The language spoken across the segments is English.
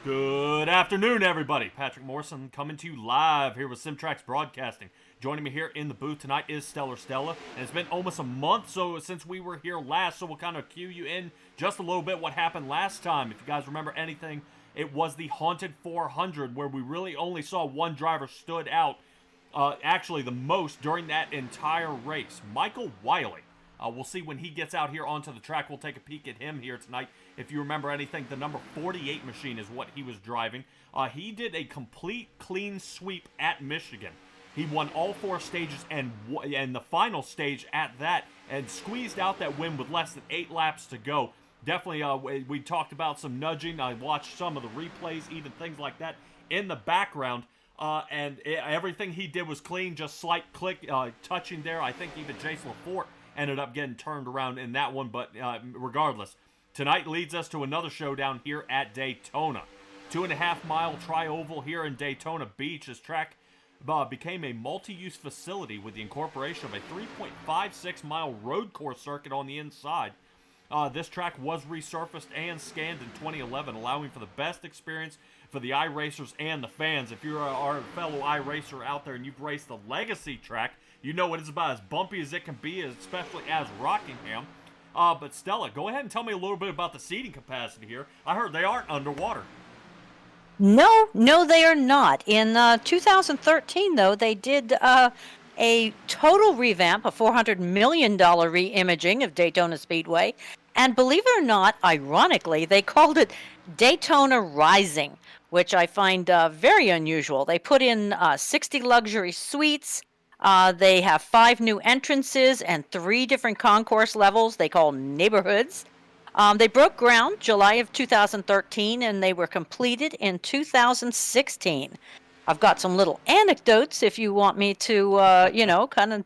Good afternoon, everybody. Patrick Morrison coming to you live here with Simtrax Broadcasting. Joining me here in the booth tonight is Stellar Stella, and it's been almost a month since we were here last, so we'll kind of cue you in just a little bit what happened last time. If you guys remember anything, it was the Haunted 400, where we really only saw one driver stood out, actually the most during that entire race, Michael Wiley. We'll see when he gets out here onto the track. We'll take a peek at him here tonight. If you remember anything, the number 48 machine is what he was driving. He did a complete clean sweep at Michigan. He won all four stages and the final stage at that, and squeezed out that win with less than 8 laps to go. Definitely, we talked about some nudging. I watched some of the replays, even things like that in the background. Everything he did was clean, just slight click, touching there. I think even Jason LaForte ended up getting turned around in that one, but regardless, tonight leads us to another showdown here at Daytona. 2.5 mile tri-oval here in Daytona Beach. This track became a multi-use facility with the incorporation of a 3.56 mile road course circuit on the inside. This track was resurfaced and scanned in 2011, allowing for the best experience for the iRacers and the fans. If you're our fellow iRacer out there and you've raced the Legacy track, you know it is about as bumpy as it can be, especially as Rockingham. But Stella, go ahead and tell me a little bit about the seating capacity here. I heard they aren't underwater. No, they are not. In 2013, though, they did a total revamp, a $400 million re-imaging of Daytona Speedway. And believe it or not, ironically, they called it Daytona Rising, which I find very unusual. They put in 60 luxury suites. They have 5 new entrances and 3 different concourse levels they call neighborhoods. They broke ground July of 2013, and they were completed in 2016. I've got some little anecdotes if you want me to, kind of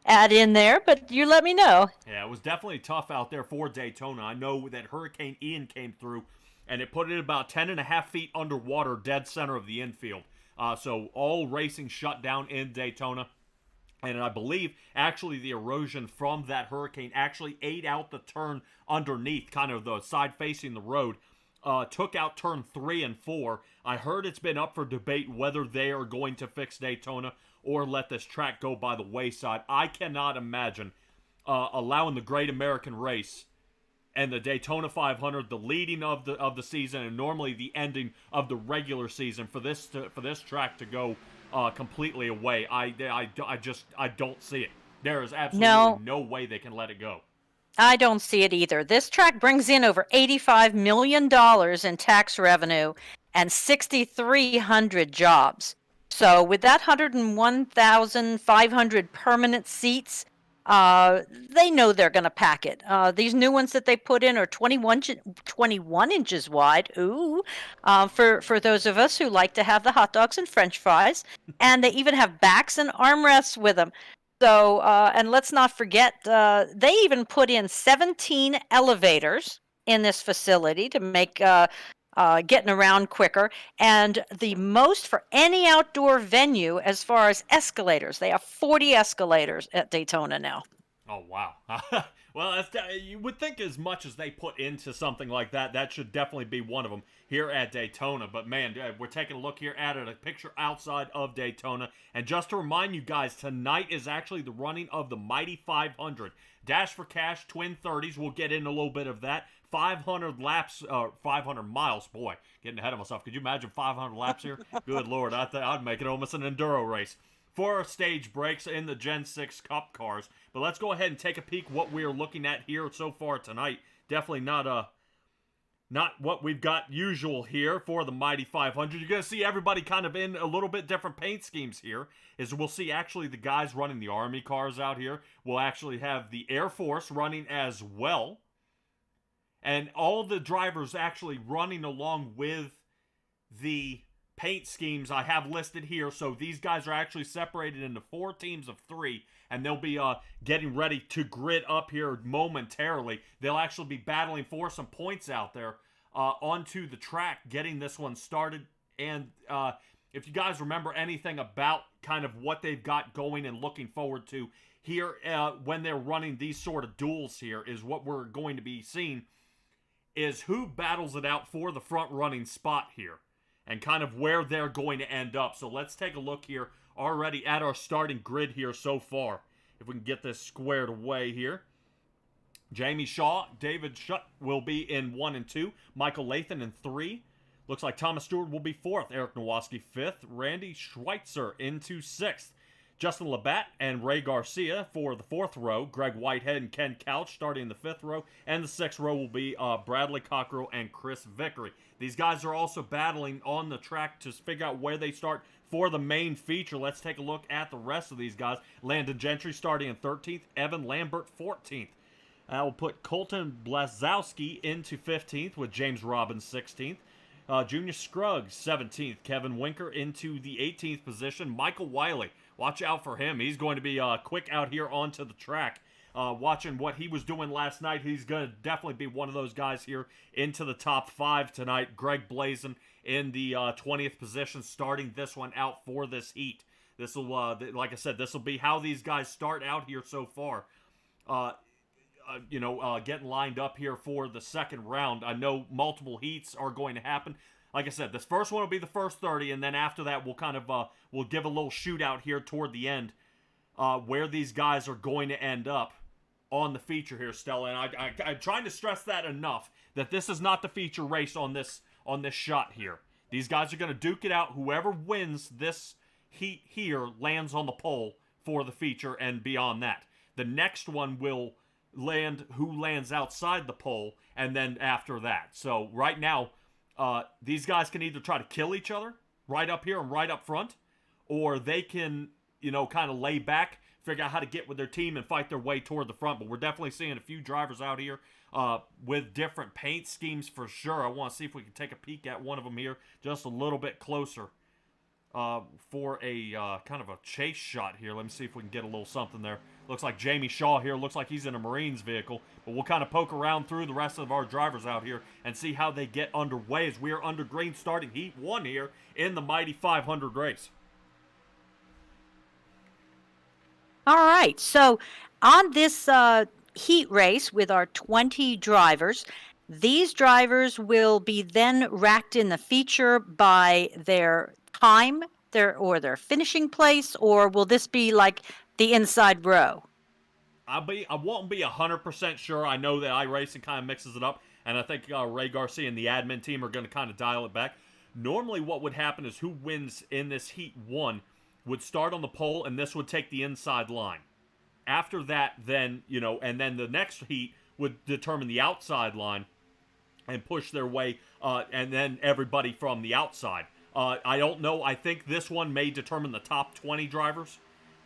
add in there, but you let me know. Yeah, it was definitely tough out there for Daytona. I know that Hurricane Ian came through, and it put it about 10.5 feet underwater, dead center of the infield. So all racing shut down in Daytona. And I believe, actually, the erosion from that hurricane actually ate out the turn underneath, kind of the side facing the road. Took out turn 3 and 4. I heard it's been up for debate whether they are going to fix Daytona or let this track go by the wayside. I cannot imagine allowing the Great American Race and the Daytona 500, the leading of the season, and normally the ending of the regular season, for this track to go completely away. I don't see it. There is absolutely no way they can let it go. I don't see it either. This track brings in over $85 million in tax revenue and 6,300 jobs. So with that 101,500 permanent seats, they know they're going to pack it. These new ones that they put in are 21 inches wide. Ooh, for those of us who like to have the hot dogs and French fries. And they even have backs and armrests with them. So, and let's not forget, they even put in 17 elevators in this facility to make getting around quicker, and the most for any outdoor venue as far as escalators. They have 40 escalators at Daytona now. Oh, wow. Well, you would think as much as they put into something like that, that should definitely be one of them here at Daytona. But, man, we're taking a look here at a picture outside of Daytona. And just to remind you guys, tonight is actually the running of the Mighty 500. Dash for Cash, Twin 30s. We'll get into a little bit of that. 500 laps, 500 miles. Boy, getting ahead of myself. Could you imagine 500 laps here? Good Lord, I'd make it almost an enduro race. 4 stage breaks in the Gen 6 Cup cars. But let's go ahead and take a peek what we're looking at here so far tonight. Definitely not what we've got usual here for the Mighty 500. You're going to see everybody kind of in a little bit different paint schemes here. We'll see actually the guys running the Army cars out here. We'll actually have the Air Force running as well. And all the drivers actually running along with the paint schemes I have listed here. So these guys are actually separated into 4 teams of 3, and they'll be getting ready to grid up here momentarily. They'll actually be battling for some points out there onto the track, getting this one started. And if you guys remember anything about kind of what they've got going and looking forward to here when they're running these sort of duels here, is what we're going to be seeing is who battles it out for the front running spot here and kind of where they're going to end up. So let's take a look here already at our starting grid here so far. If we can get this squared away here. Jamie Shaw, David Shutt will be in 1 and 2. Michael Lathan in 3. Looks like Thomas Stewart will be 4th. Eric Nowoski 5th. Randy Schweitzer into 6th. Justin Labatt and Ray Garcia for the 4th row. Greg Whitehead and Ken Couch starting in the 5th row. And the 6th row will be Bradley Cockrell and Chris Vickery. These guys are also battling on the track to figure out where they start for the main feature. Let's take a look at the rest of these guys. Landon Gentry starting in 13th. Evan Lambert 14th. I will put Colton Blazowski into 15th with James Robbins 16th. Junior Scruggs 17th. Kevin Winker into the 18th position. Michael Wiley, watch out for him. He's going to be quick out here onto the track. Watching what he was doing last night, he's going to definitely be one of those guys here into the top 5 tonight. Greg Blazin in the 20th position, starting this one out for this heat. This will, like I said, this will be how these guys start out here so far. Getting lined up here for the second round. I know multiple heats are going to happen. Like I said, this first one will be the first 30, and then after that, we'll kind of we'll give a little shootout here toward the end, where these guys are going to end up on the feature here, Stella. And I'm trying to stress that enough that this is not the feature race on this shot here. These guys are going to duke it out. Whoever wins this heat here lands on the pole for the feature, and beyond that, the next one will land who lands outside the pole, and then after that. So right now, these guys can either try to kill each other right up here and right up front, or they can, kind of lay back, figure out how to get with their team and fight their way toward the front. But we're definitely seeing a few drivers out here with different paint schemes for sure. I want to see if we can take a peek at one of them here just a little bit closer for a kind of a chase shot here. Let me see if we can get a little something there. Looks like Jamie Shaw here. Looks like he's in a Marines vehicle. But we'll kind of poke around through the rest of our drivers out here and see how they get underway as we are under green starting heat 1 here in the Mighty 500 race. All right. So on this heat race with our 20 drivers, these drivers will be then racked in the feature by their time, their finishing place, or will this be like the inside row? I won't be 100% sure. I know that iRacing kind of mixes it up, and I think Ray Garcia and the admin team are going to kind of dial it back. Normally what would happen is who wins in this Heat 1 would start on the pole, and this would take the inside line. After that, then, and then the next heat would determine the outside line and push their way, and then everybody from the outside. I don't know. I think this one may determine the top 20 drivers.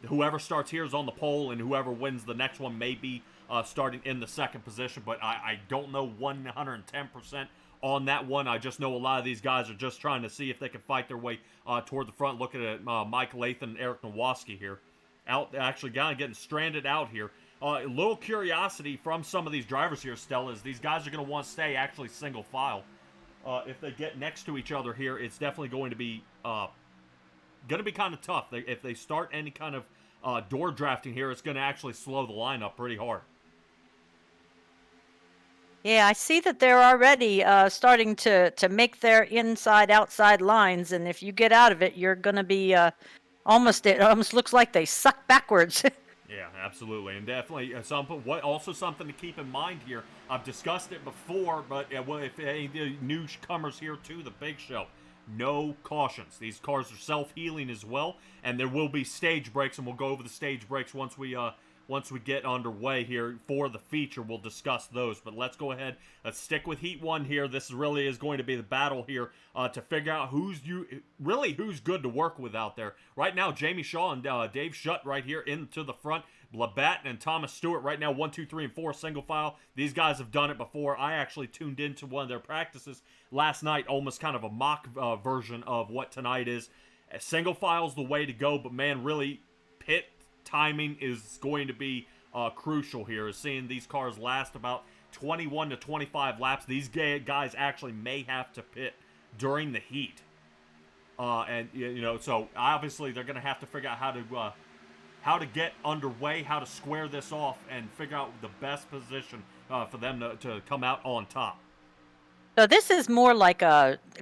Whoever starts here is on the pole, and whoever wins the next one may be starting in the second position. But I don't know 110% on that one. I just know a lot of these guys are just trying to see if they can fight their way toward the front. Looking at Mike Lathan and Eric Nowoski here. Actually kind of getting stranded out here. A little curiosity from some of these drivers here, Stella, is these guys are going to want to stay actually single file. If they get next to each other here, it's definitely going to be kind of tough. If they start any kind of door drafting here, it's going to actually slow the line up pretty hard. Yeah, I see that they're already starting to make their inside-outside lines, and if you get out of it, you're going to be it almost looks like they suck backwards. Yeah, absolutely, and definitely also something to keep in mind here. I've discussed it before, but if any newcomers here to the Big Show, no cautions. These cars are self-healing as well, and there will be stage breaks, and we'll go over the stage breaks once we get underway here for the feature. We'll discuss those, but let's go ahead. Let's stick with Heat 1 here. This really is going to be the battle here to figure out who's good to work with out there. Right now, Jamie Shaw and Dave Shutt right here into the front. Labatt and Thomas Stewart right now, 1, 2, 3, and 4 single file. These guys have done it before. I actually tuned into one of their practices last night, almost kind of a mock version of what tonight is. Single file's the way to go, but man, really, pit timing is going to be crucial here, is seeing these cars last about 21 to 25 laps. These guys actually may have to pit during the heat. So obviously they're going to have to figure out how to get underway, how to square this off, and figure out the best position for them to come out on top. So this is more like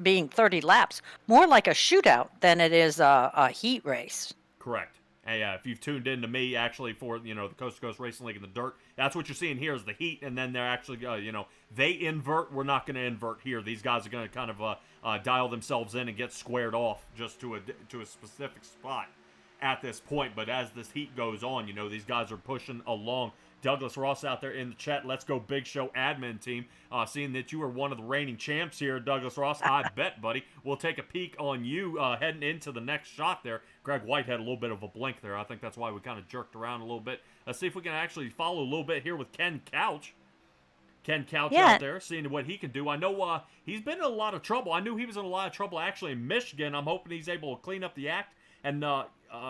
being 30 laps, more like a shootout than it is a heat race. Correct. And yeah, if you've tuned in to me actually for the Coast to Coast Racing League in the dirt, that's what you're seeing here is the heat, and then they're actually they invert. We're not going to invert here. These guys are going to kind of dial themselves in and get squared off just to a specific spot at this point. But as this heat goes on, these guys are pushing along. Douglas Ross out there in the chat. Let's go Big Show admin team. Seeing that you are one of the reigning champs here, Douglas Ross, I bet, buddy. We'll take a peek on you heading into the next shot there. Greg White had a little bit of a blink there. I think that's why we kind of jerked around a little bit. Let's see if we can actually follow a little bit here with Ken Couch. Ken Couch out there, seeing what he can do. I know he's been in a lot of trouble. I knew he was in a lot of trouble actually in Michigan. I'm hoping he's able to clean up the act and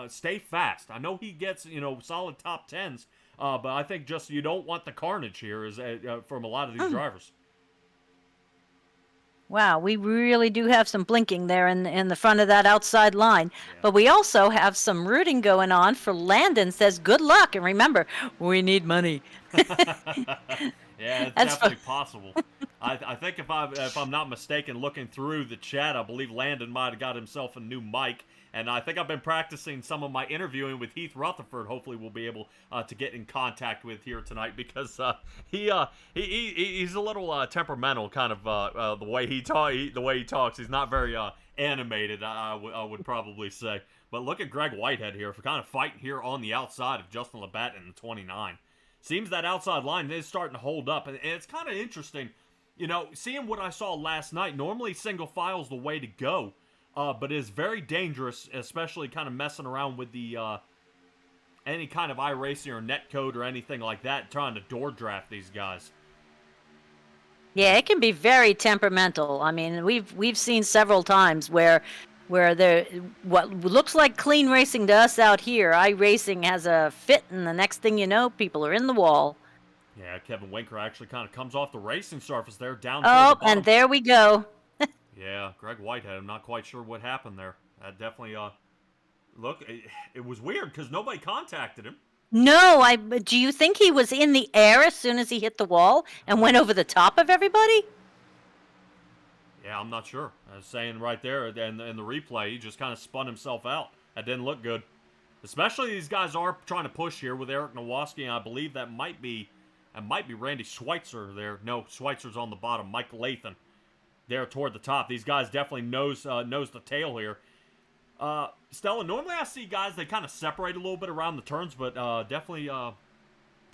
stay fast. I know he gets, solid top tens. But I think just you don't want the carnage here from a lot of these drivers. Wow, we really do have some blinking there in the front of that outside line. Yeah. But we also have some rooting going on for Landon says good luck. And remember, we need money. Yeah, it's definitely possible. I think if I'm not mistaken, looking through the chat, I believe Landon might have got himself a new mic. And I think I've been practicing some of my interviewing with Heath Rutherford. Hopefully, we'll be able to get in contact with here tonight because he's a little temperamental, kind of the way he talks. He's not very animated, I would probably say. But look at Greg Whitehead here for kind of fighting here on the outside of Justin Labatt in the 29. Seems that outside line is starting to hold up, and it's kind of interesting, seeing what I saw last night. Normally, single file is the way to go. But it's very dangerous, especially kind of messing around with the any kind of iRacing or netcode or anything like that, trying to door draft these guys. Yeah, it can be very temperamental. I mean, we've seen several times where there what looks like clean racing to us out here, iRacing has a fit, and the next thing you know, people are in the wall. Yeah, Kevin Winker actually kind of comes off the racing surface there, down. Oh, and there we go. Yeah, Greg Whitehead. I'm not quite sure what happened there. That definitely, look, it was weird because nobody contacted him. No, do you think he was in the air as soon as he hit the wall and went over the top of everybody? Yeah, I'm not sure. I was saying right there in the replay, he just kind of spun himself out. That didn't look good. Especially these guys are trying to push here with Eric Nowoski, and I believe that might be Randy Schweitzer there. No, Schweitzer's on the bottom. Mike Lathan there toward the top. These guys definitely knows the tail here. Stella, normally I see guys, they kind of separate a little bit around the turns, but definitely the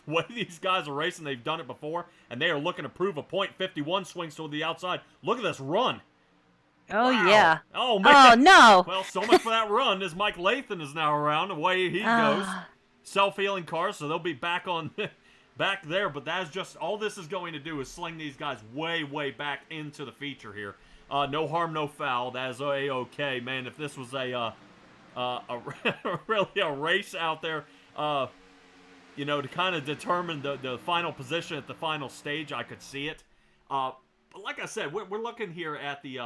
way these guys are racing, they've done it before, and they are looking to prove a point. 51 swings to the outside. Look at this run. Oh, wow. yeah. Oh, man. Oh, no. Well, so much for that run as Mike Lathan is now around. Away he goes. Self-healing cars, so they'll be back on... back there, but that's just all this is going to do is sling these guys way, way back into the feature here. No harm, no foul. That is A-okay, man. If this was a really a race out there, to kind of determine the final position at the final stage, I could see it. But like I said, we're looking here at the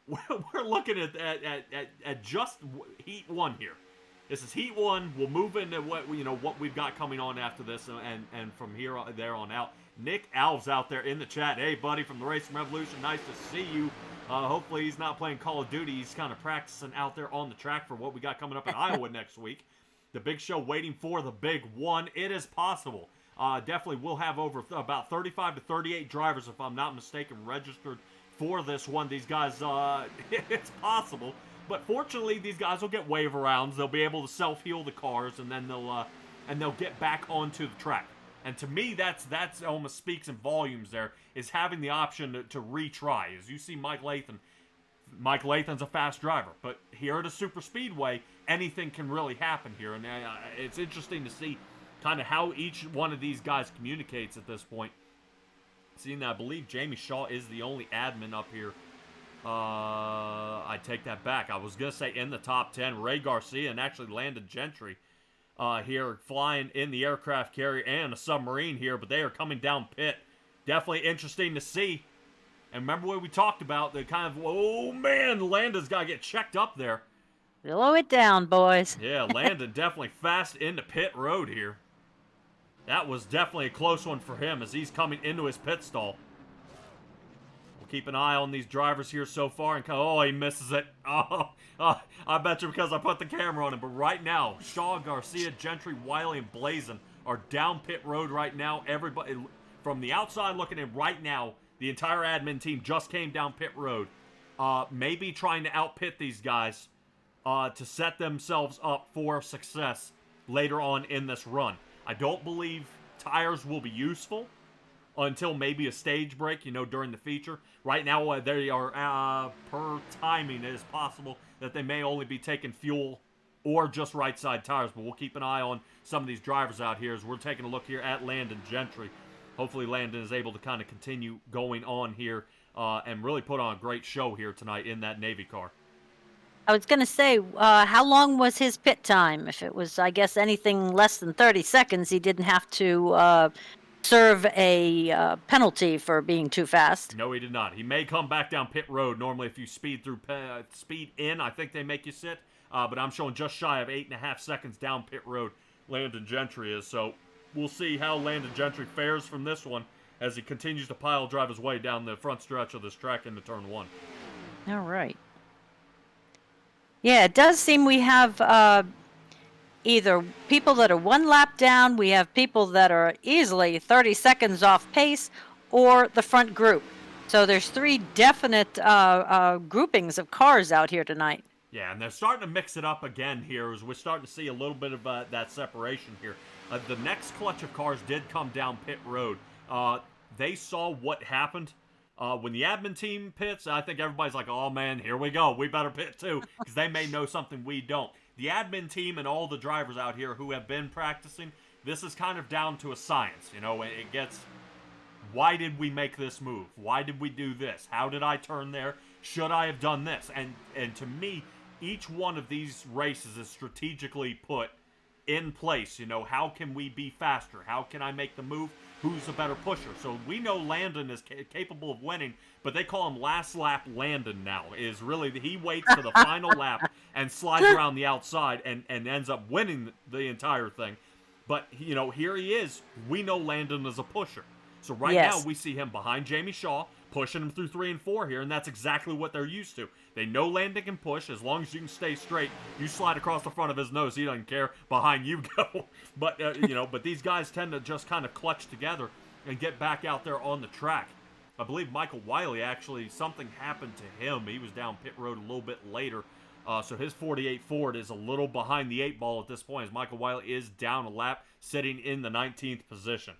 we're looking at just Heat 1 here. This is Heat 1. We'll move into what we've got coming on after this, and from there on out. Nick Alves out there in the chat. Hey, buddy, from the Racing Revolution. Nice to see you. Hopefully he's not playing Call of Duty. He's kind of practicing out there on the track for what we got coming up in Iowa next week. The big show waiting for the big one. It is possible. Definitely we'll have over about 35 to 38 drivers, if I'm not mistaken, registered for this one. These guys, it's possible. But fortunately, these guys will get waiver rounds. They'll be able to self-heal the cars, and then they'll get back onto the track. And to me, that's almost speaks in volumes. There is having the option to retry. As you see, Mike Lathan's a fast driver, but here at a super speedway, anything can really happen here, and it's interesting to see kind of how each one of these guys communicates at this point. Seeing that I believe Jamie Shaw is the only admin up here. I take that back. I was going to say in the top 10, Ray Garcia and actually Landon Gentry here flying in the aircraft carrier and a submarine here, but they are coming down pit. Definitely interesting to see. And remember what we talked about, the kind of, oh man, Landon's got to get checked up there. Slow it down, boys. Yeah, Landon definitely fast into pit road here. That was definitely a close one for him as he's coming into his pit stall. keep an eye on these drivers here so far. And he misses it. I bet you because I put the camera on him. But right now, Shaw, Garcia, Gentry, Wiley, and Blazin are down pit road right now. Everybody from the outside looking in right now, the entire admin team just came down pit road. Maybe trying to outpit these guys to set themselves up for success later on in this run. I don't believe tires will be useful until maybe a stage break, during the feature. Right now, they are, per timing, it is possible that they may only be taking fuel or just right side tires, but we'll keep an eye on some of these drivers out here as we're taking a look here at Landon Gentry. Hopefully Landon is able to kind of continue going on here and really put on a great show here tonight in that Navy car. I was going to say, how long was his pit time? If it was, I guess, anything less than 30 seconds, he didn't have to serve a penalty for being too fast. No, he did not. He may come back down pit road. Normally, if you speed in, I think they make you sit. But I'm showing just shy of 8.5 seconds down pit road. Landon Gentry is. So we'll see how Landon Gentry fares from this one as he continues to pile drive his way down the front stretch of this track into turn 1. All right. Yeah, it does seem we have either people that are one lap down, we have people that are easily 30 seconds off pace, or the front group. So there's 3 definite groupings of cars out here tonight. Yeah, and they're starting to mix it up again here as we're starting to see a little bit of that separation here. The next clutch of cars did come down pit road. They saw what happened. When the admin team pits, I think everybody's like, oh man, here we go. We better pit too, because they may know something we don't. The admin team and all the drivers out here who have been practicing, this is kind of down to a science. It gets, why did we make this move? Why did we do this? How did I turn there? Should I have done this? And to me, each one of these races is strategically put in place. How can we be faster? How can I make the move? Who's a better pusher? So we know Landon is capable of winning, but they call him last lap Landon now. Is really, he waits for the final lap and slides around the outside and ends up winning the entire thing. But, here he is. We know Landon is a pusher. So right now we see him behind Jamie Shaw, pushing him through 3 and 4 here, and that's exactly what they're used to. They know Landon can push. As long as you can stay straight, you slide across the front of his nose. He doesn't care. Behind you go. But, but these guys tend to just kind of clutch together and get back out there on the track. I believe Michael Wiley, actually, something happened to him. He was down pit road a little bit later. So his 48 Ford is a little behind the 8 ball at this point, as Michael Wiley is down a lap, sitting in the 19th position.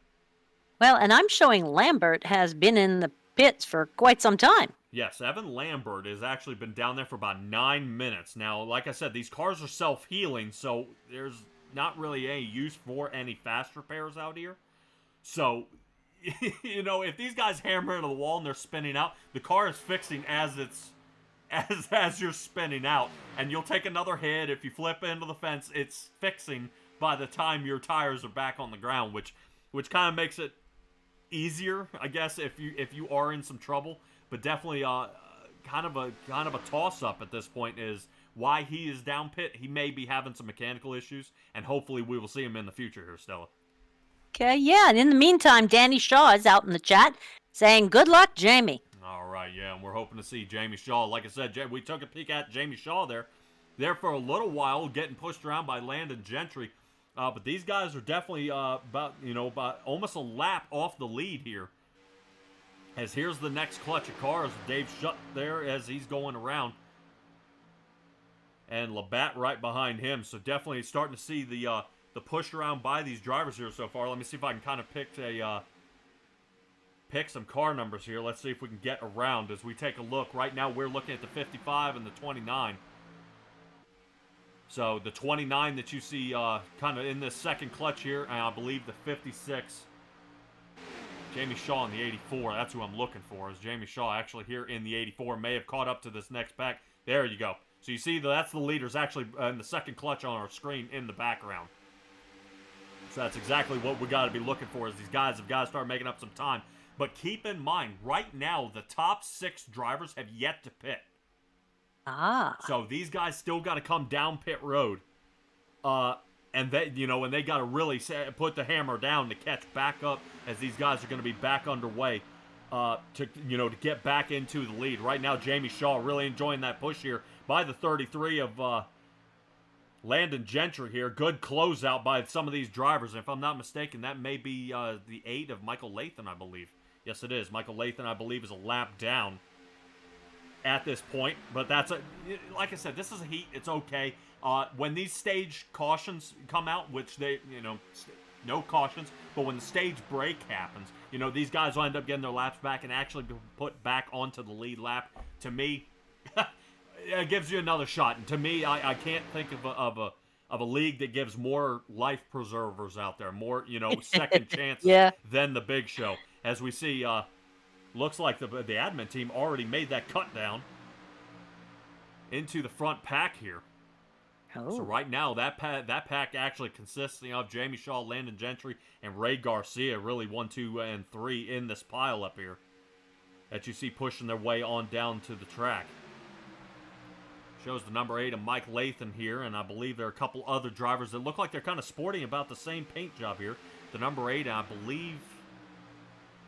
Well, and I'm showing Lambert has been in the pits for quite some time. Yes, Evan Lambert has actually been down there for about 9 minutes. Now, like I said, these cars are self-healing, so there's not really any use for any fast repairs out here. So, if these guys hammer into the wall and they're spinning out, the car is fixing as you're spinning out. And you'll take another hit. If you flip into the fence, it's fixing by the time your tires are back on the ground, which kind of makes it easier, I guess, if you are in some trouble. But definitely kind of a toss-up at this point is why he is down pit. He may be having some mechanical issues, and hopefully we will see him in the future here, Stella. Okay, yeah, and in the meantime, Danny Shaw is out in the chat saying, good luck, Jamie. All right, yeah, and we're hoping to see Jamie Shaw. Like I said, we took a peek at Jamie Shaw there for a little while, getting pushed around by Landon Gentry. But these guys are definitely about almost a lap off the lead here. As here's the next clutch of cars. Dave Shutt there as he's going around. And Labatt right behind him. So definitely starting to see the push around by these drivers here so far. Let me see if I can kind of pick some car numbers here. Let's see if we can get around as we take a look. Right now we're looking at the 55 and the 29. So the 29 that you see kind of in this second clutch here, and I believe the 56, Jamie Shaw in the 84. That's who I'm looking for, is Jamie Shaw actually here in the 84. May have caught up to this next pack. There you go. So you see that's the leaders actually in the second clutch on our screen in the background. So that's exactly what we got to be looking for, is these guys have got to start making up some time. But keep in mind, right now, the top 6 drivers have yet to pit. So these guys still got to come down pit road, and they got to really put the hammer down to catch back up, as these guys are going to be back underway to get back into the lead. Right now, Jamie Shaw really enjoying that push here by the 33 of Landon Gentry here. Good closeout by some of these drivers. And if I'm not mistaken, that may be the 8 of Michael Lathan, I believe. Yes, it is. Michael Lathan, I believe, is a lap down at this point. But like I said, this is a heat. It's okay. When these stage cautions come out, which they, no cautions, but when the stage break happens, these guys will end up getting their laps back and actually be put back onto the lead lap. To me, it gives you another shot. And to me, I can't think of a league that gives more life preservers out there, more second chances than the Big Show. As we see, looks like the admin team already made that cut down into the front pack here. Oh. So right now, that pack actually consisting of Jamie Shaw, Landon Gentry, and Ray Garcia, really 1, 2, and 3 in this pile up here that you see pushing their way on down to the track. Shows the number 8 of Mike Lathan here, and I believe there are a couple other drivers that look like they're kind of sporting about the same paint job here. The number 8, I believe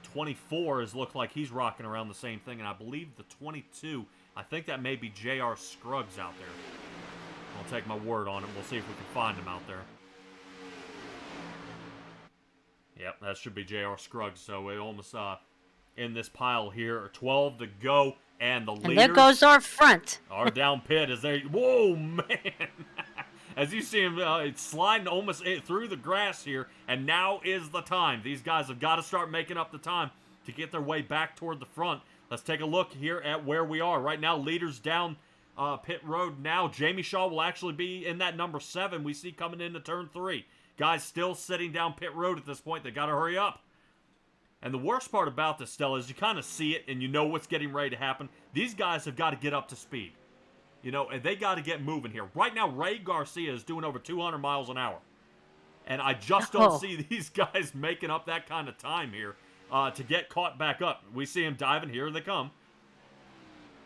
24 look like he's rocking around the same thing, and I believe the 22, I think that may be J.R. Scruggs out there. I'll take my word on it. We'll see if we can find him out there. Yep, that should be J.R. Scruggs. So we almost in this pile here. 12 to go, and the leaders. And there goes our front. Our down pit as they. Whoa, man! As you see him sliding almost through the grass here, and now is the time. These guys have got to start making up the time to get their way back toward the front. Let's take a look here at where we are right now. Leaders down pit road now. Jamie Shaw will actually be in that number 7 we see coming into turn 3. Guys still sitting down pit road at this point. They got to hurry up. And the worst part about this, Stella, is you kind of see it and you know what's getting ready to happen. These guys have got to get up to speed. And they got to get moving here. Right now, Ray Garcia is doing over 200 miles an hour. And I just don't see these guys making up that kind of time here to get caught back up. We see them diving. Here they come.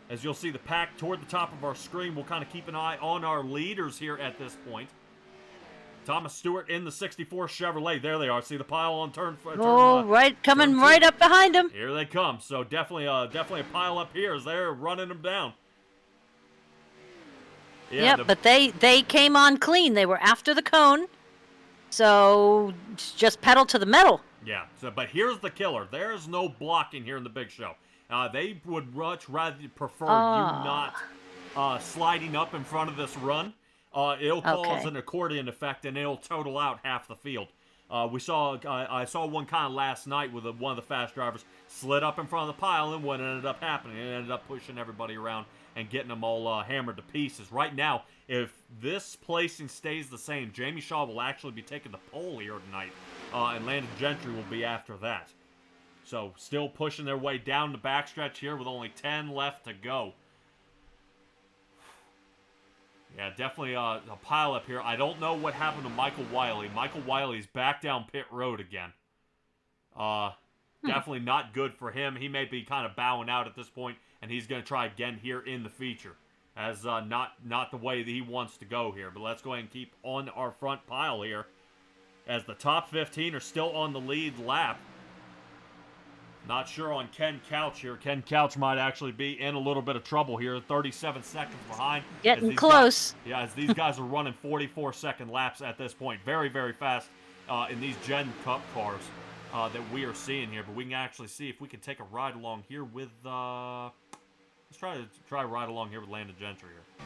As you'll see the pack toward the top of our screen, we'll kind of keep an eye on our leaders here at this point. Thomas Stewart in the 64 Chevrolet. There they are. See the pile on turn. Coming right up behind them. Here they come. So definitely a pile up here as they're running them down. Yeah, but they came on clean. They were after the cone, so just pedal to the metal. Yeah. So, but here's the killer. There's no blocking here in the Big Show. They would much rather prefer you not sliding up in front of this run. It'll cause an accordion effect, and it'll total out half the field. I saw one kind of last night with one of the fast drivers slid up in front of the pile, and what ended up happening, it ended up pushing everybody around and getting them all hammered to pieces. Right now, if this placing stays the same, Jamie Shaw will actually be taking the pole here tonight, and Landon Gentry will be after that. So, still pushing their way down the backstretch here with only 10 left to go. Yeah, definitely a pile up here. I don't know what happened to Michael Wiley. Michael Wiley's back down pit road again. Definitely not good for him. He may be kind of bowing out at this point, and he's going to try again here in the feature. As not the way that he wants to go here. But let's go ahead and keep on our front pile here. As the top 15 are still on the lead lap. Not sure on Ken Couch here. Ken Couch might actually be in a little bit of trouble here. 37 seconds behind. Getting close. As these guys are running 44-second laps at this point. Very, very fast in these Gen Cup cars that we are seeing here. But we can actually see if we can take a ride along here with... let's try a ride along here with Landon Gentry here.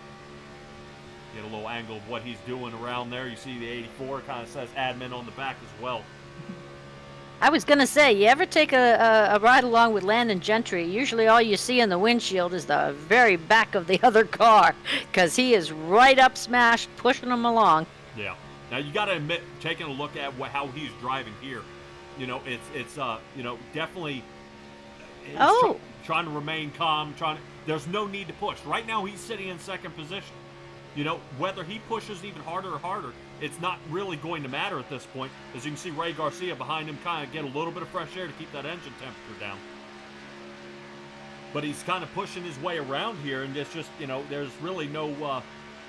Get a little angle of what he's doing around there. You see the 84 kind of says admin on the back as well. I was going to say, you ever take a ride along with Landon Gentry, usually all you see in the windshield is the very back of the other car, because he is right up smashed, pushing them along. Yeah. Now, you got to admit, taking a look at how he's driving here, it's definitely trying to remain calm. There's no need to push. Right now, he's sitting in second position. Whether he pushes even harder or harder, it's not really going to matter at this point. As you can see, Ray Garcia behind him kind of get a little bit of fresh air to keep that engine temperature down. But he's kind of pushing his way around here, and it's just, there's really no,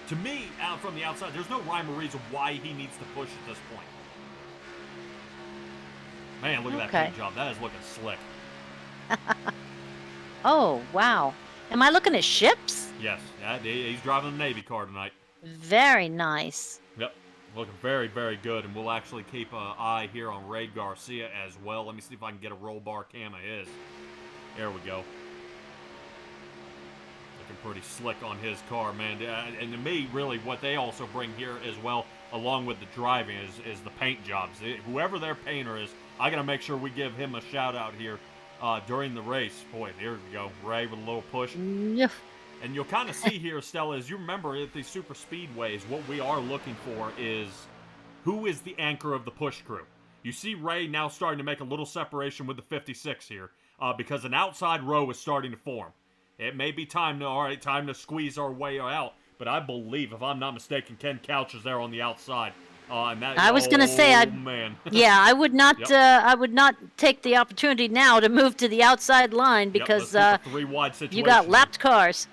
to me, out from the outside, there's no rhyme or reason why he needs to push at this point. Man, look at that paint job. That is looking slick. Oh, wow. Am I looking at ships? Yes, yeah, he's driving the Navy car tonight. Very nice. Yep, looking very, very good, and we'll actually keep an eye here on Ray Garcia as well. Let me see if I can get a roll bar cam of his. There we go. Looking pretty slick on his car, man. And to me, really, what they also bring here as well, along with the driving, is the paint jobs. Whoever their painter is, I got to make sure we give him a shout-out here during the race. Boy, there we go. Ray with a little push. Yeah. And you'll kind of see here, Stella, as you remember at these super speedways, what we are looking for is who is the anchor of the push crew. You see Ray now starting to make a little separation with the 56 here because an outside row is starting to form. It may be time to squeeze our way out, but I believe, if I'm not mistaken, Ken Couch is there on the outside. I was gonna say, man. yeah, I would not. Yep. I would not take the opportunity now to move to the outside line because let's get the 3 wide situation. you got lapped cars.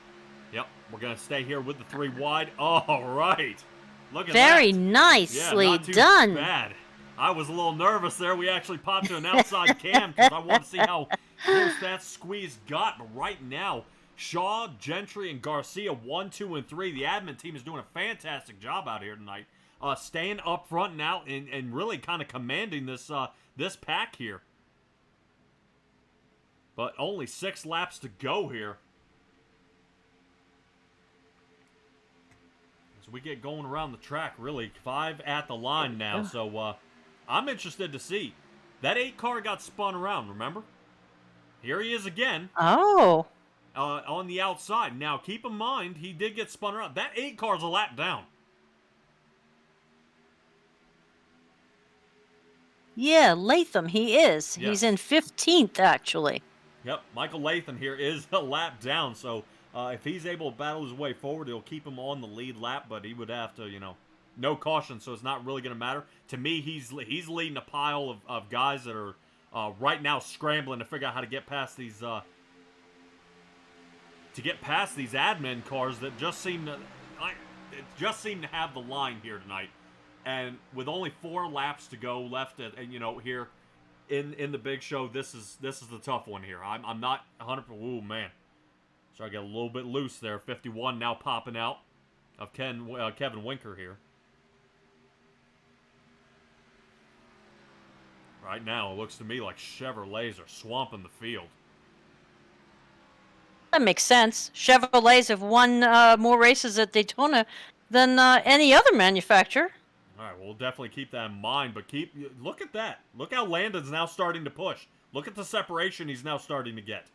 Yep, we're gonna stay here with the 3 wide. All right, look at Very that. nicely not too done. Bad. I was a little nervous there. We actually popped to an outside cam because I wanted to see how close that squeeze got. But right now, Shaw, Gentry, and Garcia 1, 2, and 3. The admin team is doing a fantastic job out here tonight, staying up front now and really kind of commanding this this pack here. But only 6 laps to go here. As we get going around the track, really 5 at the line now. So I'm interested to see. That 8 car got spun around, remember? Here he is again. Oh. On the outside. Now, keep in mind, he did get spun around. That 8 car's a lap down. Yeah, Latham, he is. Yes. He's in 15th, actually. Yep, Michael Latham here is a lap down, so if he's able to battle his way forward, it'll keep him on the lead lap, but he would have to, no caution, so it's not really going to matter. To me, he's leading a pile of guys that are right now scrambling to figure out how to get past these admin cars that just seem to have the line here tonight. And with only 4 laps to go left, here in the big show, this is the tough one here. I'm not 100%. Ooh, man. So I get a little bit loose there. 51 now popping out of Kevin Winker here. Right now, it looks to me like Chevrolets are swamping the field. That makes sense. Chevrolets have won more races at Daytona than any other manufacturer. All right, we'll definitely keep that in mind, but look at that. Look how Landon's now starting to push. Look at the separation he's now starting to get.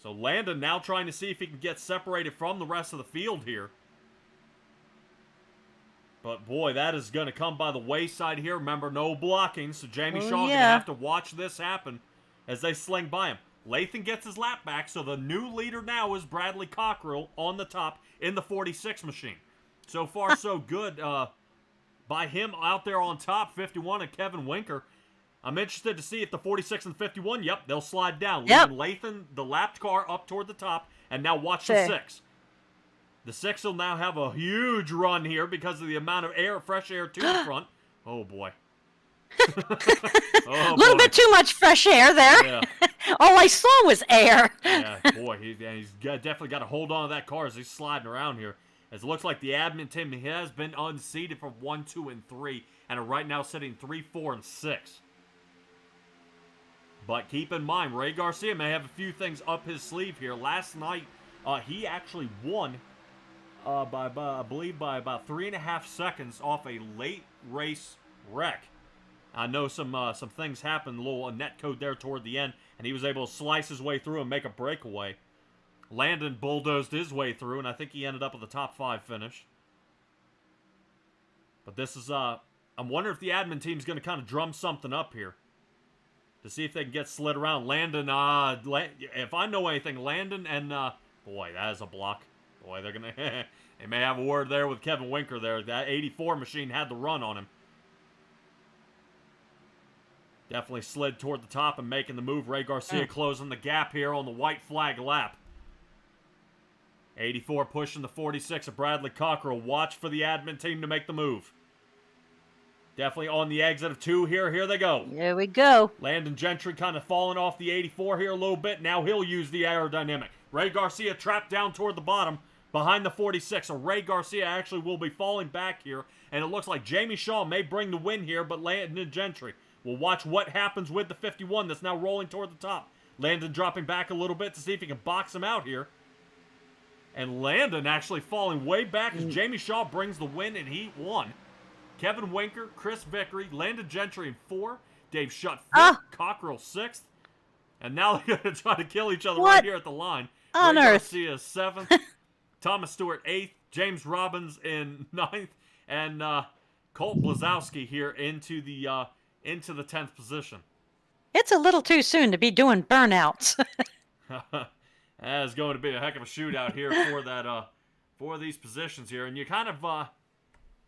So Landon now trying to see if he can get separated from the rest of the field here. But boy, that is going to come by the wayside here. Remember, no blocking, so Jamie Shaw going to have to watch this happen as they sling by him. Lathan gets his lap back, so the new leader now is Bradley Cockrell on the top in the 46 machine. So far, so good by him out there on top, 51, and Kevin Winker. I'm interested to see if the 46 and 51, they'll slide down. Yep. Leaving Lathan, the lapped car, up toward the top, and now watch the 6. The 6 will now have a huge run here because of the amount of fresh air to the front. Oh, boy. A little bit too much fresh air there. Yeah. All I saw was air. Yeah, boy, he's definitely got to hold on to that car as he's sliding around here. As it looks like the admin team has been unseated for 1, 2, and 3, and are right now sitting 3, 4, and 6. But keep in mind, Ray Garcia may have a few things up his sleeve here. Last night, he actually won by about 3.5 seconds off a late race wreck. I know some things happened, a little net code there toward the end, and he was able to slice his way through and make a breakaway. Landon bulldozed his way through, and I think he ended up with a top 5 finish. But this is, I'm wondering if the admin team's going to kind of drum something up here to see if they can get slid around. Landon, if I know anything, Landon and, boy, that is a block. Boy, they're going to, they may have a word there with Kevin Winker there. That 84 machine had the run on him. Definitely slid toward the top and making the move. Ray Garcia closing the gap here on the white flag lap. 84 pushing the 46 of Bradley Cockrell. Watch for the admin team to make the move. Definitely on the exit of 2 here. Here they go. There we go. Landon Gentry kind of falling off the 84 here a little bit. Now he'll use the aerodynamic. Ray Garcia trapped down toward the bottom behind the 46. So Ray Garcia actually will be falling back here. And it looks like Jamie Shaw may bring the win here, but Landon Gentry will watch what happens with the 51 that's now rolling toward the top. Landon dropping back a little bit to see if he can box him out here. And Landon actually falling way back as Jamie Shaw brings the win in Heat 1. Kevin Winker, Chris Vickery, Landon Gentry in 4, Dave Shutt 5th, Cockrell 6th. And now they're going to try to kill each other right here at the line. On Ray earth? Garcia 7th, Thomas Stewart 8th, James Robbins in 9th, and Colt Blazowski here into the 10th position. It's a little too soon to be doing burnouts. That is going to be a heck of a shootout here for that for these positions here. And you kind of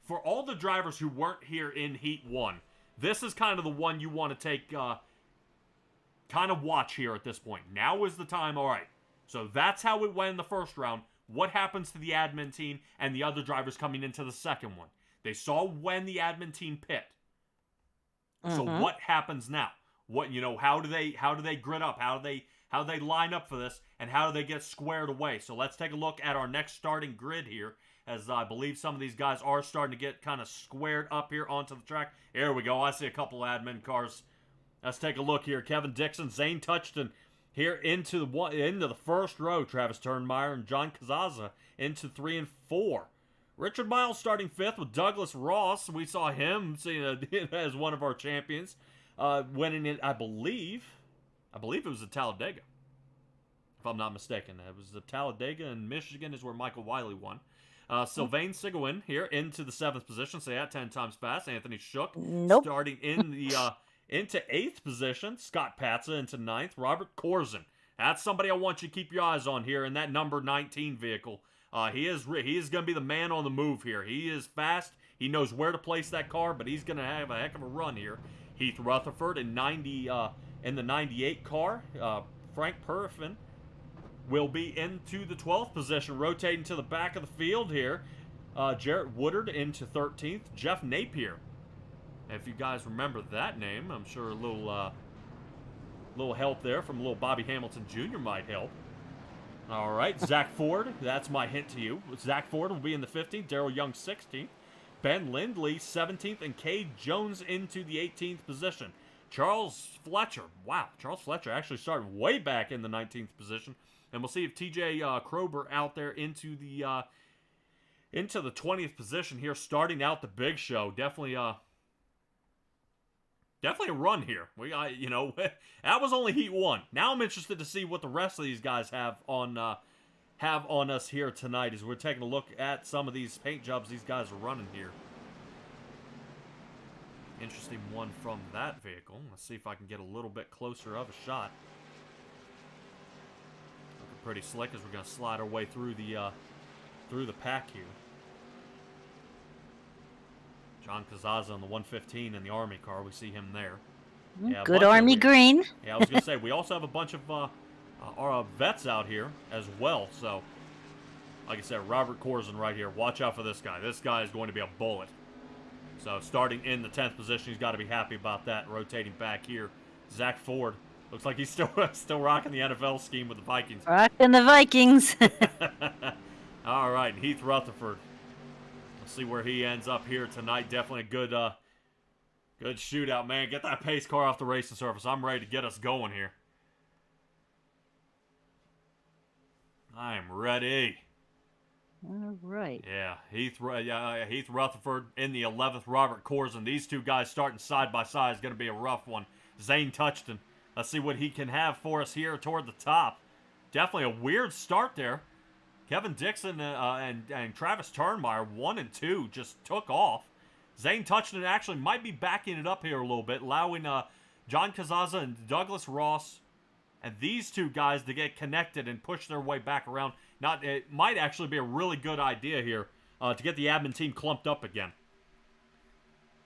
for all the drivers who weren't here in Heat 1, this is kind of the one you want to take kind of watch here at this point. Now is the time. All right. So that's how it went in the first round. What happens to the admin team and the other drivers coming into the second one? They saw when the admin team pit. So what happens now? What, how do they grit up? How do they line up for this, and how do they get squared away? So let's take a look at our next starting grid here, as I believe some of these guys are starting to get kind of squared up here onto the track. Here we go. I see a couple admin cars. Let's take a look here. Kevin Dixon, Zane Touchton here into the first row. Travis Turnmeyer and John Kazaza into 3 and 4. Richard Miles starting 5th with Douglas Ross. We saw him as one of our champions. Winning it, I believe it was at Talladega, if I'm not mistaken. It was at Talladega in Michigan is where Michael Wiley won. Sylvain Sigouin here into the 7th position. Say that 10 times fast. Anthony Shook starting in the into 8th position. Scott Patza into 9th. Robert Corzin. That's somebody I want you to keep your eyes on here in that number 19 vehicle. He is going to be the man on the move here. He is fast. He knows where to place that car, but he's going to have a heck of a run here. Heath Rutherford in in the 98 car. Frank Perfin will be into the 12th position, rotating to the back of the field here. Jarrett Woodard into 13th. Jeff Napier. If you guys remember that name, I'm sure a little help there from little Bobby Hamilton Jr. might help. All right, Zach Ford, that's my hint to you. Zach Ford will be in the 15th, Darrell Young 16th, Ben Lindley 17th, and Cade Jones into the 18th position. Charles Fletcher, wow, Charles Fletcher actually started way back in the 19th position, and we'll see if TJ Krober out there into the 20th position here, starting out the big show. Definitely a run here. That was only Heat 1. Now I'm interested to see what the rest of these guys have on us here tonight as we're taking a look at some of these paint jobs these guys are running here. Interesting one from that vehicle. Let's see if I can get a little bit closer of a shot. Looking pretty slick as we're going to slide our way through the pack here. John Kazaza on the 115 in the Army car. We see him there. Yeah, good Army green. Yeah, I was going to say, we also have a bunch of our vets out here as well. So, like I said, Robert Corzin right here. Watch out for this guy. This guy is going to be a bullet. So, starting in the 10th position, he's got to be happy about that. Rotating back here, Zach Ford. Looks like he's still rocking the NFL scheme with the Vikings. Rocking the Vikings. All right, Heath Rutherford. Let's see where he ends up here tonight. Definitely a good shootout, man. Get that pace car off the racing surface. I'm ready to get us going here. I'm ready. All right. Yeah, Heath Rutherford in the 11th. Robert Corzin. These two guys starting side by side is going to be a rough one. Zane Touchton. Let's see what he can have for us here toward the top. Definitely a weird start there. Kevin Dixon and Travis Turnmeyer, 1 and 2, just took off. Zane Touchton actually might be backing it up here a little bit, allowing John Kazaza and Douglas Ross and these two guys to get connected and push their way back around. It might actually be a really good idea here to get the admin team clumped up again.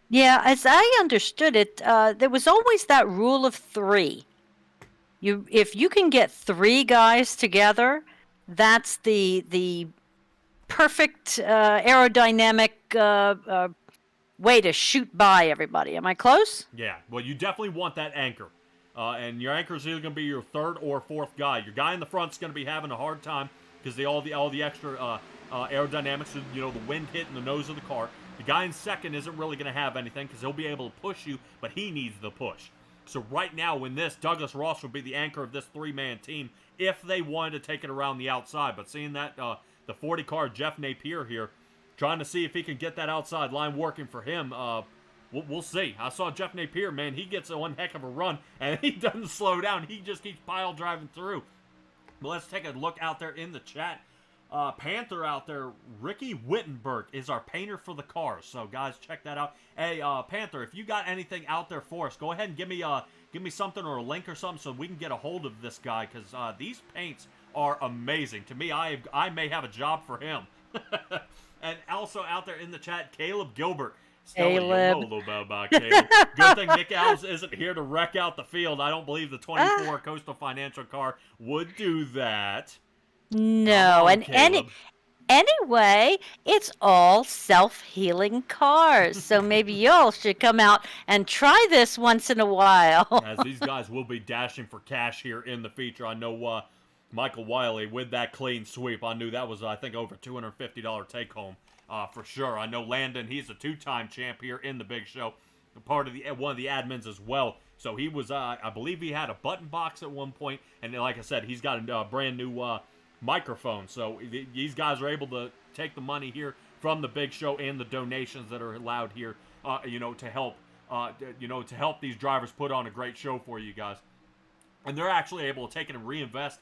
Yeah, as I understood it, there was always that rule of 3. If you can get 3 guys together, that's the perfect aerodynamic way to shoot by everybody. Am I close? Yeah, well, you definitely want that anchor. And your anchor is either going to be your third or fourth guy. Your guy in the front is going to be having a hard time because all the extra aerodynamics, the wind hitting the nose of the car. The guy in second isn't really going to have anything because he'll be able to push you, but he needs the push. So right now, Douglas Ross would be the anchor of this three-man team if they wanted to take it around the outside. But seeing that the 40 car Jeff Napier here, trying to see if he can get that outside line working for him. We'll see. I saw Jeff Napier, man. He gets one heck of a run, and he doesn't slow down. He just keeps pile driving through. But let's take a look out there in the chat. Panther out there, Ricky Wittenberg is our painter for the cars. So guys, check that out. Hey, Panther, if you got anything out there for us, go ahead and give me something or a link or something so we can get a hold of this guy because these paints are amazing. To me, I may have a job for him. And also out there in the chat, Caleb Gilbert. Stella, you know a little bit about Caleb. Good thing Nick Alves isn't here to wreck out the field. I don't believe the 24 Coastal Financial car would do that. No, and anyway, it's all self-healing cars. So maybe y'all should come out and try this once in a while. As these guys will be dashing for cash here in the feature. I know Michael Wiley with that clean sweep. I knew that was, I think, over $250 take home. For sure. I know Landon, he's a two-time champ here in the big show. Part of one of the admins as well. So he was, I believe he had a button box at one point. And like I said, he's got a brand new microphone. So these guys are able to take the money here from the big show and the donations that are allowed here, to help, to help these drivers put on a great show for you guys. And they're actually able to take it and reinvest,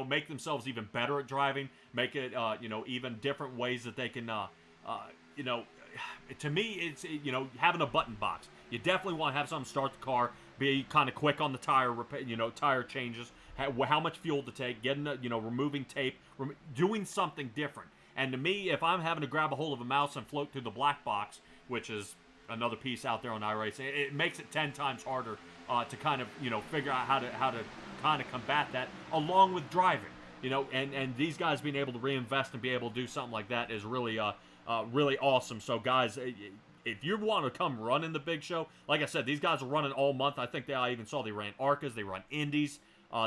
make themselves even better at driving, make it, even different ways that they can, to me, it's, having a button box. You definitely want to have something start the car, be kind of quick on the tire, tire changes, how much fuel to take, getting, removing tape, doing something different. And to me, if I'm having to grab a hold of a mouse and float through the black box, which is another piece out there on iRacing, it makes it 10 times harder to kind of, figure out how to kind of combat that along with driving, and these guys being able to reinvest and be able to do something like that is really, really awesome. So guys, if you want to come run in the big show, like I said, these guys are running all month. I think I even saw they ran ARCAs, they run Indies,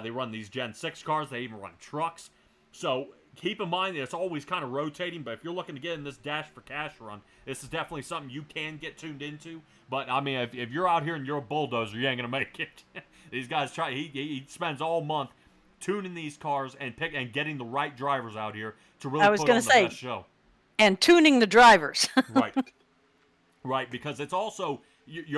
they run these Gen 6 cars, they even run trucks. So keep in mind that it's always kind of rotating, but if you're looking to get in this Dash for Cash run, this is definitely something you can get tuned into. But, I mean, if you're out here and you're a bulldozer, you ain't going to make it. These guys try. He spends all month tuning these cars and getting the right drivers out here to really put on the best show. And tuning the drivers. Right, because it's also, he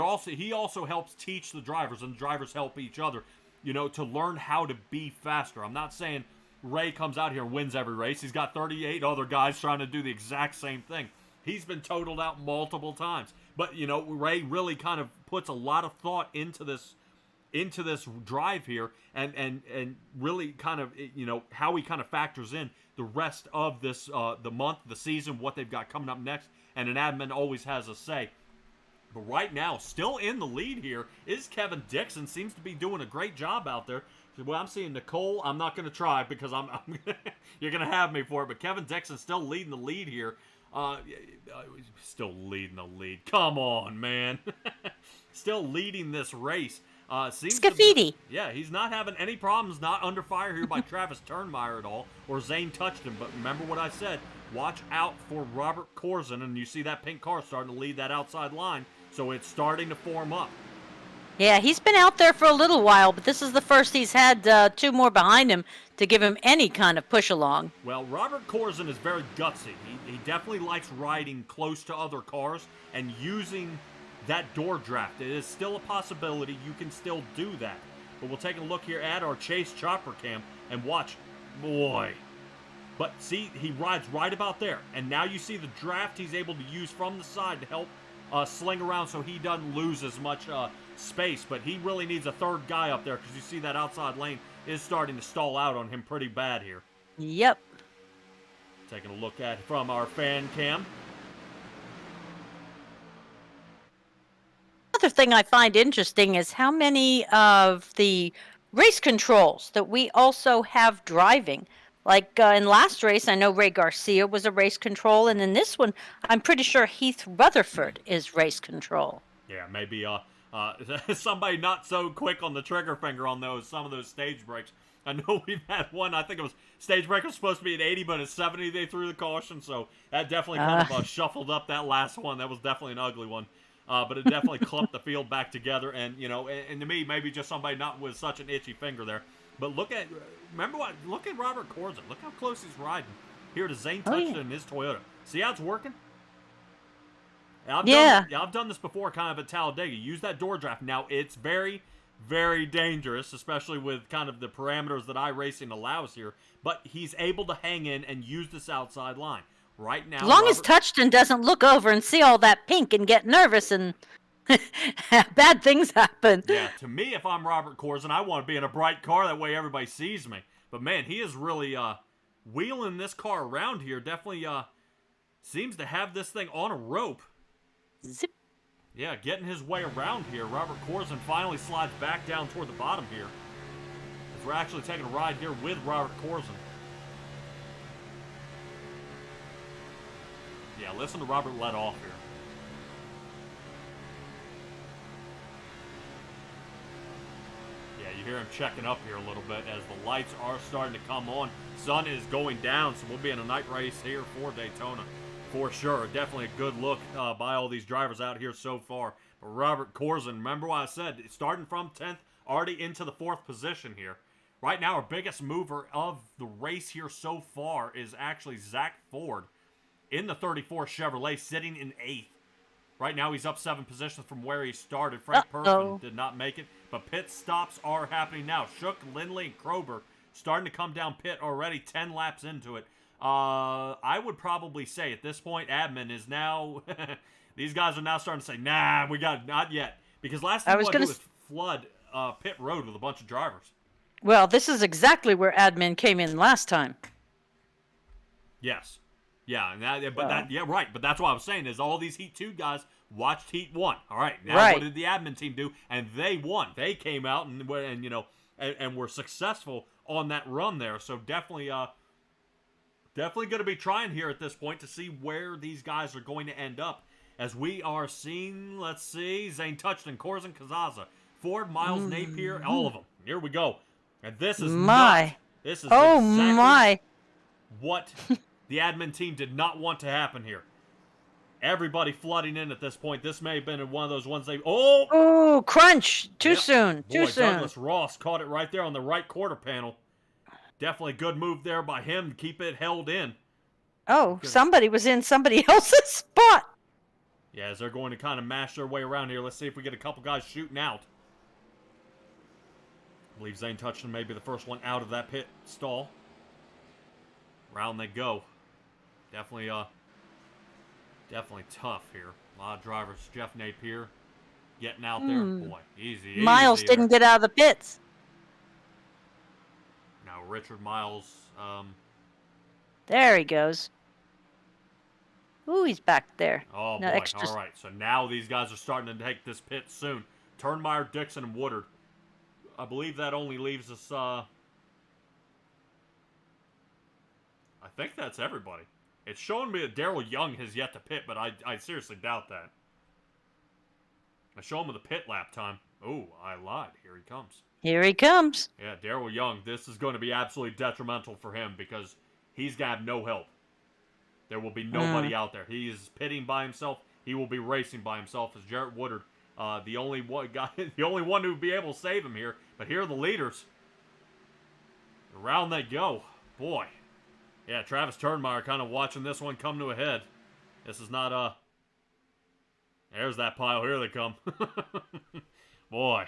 also helps teach the drivers, and the drivers help each other, to learn how to be faster. I'm not saying Ray comes out here and wins every race. He's got 38 other guys trying to do the exact same thing. He's been totaled out multiple times. But, Ray really kind of puts a lot of thought into this drive here and really kind of, how he kind of factors in the rest of this, the month, the season, what they've got coming up next. And an admin always has a say. But right now, still in the lead here is Kevin Dixon. Seems to be doing a great job out there. Well, I'm seeing Nicole. I'm not going to try because you're going to have me for it. But Kevin Dixon still leading the lead here. Still leading the lead. Come on, man. Still leading this race. Scafidi. Yeah, he's not having any problems, not under fire here by Travis Turnmeyer at all, or Zane touched him. But remember what I said. Watch out for Robert Corzin, and you see that pink car starting to lead that outside line. So it's starting to form up. Yeah, he's been out there for a little while, but this is the first he's had two more behind him to give him any kind of push along. Well, Robert Corzin is very gutsy. He definitely likes riding close to other cars and using that door draft. It is still a possibility. You can still do that. But we'll take a look here at our Chase Chopper Cam and watch. Boy. But see, he rides right about there. And now you see the draft he's able to use from the side to help sling around so he doesn't lose as much space. But he really needs a third guy up there because you see that outside lane is starting to stall out on him pretty bad here. Yep. Taking a look at from our fan cam. Another thing I find interesting is how many of the race controls that we also have driving Like in last race, I know Ray Garcia was a race control, and in this one, I'm pretty sure Heath Rutherford is race control. Yeah, maybe somebody not so quick on the trigger finger on some of those stage breaks. I know we've had one. I think it was stage break was supposed to be at 80, but at 70 they threw the caution, so that definitely kind of shuffled up that last one. That was definitely an ugly one. But it definitely clumped the field back together, and and to me, maybe just somebody not with such an itchy finger there. But look at Robert Corson. Look how close he's riding here to Zane Touchton in his Toyota. See how it's working? I've done this before, kind of at Talladega. Use that door draft. Now it's very, very dangerous, especially with kind of the parameters that iRacing allows here. But he's able to hang in and use this outside line. Right now, as long as Touchton doesn't look over and see all that pink and get nervous and bad things happen. Yeah, to me, if I'm Robert Corson, I want to be in a bright car. That way everybody sees me. But, man, he is really wheeling this car around here. Definitely seems to have this thing on a rope. Zip. Yeah, getting his way around here. Robert Corson finally slides back down toward the bottom here. As we're actually taking a ride here with Robert Corson. Yeah, listen to Robert let off here. Yeah, you hear him checking up here a little bit as the lights are starting to come on. Sun is going down, so we'll be in a night race here for Daytona. For sure. Definitely a good look by all these drivers out here so far. But Robert Corson, remember what I said, starting from 10th, already into the 4th position here. Right now, our biggest mover of the race here so far is actually Zach Ford in the 34 Chevrolet, sitting in 8th. Right now, he's up 7 positions from where he started. Frank Perfin did not make it, but pit stops are happening now. Shook, Lindley, and Krober starting to come down pit already, 10 laps into it. I would probably say at this point, admin is now, these guys are now starting to say, nah, we got not yet. Because last thing we want to do is flood pit road with a bunch of drivers. Well, this is exactly where admin came in last time. Yes. Yeah, right. But that's what I was saying is all these Heat 2 guys watched Heat 1. All right, now what did the admin team do? And they won. They came out and were successful on that run there. So definitely going to be trying here at this point to see where these guys are going to end up. As we are seeing, let's see, Zane Touchton, Corson, Kazaza, Ford, Miles, Napier, all of them. Here we go. And this is exactly what the admin team did not want to happen here. Everybody flooding in at this point. This may have been one of those ones they... Oh, crunch. Too soon. Too soon. Douglas Ross caught it right there on the right quarter panel. Definitely good move there by him to keep it held in. Oh, somebody was in somebody else's spot. Yeah, as they're going to kind of mash their way around here. Let's see if we get a couple guys shooting out. I believe Zane Touchton may be the first one out of that pit stall. Round they go. Definitely tough here. A lot of drivers. Jeff Napier getting out there. Boy, easy. Miles didn't get out of the pits. Now Richard Miles. There he goes. Ooh, he's back there. Oh, boy. All right. So now these guys are starting to take this pit soon. Turnmeyer, Dixon, and Woodard. I believe that only leaves us... I think that's everybody. It's showing me that Daryl Young has yet to pit, but I seriously doubt that. I show him with the pit lap time. Oh, I lied. Here he comes. Here he comes. Yeah, Daryl Young. This is going to be absolutely detrimental for him because he's going to have no help. There will be nobody out there. He is pitting by himself. He will be racing by himself as Jarrett Woodard, the only one who would be able to save him here. But here are the leaders. Around they go. Boy. Yeah, Travis Turnmeyer kind of watching this one come to a head. This is not There's that pile. Here they come. Boy.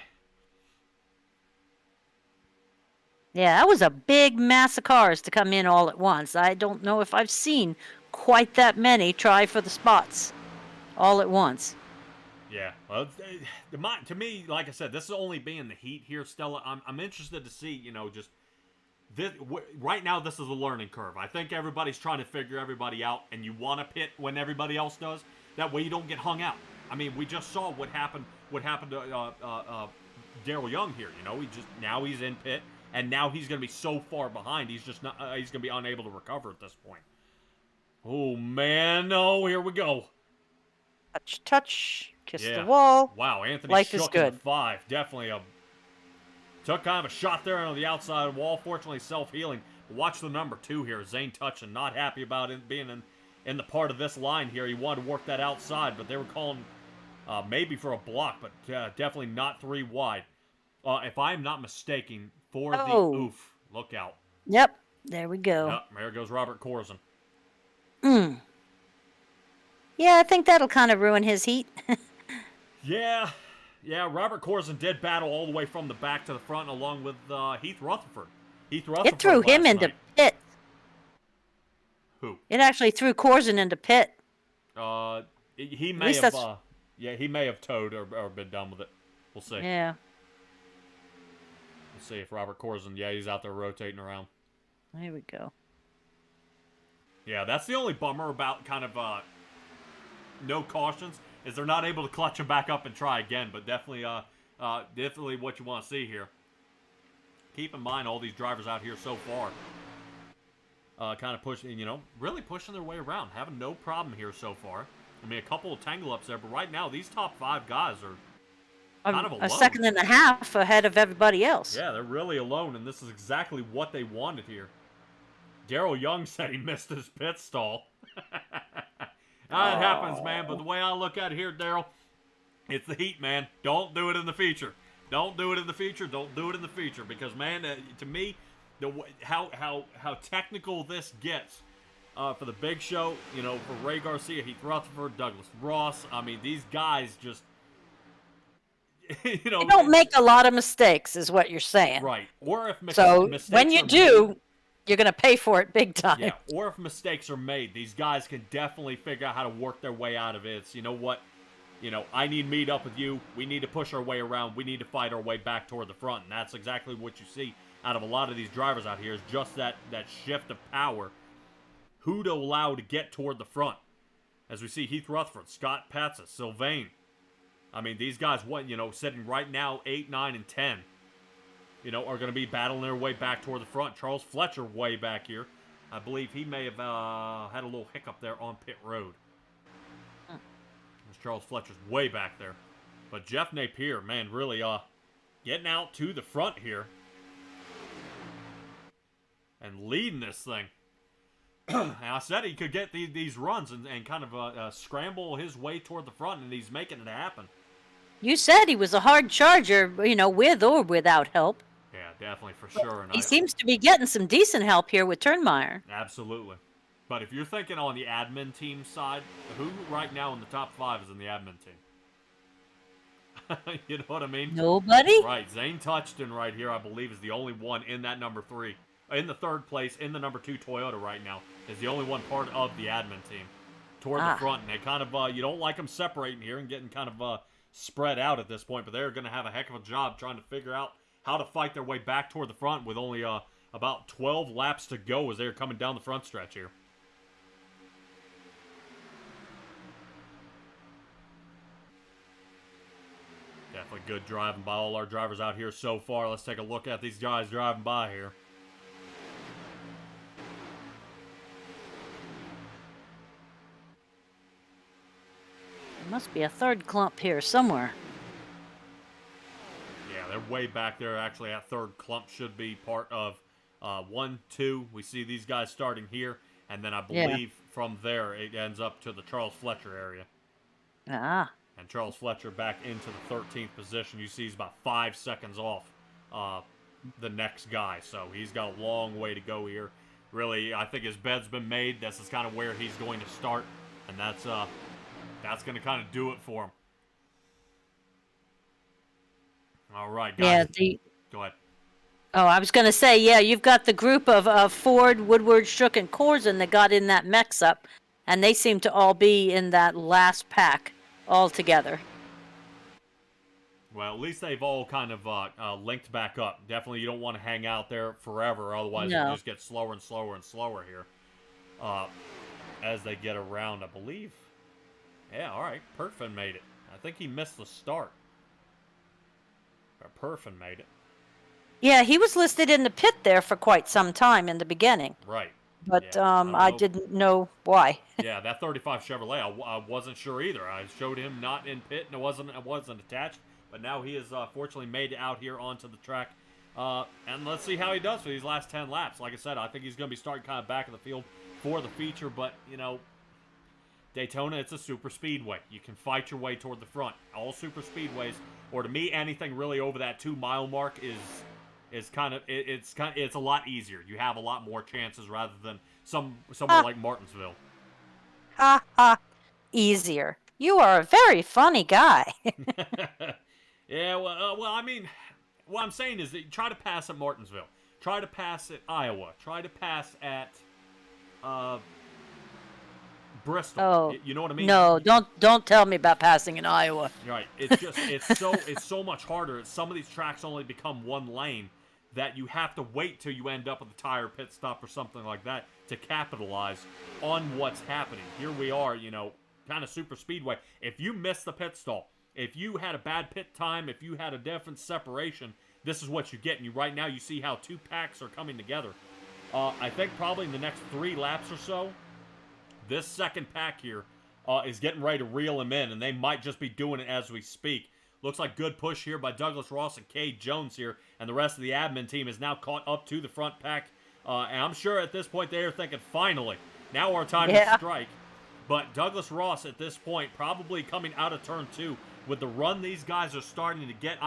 Yeah, that was a big mass of cars to come in all at once. I don't know if I've seen quite that many try for the spots all at once. Yeah, well, to me, like I said, this is only being the heat here, Stella. I'm interested to see, just this. Right now, this is a learning curve. I think everybody's trying to figure everybody out, and you want to pit when everybody else does. That way, you don't get hung out. I mean, we just saw what happened to Daryl Young here. Now he's in pit. and now he's going to be so far behind, he's just not. He's going to be unable to recover at this point. Oh man, no! Here we go. Touch, touch, kiss the Yeah. wall. Wow, Anthony Life is shook in the good. 5. Definitely took kind of a shot there on the outside wall. Fortunately, self-healing. Watch the number 2 here. Zane Touchin, not happy about it being in the part of this line here. He wanted to work that outside, but they were calling maybe for a block, but definitely not 3 wide. If I'm not mistaken, for the oof, look out. Yep, there we go. Yep, there goes Robert Corzin. Yeah, I think that'll kind of ruin his heat. Yeah, Robert Corzin did battle all the way from the back to the front, along with Heath Rutherford. It threw him into pit. Who? It actually threw Corzin into pit. He may have. He may have towed or been done with it. We'll see. Yeah. We'll see if Robert Corzin. Yeah, he's out there rotating around. There we go. Yeah, that's the only bummer about kind of no cautions is they're not able to clutch him back up and try again. But definitely, definitely what you want to see here. Keep in mind all these drivers out here so far. Kind of pushing, really pushing their way around. Having no problem here so far. I mean, a couple of tangle-ups there, but right now, these top 5 guys are kind of alone. A second and a half ahead of everybody else. Yeah, they're really alone, and this is exactly what they wanted here. Daryl Young said he missed his pit stall. That happens, man, but the way I look at it here, Daryl, it's the heat, man. Don't do it in the future. Don't do it in the future. Don't do it in the future, because, man, to me, how technical this gets for the big show, for Ray Garcia, Heath Rutherford, Douglas Ross. I mean, these guys just, They don't make a lot of mistakes, is what you're saying. Right. Or if mistakes when you do, you're going to pay for it big time. Yeah, or if mistakes are made, these guys can definitely figure out how to work their way out of it. It's, you know what? I need to meet up with you. We need to push our way around. We need to fight our way back toward the front. And that's exactly what you see out of a lot of these drivers out here is just that shift of power. Who to allow to get toward the front. As we see Heath Rutherford, Scott Patsis, Sylvain. I mean, these guys, sitting right now 8, 9, and 10, are going to be battling their way back toward the front. Charles Fletcher way back here. I believe he may have had a little hiccup there on pit road. Charles Fletcher's way back there. But Jeff Napier, man, really getting out to the front here. And leading this thing. And I said he could get these runs and kind of scramble his way toward the front, and he's making it happen. You said he was a hard charger, with or without help. Yeah, definitely, for sure. And he seems to be getting some decent help here with Turnmeyer. Absolutely. But if you're thinking on the admin team side, who right now in the top 5 is in the admin team? You know what I mean? Nobody? Right. Zane Touchton right here, I believe, is the only one in that number 3. In the 3rd place, in the number 2 Toyota right now, is the only one part of the admin team. Toward the front. And they kind of, you don't like them separating here and getting kind of spread out at this point. But they're going to have a heck of a job trying to figure out how to fight their way back toward the front with only about 12 laps to go as they're coming down the front stretch here. Definitely good driving by all our drivers out here so far. Let's take a look at these guys driving by here. There must be a 3rd clump here somewhere. Yeah, they're way back there. Actually, that 3rd clump should be part of 1, 2. We see these guys starting here, and then I believe from there it ends up to the Charles Fletcher area. And Charles Fletcher back into the 13th position. You see he's about 5 seconds off the next guy, so he's got a long way to go here. Really, I think his bed's been made. This is kind of where he's going to start, and that's going to kind of do it for him. All right, guys. Yeah, go ahead. Oh, I was going to say, you've got the group of Ford, Woodward, Shook, and Corzin that got in that mix-up, and they seem to all be in that last pack all together. Well, at least they've all kind of linked back up. Definitely you don't want to hang out there forever, otherwise it'll just get slower and slower and slower here as they get around, I believe. Yeah, all right. Perfin made it. I think he missed the start. But Perfin made it. Yeah, he was listed in the pit there for quite some time in the beginning, Right. but Yeah, I don't I know. didn't know why. Yeah, that 35 Chevrolet, I wasn't sure either. I showed him not in pit, and it wasn't attached. But now he has fortunately made it out here onto the track. And let's see how he does for these last 10 laps. Like I said, I think he's going to be starting kind of back of the field for the feature. But, Daytona, it's a super speedway. You can fight your way toward the front. All super speedways, or to me, anything really over that 2 mile mark it's a lot easier. You have a lot more chances rather than somewhere like Martinsville. Ha ha, easier. You are a very funny guy. Yeah, well, I mean, what I'm saying is that try to pass at Martinsville, try to pass at Iowa, try to pass at Bristol. Oh, You know what I mean? no, don't tell me about passing in Iowa. Right. It's so much harder. Some of these tracks only become one lane that you have to wait till you end up at the tire pit stop or something like that to capitalize on what's happening. Here we are, kind of super speedway. If you miss the pit stall, if you had a bad pit time, if you had a different separation, this is what you get. And right now you see how two packs are coming together. I think probably in the next 3 laps or so, this second pack here is getting ready to reel him in, and they might just be doing it as we speak. Looks like good push here by Douglas Ross and Cade Jones here, and the rest of the admin team is now caught up to the front pack. And I'm sure at this point they are thinking, finally, now our time to strike. But Douglas Ross at this point probably coming out of turn 2 with the run these guys are starting to get.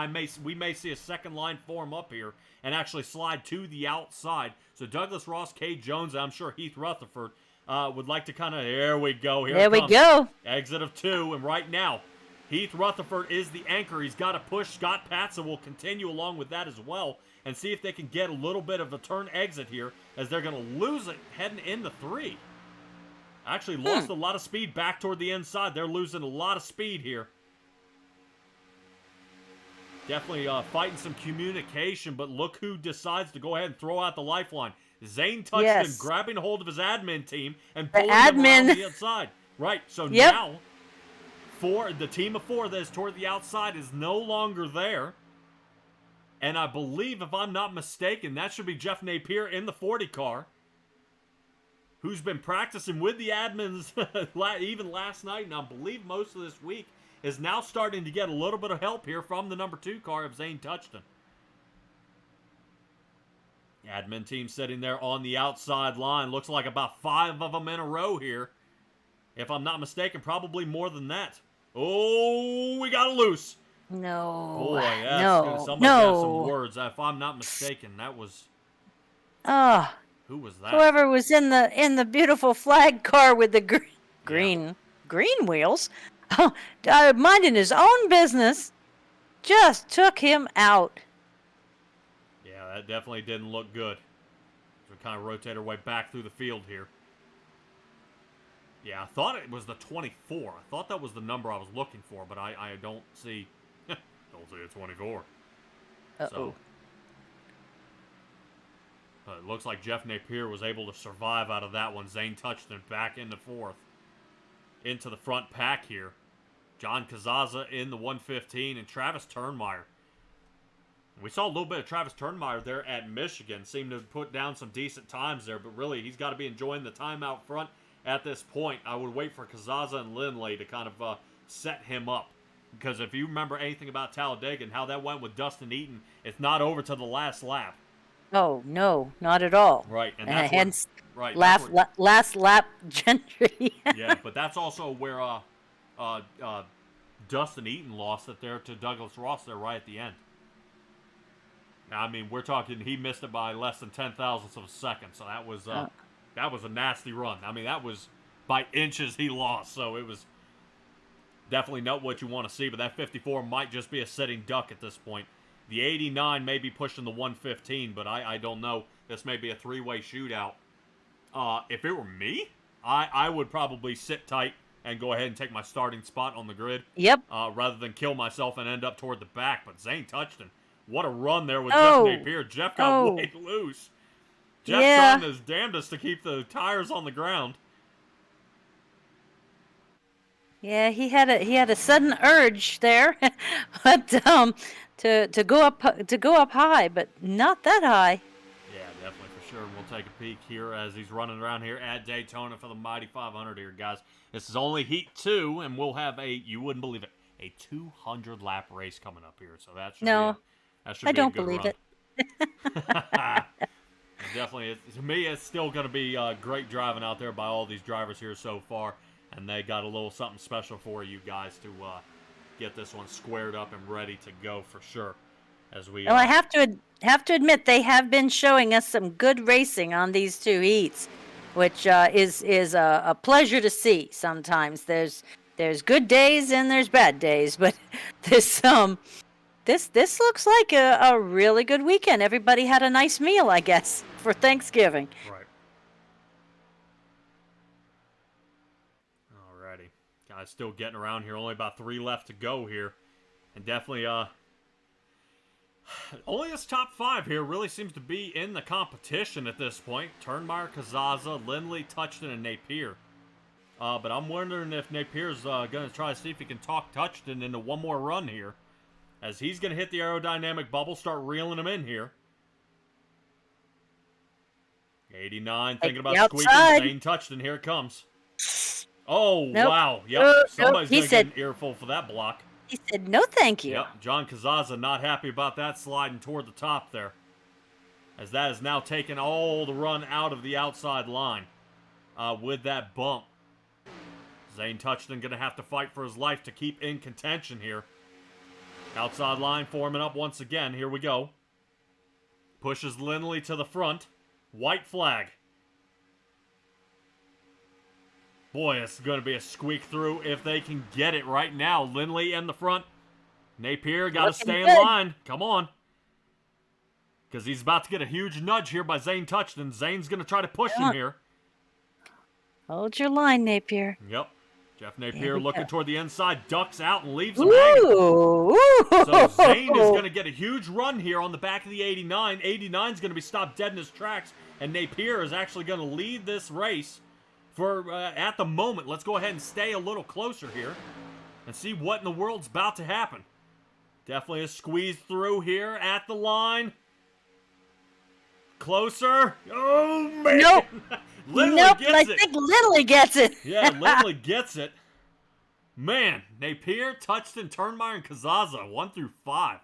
We may see a second line form up here and actually slide to the outside. So Douglas Ross, Cade Jones, and I'm sure Heath Rutherford would like to kind of, there we go. There we go. Exit of 2, and right now, Heath Rutherford is the anchor. He's got to push. Scott Patson will continue along with that as well and see if they can get a little bit of a turn exit here as they're going to lose it heading into 3. Actually lost a lot of speed back toward the inside. They're losing a lot of speed here. Definitely fighting some communication, but look who decides to go ahead and throw out the lifeline. Zane Touchton grabbing hold of his admin team and pulling them around the outside. Right, so now the team of 4 that is toward the outside is no longer there. And I believe, if I'm not mistaken, that should be Jeff Napier in the 40 car, who's been practicing with the admins even last night, and I believe most of this week, is now starting to get a little bit of help here from the number 2 car of Zane Touchton. The admin team sitting there on the outside line. Looks like about 5 of them in a row here. If I'm not mistaken, probably more than that. Oh, we got a loose. No. Boy, that's no. Somebody got some words. If I'm not mistaken, that was... who was that? Whoever was in the beautiful flag car with the green wheels. Oh, minding his own business. Just took him out. Yeah, that definitely didn't look good. So we kind of rotate our way back through the field here. Yeah, I thought it was the 24. I thought that was the number I was looking for, but I don't see... don't see a 24. Uh-oh. So, it looks like Jeff Napier was able to survive out of that one. Zane Touchton back into 4th. Into the front pack here. John Kazaza in the 115 and Travis Turnmeyer. We saw a little bit of Travis Turnmeyer there at Michigan. Seemed to put down some decent times there, but really he's got to be enjoying the time out front at this point. I would wait for Kazaza and Lindley to kind of set him up. Because if you remember anything about Talladega and how that went with Dustin Eaton, it's not over to the last lap. Oh, no, not at all. Right. And that's hence right, last lap Gentry. Yeah, but that's also where Dustin Eaton lost it there to Douglas Ross there right at the end. Now, I mean, we're talking he missed it by less than 0.10 of a second, so that was a nasty run. I mean, that was by inches he lost, so it was definitely not what you want to see, but that 54 might just be a sitting duck at this point. The 89 may be pushing the 115, but I don't know. This may be a 3-way shootout. If it were me, I would probably sit tight and go ahead and take my starting spot on the grid. Yep. Rather than kill myself and end up toward the back. But Zane Touchton, what a run there with Jeff Napier. Jeff got way loose. Jeff trying his damnedest to keep the tires on the ground. Yeah, he had a sudden urge there, but to go up high, but not that high. Yeah, definitely for sure. We'll take a peek here as he's running around here at Daytona for the Mighty 500 here, guys. This is only Heat 2, and we'll have you wouldn't believe it, a 200 lap race coming up here. So that should No, I be a don't good believe run. it. Definitely, to me, it's still going to be great driving out there by all these drivers here so far, and they got a little something special for you guys to get this one squared up and ready to go for sure. As we, I have to admit they have been showing us some good racing on these two heats, which is a pleasure to see. Sometimes there's good days and there's bad days, but this this looks like a really good weekend. Everybody had a nice meal, I guess, for Thanksgiving. Right. Alrighty. Guys still getting around here. Only about 3 left to go here. And definitely, only his top 5 here really seems to be in the competition at this point. Turnmeyer, Kazaza, Lindley, Touchton, and Napier. But I'm wondering if Napier's going to try to see if he can talk Touchton into one more run here. As he's going to hit the aerodynamic bubble, start reeling him in here. 89, thinking about squeaking. Zane Touchton, here it comes. Oh, nope. wow. Yep, somebody's going to get an earful for that block. He said, no thank you. Yep, John Kazaza not happy about that sliding toward the top there. As that has now taken all the run out of the outside line with that bump. Zane Touchton going to have to fight for his life to keep in contention here. Outside line forming up once again. Here we go. Pushes Lindley to the front. White flag. Boy, it's going to be a squeak through if they can get it right now. Lindley in the front. Napier got to stay in line. Come on. Because he's about to get a huge nudge here by Zane Touchton. Zane's going to try to push him here. Hold your line, Napier. Yep. Jeff Napier looking toward the inside, ducks out and leaves him hanging. So Zane is going to get a huge run here on the back of the 89. 89 is going to be stopped dead in his tracks, and Napier is actually going to lead this race for at the moment. Let's go ahead and stay a little closer here and see what in the world's about to happen. Definitely a squeeze through here at the line. Closer. Oh, man. Nope. Lindley nope, gets I it. think Lindley gets it. Yeah, Lindley gets it. Man, Napier, Touchton, Turnmeyer, and Kazaza, 1 through 5.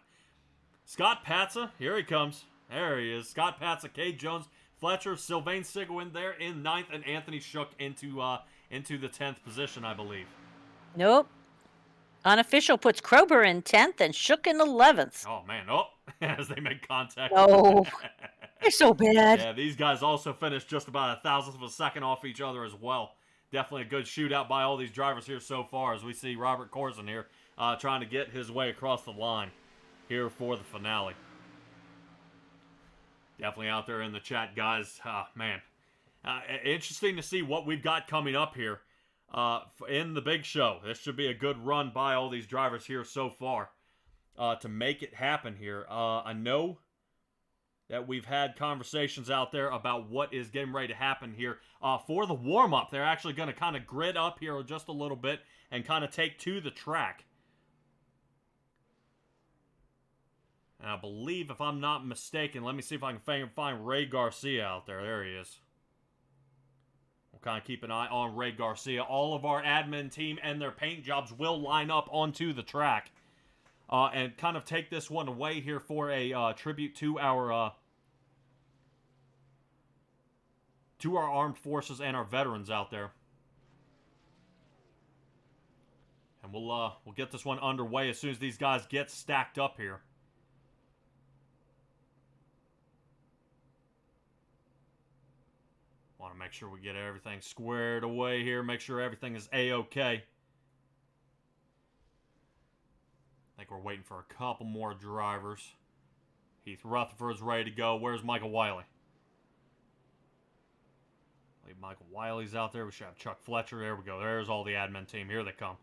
Scott Patza, here he comes. There he is. Scott Patza, Kate Jones, Fletcher, Sylvain Sigwin there in 9th, and Anthony Shook into the 10th position, I believe. Nope. Unofficial puts Krober in 10th and Shook in 11th. Oh, man. Oh, as they make contact. Oh, they're so bad. Yeah, these guys also finished just about a thousandth of a second off each other as well. Definitely a good shootout by all these drivers here so far as we see Robert Corzine here trying to get his way across the line here for the finale. Definitely out there in the chat, guys. Man, interesting to see what we've got coming up here in the big show. This should be a good run by all these drivers here so far to make it happen here. I know that we've had conversations out there about what is getting ready to happen here. For the warm-up, they're actually going to kind of grid up here just a little bit and kind of take to the track. And I believe, if I'm not mistaken, let me see if I can find Ray Garcia out there. There he is. We'll kind of keep an eye on Ray Garcia. All of our admin team and their paint jobs will line up onto the track and kind of take this one away here for a tribute to our armed forces and our veterans out there. And we'll get this one underway as soon as these guys get stacked up here. Want to make sure we get everything squared away here, make sure everything is A-OK. I think we're waiting for a couple more drivers. Heath Rutherford's ready to go. Where's Michael Wiley? Michael Wiley's out there. We should have Chuck Fletcher. There we go. There's all the admin team. Here they come.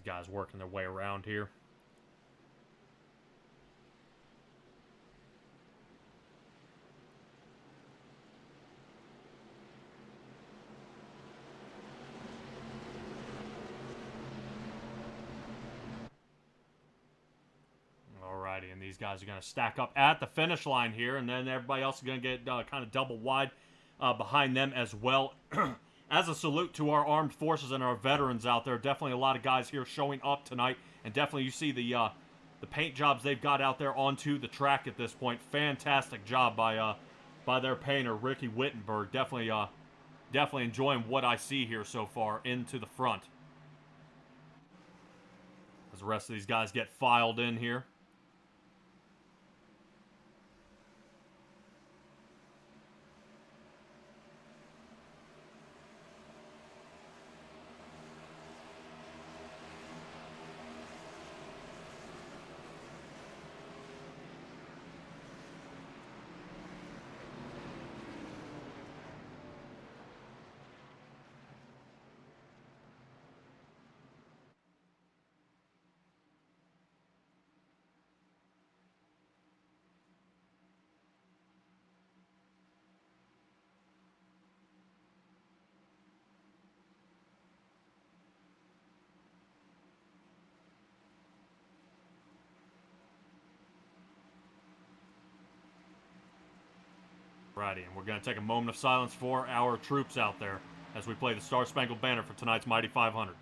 guys working their way around here. Alrighty, and these guys are going to stack up at the finish line here, and then everybody else is going to get kind of double wide behind them as well. As a salute to our armed forces and our veterans out there, definitely a lot of guys here showing up tonight, and definitely you see the paint jobs they've got out there onto the track at this point. Fantastic job by their painter, Ricky Wittenberg. Definitely enjoying what I see here so far into the front. As the rest of these guys get filed in here. Righty, and we're going to take a moment of silence for our troops out there as we play the Star Spangled Banner for tonight's Mighty 500.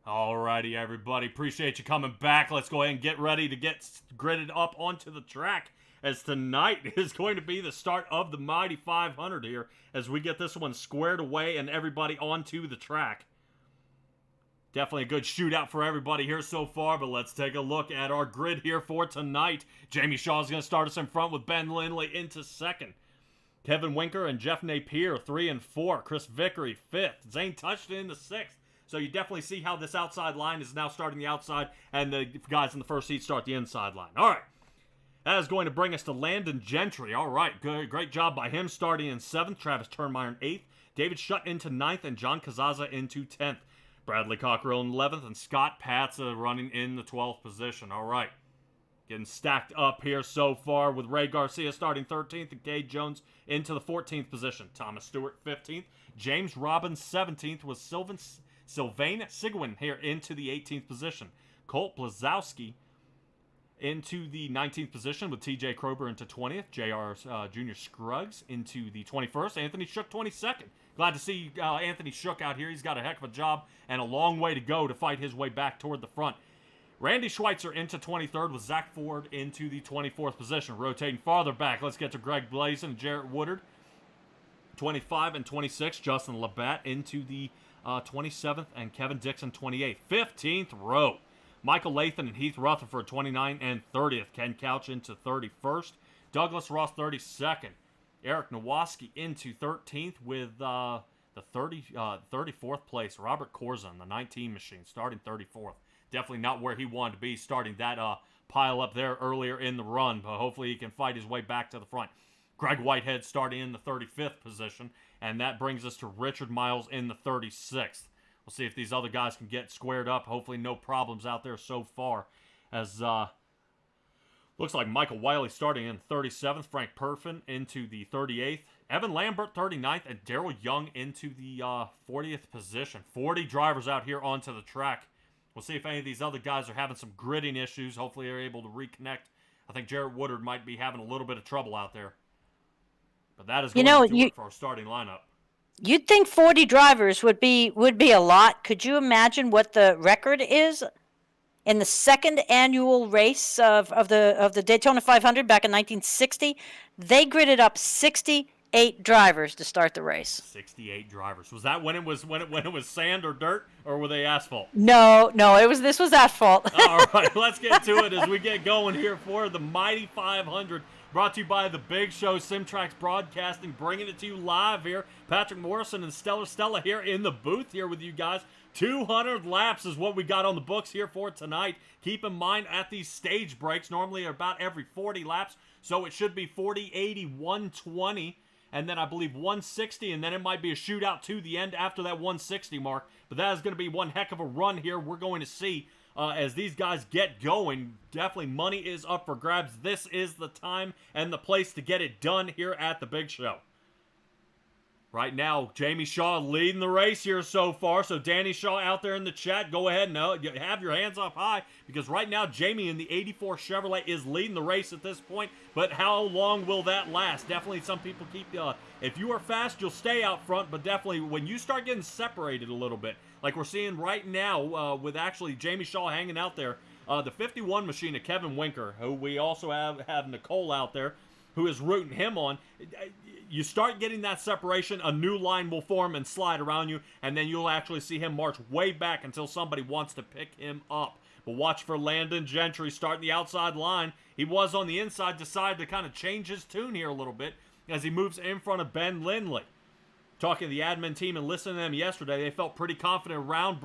Alrighty, everybody. Appreciate you coming back. Let's go ahead and get ready to get gridded up onto the track, as tonight is going to be the start of the Mighty 500 here as we get this one squared away and everybody onto the track. Definitely a good shootout for everybody here so far, but let's take a look at our grid here for tonight. Jamie Shaw is going to start us in front with Ben Lindley into second. Kevin Winker and Jeff Napier, 3 and 4. Chris Vickery, 5th. Zane Touched in the 6th. So you definitely see how this outside line is now starting the outside, and the guys in the first heat start the inside line. All right. That is going to bring us to Landon Gentry. All right. Good, great job by him starting in 7th. Travis Turnmeyer in 8th. David Shutt into 9th, and John Kazaza into 10th. Bradley Cockrell in 11th, and Scott Patza running in the 12th position. All right. Getting stacked up here so far with Ray Garcia starting 13th and Cade Jones into the 14th position. Thomas Stewart 15th. James Robbins 17th with Sylvain Sigwin here into the 18th position. Colt Blazowski into the 19th position with TJ Krober into 20th. Jr. Scruggs into the 21st. Anthony Shook 22nd. Glad to see Anthony Shook out here. He's got a heck of a job and a long way to go to fight his way back toward the front. Randy Schweitzer into 23rd with Zach Ford into the 24th position. Rotating farther back, let's get to Greg Blazin and Jarrett Woodard. 25 and 26. Justin Labatt into the 27th, and Kevin Dixon 28th. 15th row. Michael Lathan and Heath Rutherford 29 and 30th. Ken Couch into 31st. Douglas Ross 32nd. Eric Nowoski into 13th with the 34th place. Robert Corzine, the 19 machine, starting 34th. Definitely not where he wanted to be, starting that pile up there earlier in the run, but hopefully he can fight his way back to the front. Greg Whitehead starting in the 35th position, and that brings us to Richard Miles in the 36th. We'll see if these other guys can get squared up. Hopefully no problems out there so far. As looks like Michael Wiley starting in 37th, Frank Perfin into the 38th, Evan Lambert 39th, and Daryl Young into the 40th position. 40 drivers out here onto the track. We'll see if any of these other guys are having some gritting issues. Hopefully they're able to reconnect. I think Jarrett Woodard might be having a little bit of trouble out there. But that is going to do it for our starting lineup. You'd think 40 drivers would be a lot. Could you imagine what the record is in the second annual race of the Daytona 500 back in 1960? They gridded up 68 drivers to start the race. 68 drivers. Was that when it was sand or dirt, or were they asphalt? No, this was asphalt. All right, let's get to it as we get going here for the Mighty 500. Brought to you by The Big Show, Simtrax Broadcasting, bringing it to you live here. Patrick Morrison and Stellar Stella here in the booth here with you guys. 200 laps is what we got on the books here for tonight. Keep in mind, at these stage breaks, normally about every 40 laps, so it should be 40, 80, 120, and then I believe 160, and then it might be a shootout to the end after that 160 mark. But that is going to be one heck of a run here. We're going to see as these guys get going. Definitely money is up for grabs. This is the time and the place to get it done here at the Big Show. Right now, Jamie Shaw leading the race here so far. So Danny Shaw out there in the chat, go ahead and have your hands up high, because right now Jamie in the 84 Chevrolet is leading the race at this point. But how long will that last? Definitely some people keep, if you are fast, you'll stay out front, but definitely when you start getting separated a little bit, like we're seeing right now with actually Jamie Shaw hanging out there, the 51 machine of Kevin Winker, who we also have Nicole out there, who is rooting him on. You start getting that separation, a new line will form and slide around you, and then you'll actually see him march way back until somebody wants to pick him up. But watch for Landon Gentry starting the outside line. He was on the inside, decided to kind of change his tune here a little bit as he moves in front of Ben Lindley. Talking to the admin team and listening to them yesterday, they felt pretty confident around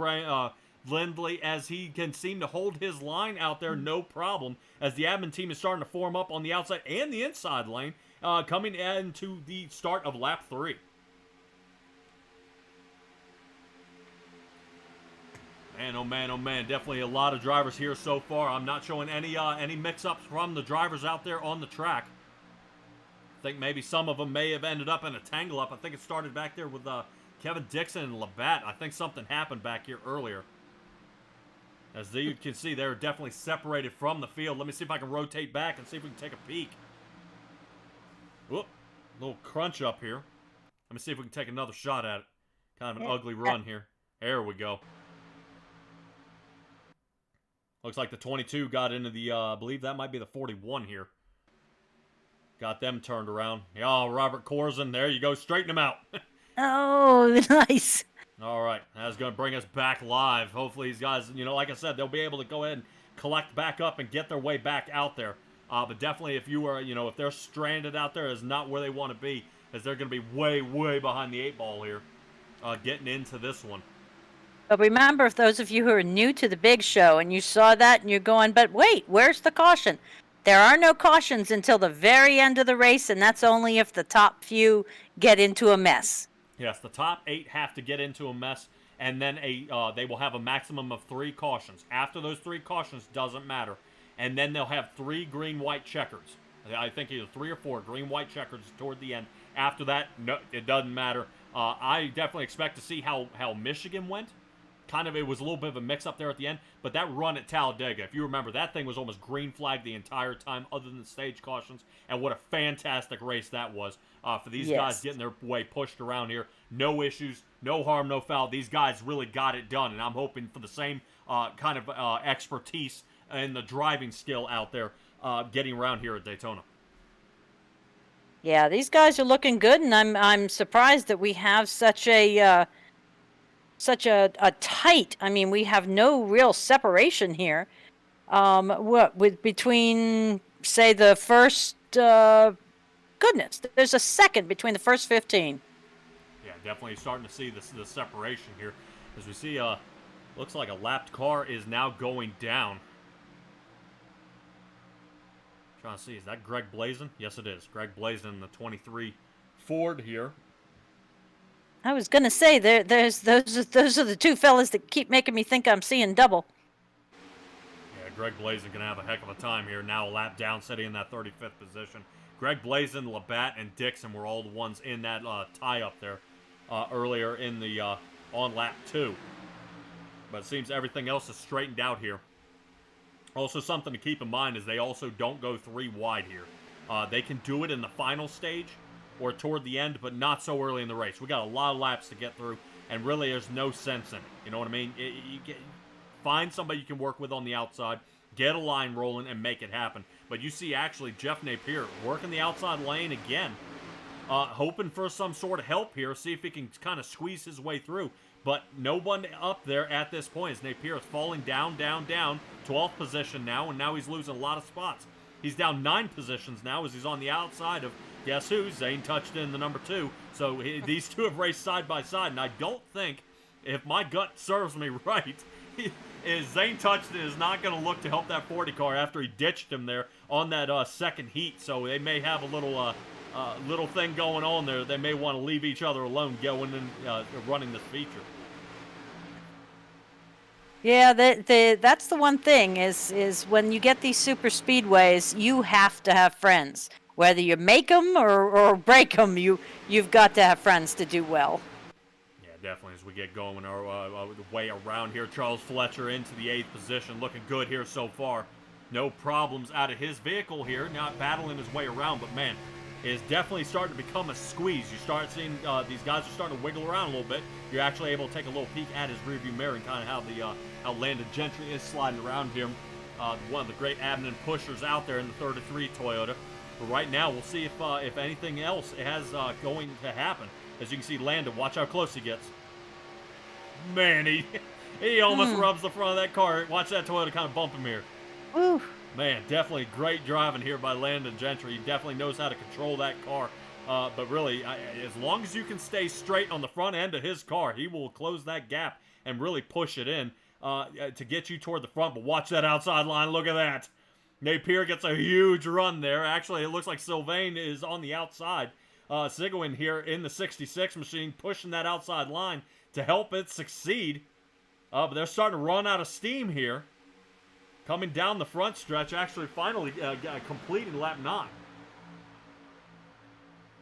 Lindley, as he can seem to hold his line out there no problem, as the admin team is starting to form up on the outside and the inside lane, coming into the start of lap 3. Man, oh man, oh man, definitely a lot of drivers here so far. I'm not showing any mix-ups from the drivers out there on the track. I think maybe some of them may have ended up in a tangle-up. I think it started back there with Kevin Dixon and Labatt. I think something happened back here earlier. As you can see, they're definitely separated from the field. Let me see if I can rotate back and see if we can take a peek. Whoop, little crunch up here. Let me see if we can take another shot at it. Kind of an ugly run here. There we go. Looks like the 22 got into the, I believe that might be the 41 here. Got them turned around. Yeah, Robert Corzine, there you go. Straighten him out. Oh, nice. All right, that's going to bring us back live. Hopefully these guys, like I said, they'll be able to go ahead and collect back up and get their way back out there. But definitely if you are, if they're stranded out there, is not where they want to be, as they're going to be way, way behind the 8 ball here, getting into this one. But remember, if those of you who are new to the Big Show and you saw that and you're going, but wait, where's the caution? There are no cautions until the very end of the race, and that's only if the top few get into a mess. Yes, the top 8 have to get into a mess, and then they will have a maximum of 3 cautions. After those 3 cautions, doesn't matter. And then they'll have 3 green-white checkers. I think either 3 or 4 green-white checkers toward the end. After that, no, it doesn't matter. I definitely expect to see how Michigan went. It was a little bit of a mix-up there at the end, but that run at Talladega, if you remember, that thing was almost green flagged the entire time other than the stage cautions, and what a fantastic race that was for these guys getting their way pushed around here. No issues, no harm, no foul. These guys really got it done, and I'm hoping for the same kind of expertise and the driving skill out there getting around here at Daytona. Yeah, these guys are looking good, and I'm surprised that we have such a tight. I mean, we have no real separation here. Between say the first goodness, there's a second between the first 15. Yeah, definitely starting to see the separation here. As we see, looks like a lapped car is now going down. Trying to see, is that Greg Blazin? Yes, it is. Greg Blazin, the 23 Ford here. I was gonna say those are the two fellas that keep making me think I'm seeing double. Yeah, Greg Blazin gonna have a heck of a time here. Now a lap down, sitting in that 35th position. Greg Blazin, Labatt, and Dixon were all the ones in that tie-up there earlier in the on lap 2. But it seems everything else is straightened out here. Also, something to keep in mind is they also don't go 3 wide here. They can do it in the final stage or toward the end, but not so early in the race. We got a lot of laps to get through, and really there's no sense in it. You know what I mean? Find somebody you can work with on the outside, get a line rolling, and make it happen. But you see actually Jeff Napier working the outside lane again, hoping for some sort of help here, see if he can kind of squeeze his way through. But no one up there at this point as Napier is falling down, 12th position now, and now he's losing a lot of spots. He's down 9 positions now as he's on the outside of, guess who? Zane touched in the number 2. So these two have raced side by side, and I don't think, if my gut serves me right, is Zane Touchton is not going to look to help that 40 car after he ditched him there on that second heat. So they may have a little thing going on there. They may want to leave each other alone going and running this feature. Yeah, that's the one thing is when you get these super speedways, you have to have friends. Whether you make them or break them, you've got to have friends to do well. Yeah, definitely. As we get going our way around here, Charles Fletcher into the 8th position, looking good here so far. No problems out of his vehicle here, not battling his way around, but man, is definitely starting to become a squeeze. You start seeing these guys are starting to wiggle around a little bit. You're actually able to take a little peek at his rearview mirror and kind of how Landon Gentry is sliding around him. One of the great admin pushers out there in the 33 Toyota. But right now, we'll see if anything else has going to happen. As you can see, Landon, watch how close he gets. Man, he almost rubs the front of that car. Watch that Toyota kind of bump him here. Woo. Man, definitely great driving here by Landon Gentry. He definitely knows how to control that car. But really, as long as you can stay straight on the front end of his car, he will close that gap and really push it in to get you toward the front. But watch that outside line. Look at that. Napier gets a huge run there. Actually, it looks like Sylvain is on the outside. Sigwin here in the 66 machine pushing that outside line to help it succeed. But they're starting to run out of steam here. Coming down the front stretch, actually finally completing lap 9.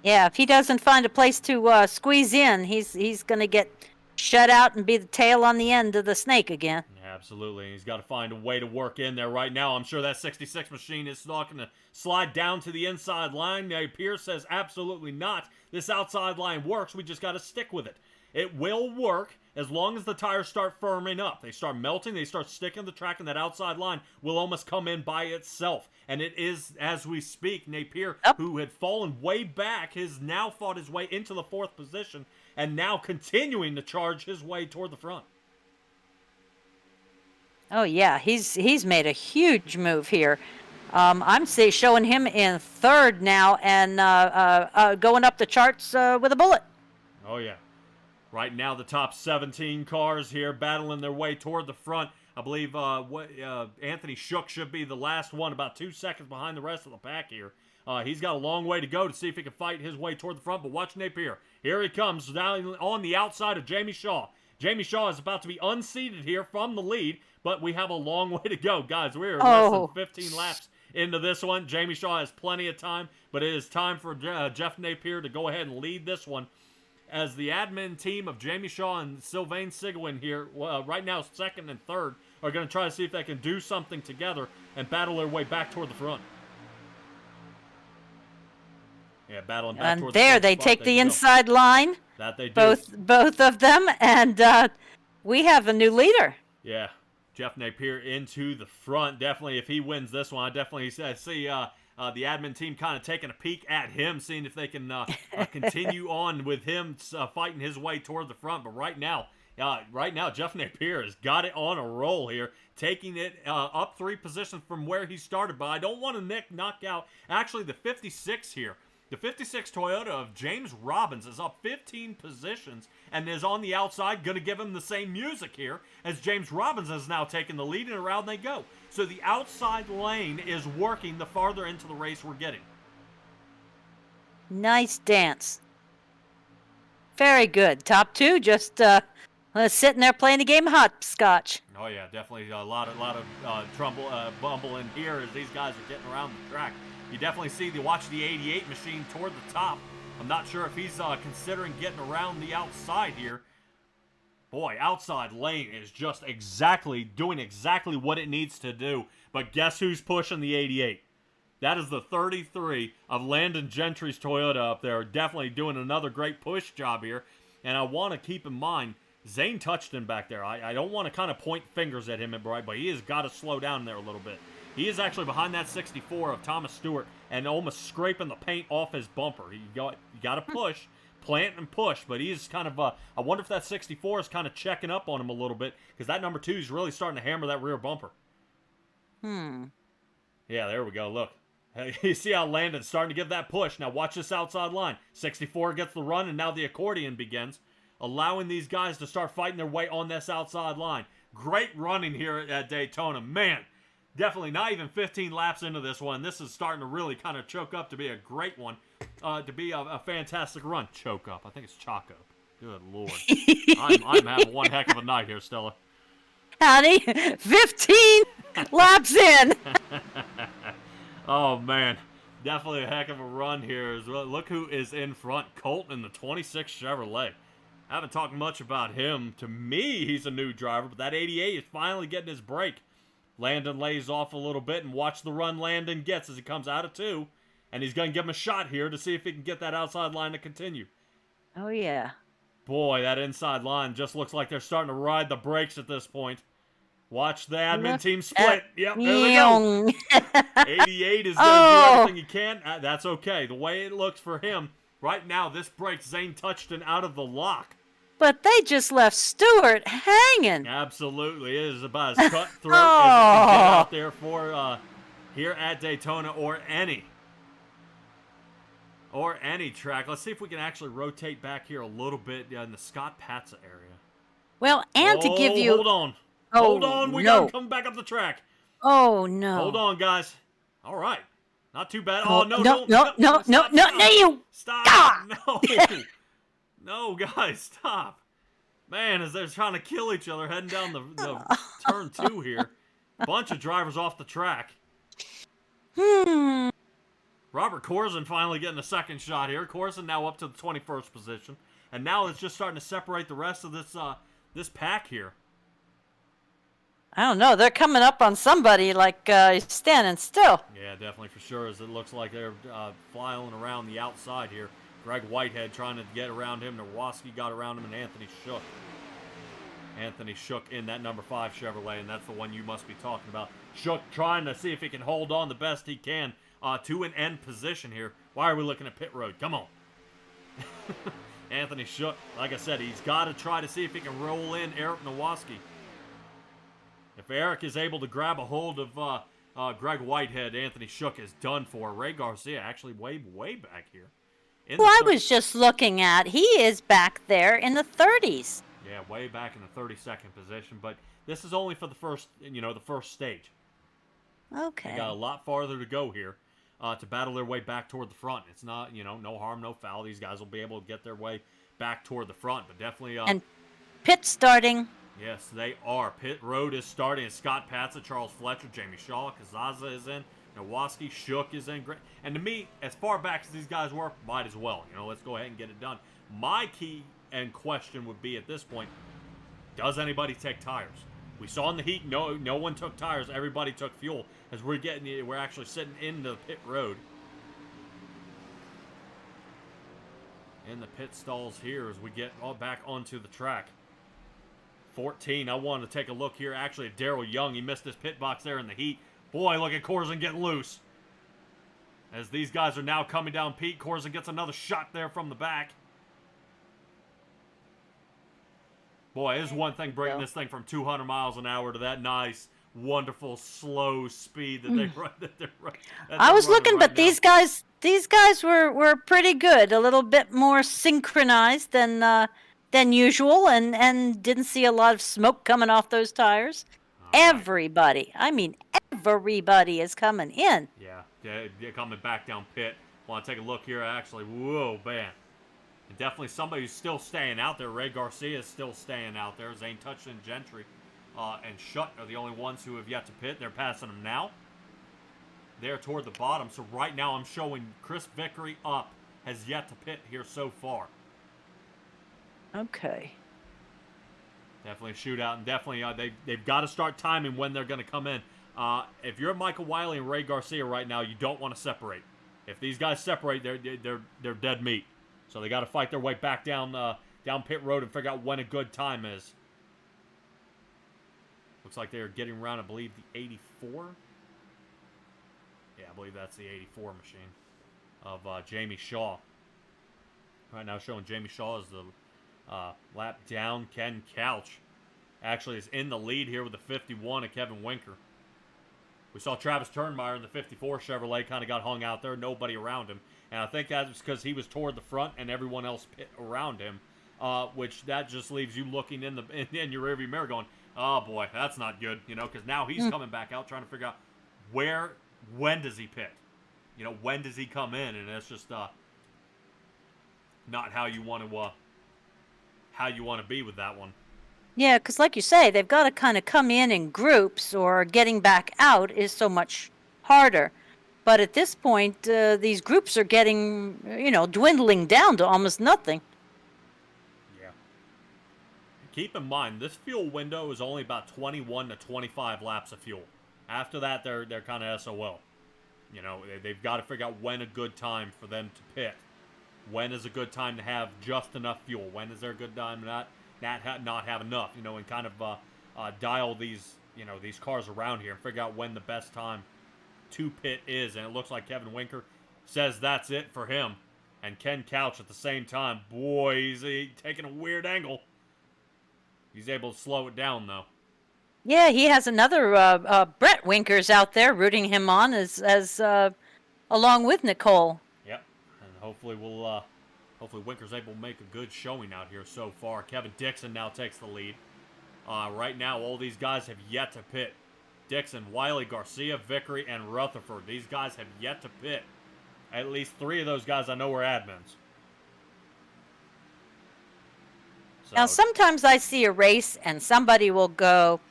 Yeah, if he doesn't find a place to squeeze in, he's going to get shut out and be the tail on the end of the snake again. Absolutely. He's got to find a way to work in there right now. I'm sure that 66 machine is not going to slide down to the inside line. Pierce says absolutely not. This outside line works. We just got to stick with it. It will work as long as the tires start firming up. They start melting. They start sticking the track, and that outside line will almost come in by itself. And it is, as we speak, Napier, who had fallen way back, has now fought his way into the 4th position and now continuing to charge his way toward the front. Oh, yeah, he's made a huge move here. I'm showing him in 3rd now and going up the charts with a bullet. Oh, yeah. Right now, the top 17 cars here battling their way toward the front. I believe Anthony Shook should be the last one, about 2 seconds behind the rest of the pack here. He's got a long way to go to see if he can fight his way toward the front, but watch Napier. Here he comes down on the outside of Jamie Shaw. Jamie Shaw is about to be unseated here from the lead, but we have a long way to go. Guys, we're less than 15 laps into this one. Jamie Shaw has plenty of time, but it is time for Jeff Napier to go ahead and lead this one. As the admin team of Jamie Shaw and Sylvain Sigwin here, right now 2nd and 3rd, are going to try to see if they can do something together and battle their way back toward the front. Yeah, battling back toward the front. And there they take the inside line. That they do. Both of them, and we have a new leader. Yeah, Jeff Napier into the front. Definitely, if he wins this one, I definitely see the admin team kind of taking a peek at him, seeing if they can continue on with him fighting his way toward the front. But right now, Right now, Jeff Napier has got it on a roll here, taking it up 3 positions from where he started. But I don't want to knock out, actually, the 56 here. The 56 Toyota of James Robbins is up 15 positions and is on the outside, going to give him the same music here as James Robbins has now taken the lead, and around they go. So the outside lane is working the farther into the race we're getting. Nice dance. Very good. Top 2 just sitting there playing the game of hopscotch. Oh yeah, definitely a lot of bumble in here as these guys are getting around the track. You definitely watch the 88 machine toward the top. I'm not sure if he's considering getting around the outside here. Boy, outside lane is just doing exactly what it needs to do. But guess who's pushing the 88? That is the 33 of Landon Gentry's Toyota up there. Definitely doing another great push job here. And I want to keep in mind, Zane Touchton back there. I don't want to kind of point fingers at him, but he has got to slow down there a little bit. He is actually behind that 64 of Thomas Stewart and almost scraping the paint off his bumper. You got to push, plant and push, but he is kind of, I wonder if that 64 is kind of checking up on him a little bit, because that number 2 is really starting to hammer that rear bumper. Yeah, there we go, look. You see how Landon's starting to give that push. Now watch this outside line. 64 gets the run, and now the accordion begins, allowing these guys to start fighting their way on this outside line. Great running here at Daytona. Man, definitely not even 15 laps into this one. This is starting to really kind of choke up to be a great one, to be a fantastic run. Choke up. I think it's chalk up. Good Lord. I'm having one heck of a night here, Stella. Howdy, 15 laps in. Oh, man. Definitely a heck of a run here as well. Look who is in front. Colton in the 26 Chevrolet. I haven't talked much about him. To me, he's a new driver, but that 88 is finally getting his break. Landon lays off a little bit, and watch the run Landon gets as he comes out of 2. And he's going to give him a shot here to see if he can get that outside line to continue. Oh, yeah. Boy, that inside line just looks like they're starting to ride the brakes at this point. Watch the admin team split. Yep, there they go. 88 is going to do everything he can. That's okay. The way it looks for him, right now, this breaks Zane Touchton out of the lock. But they just left Stewart hanging. Absolutely. It is about as cutthroat as it can get out there for here at Daytona or any track. Let's see if we can actually rotate back here a little bit in the Scott Patza area. Well, and to give you... Hold on. Oh, hold on. We got to come back up the track. Oh, no. Hold on, guys. All right. Not too bad. Oh, no, no, you. Stop. Ah! No. No, guys, stop. Man, as they're trying to kill each other heading down the turn 2 here. Bunch of drivers off the track. Robert Corzine finally getting a second shot here. Corzine now up to the 21st position. And now it's just starting to separate the rest of this pack here. I don't know. They're coming up on somebody like standing still. Yeah, definitely for sure, as it looks like they're flying around the outside here. Greg Whitehead trying to get around him. Nowoski got around him, and Anthony Shook. Anthony Shook in that number 5 Chevrolet, and that's the one you must be talking about. Shook trying to see if he can hold on the best he can to an end position here. Why are we looking at pit road? Come on. Anthony Shook, like I said, he's got to try to see if he can roll in Eric Nowoski. If Eric is able to grab a hold of Greg Whitehead, Anthony Shook is done for. Ray Garcia actually way back here. Who I was just looking at, he is back there in the 30s. Yeah, way back in the 32nd position, but this is only for the first stage. Okay. They got a lot farther to go here to battle their way back toward the front. It's not, no harm, no foul. These guys will be able to get their way back toward the front, but definitely... and pit starting. Yes, they are. Pit road is starting. Scott Patza, Charles Fletcher, Jamie Shaw, Kazaza is in. Nowoski, Shook is in. And to me, as far back as these guys were, might as well. Let's go ahead and get it done. My key and question would be at this point, does anybody take tires? We saw in the heat, no one took tires. Everybody took fuel. As we're actually sitting in the pit road. In the pit stalls here as we get all back onto the track. 14, I wanted to take a look here. Actually, at Darrell Young, he missed his pit box there in the heat. Boy, look at Corzine getting loose. As these guys are now coming down Pete, Corzine gets another shot there from the back. Boy, it is one thing bringing go. this thing from 200 miles an hour to that nice, wonderful, slow speed that Mm. they're I was running looking, right but now. these guys were pretty good. A little bit more synchronized than usual, and didn't see a lot of smoke coming off those tires. All right. Everybody, I mean, everybody is coming in. Yeah, coming back down pit. Want to take a look here, actually. Whoa, man. And definitely somebody who's still staying out there. Ray Garcia is still staying out there. Zane Touchton, Gentry, and Shutt are the only ones who have yet to pit. They're passing them now. They're toward the bottom. So right now I'm showing Chris Vickery up has yet to pit here so far. Okay. Definitely a shootout, and definitely they've got to start timing when they're going to come in. If you're Michael Wiley and Ray Garcia right now, you don't want to separate. If these guys separate, they're dead meat. So they got to fight their way back down pit road and figure out when a good time is. Looks like they're getting around, I believe, the 84. Yeah, I believe that's the 84 machine of Jamie Shaw. Right now showing Jamie Shaw as the lap down. Ken Couch actually is in the lead here with the 51 of Kevin Winker. We saw Travis Turnmeyer in the 54 Chevrolet kind of got hung out there, nobody around him. And I think that's because he was toward the front and everyone else pit around him, which that just leaves you looking in your rearview mirror going, oh boy, that's not good, because now he's coming back out trying to figure out when does he pit? When does he come in? And it's just not how you want to be with that one. Yeah, because like you say, they've got to kind of come in groups, or getting back out is so much harder. But at this point, these groups are getting, dwindling down to almost nothing. Yeah. Keep in mind, this fuel window is only about 21 to 25 laps of fuel. After that, they're kind of SOL. They've got to figure out when a good time for them to pit. When is a good time to have just enough fuel? When is there a good time to not have enough? And kind of dial these cars around here and figure out when the best time to pit is. And it looks like Kevin Winker says that's it for him. And Ken Couch at the same time, boy, he's taking a weird angle. He's able to slow it down though. Yeah, he has another Brett Winkers out there rooting him on as along with Nicole. Yep, and hopefully Winker's able to make a good showing out here so far. Kevin Dixon now takes the lead. Right now, all these guys have yet to pit. Dixon, Wiley, Garcia, Vickery, and Rutherford. These guys have yet to pit. At least 3 of those guys I know are admins. So, Now, sometimes I see a race and somebody will go,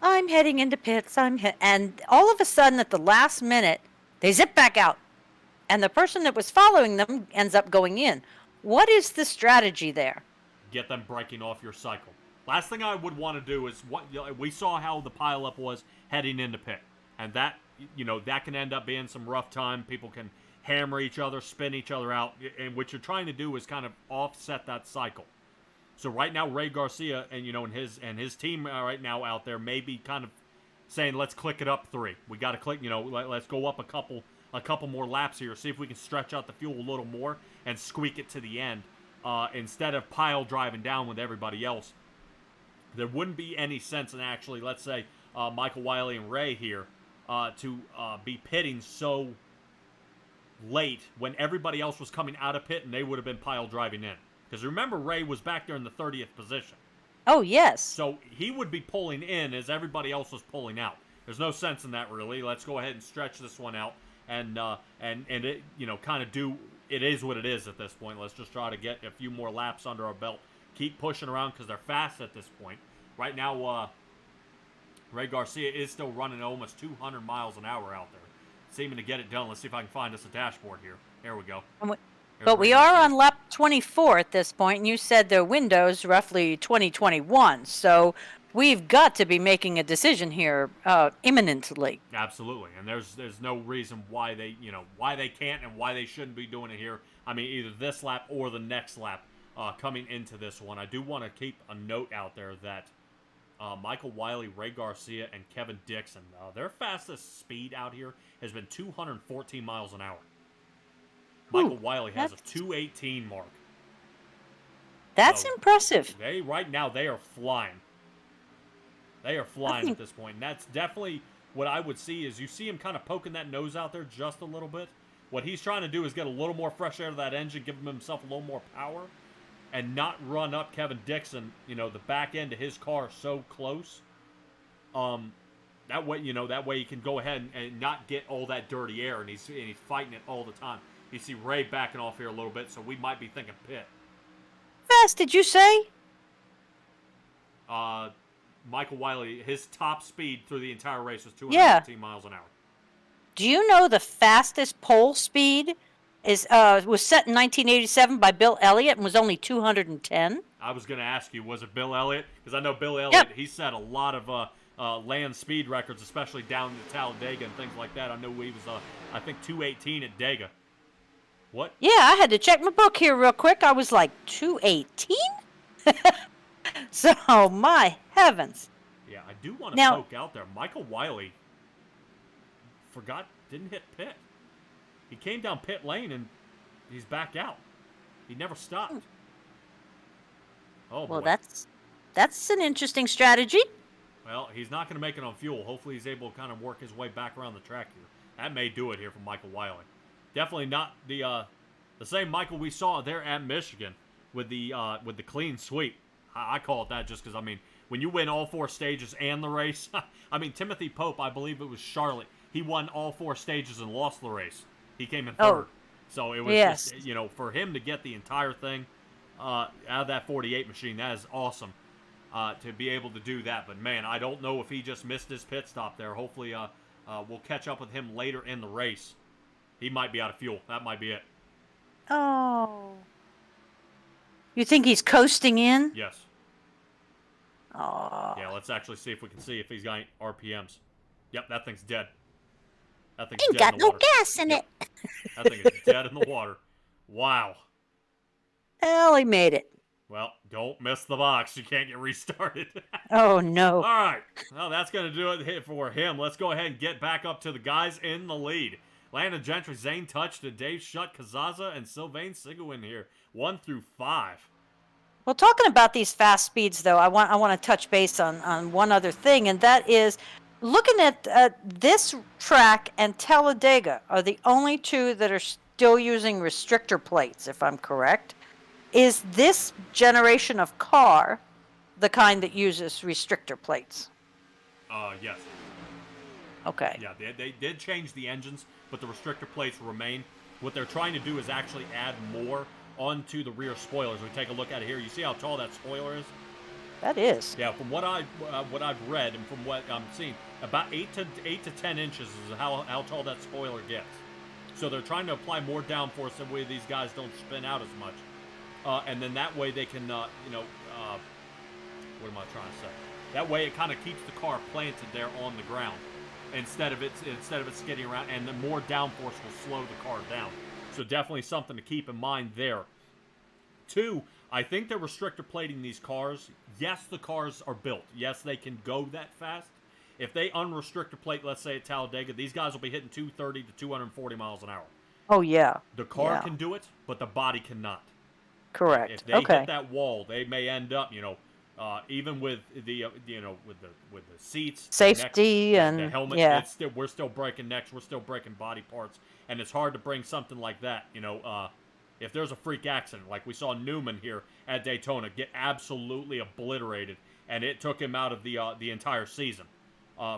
I'm heading into pits, and all of a sudden at the last minute, they zip back out. And the person that was following them ends up going in. What is the strategy there? Get them breaking off your cycle. Last thing I would want to do is we saw how the pileup was heading into pit, and that can end up being some rough time. People can hammer each other, spin each other out, and what you're trying to do is kind of offset that cycle. So right now, Ray Garcia and his team right now out there may be kind of saying, let's click it up 3. We got to click, let's go up a couple more laps here, see if we can stretch out the fuel a little more and squeak it to the end instead of pile driving down with everybody else. There wouldn't be any sense in actually, let's say, Michael Wiley and Ray here to be pitting so late when everybody else was coming out of pit and they would have been pile driving in. Because remember, Ray was back there in the 30th position. Oh, yes. So he would be pulling in as everybody else was pulling out. There's no sense in that, really. Let's go ahead and stretch this one out and it, kind of do, it is what it is at this point. Let's just try to get a few more laps under our belt. Keep pushing around because they're fast at this point. Right now, Ray Garcia is still running almost 200 miles an hour out there, seeming to get it done. Let's see if I can find us a dashboard here. There we go. But we are on lap 24 at this point, and you said their window's roughly 2021. So we've got to be making a decision here imminently. Absolutely, and there's no reason why they can't and why they shouldn't be doing it here. I mean, either this lap or the next lap coming into this one. I do want to keep a note out there that Michael Wiley, Ray Garcia, and Kevin Dixon, their fastest speed out here has been 214 miles an hour. Michael Wiley has a 218 mark. That's So impressive. right now they are flying. They are I flying at think this point, and that's definitely what I would see is you see him kind of poking that nose out there just a little bit. What he's trying to do is get a little more fresh air to that engine, give himself a little more power, and not run up Kevin Dixon, the back end of his car so close. That way, that way he can go ahead and not get all that dirty air, and he's fighting it all the time. You see Ray backing off here a little bit, so we might be thinking pit. fast did you say? Michael Wiley, his top speed through the entire race was Yeah. 215 miles an hour. Do you know the fastest pole speed was set in 1987 by Bill Elliott and was only 210? I was going to ask you, was it Bill Elliott? Because I know Bill Elliott, he set a lot of land speed records, especially down to Talladega and things like that. I know he was, I think, 218 at Dega. What? Yeah, I had to check my book here real quick. I was like, 218? So, my heavens. Yeah, I do want to poke out there. Michael Wiley didn't hit pit. He came down pit lane and he's back out. He never stopped. Oh, well, boy. that's an interesting strategy. Well, he's not going to make it on fuel. Hopefully he's able to kind of work his way back around the track here. That may do it here for Michael Wiley. Definitely not the same Michael we saw there at Michigan with the clean sweep. I call it that just because, when you win all 4 stages and the race, Timothy Pope, I believe it was Charlotte, he won all 4 stages and lost the race. He came in third. So it was just, for him to get the entire thing out of that 48 machine, that is awesome to be able to do that. But, man, I don't know if he just missed his pit stop there. Hopefully we'll catch up with him later in the race. He might be out of fuel. That might be it. Oh. You think he's coasting in? Yes. Oh. Yeah, let's actually see if we can see if he's got any RPMs. Yep, that thing's dead. That thing's Ain't dead got in the no water. gas in it. That thing is dead in the water. Wow. Well, he made it. Well, don't miss the box. You can't get restarted. Oh, no. All right. Well, that's going to do it for him. Let's go ahead and get back up to the guys in the lead. Landon Gentry, Zane Touchton, Dave Schutt, Kazaza, and Sylvain Seguin here. 1 through 5. Well, talking about these fast speeds, though, I want to touch base on one other thing, and that is looking at this track and Talladega are the only 2 that are still using restrictor plates, if I'm correct. Is this generation of car the kind that uses restrictor plates? Yes. Okay. Yeah, they did change the engines, but the restrictor plates remain. What they're trying to do is actually add more onto the rear spoilers. We take a look at it here. You see how tall that spoiler is? That is. Yeah, from what I've read and from what I'm seeing, about 8 to 10 inches is how tall that spoiler gets. So they're trying to apply more downforce that way these guys don't spin out as much, and then that way they can, what am I trying to say? That way it kind of keeps the car planted there on the ground instead of it skidding around, and the more downforce will slow the car down. So definitely something to keep in mind there. 2, I think they're restrictor plating these cars. Yes, the cars are built. Yes, they can go that fast. If they unrestrictor plate, let's say at Talladega, these guys will be hitting 230 to 240 miles an hour. Oh, yeah. The car can do it, but the body cannot. Correct. If they hit that wall, they may end up, even with the with the seats, safety, neck, and the helmet. yeah, we're still breaking necks, we're still breaking body parts, and it's hard to bring something like that. If there's a freak accident, like we saw Newman here at Daytona get absolutely obliterated, and it took him out of the entire season.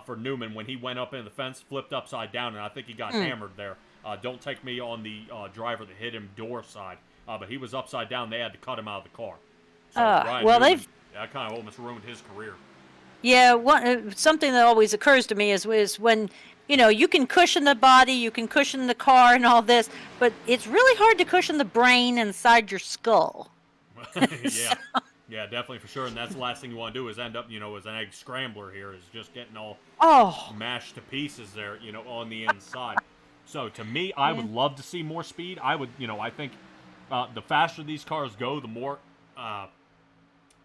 For Newman, when he went up in the fence, flipped upside down, and I think he got hammered there. Don't take me on the driver that hit him door side, but he was upside down. They had to cut him out of the car. So Newman, that kind of almost ruined his career. Yeah, something that always occurs to me is when you can cushion the body, you can cushion the car and all this, but it's really hard to cushion the brain inside your skull. Yeah. Yeah, definitely for sure. And that's the last thing you want to do is end up, as an egg scrambler here, is just getting all mashed to pieces there, on the inside. So to me, I would love to see more speed. I would, I think the faster these cars go, the more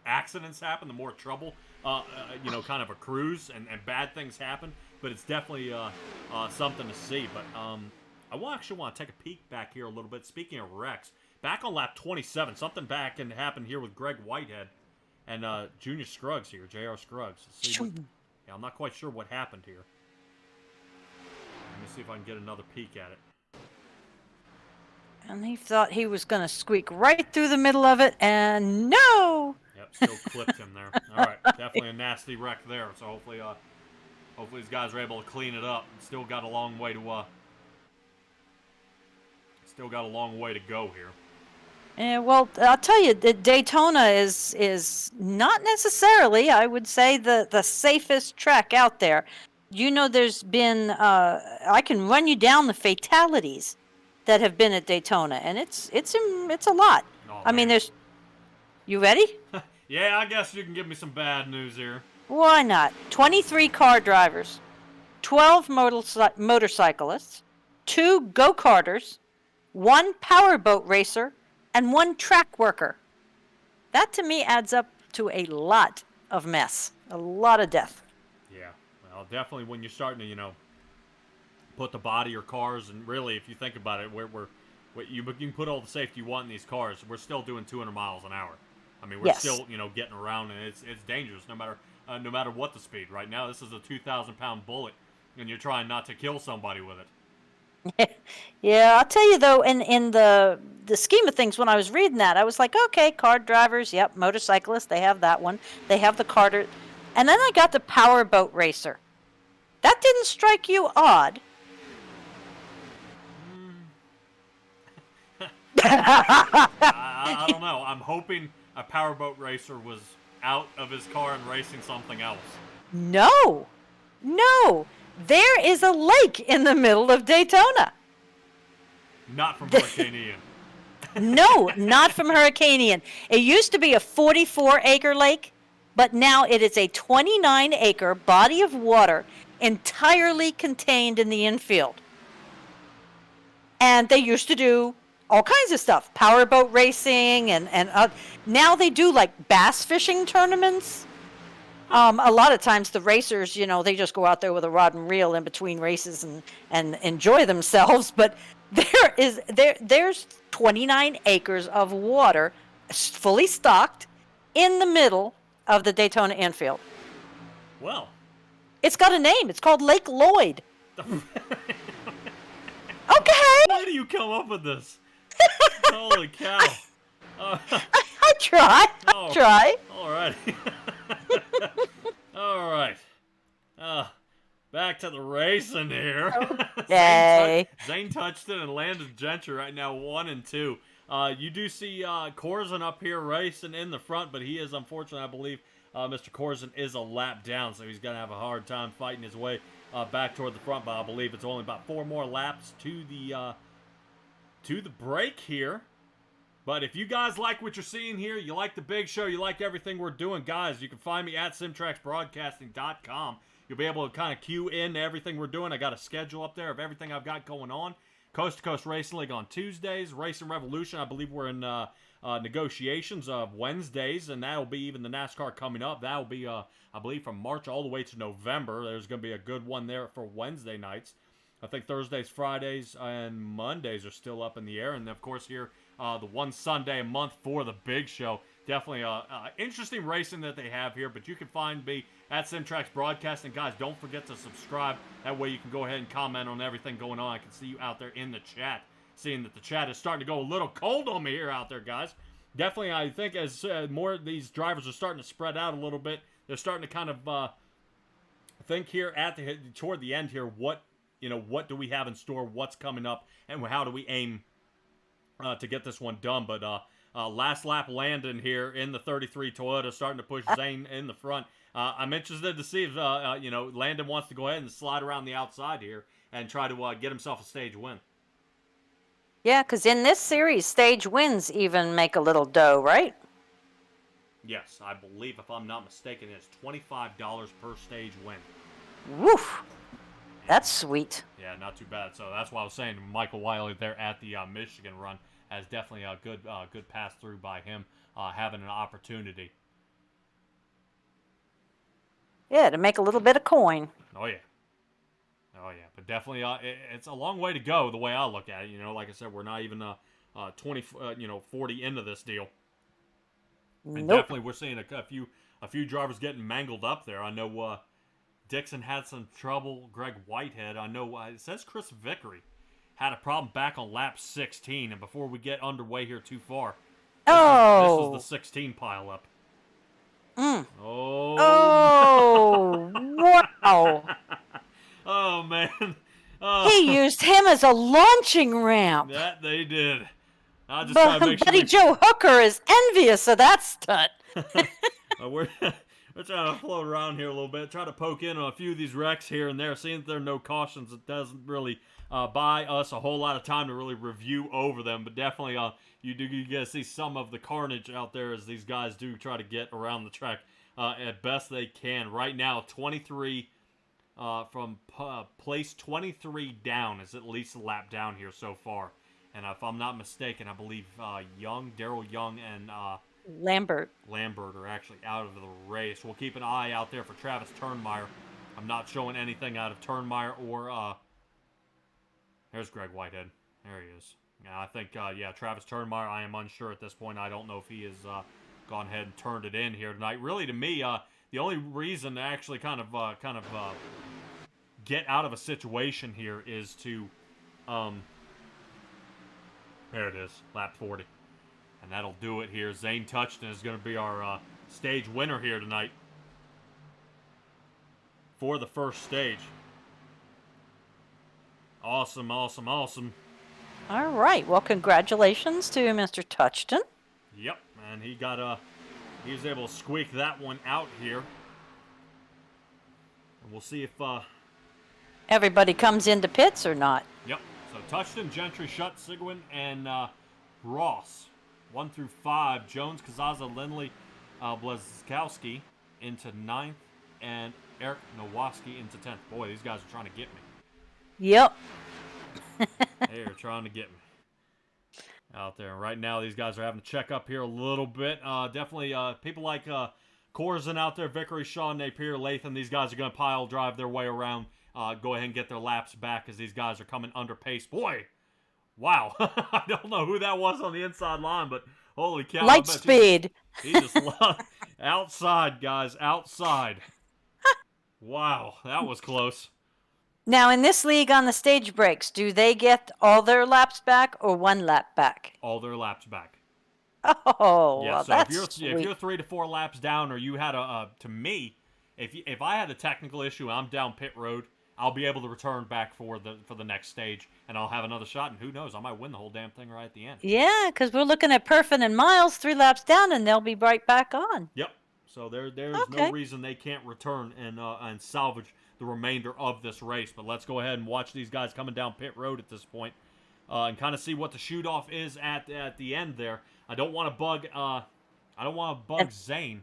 accidents happen, the more trouble, kind of accrues and bad things happen. But it's definitely something to see. But I actually want to take a peek back here a little bit. Speaking of wrecks, back on lap 27. Something back and happened here with Greg Whitehead and Junior Scruggs here, J.R. Scruggs. Yeah, I'm not quite sure what happened here. Let me see if I can get another peek at it. And he thought he was going to squeak right through the middle of it, and no! Yep, still clipped him there. All right, definitely a nasty wreck there. So hopefully these guys are able to clean it up. Still got a long way to go here. Yeah, well, I'll tell you, that Daytona is not necessarily, I would say, the safest track out there. You know, there's been I can run you down the fatalities that have been at Daytona, and it's a lot. Oh, I mean, there's. You ready? Yeah, I guess you can give me some bad news here. Why not? 23 car drivers, 12 motorcyclists, 2 go-karters, 1 powerboat racer, and 1 track worker. That to me adds up to a lot of mess, a lot of death. Yeah, well, definitely when you're starting to, put the body or cars, and really, if you think about it, you can put all the safety you want in these cars. We're still doing 200 miles an hour. I mean, we're still, getting around, and it's dangerous no matter what the speed. Right now, this is a 2,000-pound bullet, and you're trying not to kill somebody with it. Yeah, I'll tell you though, in the scheme of things, when I was reading that, I was like, okay, car drivers, yep, motorcyclists, they have that one. They have the carter. And then I got the powerboat racer. That didn't strike you odd? I don't know. I'm hoping a powerboat racer was out of his car and racing something else. No. There is a lake in the middle of Daytona. Not from Hurricane Ian. No, not from Hurricane Ian. It used to be a 44-acre lake, but now it is a 29-acre body of water entirely contained in the infield. And they used to do all kinds of stuff, powerboat racing, and now they do like bass fishing tournaments. A lot of times the racers, they just go out there with a rod and reel in between races and enjoy themselves. But there's 29 acres of water fully stocked in the middle of the Daytona infield. Well, it's got a name. It's called Lake Lloyd. Okay. How do you come up with this? Holy cow. I try. All right. All right. Back to the racing here. Yay. Zane touched it and landed Gentry right now 1 and 2. You do see Corzin up here racing in the front, but he is, unfortunately, I believe, Mr. Corzin is a lap down, so he's going to have a hard time fighting his way back toward the front, but I believe it's only about 4 more laps to the break here. But if you guys like what you're seeing here, you like the big show, you like everything we're doing, guys, you can find me at simtracksbroadcasting.com. You'll be able to kind of cue in everything we're doing. I got a schedule up there of everything I've got going on. Coast to Coast Racing League on Tuesdays. Racing Revolution, I believe we're in negotiations of Wednesdays, and that'll be even the NASCAR coming up. That'll be, I believe, from March all the way to November. There's going to be a good one there for Wednesday nights. I think Thursdays, Fridays, and Mondays are still up in the air. And, of course, here, the one Sunday a month for the big show. Definitely interesting racing that they have here. But you can find me at Simtracks Broadcasting. Guys, don't forget to subscribe. That way you can go ahead and comment on everything going on. I can see you out there in the chat. Seeing that the chat is starting to go a little cold on me here out there, guys. Definitely, I think as more of these drivers are starting to spread out a little bit, they're starting to kind of think here toward the end here, what do we have in store, what's coming up, and how do we aim to get this one done. But last lap Landon here in the 33 Toyota starting to push Zane in the front. I'm interested to see if Landon wants to go ahead and slide around the outside here and try to get himself a stage win. Yeah, because in this series, stage wins even make a little dough, right? Yes, I believe, if I'm not mistaken, it's $25 per stage win. Woof. That's sweet. Yeah, not too bad. So that's why I was saying Michael Wiley there at the Michigan run as definitely a good pass through by him having an opportunity. Yeah, to make a little bit of coin. Oh, yeah. But definitely it's a long way to go the way I look at it. Like I said, we're not even 40 into this deal. And Nope. definitely we're seeing a few drivers getting mangled up there. I know Dixon had some trouble. Greg Whitehead. I know it says Chris Vickery had a problem back on lap 16. And before we get underway here too far, this was the 16 pile up. Oh. Oh, wow. Oh, man. He used him as a launching ramp. That they did. I just try to make sure Buddy Joe Hooker is envious of that stunt. we're trying to float around here a little bit, try to poke in on a few of these wrecks here and there. Seeing that there are no cautions, it doesn't really buy us a whole lot of time to really review over them. But definitely, you get to see some of the carnage out there as these guys do try to get around the track at best they can. Right now, 23 from place 23 down is at least a lap down here so far. And if I'm not mistaken, I believe Daryl Young, and Lambert are actually out of the race. We'll keep an eye out there for Travis Turnmeyer. I'm not showing anything out of Turnmeyer or there's Greg Whitehead. There he is. Yeah, I think Travis Turnmeyer. I am unsure at this point. I don't know if he has gone ahead and turned it in here tonight. Really, to me, the only reason to actually kind of get out of a situation here is to there it is, lap 40. And that'll do it here. Zane Touchton is going to be our stage winner here tonight for the first stage. Awesome, awesome, awesome. All right. Well, congratulations to Mr. Touchton. Yep, and he was able to squeak that one out here. And we'll see if everybody comes into pits or not. Yep. So Touchton, Gentry, Shutt, Sigwin, and Ross. 1 through 5. Jones, Kazaza, Lindley, Blazkowski into 9th, and Eric Nowaski into 10th. Boy, these guys are trying to get me. Yep. They're trying to get me out there. Right now, these guys are having to check up here a little bit. Definitely people like Corzin out there, Vickery, Shaw, Napier, Latham. These guys are going to pile drive their way around. Go ahead and get their laps back as these guys are coming under pace. Boy, wow. I don't know who that was on the inside line, but holy cow. Light speed. He just outside, guys, outside. Wow, that was close. Now, in this league on the stage breaks, do they get all their laps back or one lap back? All their laps back. Oh, yeah, well, so that's if you're 3 to 4 laps down, or you had to me, if I had a technical issue and I'm down pit road, I'll be able to return back for the next stage, and I'll have another shot, and who knows, I might win the whole damn thing right at the end. Yeah, because we're looking at Perfin and Miles 3 laps down, and they'll be right back on. Yep. So there's no reason they can't return and salvage the remainder of this race. But let's go ahead and watch these guys coming down pit road at this point, and kind of see what the shoot off is at the end there. I don't want to bug Zane.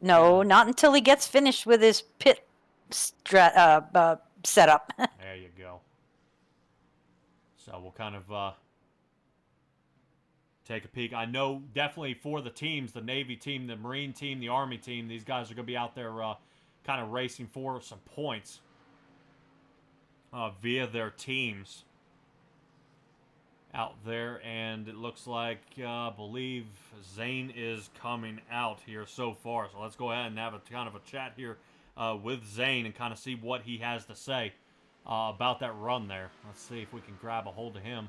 No, not until he gets finished with his pit setup. There you go. So we'll kind of take a peek. I know definitely for the teams, the Navy team, the Marine team, the Army team, these guys are going to be out there kind of racing for some points via their teams out there. And it looks like, I believe Zane is coming out here so far. So let's go ahead and have a kind of a chat here with Zane and kind of see what he has to say about that run there. Let's see if we can grab a hold of him.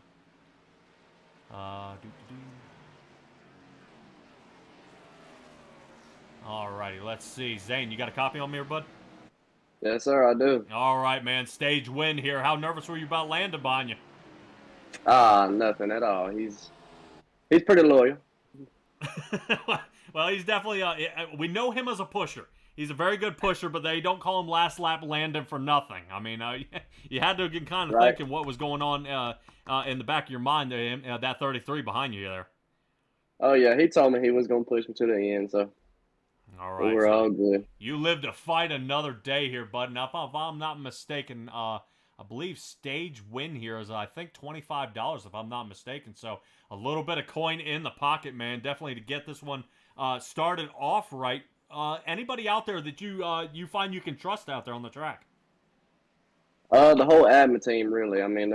Alrighty, let's see. Zane, you got a copy on me here, bud? Yes, sir, I do. All right, man. Stage win here. How nervous were you about landing behind you? Nothing at all. He's pretty loyal. Well, he's definitely we know him as a pusher. He's a very good pusher, but they don't call him last lap Landon for nothing. I mean, you had to get kind of thinking what was going on in the back of your mind there, that 33 behind you there. Oh, yeah, he told me he was going to push me to the end, so all right, we're all good. You live to fight another day here, bud. Now, if I'm not mistaken, I believe stage win here is, I think, $25, if I'm not mistaken. So a little bit of coin in the pocket, man, definitely to get this one started off right. Anybody out there that you find you can trust out there on the track? The whole admin team, really. I mean,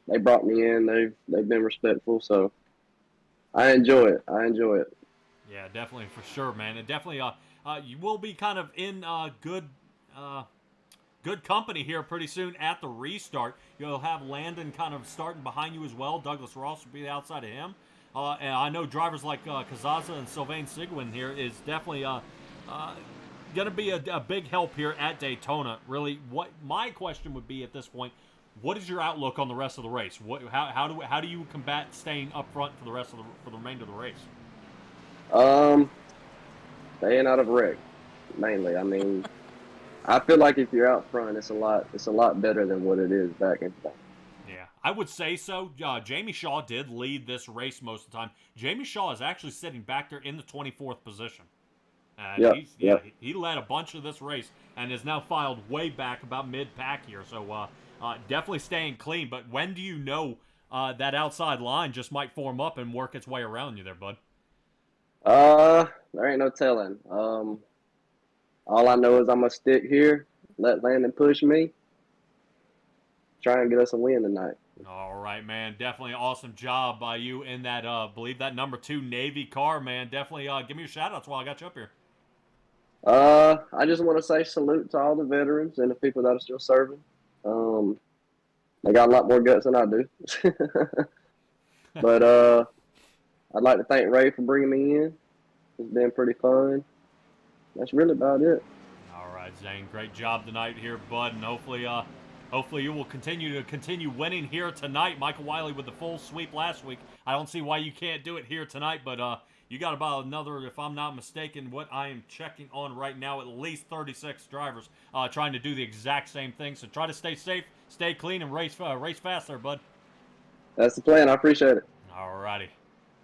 they brought me in. They've been respectful, so I enjoy it. I enjoy it. Yeah, definitely for sure, man. And definitely, you will be kind of in good company here pretty soon at the restart. You'll have Landon kind of starting behind you as well. Douglas Ross will be outside of him. And I know drivers like Kazaza and Sylvain Seguin here is definitely going to be a big help here at Daytona. Really, what my question would be at this point, what is your outlook on the rest of the race? How do you combat staying up front for the remainder of the race? Um, Staying out of wreck mainly. I mean, I feel like if you're out front, it's a lot better than what it is back in the day. Yeah, I would say so. Jamie Shaw did lead this race most of the time. Jamie Shaw is actually sitting back there in the 24th position. And Yep, yep. he led a bunch of this race and is now filed way back about mid-pack here. So definitely staying clean. But when do you know that outside line just might form up and work its way around you there, bud? There ain't no telling. All I know is I'm gonna stick here, let Landon push me, try and get us a win tonight. All right, man. Definitely awesome job by you in that, believe that number 2 Navy car, man. Definitely give me your shout-outs while I got you up here. I just want to say salute to all the veterans and the people that are still serving. They got a lot more guts than I do. But I'd like to thank Ray for bringing me in. It's been pretty fun. That's really about it. All right, Zane. Great job tonight here, bud, and hopefully you will continue winning here tonight. Michael Wiley with the full sweep last week. I don't see why you can't do it here tonight, but you got about another, if I'm not mistaken, what I am checking on right now, at least 36 drivers trying to do the exact same thing. So try to stay safe, stay clean, and race fast there, bud. That's the plan. I appreciate it. All righty.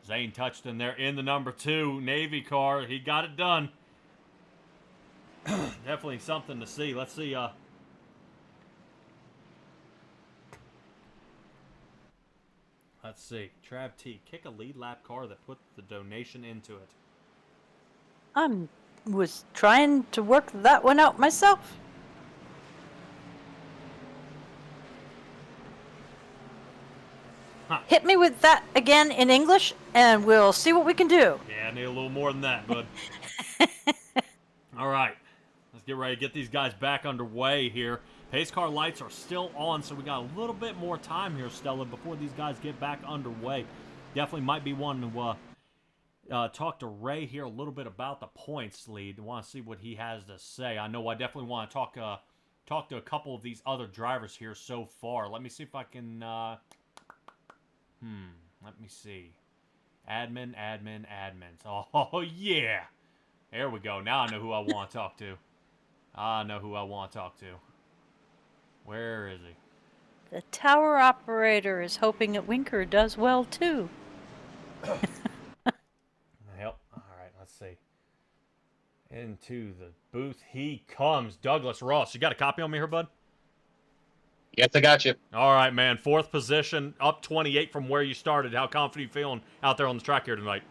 Zane Touchton there in the number 2 Navy car. He got it done. Definitely something to see. Let's see. Let's see. Trav T. Kick a lead lap car that put the donation into it. I was trying to work that one out myself. Huh. Hit me with that again in English, and we'll see what we can do. Yeah, I need a little more than that, bud. All right. Let's get ready to get these guys back underway here. Pace car lights are still on, so we got a little bit more time here, Stella, before these guys get back underway. Definitely might be one to talk to Ray here a little bit about the points lead. Want to see what he has to say. I know I definitely want to talk to a couple of these other drivers here so far. Let me see if I can... let me see. Admins. Oh, yeah. There we go. Now I know who I want to talk to. Where is he? The tower operator is hoping that Winker does well, too. Yep. All right, let's see. Into the booth he comes. Douglas Ross. You got a copy on me here, bud? Yes, I got you. All right, man. 4th position, up 28 from where you started. How confident are you feeling out there on the track here tonight?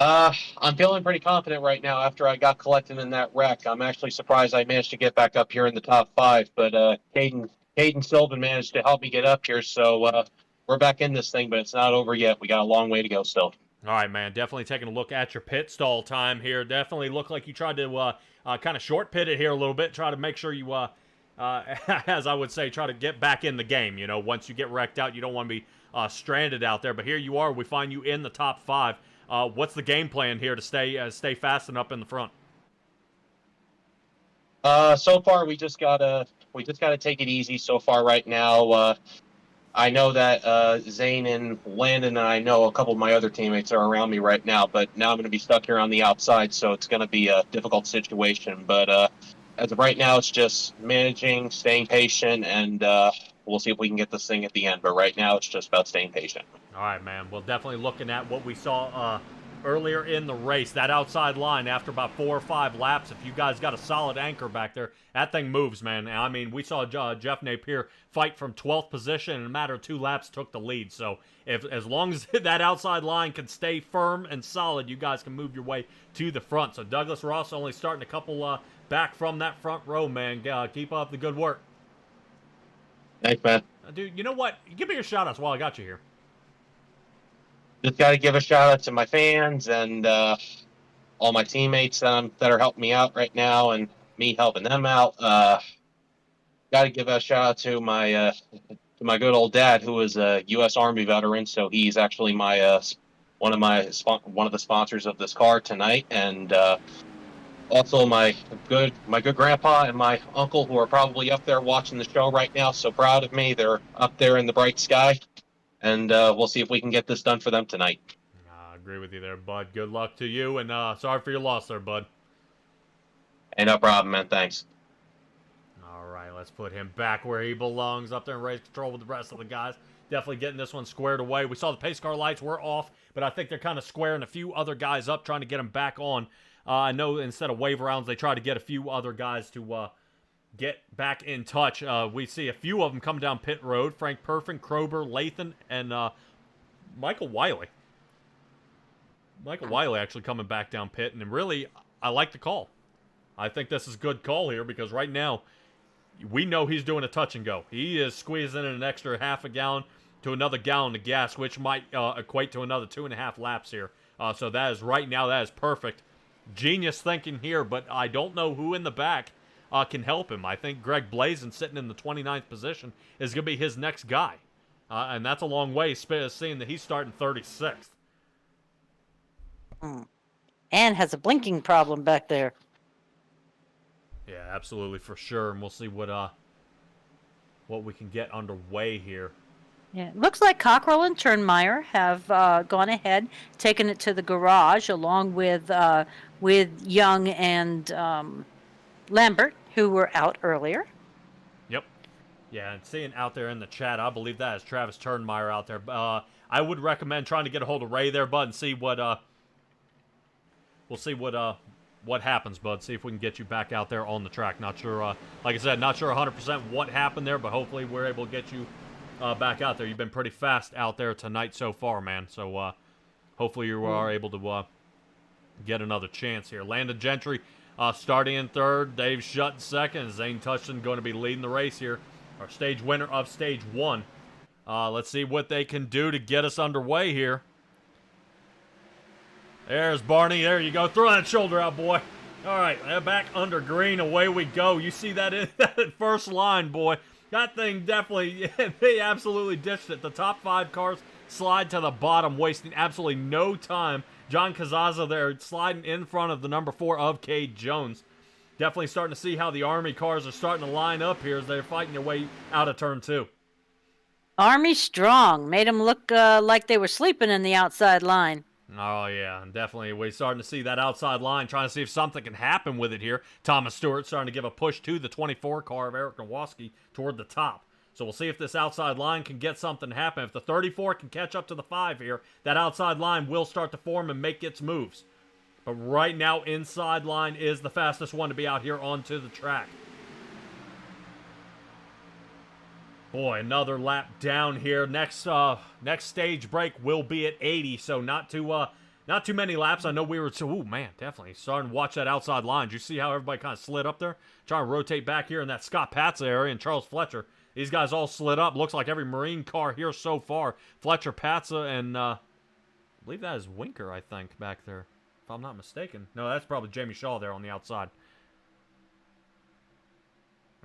I'm feeling pretty confident right now after I got collected in that wreck. I'm actually surprised I managed to get back up here in the top 5, but Caden Sylvan managed to help me get up here, so we're back in this thing, but it's not over yet. We got a long way to go still. All right, man. Definitely taking a look at your pit stall time here. Definitely looked like you tried to kind of short pit it here a little bit, try to make sure you, as I would say, try to get back in the game. You know, once you get wrecked out, you don't want to be stranded out there. But here you are. We find you in the top 5. What's the game plan here to stay fast and up in the front? So far we just gotta take it easy so far right now. I know that Zane and Landon and I know a couple of my other teammates are around me right now, but now I'm going to be stuck here on the outside, so it's going to be a difficult situation. But as of right now, it's just managing, staying patient, and we'll see if we can get this thing at the end. But right now, it's just about staying patient. All right, man. Well, definitely looking at what we saw earlier in the race, that outside line after about 4 or 5 laps, if you guys got a solid anchor back there, that thing moves, man. I mean, we saw Jeff Napier fight from 12th position in a matter of 2 laps, took the lead. So as long as that outside line can stay firm and solid, you guys can move your way to the front. So Douglas Ross only starting a couple back from that front row, man. Keep up the good work. Thanks, man. Dude, you know what? Give me your shout-outs while I got you here. just got to give a shout out to my fans and all my teammates that are helping me out right now, and me helping them out. Got to give a shout out to my good old dad, who is a U.S. Army veteran. So he's actually my one of the sponsors of this car tonight, and also my good grandpa and my uncle, who are probably up there watching the show right now. So proud of me. They're up there in the bright sky, and we'll see if we can get this done for them tonight. I agree with you there, bud. Good luck to you, and sorry for your loss there, bud. Hey, no problem, man. Thanks. All right, let's put him back where he belongs, up there in race control with the rest of the guys. Definitely getting this one squared away. We saw the pace car lights were off, but I think they're kind of squaring a few other guys up, trying to get them back on. I know instead of wave rounds, they try to get a few other guys to get back in touch. We see a few of them come down pit road. Frank Perfin, Krober, Lathan, and Michael Wiley. Michael Wiley actually coming back down pit, and really, I like the call. I think this is a good call here because right now, we know he's doing a touch and go. He is squeezing in an extra half a gallon to another gallon of gas, which might equate to another 2.5 laps here. So that is right now, that is perfect. Genius thinking here, but I don't know who in the back can help him. I think Greg Blazin, sitting in the 29th position, is going to be his next guy. And that's a long way, seeing that he's starting 36th. And has a blinking problem back there. Yeah, absolutely, for sure. And we'll see what we can get underway here. Yeah, it looks like Cockrell and Turnmeyer have gone ahead, taken it to the garage, along with Young and Lambert, who were out earlier. Yep. Yeah, and seeing out there in the chat, I believe that is Travis Turnmeyer out there. I would recommend trying to get a hold of Ray there, bud, and see what we'll see what happens, bud. See if we can get you back out there on the track. Not sure, like I said, not sure 100% what happened there, but hopefully we're able to get you back out there. You've been pretty fast out there tonight so far, man. So hopefully you are able to get another chance here. Landon Gentry starting in third. Dave Shutt in second. Zane Touchton going to be leading the race here. Our stage winner of stage one. Let's see what they can do to get us underway here. There's Barney. There you go. Throw that shoulder out, boy. All right, back under green. Away we go. You see that in that first line, boy. That thing definitely, they absolutely ditched it. The top 5 cars slide to the bottom, wasting absolutely no time. John Cazaza there sliding in front of the number 4 of Cade Jones. Definitely starting to see how the Army cars are starting to line up here as they're fighting their way out of turn 2. Army strong. Made them look like they were sleeping in the outside line. Oh, yeah, and definitely we're starting to see that outside line, trying to see if something can happen with it here. Thomas Stewart starting to give a push to the 24 car of Eric Nowoski toward the top. So we'll see if this outside line can get something to happen. If the 34 can catch up to the 5 here, that outside line will start to form and make its moves. But right now, inside line is the fastest one to be out here onto the track. Boy, another lap down here. Next stage break will be at 80, so not too many laps. I know we were man, definitely starting to watch that outside line. Did you see how everybody kind of slid up there? Trying to rotate back here in that Scott Patza area and Charles Fletcher. These guys all slid up. Looks like every Marine car here so far. Fletcher, Patza, and I believe that is Winker, I think, back there. If I'm not mistaken. No, that's probably Jamie Shaw there on the outside.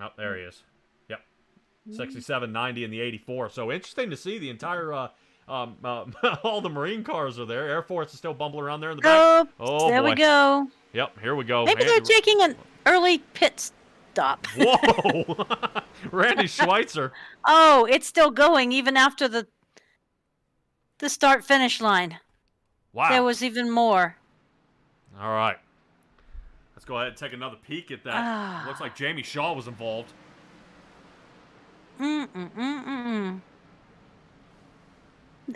Oh, there he is. 67, 90, and the 84. So interesting to see the entire, all the Marine cars are there. Air Force is still bumbling around there in the back. Oh, there boy. We go. Yep, here we go. Maybe they're taking an early pit stop. Whoa! Randy Schweitzer. Oh, it's still going even after the start-finish line. Wow. There was even more. All right. Let's go ahead and take another peek at that. Looks like Jamie Shaw was involved.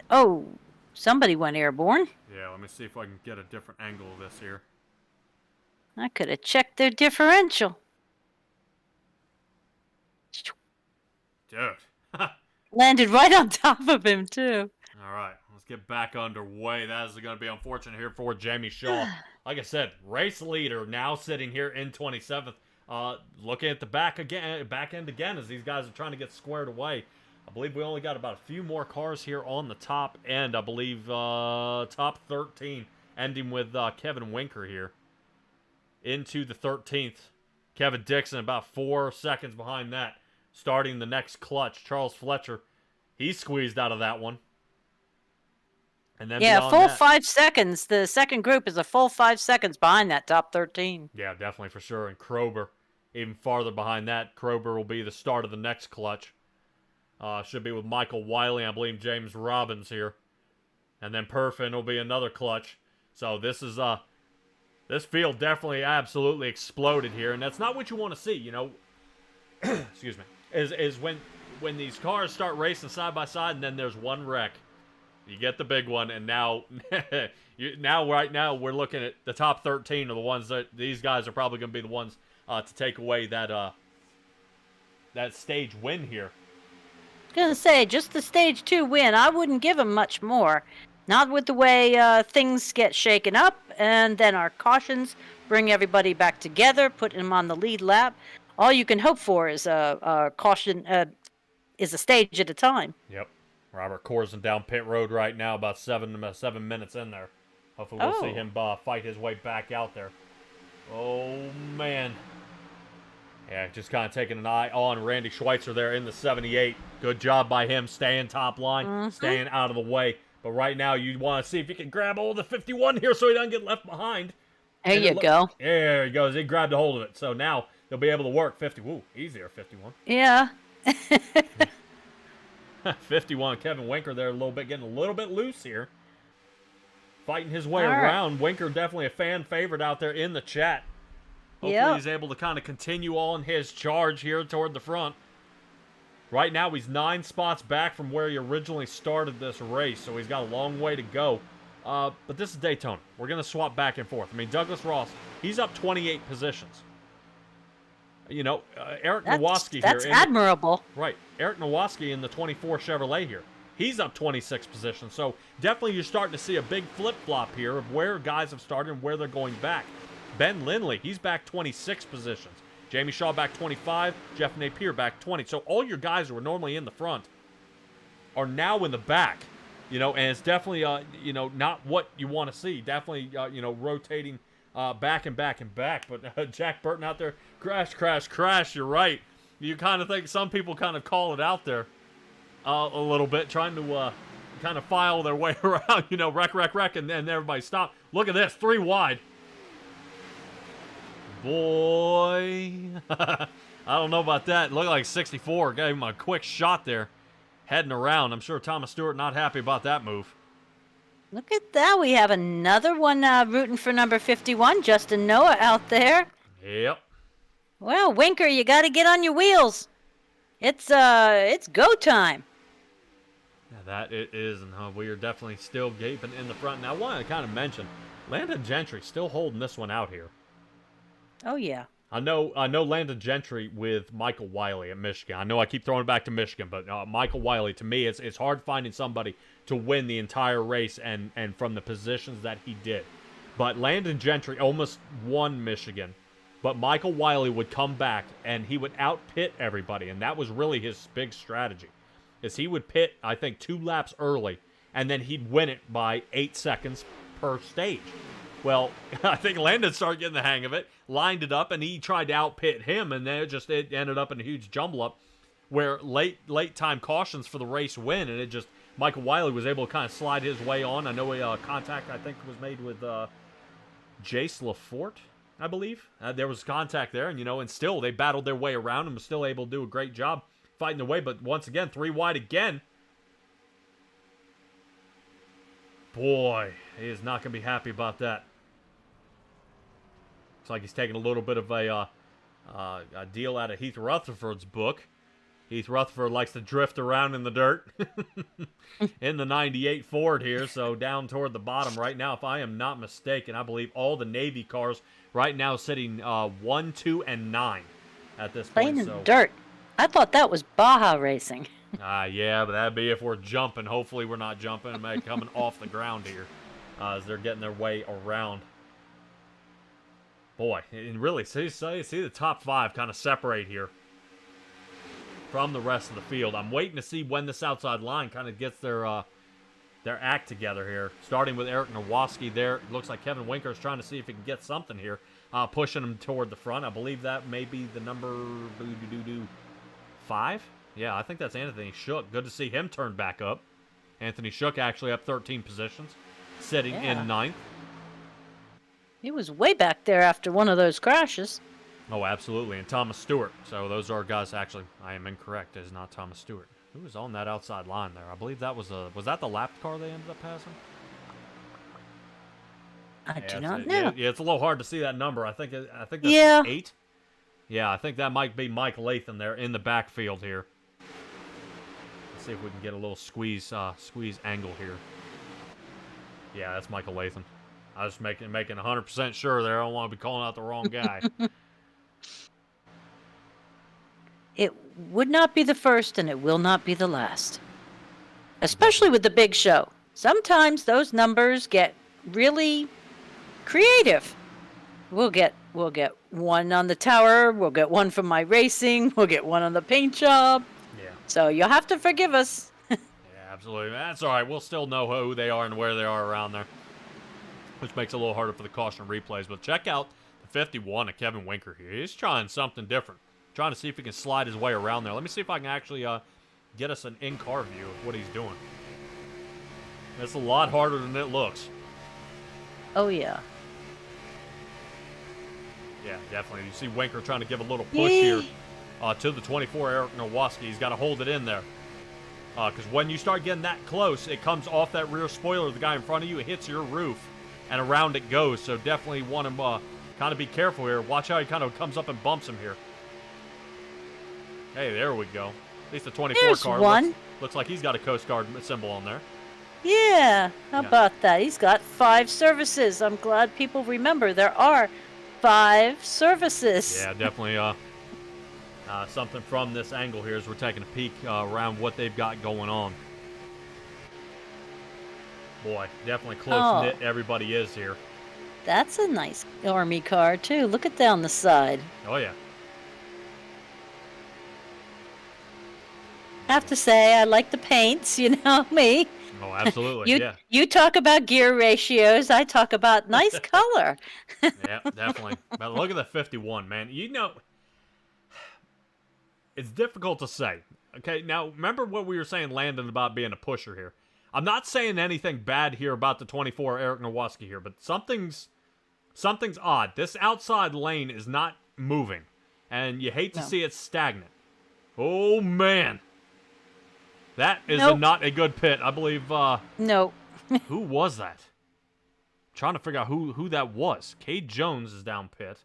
Oh, somebody went airborne. Yeah, let me see if I can get a different angle of this here. I could have checked their differential. Dude. Landed right on top of him, too. All right, let's get back underway. That is going to be unfortunate here for Jamie Shaw. Like I said, race leader now sitting here in 27th. Looking at the back end again as these guys are trying to get squared away. I believe we only got about a few more cars here on the top end. I believe top 13, ending with Kevin Winker here. Into the 13th. Kevin Dixon about 4 seconds behind that. Starting the next clutch. Charles Fletcher, he squeezed out of that one. And then Yeah, beyond full that, 5 seconds. The second group is a full 5 seconds behind that top 13. yeah, definitely for sure. And Krober, even farther behind that. Krober will be the start of the next clutch. Should be with Michael Wiley, I believe James Robbins here. And then Perfin will be another clutch. So this is this field definitely absolutely exploded here, and that's not what you want to see, you know. Excuse me. Is when these cars start racing side by side and then there's one wreck. You get the big one, and now right now we're looking at the top 13 are the ones that these guys are probably going to be the ones to take away that that stage win here. Gonna say, just the stage 2 win. I wouldn't give them much more. Not with the way things get shaken up, and then our cautions bring everybody back together, putting them on the lead lap. All you can hope for is a caution, is a stage at a time. Yep. Robert coursing down pit road right now, about 7 minutes in there. Hopefully we'll see him fight his way back out there. Oh, man. Yeah, just kind of taking an eye on Randy Schweitzer there in the 78. Good job by him staying top line, staying out of the way. But right now you want to see if he can grab hold of the 51 here so he doesn't get left behind. There you go. There he goes. He grabbed a hold of it. So now they'll be able to work 50. Woo, easier 51. Yeah. 51. Kevin Winker there getting a little bit loose here. Fighting his way All right. around. Winker definitely a fan favorite out there in the chat. Hopefully he's able to kind of continue on his charge here toward the front. Right now he's 9 spots back from where he originally started this race, so he's got a long way to go. But this is Daytona. We're going to swap back and forth. I mean, Douglas Ross, he's up 28 positions. You know, Eric Nowaski here. That's admirable. Right. Eric Nowaski in the 24 Chevrolet here. He's up 26 positions. So definitely you're starting to see a big flip-flop here of where guys have started and where they're going back. Ben Lindley, he's back 26 positions. Jamie Shaw back 25. Jeff Napier back 20. So all your guys who are normally in the front are now in the back. You know, and it's definitely, you know, not what you want to see. Definitely, you know, rotating back and back and back. But Jack Burton out there, crash, crash, crash. You're right. You kind of think some people kind of call it out there a little bit, trying to kind of file their way around, you know, wreck, and then everybody stop. Look at this, 3 wide. Boy, I don't know about that. It looked like 64 gave him a quick shot there, heading around. I'm sure Thomas Stewart not happy about that move. Look at that. We have another one rooting for number 51, Justin Noah out there. Yep. Well, Winker, you got to get on your wheels. It's go time. Yeah, that it is, and we are definitely still gaping in the front. Now, I want to kind of mention, Landon Gentry still holding this one out here. Oh, yeah. I know Landon Gentry with Michael Wiley at Michigan. I know I keep throwing it back to Michigan, but Michael Wiley, to me, it's hard finding somebody to win the entire race and from the positions that he did. But Landon Gentry almost won Michigan, but Michael Wiley would come back and he would outpit everybody, and that was really his big strategy, is he would pit, I think, 2 laps early, and then he'd win it by 8 seconds per stage. Well, I think Landon started getting the hang of it, lined it up, and he tried to outpit him, and then it ended up in a huge jumble up where late time cautions for the race win, and it just, Michael Wiley was able to kind of slide his way on. I know a contact, I think, was made with Jace Lafort, I believe. There was contact there, and, you know, and still they battled their way around and was still able to do a great job fighting their way, but once again, 3 wide again. Boy, he is not going to be happy about that. Looks like he's taking a little bit of a deal out of Heath Rutherford's book. Heath Rutherford likes to drift around in the dirt in the 98 Ford here, so down toward the bottom right now, if I am not mistaken. I believe all the Navy cars right now sitting 1, 2, and 9 at this point. Playing in the dirt. I thought that was Baja racing. Yeah, but that'd be if we're jumping. Hopefully we're not jumping. It may be coming off the ground here as they're getting their way around. Boy, and really, see the top 5 kind of separate here. from the rest of the field. I'm waiting to see when this outside line kind of gets their act together here. Starting with Eric Nowoski there. It looks like Kevin Winker is trying to see if he can get something here. Pushing him toward the front. I believe that may be the number 5. Yeah, I think that's Anthony Shook. Good to see him turn back up. Anthony Shook actually up 13 positions. Sitting in 9th. He was way back there after one of those crashes. Oh, absolutely. And Thomas Stewart. So those are guys, actually, I am incorrect. It is not Thomas Stewart. Who was on that outside line there? I believe that was that the lapped car they ended up passing? I do not know. Yeah, it's a little hard to see that number. I think that's 8. Yeah, I think that might be Mike Latham there in the backfield here. Let's see if we can get a little squeeze angle here. Yeah, that's Michael Latham. I was making 100% sure there. I don't want to be calling out the wrong guy. It would not be the first, and it will not be the last. Especially with the big show. Sometimes those numbers get really creative. We'll get one on the tower. We'll get one from my racing. We'll get one on the paint job. Yeah. So you'll have to forgive us. Yeah, absolutely. That's all right. We'll still know who they are and where they are around there, which makes it a little harder for the caution replays. But check out the 51 of Kevin Winker here. He's trying something different. Trying to see if he can slide his way around there. Let me see if I can actually get us an in-car view of what he's doing. It's a lot harder than it looks. Oh, yeah. Yeah, definitely. You see Winker trying to give a little push here to the 24, Eric Nowoski. He's got to hold it in there. Because when you start getting that close, it comes off that rear spoiler of the guy in front of you. It hits your roof, and around it goes. So definitely want him kind of be careful here. Watch how he kind of comes up and bumps him here. Hey, there we go. At least the 24 There's car one. looks like he's got a Coast Guard symbol on there. Yeah, how about that? He's got 5 services. I'm glad people remember there are 5 services. Yeah, definitely something from this angle here as we're taking a peek around what they've got going on. Boy, definitely close-knit everybody is here. That's a nice Army car, too. Look at down the side. Oh, yeah. I have to say, I like the paints, you know me. Oh, absolutely, You talk about gear ratios, I talk about nice color. Yeah, definitely. But look at the 51, man. You know, it's difficult to say. Okay, now, remember what we were saying, Landon, about being a pusher here. I'm not saying anything bad here about the 24, Eric Nowoski here, but something's odd. This outside lane is not moving, and you hate to see it stagnant. Oh, man. That is not a good pit. I believe, No. who was that? Trying to figure out who that was. Cade Jones is down pit.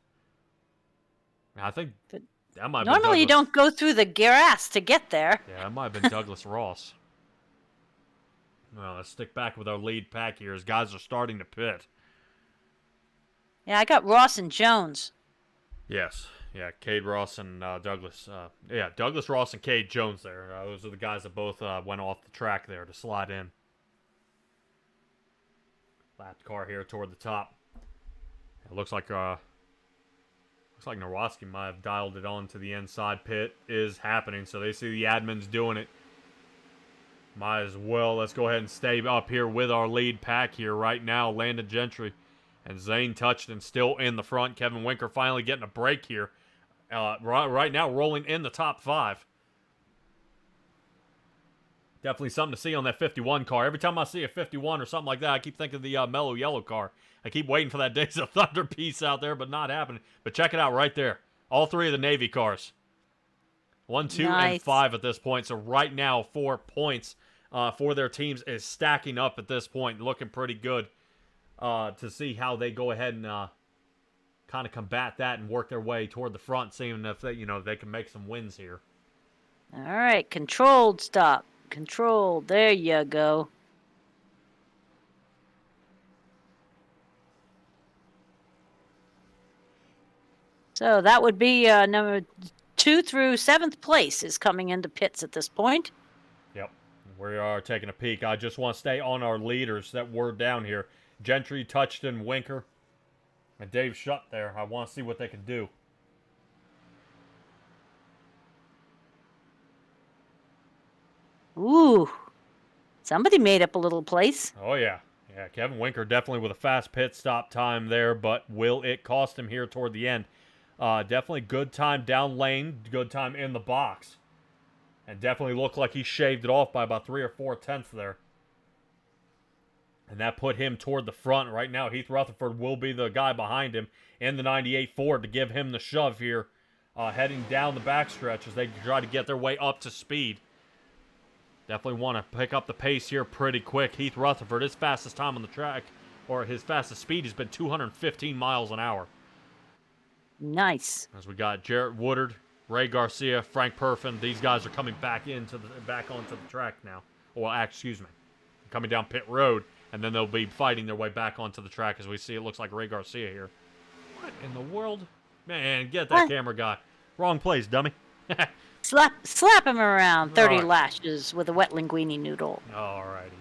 I think that might have been Normally you don't go through the grass to get there. Yeah, that might have been Douglas Ross. Well, let's stick back with our lead pack here as guys are starting to pit. Yeah, I got Ross and Jones. Yes. Yeah, Cade Ross and Douglas. Douglas Ross and Cade Jones there. Those are the guys that both went off the track there to slide in. Lapped car here toward the top. It looks like Nowoski might have dialed it on to the inside. Pit is happening, so they see the admins doing it. Might as well. Let's go ahead and stay up here with our lead pack here right now. Landon Gentry and Zane Touchton still in the front. Kevin Winker finally getting a break here. Right now rolling in the top 5. Definitely something to see on that 51 car. Every time I see a 51 or something like that, I keep thinking of the mellow yellow car. I keep waiting for that Days of Thunder piece out there, but not happening. But check it out right there. All 3 of the Navy cars. 1, 2, and 5 at this point. So right now, 4 points for their teams is stacking up at this point. Looking pretty good to see how they go ahead and kind of combat that and work their way toward the front, seeing if they can make some wins here. All right, controlled stop. Controlled. There you go. So that would be number 2 through 7th place is coming into pits at this point. Yep. We are taking a peek. I just want to stay on our leaders that were down here. Gentry, Touchton, Winker, and Dave Shutt there. I want to see what they can do. Ooh, somebody made up a little place. Oh, yeah. Yeah, Kevin Winker definitely with a fast pit stop time there, but will it cost him here toward the end? Definitely good time down lane, good time in the box. And definitely looked like he shaved it off by about 3 or 4 tenths there. And that put him toward the front. Right now, Heath Rutherford will be the guy behind him in the 98 Ford to give him the shove here, heading down the backstretch as they try to get their way up to speed. Definitely want to pick up the pace here pretty quick. Heath Rutherford, his fastest time on the track, or his fastest speed has been 215 miles an hour. Nice. As we got Jarrett Woodard, Ray Garcia, Frank Perfin, these guys are coming back onto the track now. Well, excuse me, coming down pit road, and then they'll be fighting their way back onto the track as we see. It looks like Ray Garcia here. What in the world, man? Get that camera guy. Wrong place, dummy. Slap him around 30 Right. lashes with a wet linguine noodle. Alrighty.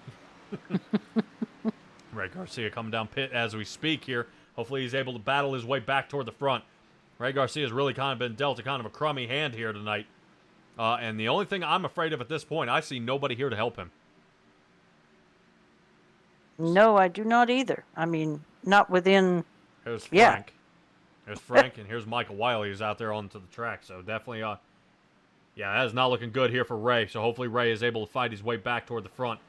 Ray Garcia coming down pit as we speak here. Hopefully he's able to battle his way back toward the front. Ray Garcia's really kind of been dealt a kind of a crummy hand here tonight. And the only thing I'm afraid of at this point, I see nobody here to help him. No, I do not either. I mean, not within. Here's Frank. Yeah. There's Frank, and here's Michael Wiley who's out there onto the track. So definitely, yeah, that is not looking good here for Ray. So hopefully Ray is able to fight his way back toward the front.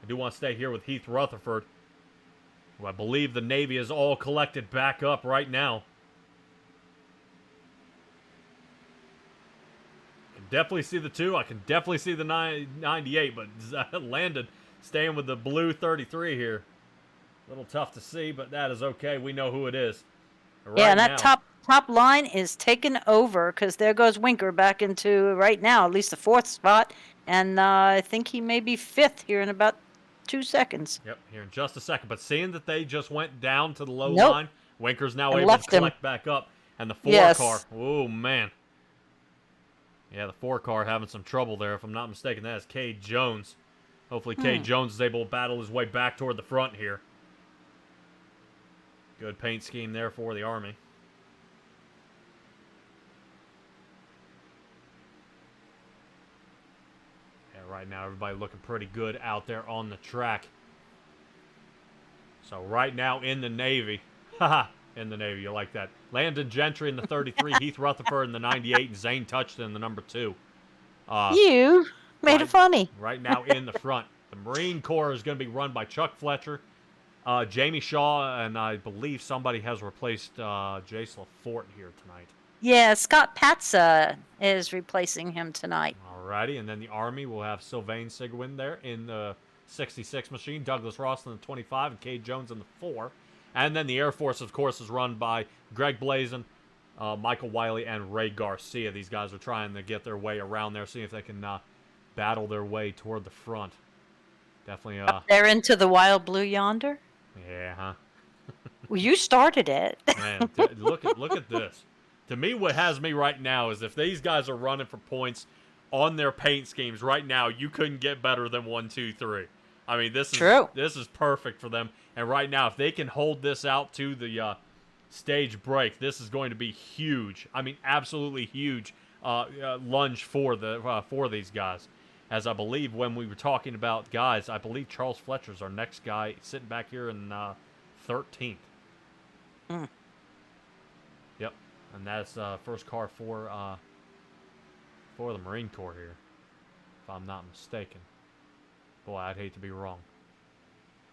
I do want to stay here with Heath Rutherford, who I believe the Navy is all collected back up right now. I can definitely see the 2. I can definitely see the 98, but Landon staying with the blue 33 here. A little tough to see, but that is okay. We know who it is. Right Yeah, and that now, top line is taken over because there goes Winker back into, right now, at least the 4th spot. And I think he may be 5th here in about 2 seconds. Yep, here in just a second. But seeing that they just went down to the low Nope. line, Winker's now And able left to him. collect back up. And the 4 Yes. car, oh man. Yeah, the 4 car having some trouble there, if I'm not mistaken. That is Cade Jones. Hopefully Cade Jones is able to battle his way back toward the front here. Good paint scheme there for the Army. Yeah, right now everybody looking pretty good out there on the track. So right now in the Navy, haha, in the Navy, you like that. Landon Gentry in the 33, Heath Rutherford in the 98, and Zane Touchton in the number 2. You made it funny. Right now in the front. The Marine Corps is going to be run by Chuck Fletcher, Jamie Shaw, and I believe somebody has replaced Jace LaForte here tonight. Yeah, Scott Patsa is replacing him tonight. Alrighty, and then the Army will have Sylvain Sigwin there in the 66 machine, Douglas Ross in the 25, and Cade Jones in the 4. And then the Air Force, of course, is run by Greg Blazin, Michael Wiley, and Ray Garcia. These guys are trying to get their way around there, see if they can battle their way toward the front. Definitely, They're into the wild blue yonder. yeah, huh? Well, you started it. Man, look at this. To me, what has me right now is if these guys are running for points on their paint schemes right now, you couldn't get better than 1, 2, 3. I mean, this is True. This is perfect for them. And right now, if they can hold this out to the stage break, this is going to be huge. I mean, absolutely huge lunge for these guys. As I believe when we were talking about guys, I believe Charles Fletcher's our next guy sitting back here in 13th. Yep, and that's first car for the Marine Corps here, if I'm not mistaken. Boy, I'd hate to be wrong.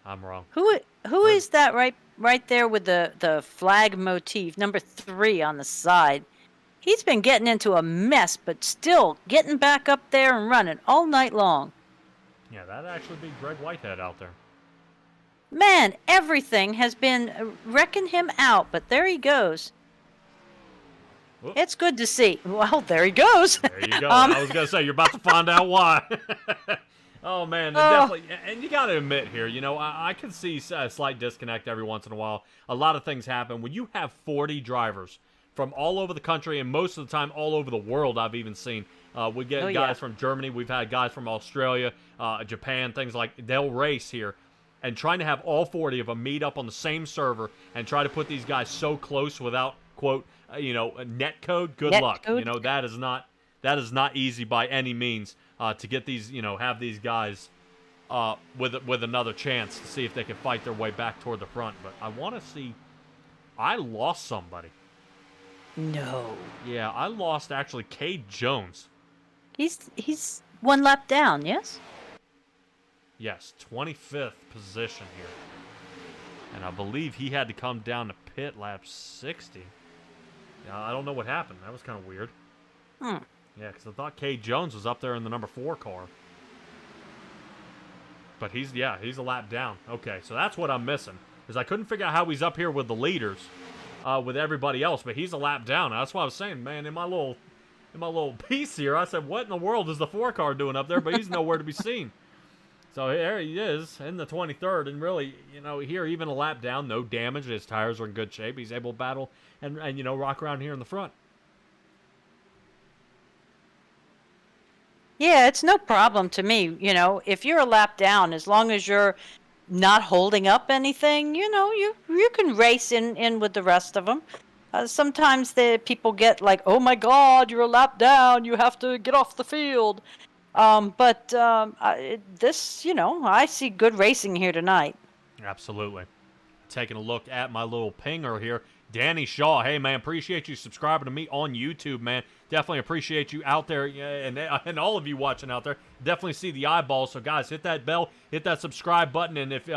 I'm wrong. Who is that right there with the flag motif, number 3 on the side? He's been getting into a mess, but still getting back up there and running all night long. Yeah, that'd actually be Greg Whitehead out there. Man, everything has been wrecking him out, but there he goes. Whoop. It's good to see. Well, there he goes. There you go. I was gonna say you're about to find out why. Oh man, definitely. And you got to admit here, you know, I can see a slight disconnect every once in a while. A lot of things happen when you have 40 drivers from all over the country, and most of the time all over the world. I've even seen we get guys from Germany. We've had guys from Australia, Japan, things like they'll race here. And trying to have all 40 of them meet up on the same server and try to put these guys so close without, quote, net code, good luck. Code? You know, that is not That is not easy by any means to get these, have these guys with another chance to see if they can fight their way back toward the front. But I want to see. I lost somebody. No. Yeah, I lost actually Cade Jones. He's one lap down, yes? Yes, 25th position here. And I believe he had to come down to pit lap 60. Yeah, I don't know what happened. That was kind of weird. Hmm. Yeah, because I thought Cade Jones was up there in the number 4 car. But he's a lap down. Okay, so that's what I'm missing. Is I couldn't figure out how he's up here with the leaders, with everybody else, but he's a lap down. That's why I was saying, man, in my little piece here, I said, what in the world is the 4 car doing up there? But he's nowhere to be seen. So here he is in the 23rd, and really, here even a lap down, no damage. His tires are in good shape. He's able to battle and rock around here in the front. Yeah, it's no problem to me. If you're a lap down, as long as you're not holding up anything, you can race in with the rest of them. Sometimes the people get like, oh my God, you're a lap down, you have to get off the field. But I see good racing here tonight. Absolutely. Taking a look at my little pinger here. Danny Shaw, hey man, appreciate you subscribing to me on YouTube, man. Definitely appreciate you out there, and all of you watching out there. Definitely see the eyeballs. So guys, hit that bell, hit that subscribe button, and if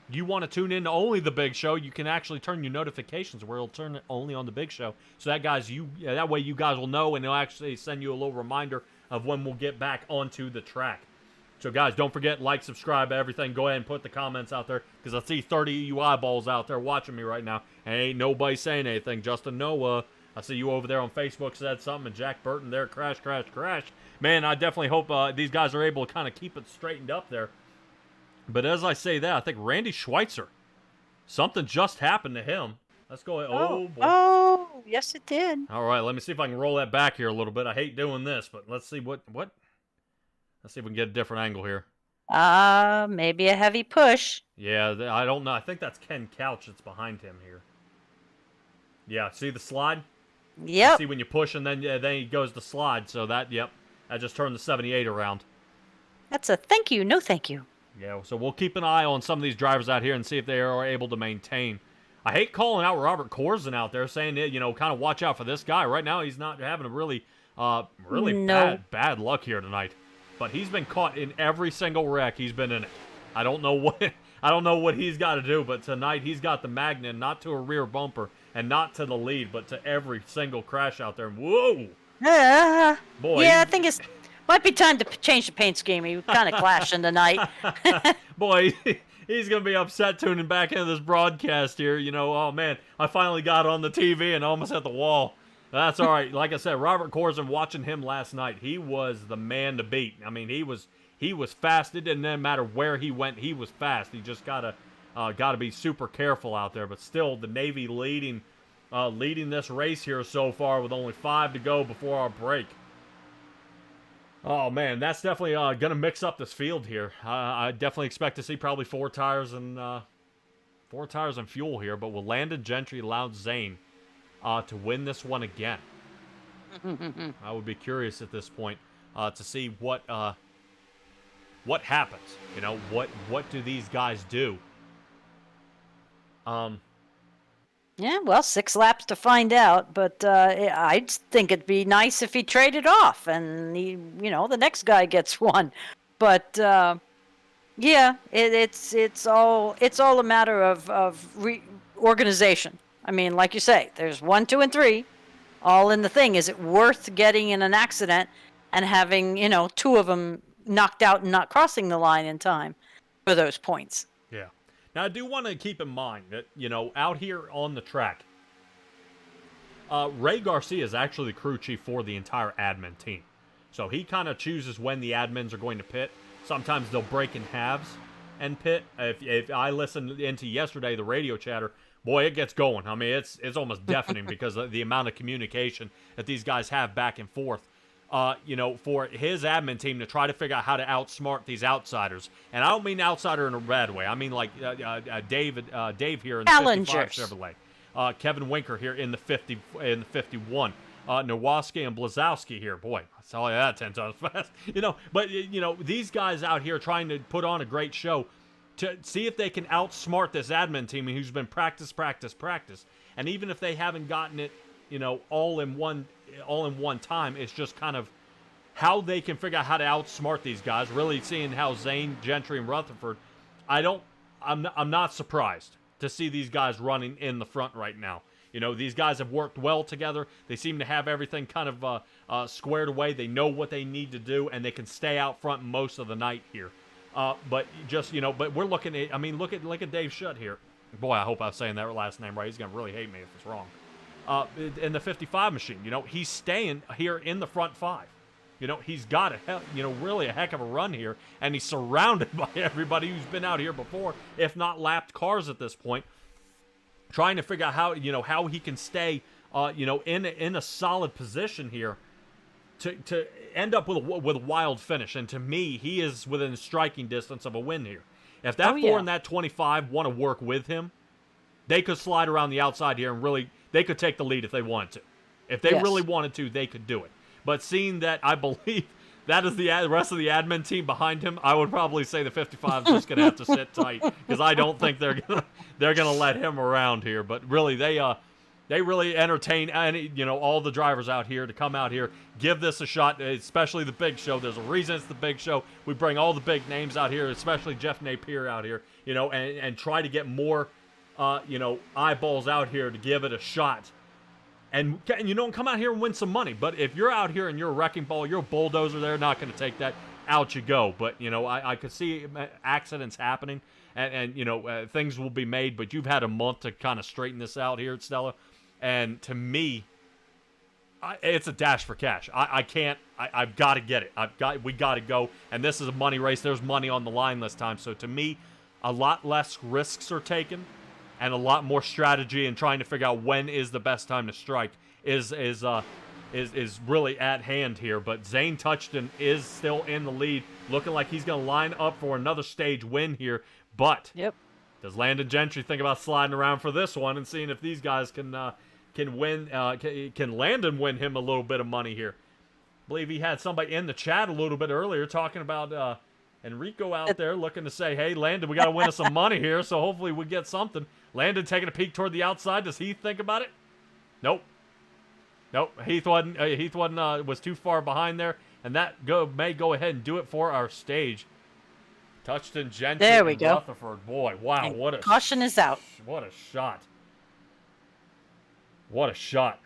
you want to tune in to only the Big Show, you can actually turn your notifications where it'll turn it only on the Big Show. So that way you guys will know, and it'll actually send you a little reminder of when we'll get back onto the track. So guys, don't forget, like, subscribe, everything. Go ahead and put the comments out there, because I see 30 of you eyeballs out there watching me right now, and ain't nobody saying anything. Justin Noah, I see you over there on Facebook said something, and Jack Burton there, crash. Man, I definitely hope these guys are able to kind of keep it straightened up there. But as I say that, I think Randy Schweitzer, something just happened to him. Let's go. Oh, boy. Oh, yes it did. All right, let me see if I can roll that back here a little bit. I hate doing this, but let's see what. Let's see if we can get a different angle here. Maybe a heavy push. Yeah, I don't know. I think that's Ken Couch that's behind him here. Yeah, see the slide? Yep. See when you push and then he goes to slide. So that just turned the 78 around. That's a thank you, no thank you. Yeah, so we'll keep an eye on some of these drivers out here and see if they are able to maintain. I hate calling out Robert Corson out there, saying kind of watch out for this guy. Right now, he's not having a really bad luck here tonight. But he's been caught in every single wreck he's been in it. I don't know what he's got to do, but tonight he's got the magnet not to a rear bumper and not to the lead, but to every single crash out there. Whoa! Boy. Yeah, I think might be time to change the paint scheme. He kind of clashing tonight. Boy, he's going to be upset tuning back into this broadcast here. Oh man, I finally got on the TV and almost hit the wall. That's all right. Like I said, Robert Corson, watching him last night, he was the man to beat. I mean, he was fast. It didn't matter where he went, he was fast. He just gotta be super careful out there. But still, the Navy leading this race here so far with only 5 to go before our break. Oh man, that's definitely gonna mix up this field here. I definitely expect to see probably 4 tires and fuel here. But will Landon Gentry allow Zane to win this one again? I would be curious at this point to see what happens. What do these guys do? Yeah, well, 6 laps to find out, but I think it'd be nice if he traded off and the next guy gets one. But yeah, it's all a matter of organization. I mean, like you say, there's 1, 2, and 3, all in the thing. Is it worth getting in an accident and having 2 of them knocked out and not crossing the line in time for those points? Yeah. Now, I do want to keep in mind that, out here on the track, Ray Garcia is actually the crew chief for the entire admin team. So he kind of chooses when the admins are going to pit. Sometimes they'll break in halves and pit. If I listened into yesterday, the radio chatter, boy, it gets going. I mean, it's almost deafening because of the amount of communication that these guys have back and forth. For his admin team to try to figure out how to outsmart these outsiders. And I don't mean outsider in a bad way. I mean like Dave here in the 55 Chevrolet. Kevin Winker here in the 51. Nowaski and Blazowski here. Boy, I saw that 10 times fast. But these guys out here trying to put on a great show to see if they can outsmart this admin team who's been practice. And even if they haven't gotten it, all in one time, it's just kind of how they can figure out how to outsmart these guys. Really seeing how Zane, Gentry, and Rutherford, I'm not surprised to see these guys running in the front right now. These guys have worked well together. They seem to have everything kind of squared away. They know what they need to do, and they can stay out front most of the night here. But we're looking at, look at Dave Shutt here. Boy, I hope I'm saying that last name right. He's going to really hate me if it's wrong. In the 55 machine, he's staying here in the front five. He's got really a heck of a run here, and he's surrounded by everybody who's been out here before, if not lapped cars at this point, trying to figure out how he can stay, in a solid position here to end up with a wild finish. And to me, he is within striking distance of a win here. If that four and that 25 want to work with him, they could slide around the outside here and really, they could take the lead if they wanted to. If they really wanted to, they could do it. But seeing that, I believe that is the rest of the admin team behind him, I would probably say the 55 is just going to have to sit tight because I don't think they're gonna let him around here. But really, they really entertain all the drivers out here to come out here, give this a shot, especially the big show. There's a reason it's the big show. We bring all the big names out here, especially Jeff Napier out here, and try to get more, eyeballs out here to give it a shot. And come out here and win some money. But if you're out here and you're a wrecking ball, you're a bulldozer, they're not going to take that. Out you go. But, I could see accidents happening. And things will be made. But you've had a month to kind of straighten this out here at Stella. And to me, it's a dash for cash. I've got to get it. We got to go. And this is a money race. There's money on the line this time. So to me, a lot less risks are taken. And a lot more strategy and trying to figure out when is the best time to strike is really at hand here. But Zane Touchton is still in the lead, looking like he's going to line up for another stage win here. But does Landon Gentry think about sliding around for this one and seeing if these guys can win? Can Landon win him a little bit of money here? I believe he had somebody in the chat a little bit earlier talking about Enrico out there looking to say, hey, Landon, we got to win us some money here, so hopefully we get something. Landon taking a peek toward the outside. Does Heath think about it? Nope. Heath was too far behind there, and that may go ahead and do it for our stage. Touchton, Gentry, there we and go. Rutherford. Boy, wow, and what a caution is out. What a shot! What a shot!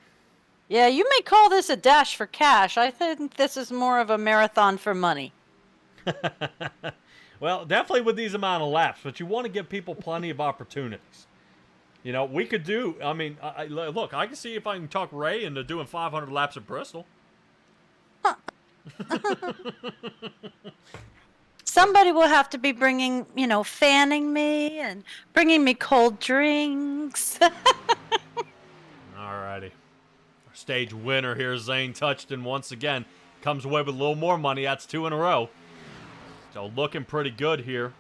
Yeah, you may call this a dash for cash. I think this is more of a marathon for money. Well, definitely with these amount of laps, but you want to give people plenty of opportunities. We could do, look, I can see if I can talk Ray into doing 500 laps at Bristol. Somebody will have to be bringing, fanning me and bringing me cold drinks. Alrighty. Our stage winner here, Zane Touchton, once again, comes away with a little more money. That's 2 in a row. So looking pretty good here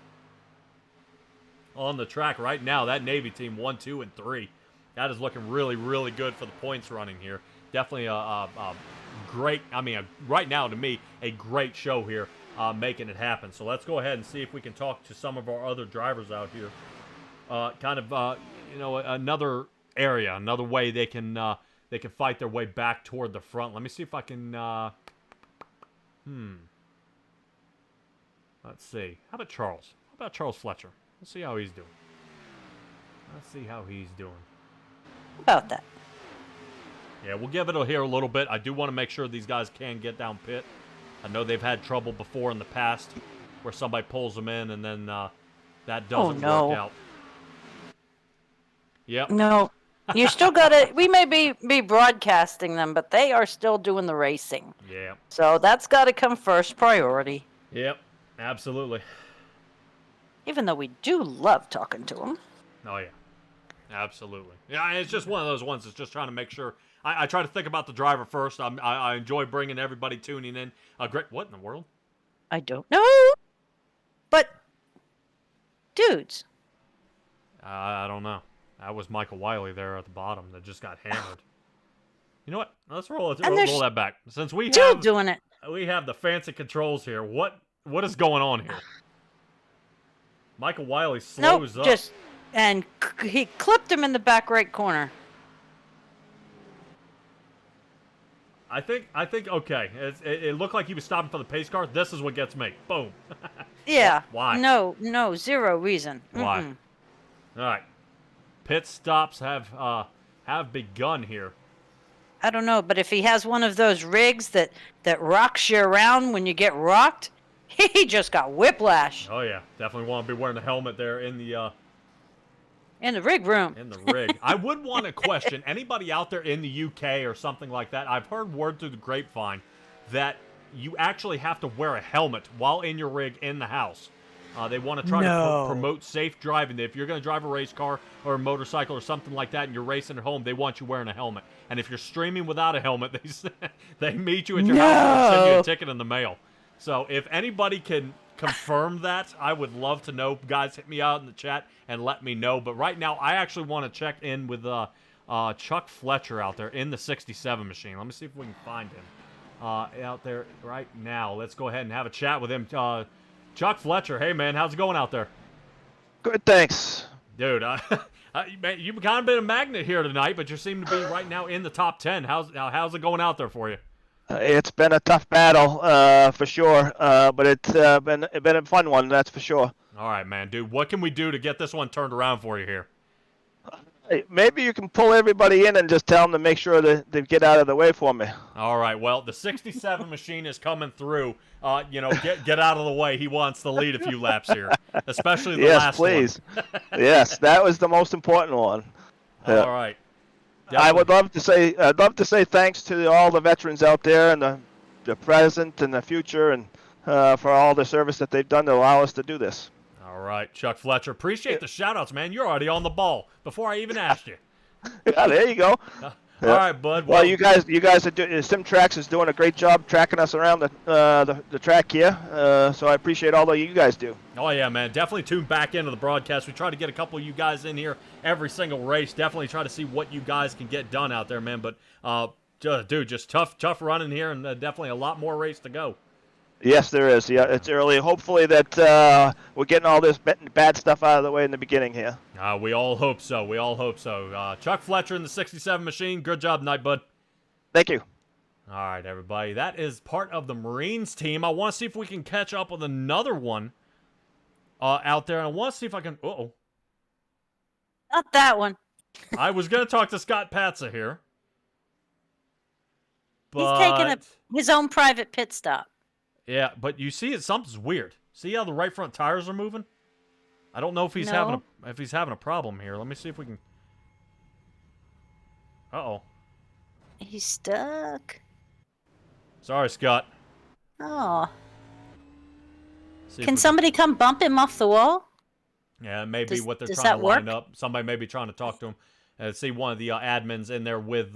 on the track right now. That Navy team 1, 2, and 3. That is looking really, really good for the points running here. Definitely a great, right now to me, a great show here making it happen. So let's go ahead and see if we can talk to some of our other drivers out here. Another area, another way they can fight their way back toward the front. Let me see if I can, let's see. How about Charles? How about Charles Fletcher? Let's see how he's doing. About that. Yeah, we'll give it here a little bit. I do want to make sure these guys can get down pit. I know they've had trouble before in the past where somebody pulls them in and then that doesn't work out. Yep. No. You still got to, we may be broadcasting them, but they are still doing the racing. Yeah. So that's got to come first priority. Yep, absolutely. Even though we do love talking to them. Oh, yeah. Absolutely. Yeah, it's just one of those ones that's just trying to make sure. I try to think about the driver first. I enjoy bringing everybody tuning in. What in the world? I don't know. But, dudes. I don't know. That was Michael Wiley there at the bottom that just got hammered. You know what? Let's roll And there's that back. Since we still have doing it. the fancy controls here, what is going on here? Michael Wiley Nope, slows up. he clipped him in the back right corner. I think okay. It looked like he was stopping for the pace car. This is what gets me. Boom. Yeah. Why? No, zero reason. Why? Mm-mm. All right. Pit stops have begun here. I don't know, but if he has one of those rigs that rocks you around when you get rocked, he just got whiplash Oh yeah, definitely want to be wearing the helmet there in the rig room. rig. I would want to question anybody out there in the UK or something like that. I've heard word through the grapevine that you actually have to wear a helmet while in your rig in the house. They want to try to promote safe driving. If you're going to drive a race car or a motorcycle or something like that and you're racing at home, they want you wearing a helmet. And if you're streaming without a helmet, they meet you at your house and send you a ticket in the mail. So if anybody can confirm that, I would love to know. Guys, hit me out in the chat and let me know. But right now, I actually want to check in with Chuck Fletcher out there in the 67 machine. Let me see if we can find him out there right now. Let's go ahead and have a chat with him. Chuck Fletcher, hey man, how's it going out there? Good, thanks. Dude, man, you've kind of been a magnet here tonight, but you seem to be right now in the top 10. How's it going out there for you? It's been a tough battle, for sure, but it's been a fun one, that's for sure. All right, man, dude, what can we do to get this one turned around for you here? Hey, maybe you can pull everybody in and just tell them to make sure that they get out of the way for me. All right, well, the 67 machine is coming through. Get out of the way. He wants to lead a few laps here, especially the last one. Yes, please. Yes, that was the most important one. All right. I would love to say, I'd love to say thanks to all the veterans out there and the present and the future, and for all the service that they've done to allow us to do this. All right, Chuck Fletcher. Appreciate the shout-outs, man. You're already on the ball before I even asked you. Yeah, there you go. All right, bud. Well, you guys are doing. SimTrax is doing a great job tracking us around the track here. So I appreciate all that you guys do. Oh yeah, man. Definitely tune back into the broadcast. We try to get a couple of you guys in here every single race. Definitely try to see what you guys can get done out there, man. But dude, just tough running here, and definitely a lot more race to go. Yes, there is. Yeah, it's early. Hopefully that we're getting all this bad stuff out of the way in the beginning here. We all hope so. We all hope so. Chuck Fletcher in the 67 machine. Good job tonight, bud. Thank you. All right, everybody. That is part of the Marines team. I want to see if we can catch up with another one out there. And I want to see if I can... Uh-oh. Not that one. I was going to talk to Scott Patza here. But... He's taking his own private pit stop. Yeah, but you see, something's weird. See how the right front tires are moving? I don't know if he's having a problem here. Let me see if we can. Uh-oh. He's stuck. Sorry, Scott. Oh. See Can somebody come bump him off the wall? Yeah, maybe what they're does trying that to line work? up. Somebody may be trying to talk to him. See one of the admins in there with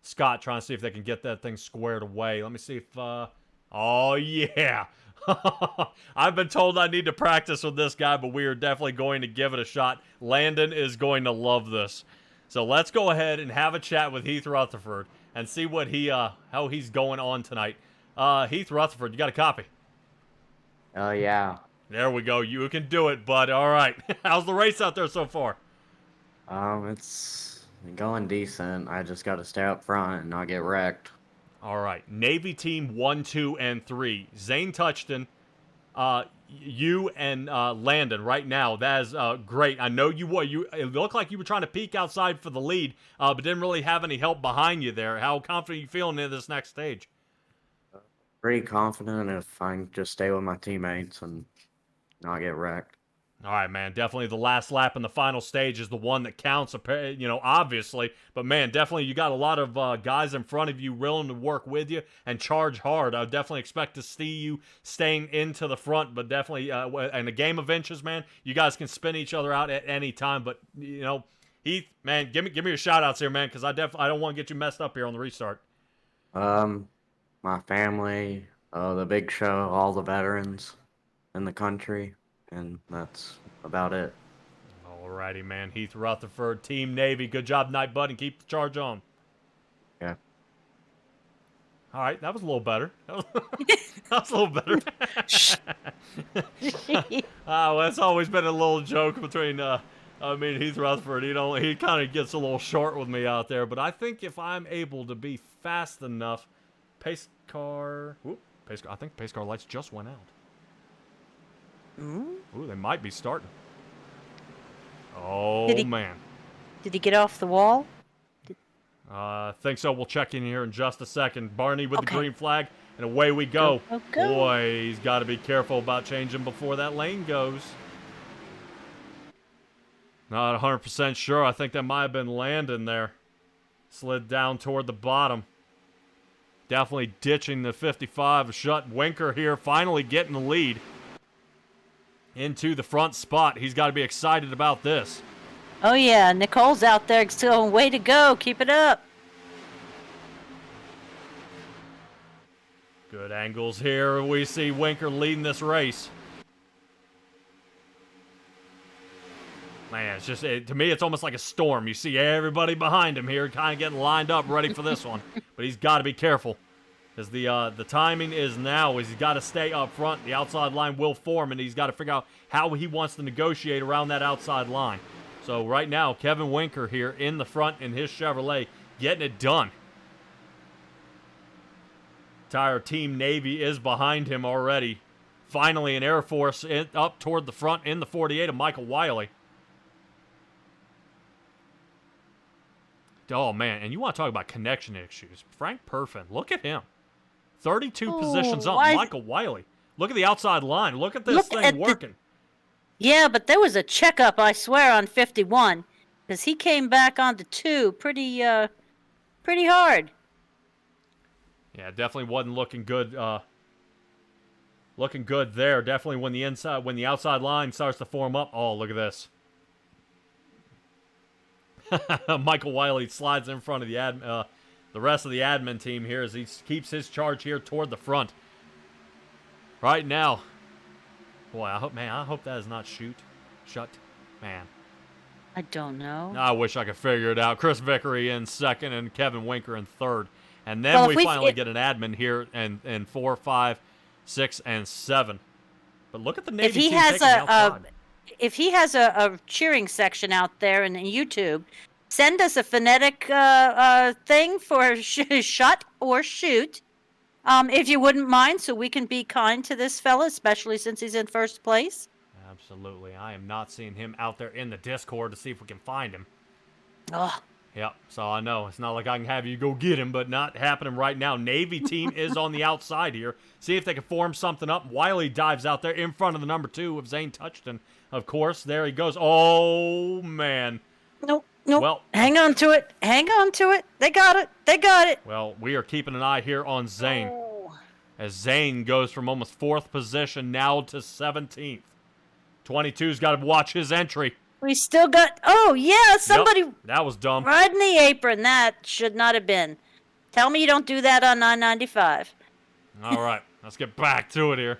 Scott trying to see if they can get that thing squared away. Let me see if... Oh, yeah. I've been told I need to practice with this guy, but we are definitely going to give it a shot. Landon is going to love this. So let's go ahead and have a chat with Heath Rutherford and see what how he's going on tonight. Heath Rutherford, you got a copy? Oh, yeah. There we go. You can do it, bud. All right. How's the race out there so far? It's going decent. I just got to stay up front and not get wrecked. All right, Navy Team 1, 2, and 3. Zane Touchton, you and Landon right now. That is great. I know it looked like you were trying to peek outside for the lead, but didn't really have any help behind you there. How confident are you feeling in this next stage? Pretty confident if I can just stay with my teammates and not get wrecked. All right, man. Definitely the last lap in the final stage is the one that counts, obviously. But, man, definitely you got a lot of guys in front of you willing to work with you and charge hard. I would definitely expect to see you staying into the front. But definitely in a game of inches, man, you guys can spin each other out at any time. But, Heath, man, give me your shout-outs here, man, because I don't want to get you messed up here on the restart. My family, the big show, all the veterans in the country. And that's about it. Alrighty, man. Heath Rutherford, Team Navy. Good job tonight, bud, and keep the charge on. Yeah. All right, that was a little better. That was a little better. Well, that's always been a little joke between me and Heath Rutherford. He kind of gets a little short with me out there, but I think if I'm able to be fast enough, pace car. I think pace car lights just went out. Ooh, they might be starting. Oh man. Did he get off the wall? I think so. We'll check in here in just a second. Barney with the green flag, and away we go. Go. Boy, he's got to be careful about changing before that lane goes. Not 100% sure. I think that might have been Landon there. Slid down toward the bottom. Definitely ditching the 55. Shut Winker here, finally getting the lead into the front spot. He's got to be excited about this. Oh, yeah. Nicole's out there still. Way to go. Keep it up. Good angles here. We see Winker leading this race. Man, it's just, to me, it's almost like a storm. You see everybody behind him here kind of getting lined up, ready for this one. But he's got to be careful. Because the timing is now. He's got to stay up front. The outside line will form, and he's got to figure out how he wants to negotiate around that outside line. So right now, Kevin Winker here in the front in his Chevrolet, getting it done. Entire Team Navy is behind him already. Finally, an Air Force up toward the front in the 48 of Michael Wiley. Oh, man, and you want to talk about connection issues. Frank Perfin, look at him. 32 positions up. Michael Wiley. Look at the outside line. Look at this thing working. Yeah, but there was a checkup, I swear, on 51. Because he came back onto 2 pretty hard. Yeah, definitely wasn't looking good. Looking good there. Definitely when the outside line starts to form up. Oh, look at this. Michael Wiley slides in front of the rest of the admin team here as he keeps his charge here toward the front. Right now. Boy, I hope that is not shut. Man. I don't know. I wish I could figure it out. Chris Vickery in second and Kevin Winker in third. And then we finally get an admin here in 4, 5, 6, and 7. But look at the Navy team taking outside. If he has a cheering section out there in YouTube, send us a phonetic thing for shut or shoot, if you wouldn't mind, so we can be kind to this fella, especially since he's in first place. Absolutely. I am not seeing him out there in the Discord to see if we can find him. Oh. Yep, so I know. It's not like I can have you go get him, but not happening right now. Navy team is on the outside here. See if they can form something up. Wiley dives out there in front of the number 2 of Zane Touchton. Of course, there he goes. Oh, man. Nope. Well, hang on to it. They got it. Well, we are keeping an eye here on Zane. Oh. As Zane goes from almost 4th position now to 17th. 22's got to watch his entry. We still got... Oh, yeah, somebody... Yep, that was dumb. Riding the apron. That should not have been. Tell me you don't do that on 995. All right, let's get back to it here.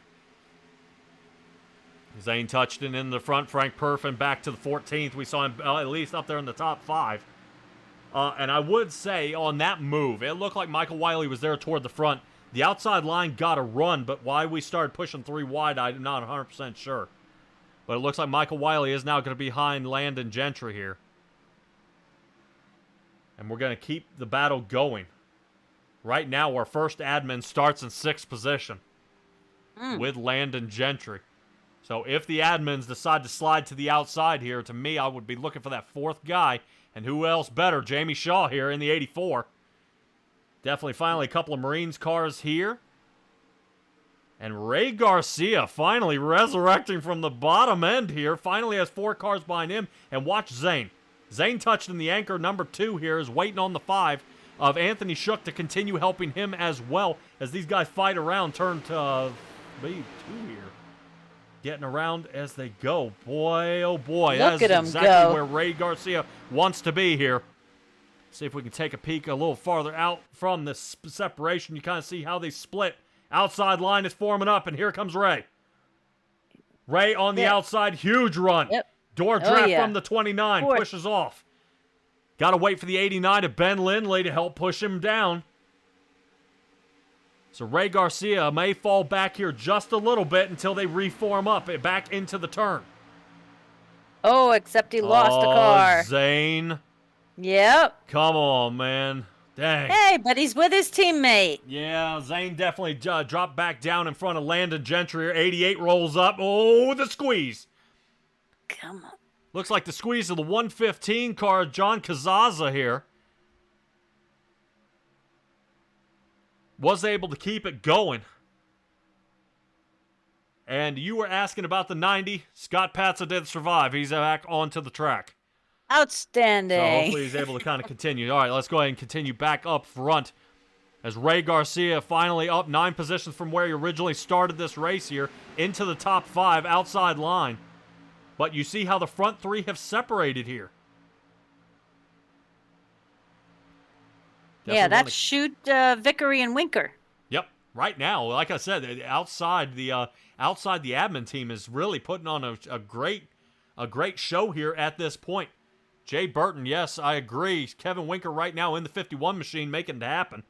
Zane Touchton in the front. Frank Perfin back to the 14th. We saw him at least up there in the top 5. And I would say on that move, it looked like Michael Wiley was there toward the front. The outside line got a run, but why we started pushing 3 wide, I'm not 100% sure. But it looks like Michael Wiley is now going to be behind Landon Gentry here. And we're going to keep the battle going. Right now, our first admin starts in 6th position with Landon Gentry. So if the admins decide to slide to the outside here, to me, I would be looking for that 4th guy. And who else better? Jamie Shaw here in the 84. Definitely finally a couple of Marines cars here. And Ray Garcia finally resurrecting from the bottom end here. Finally has 4 cars behind him. And watch Zane. Zane Touchton, the anchor, number 2 here, is waiting on the 5 of Anthony Shook to continue helping him as well as these guys fight around. Turn to maybe 2 here. Getting around as they go. Boy, oh boy. Look at him exactly go. where Ray Garcia wants to be here. See if we can take a peek a little farther out from this separation. You kind of see how they split. Outside line is forming up, and here comes Ray. Ray on the outside, huge run. Yep. Door draft from the 29, pushes off. Got to wait for the 89 of Ben Lindley to help push him down. So Ray Garcia may fall back here just a little bit until they reform up back into the turn. Oh, except he lost a car. Zane. Yep. Come on, man. Dang. Hey, but he's with his teammate. Yeah, Zane definitely dropped back down in front of Landon Gentry here. 88 rolls up. Oh, the squeeze. Come on. Looks like the squeeze of the 115 car, John Cazaza here. Was able to keep it going. And you were asking about the 90. Scott Patza did survive. He's back onto the track. Outstanding. So hopefully he's able to kind of continue. All right, let's go ahead and continue back up front as Ray Garcia finally up 9 positions from where he originally started this race here into the top 5 outside line. But you see how the front 3 have separated here. Yeah, that's Shoot, Vickery, and Winker. Yep. Right now, like I said, outside the admin team is really putting on a great show here at this point. Jay Burton, yes, I agree. Kevin Winker right now in the 51 machine making it happen.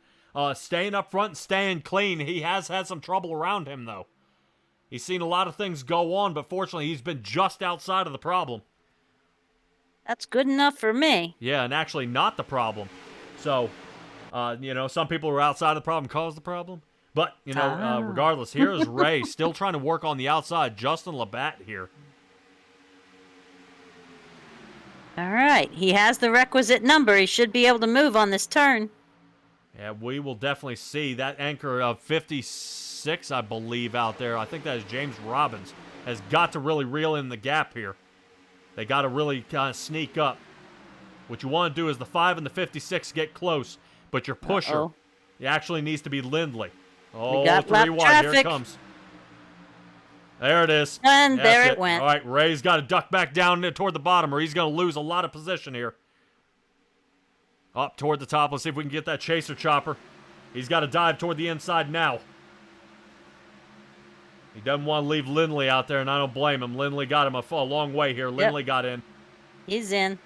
Staying up front and staying clean. He has had some trouble around him, though. He's seen a lot of things go on, but fortunately he's been just outside of the problem. That's good enough for me. Yeah, and actually not the problem. So, some people who are outside of the problem cause the problem. But, regardless, here is Ray still trying to work on the outside. Justin Labatt here. All right. He has the requisite number. He should be able to move on this turn. Yeah, we will definitely see that anchor of 56, I believe, out there. I think that is James Robbins. Has got to really reel in the gap here. They got to really kind of sneak up. What you want to do is the 5 and the 56 get close, but your pusher it actually needs to be Lindley. Oh, 3 wide. Traffic. Here it comes. There it is. And That's there it went. All right, Ray's got to duck back down toward the bottom or he's going to lose a lot of position here. Up toward the top. Let's see if we can get that chaser chopper. He's got to dive toward the inside now. He doesn't want to leave Lindley out there, and I don't blame him. Lindley got him a long way here. Lindley got in. He's in.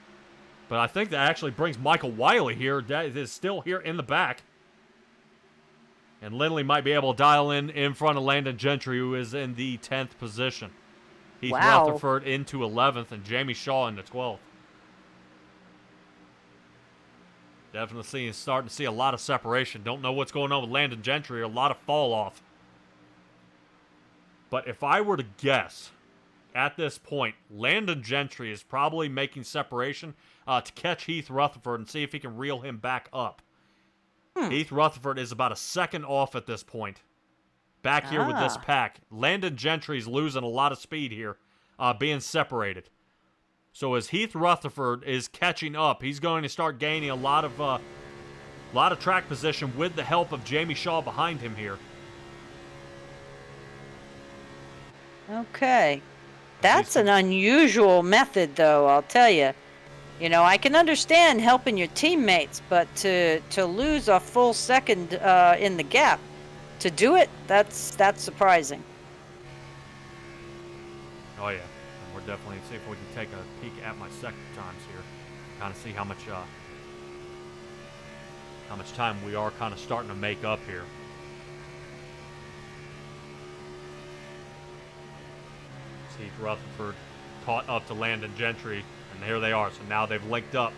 But I think that actually brings Michael Wiley here. That is still here in the back. And Lindley might be able to dial in front of Landon Gentry, who is in the 10th position. Heath Rutherford into 11th, and Jamie Shaw into 12th. Definitely starting to see a lot of separation. Don't know what's going on with Landon Gentry. A lot of fall off. But if I were to guess, at this point, Landon Gentry is probably making separation to catch Heath Rutherford and see if he can reel him back up. Heath Rutherford is about a second off at this point. Back here with this pack. Landon Gentry's losing a lot of speed here, being separated. So as Heath Rutherford is catching up, he's going to start gaining a lot of track position with the help of Jamie Shaw behind him here. Okay. That's an unusual method, though, I'll tell you. You know, I can understand helping your teammates, but to lose a full second in the gap, to do it, that's surprising. Oh, yeah. And we're definitely see if we can take a peek at my second times here. Kind of see how much time we are kind of starting to make up here. Heath Rutherford caught up to Landon Gentry, and here they are. So now they've linked up,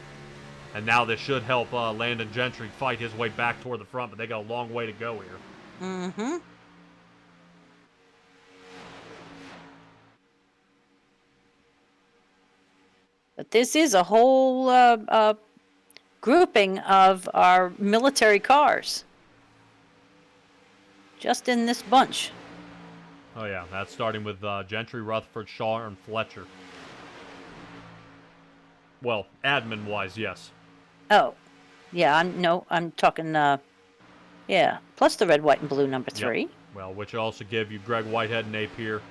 and now this should help Landon Gentry fight his way back toward the front, but they got a long way to go here. Mm-hmm. But this is a whole grouping of our military cars. Just in this bunch. Oh, yeah. That's starting with Gentry, Rutherford, Shaw, and Fletcher. Well, admin-wise, yes. Oh. Yeah, I'm talking, yeah. Plus the red, white, and blue number 3. Yep. Well, which will also give you Greg Whitehead and Napier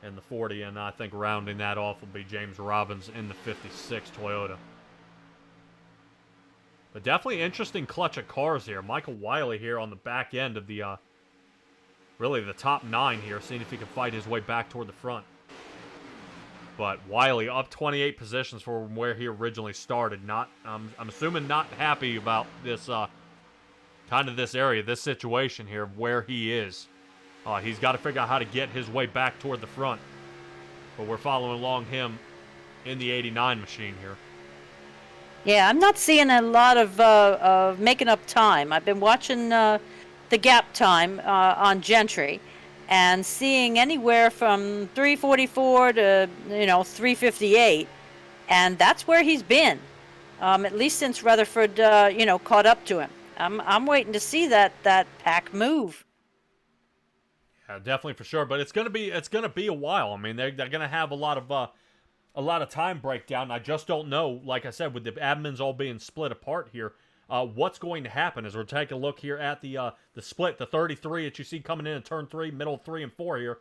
in the 40, and I think rounding that off will be James Robbins in the 56 Toyota. But definitely interesting clutch of cars here. Michael Wiley here on the back end of the, really the top 9 here, seeing if he can fight his way back toward the front. But Wiley up 28 positions from where he originally started. I'm assuming not happy about this kind of this area, this situation here, where he is. He's got to figure out how to get his way back toward the front. But we're following along him in the 89 machine here. Yeah, I'm not seeing a lot of making up time. I've been watching the gap time on Gentry, and seeing anywhere from 3:44 to 3:58, and that's where he's been, at least since Rutherford caught up to him. I'm waiting to see that pack move. Yeah, definitely for sure. But it's gonna be a while. I mean, they're gonna have a lot of time breakdown. I just don't know. Like I said, with the admins all being split apart here, what's going to happen as we're taking a look here at the split, the 33 that you see coming in turn 3, middle 3 and 4 here.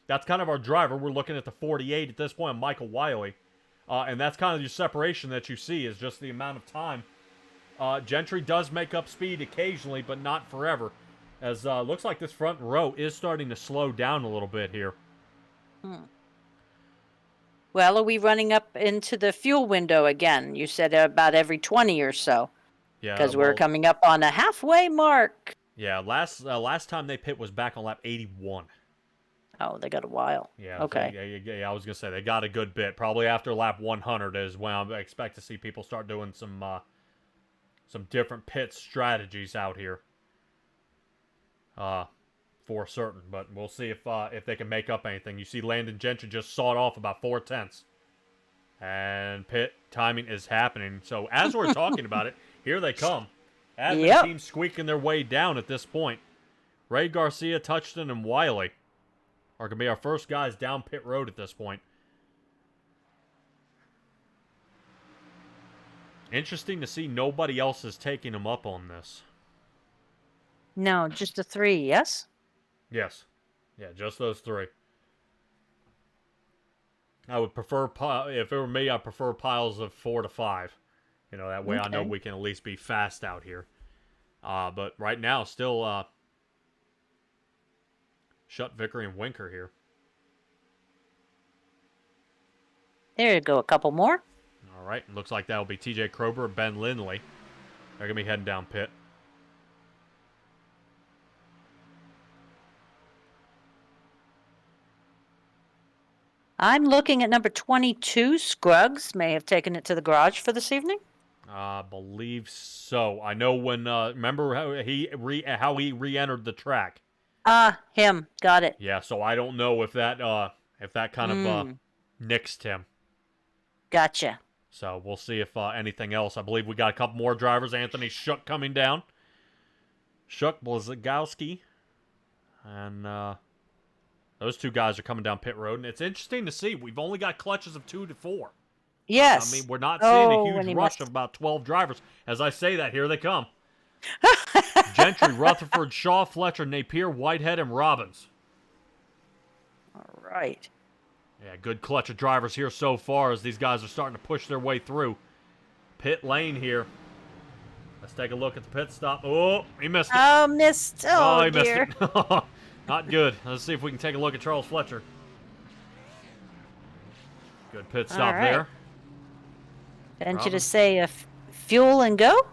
That's kind of our driver. We're looking at the 48 at this point, Michael Wiley, and that's kind of your separation that you see is just the amount of time. Gentry does make up speed occasionally, but not forever. As looks like this front row is starting to slow down a little bit here. Well, are we running up into the fuel window again? You said about every 20 or so. Yeah, because we're coming up on a halfway mark. Yeah, last time they pit was back on lap 81. Oh, they got a while. Yeah. Okay. Yeah, I was gonna say they got a good bit. Probably after lap 100 is when I expect to see people start doing some different pit strategies out here. For certain, but we'll see if they can make up anything. You see Landon Gentry just sawed off about 4/10, and pit timing is happening. So as we're talking about it, here they come. Admin team squeaking their way down at this point. Ray Garcia, Touchton, and Wiley are going to be our first guys down pit road at this point. Interesting to see nobody else is taking them up on this. No, just the 3, yes? Yes. Yeah, just those 3. I would prefer, if it were me, I'd prefer piles of 4 to 5. That way I know we can at least be fast out here. But right now, still Shutt, Vickery, and Winker here. There you go, a couple more. All right, looks like that'll be TJ Krober and Ben Lindley. They're going to be heading down pit. I'm looking at number 22. Scruggs may have taken it to the garage for this evening. I believe so. I know when. Remember how he re-entered the track. Him. Got it. Yeah. So I don't know if that kind of nixed him. Gotcha. So we'll see if anything else. I believe we got a couple more drivers. Anthony Shook coming down. Shook, Blazagowski, and those 2 guys are coming down pit road, and it's interesting to see. We've only got clutches of 2 to 4. Yes. I mean, we're not seeing a huge rush of about 12 drivers. As I say that, here they come. Gentry, Rutherford, Shaw, Fletcher, Napier, Whitehead, and Robbins. All right. Yeah, good clutch of drivers here so far as these guys are starting to push their way through. Pit lane here. Let's take a look at the pit stop. Oh, he missed it. Oh, missed. Oh, he dear. missed it. Not good. Let's see if we can take a look at Charles Fletcher. Good pit stop there. Venture to say fuel and go?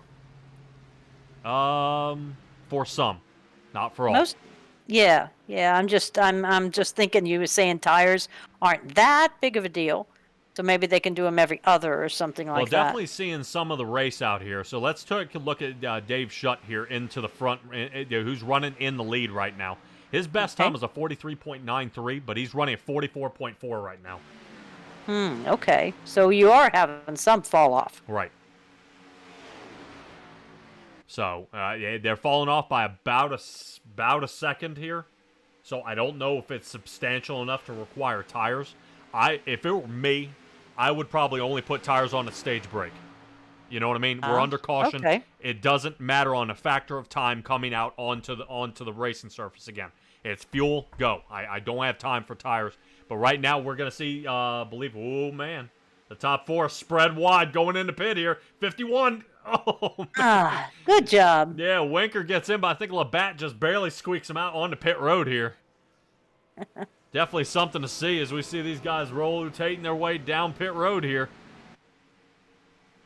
For some, not for all. Yeah. I'm just thinking you were saying tires aren't that big of a deal, so maybe they can do them every other or something like that. Well, definitely seeing some of the race out here. So let's take a look at Dave Shutt here into the front, who's running in the lead right now. His best time is a 43.93, but he's running a 44.4 right now. Okay. So you are having some fall off. Right. So they're falling off by about a second here. So I don't know if it's substantial enough to require tires. If it were me, I would probably only put tires on a stage brake. You know what I mean? We're under caution. Okay. It doesn't matter on a factor of time coming out onto the racing surface again. It's fuel, go. I don't have time for tires. But right now we're going to see, oh man, the top 4 spread wide going into pit here. 51. Oh, man. Good job. Yeah, Winker gets in, but I think Labatt just barely squeaks him out onto pit road here. Definitely something to see as we see these guys rotating their way down pit road here.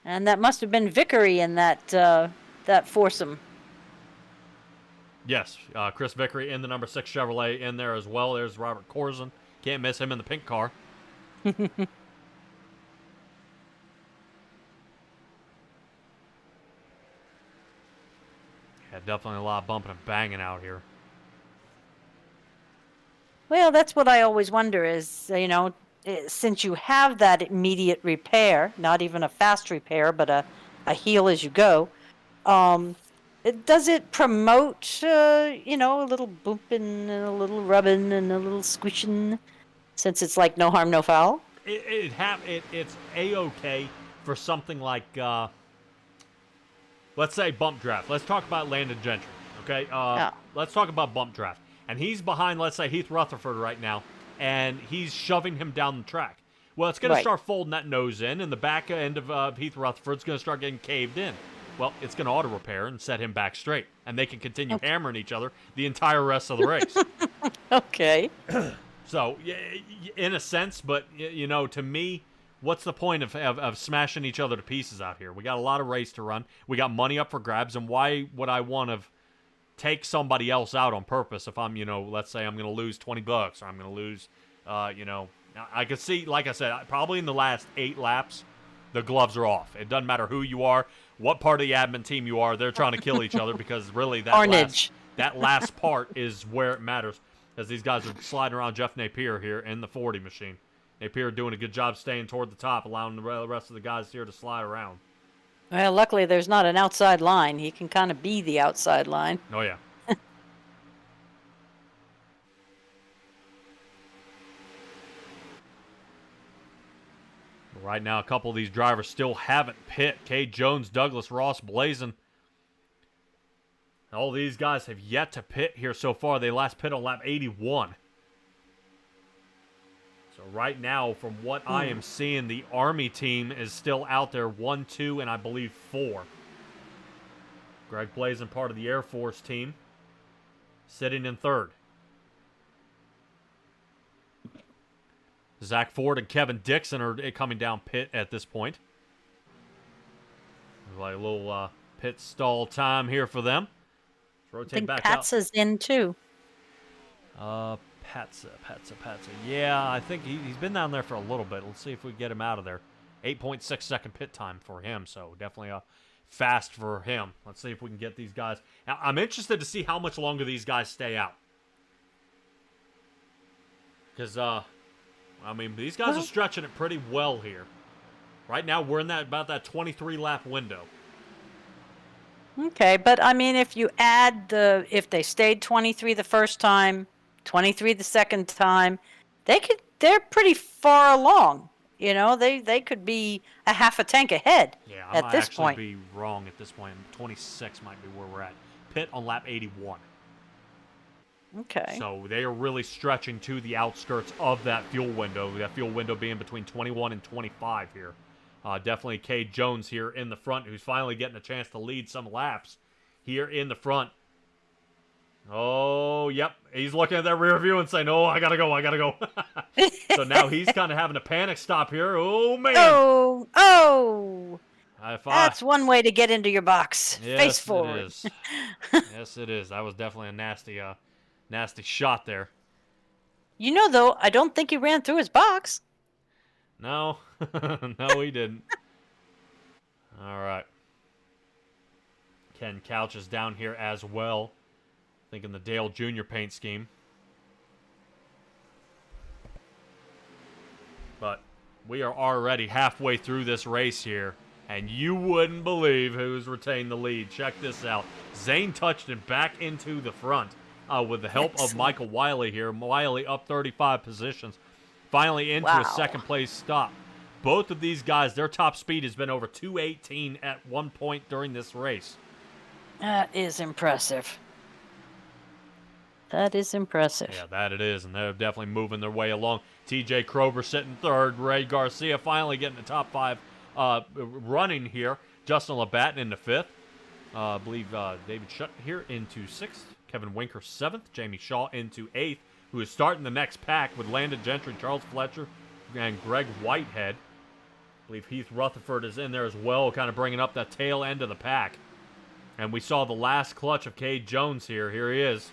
And that must have been Vickery in that foursome. Yes, Chris Vickery in the number 6 Chevrolet in there as well. There's Robert Corzin. Can't miss him in the pink car. Yeah, definitely a lot of bumping and banging out here. Well, that's what I always wonder is, since you have that immediate repair, not even a fast repair, but a heal as you go, does it promote, a little booping and a little rubbing and a little squishing, since it's like no harm, no foul? It's A-okay for something like, let's say bump draft. Let's talk about Landon Gentry, okay? Yeah. Let's talk about bump draft. And he's behind, let's say, Heath Rutherford right now, and he's shoving him down the track. Well, it's going to start folding that nose in, and the back end of Heath Rutherford's going to start getting caved in. Well, it's going to auto-repair and set him back straight, and they can continue hammering each other the entire rest of the race. Okay. So, in a sense, but, to me, what's the point of smashing each other to pieces out here? We got a lot of race to run. We got money up for grabs, and why would I want to take somebody else out on purpose if I'm, let's say I'm going to lose $20 or I'm going to lose, I could see, like I said, probably in the last 8 laps, the gloves are off. It doesn't matter who you are, what part of the admin team you are, they're trying to kill each other because really that last part is where it matters, as these guys are sliding around Jeff Napier here in the 40 machine. Napier doing a good job staying toward the top, allowing the rest of the guys here to slide around. Well, luckily there's not an outside line. He can kind of be the outside line. Oh, yeah. Right now, a couple of these drivers still haven't pit. Cade Jones, Douglas Ross, Blazin. All these guys have yet to pit here so far. They last pit on lap 81. So right now, from what I am seeing, the Army team is still out there, 1, 2, and I believe 4. Greg Blazin, part of the Air Force team, sitting in 3rd. Zach Ford and Kevin Dixon are coming down pit at this point. Like a little pit stall time here for them. Let's rotate I think back Patsa's in too. Patsa. Yeah, I think he's been down there for a little bit. Let's see if we get him out of there. 8.6 second pit time for him, so definitely fast for him. Let's see if we can get these guys. Now, I'm interested to see how much longer these guys stay out. Because, these guys are stretching it pretty well here. Right now, we're in about that 23-lap window. Okay, but if you add if they stayed 23 the first time, 23 the second time, they're pretty far along. They could be a half a tank ahead at this point. I might actually be wrong at this point. 26 might be where we're at. Pit on lap 81. Okay. So they are really stretching to the outskirts of that fuel window. That fuel window being between 21 and 25 here. Definitely Cade Jones here in the front, who's finally getting a chance to lead some laps here in the front. Oh, yep. He's looking at that rear view and saying, "Oh, I gotta go." So now he's kind of having a panic stop here. Oh, man. Oh. That's one way to get into your box. Yes, Face forward. It is. Yes, it is. That was definitely a nasty shot there. Though, I don't think he ran through his box. No. No, he didn't. All right. Ken Couch is down here as well. Thinking the Dale Jr. paint scheme. But we are already halfway through this race here, and you wouldn't believe who's retained the lead. Check this out. Zane Touchton back into the front with the help of Michael Wiley here. Wiley up 35 positions. Finally into a second place stop. Both of these guys, their top speed has been over 218 at one point during this race. That is impressive. That is impressive. Yeah, that it is, and they're definitely moving their way along. TJ Krober sitting 3rd. Ray Garcia finally getting the top 5 running here. Justin Labatt into 5th. I believe David Shutt here into 6th. Kevin Winker 7th. Jamie Shaw into 8th, who is starting the next pack with Landon Gentry, Charles Fletcher, and Greg Whitehead. I believe Heath Rutherford is in there as well, kind of bringing up that tail end of the pack. And we saw the last clutch of Cade Jones here. Here he is.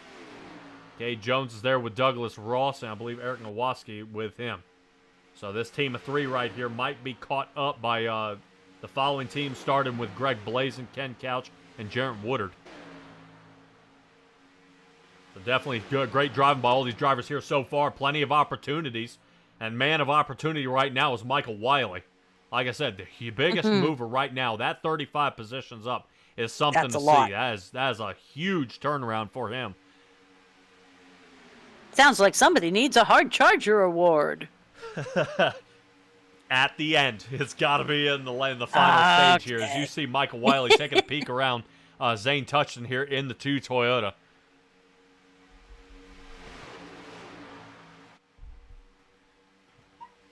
Cade Jones is there with Douglas Ross, and I believe Eric Nowaski with him. So this team of 3 right here might be caught up by the following team, starting with Greg Blazin, Ken Couch, and Jarrett Woodard. So definitely good, great driving by all these drivers here so far. Plenty of opportunities. And man of opportunity right now is Michael Wiley. Like I said, the biggest mover right now, that 35 positions up, is something That's to a lot. see. That is a huge turnaround for him. Sounds like somebody needs a hard charger award. At the end, it's got to be in the final stage here. As you see Michael Wiley taking a peek around Zane Touchton here in the 2 Toyota.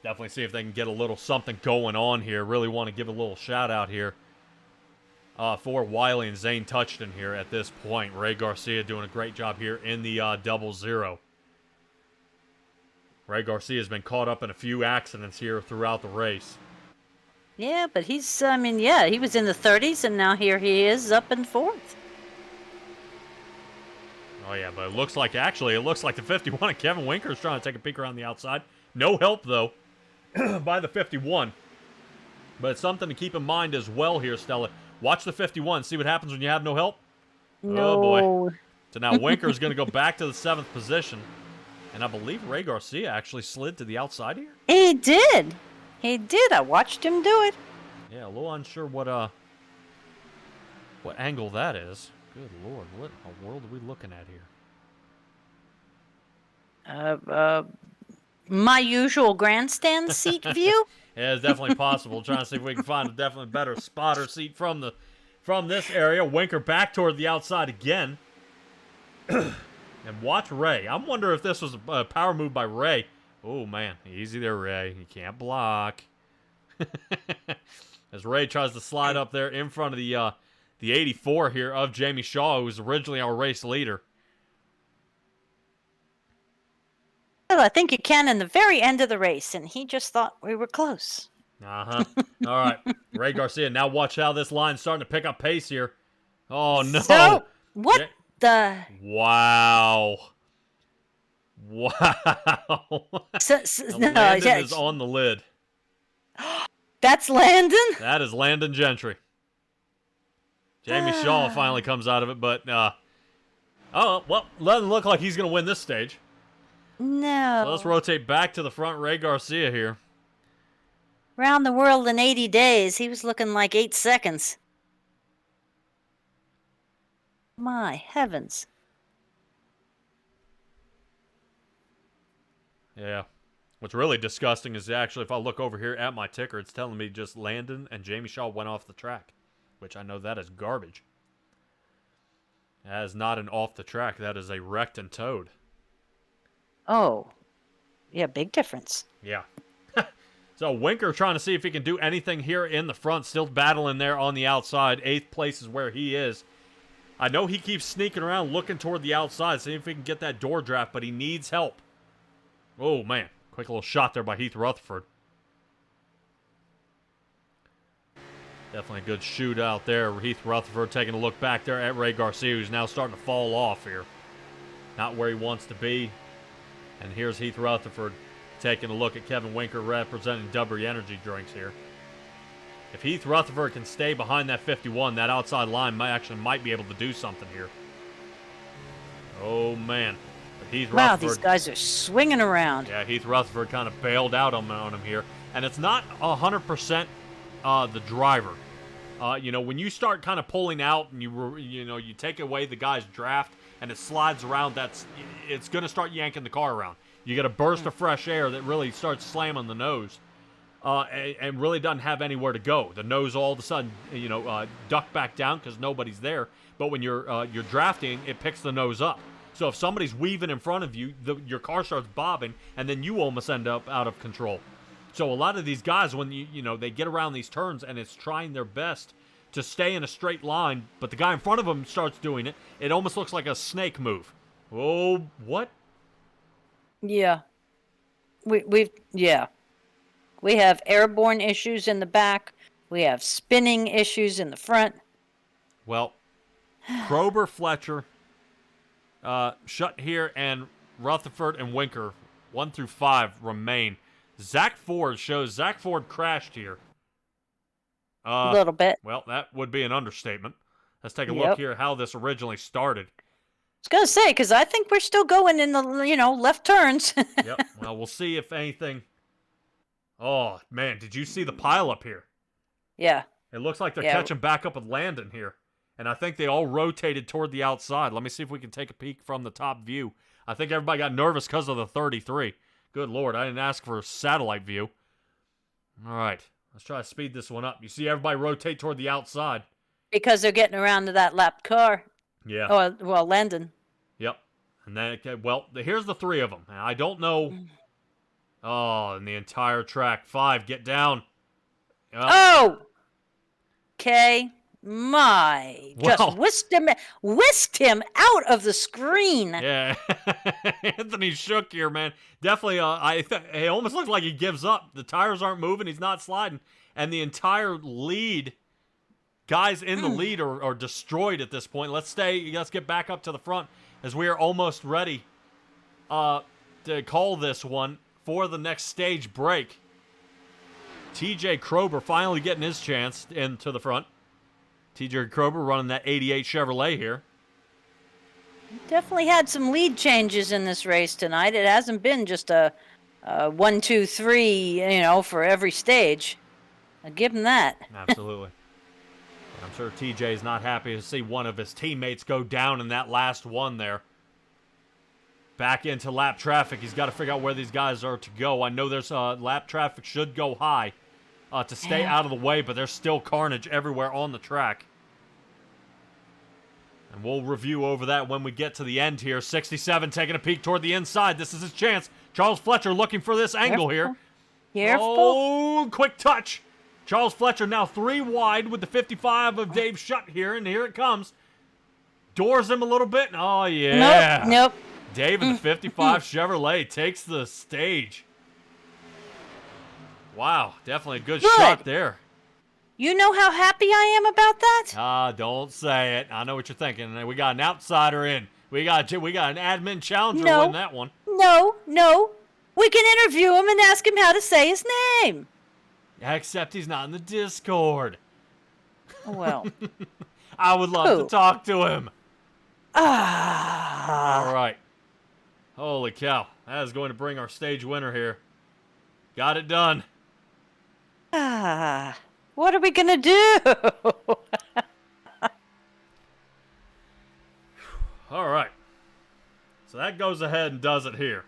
Definitely see if they can get a little something going on here. Really want to give a little shout out here for Wiley and Zane Touchton here at this point. Ray Garcia doing a great job here in the 00. Ray Garcia has been caught up in a few accidents here throughout the race. Yeah, but he was in the 30s, and now here he is up in 4th. Oh, yeah, but it looks like the 51 and Kevin Winker is trying to take a peek around the outside. No help, though, by the 51. But it's something to keep in mind as well here, Stella. Watch the 51. See what happens when you have no help? No. Oh, boy. So now Winker is going to go back to the 7th position. And I believe Ray Garcia actually slid to the outside here. He did. He did. I watched him do it. Yeah, a little unsure what angle that is. Good Lord, what in the world are we looking at here? My usual grandstand seat view. Yeah, it's definitely possible. Trying to see if we can find a definitely better spotter seat from this area. Winker back toward the outside again. And watch Ray. I'm wondering if this was a power move by Ray. Oh, man. Easy there, Ray. You can't block. As Ray tries to slide up there in front of the 84 here of Jamie Shaw, who was originally our race leader. Well, I think you can in the very end of the race, and he just thought we were close. Uh-huh. All right. Ray Garcia. Now watch how this line's starting to pick up pace here. Oh, no. So, what the... Wow. Landon is on the lid. That's Landon? That is Landon Gentry. Jamie Shaw finally comes out of it, but, oh, well, doesn't look like he's going to win this stage. No. So let's rotate back to the front. Ray Garcia here. Around the world in 80 days, he was looking like 8 seconds. My heavens. Yeah. What's really disgusting is actually, if I look over here at my ticker, it's telling me just Landon and Jamie Shaw went off the track, which I know that is garbage. That is not an off the track. That is a wrecked and towed. Oh. Yeah, big difference. Yeah. So Winker trying to see if he can do anything here in the front, still battling there on the outside. 8th place is where he is. I know he keeps sneaking around looking toward the outside, seeing if he can get that door draft, but he needs help. Oh, man. Quick little shot there by Heath Rutherford. Definitely a good shootout there. Heath Rutherford taking a look back there at Ray Garcia, who's now starting to fall off here. Not where he wants to be. And here's Heath Rutherford taking a look at Kevin Winker representing W Energy Drinks here. If Heath Rutherford can stay behind that 51, that outside line might be able to do something here. Oh, man. But Heath Wow, Rutherford, these guys are swinging around. yeah, Heath Rutherford kind of bailed out on him here. And it's not 100% the driver. When you start kind of pulling out and you take away the guy's draft and it slides around, it's going to start yanking the car around. You get a burst of fresh air that really starts slamming the nose and really doesn't have anywhere to go. The nose all of a sudden, duck back down because nobody's there. But when you're drafting, it picks the nose up. So if somebody's weaving in front of you, your car starts bobbing, and then you almost end up out of control. So a lot of these guys, when they get around these turns and it's trying their best to stay in a straight line, but the guy in front of them starts doing it, it almost looks like a snake move. Oh, what? Yeah. We have airborne issues in the back. We have spinning issues in the front. Well, Krober, Fletcher, Shutt here, and Rutherford and Winker, 1 through 5 remain. Zach Ford shows Zach Ford crashed here. A little bit. Well, that would be an understatement. Let's take a look Yep. here how this originally started. I was gonna say, because I think we're still going in the left turns. Yep. Well, we'll see if anything. Oh man, did you see the pileup here? Yeah. It looks like they're Yeah. catching back up with Landon here. And I think they all rotated toward the outside. Let me see if we can take a peek from the top view. I think everybody got nervous because of the 33. Good Lord, I didn't ask for a satellite view. All right, let's try to speed this one up. You see everybody rotate toward the outside. Because they're getting around to that lapped car. Yeah. Oh, well, Landon. Yep. And then, well, here's the 3 of them. I don't know. Oh, and the entire track. 5, get down. Oh! Okay. My. Well. Just whisked him out of the screen. Yeah. Anthony shook here, man. Definitely, it almost looks like he gives up. The tires aren't moving. He's not sliding. And the entire lead, guys in the lead are destroyed at this point. Let's get back up to the front as we are almost ready to call this one for the next stage break. TJ Krober finally getting his chance into the front. TJ Krober running that 88 Chevrolet here. Definitely had some lead changes in this race tonight. It hasn't been just a 1, 2, 3, for every stage. I'll give him that. Absolutely. I'm sure TJ's not happy to see one of his teammates go down in that last one there. Back into lap traffic. He's got to figure out where these guys are to go. I know there's lap traffic should go high to stay out of the way, but there's still carnage everywhere on the track. And we'll review over that when we get to the end here. 67 taking a peek toward the inside. This is his chance. Charles Fletcher looking for this angle here. Careful. Oh, quick touch. Charles Fletcher now 3 wide with the 55 of Dave Shutt here, and here it comes. Doors him a little bit. Oh, yeah. Nope. Dave in the 55 Chevrolet takes the stage. Wow, definitely a good shot there. You know how happy I am about that? Don't say it. I know what you're thinking. We got an outsider in. We got an admin challenger No. win that one. No. We can interview him and ask him how to say his name. Except he's not in the Discord. Well. I would love to Who? talk to him. Ah. All right. Holy cow. That is going to bring our stage winner here. Got it done. What are we gonna do? All right. So that goes ahead and does it here.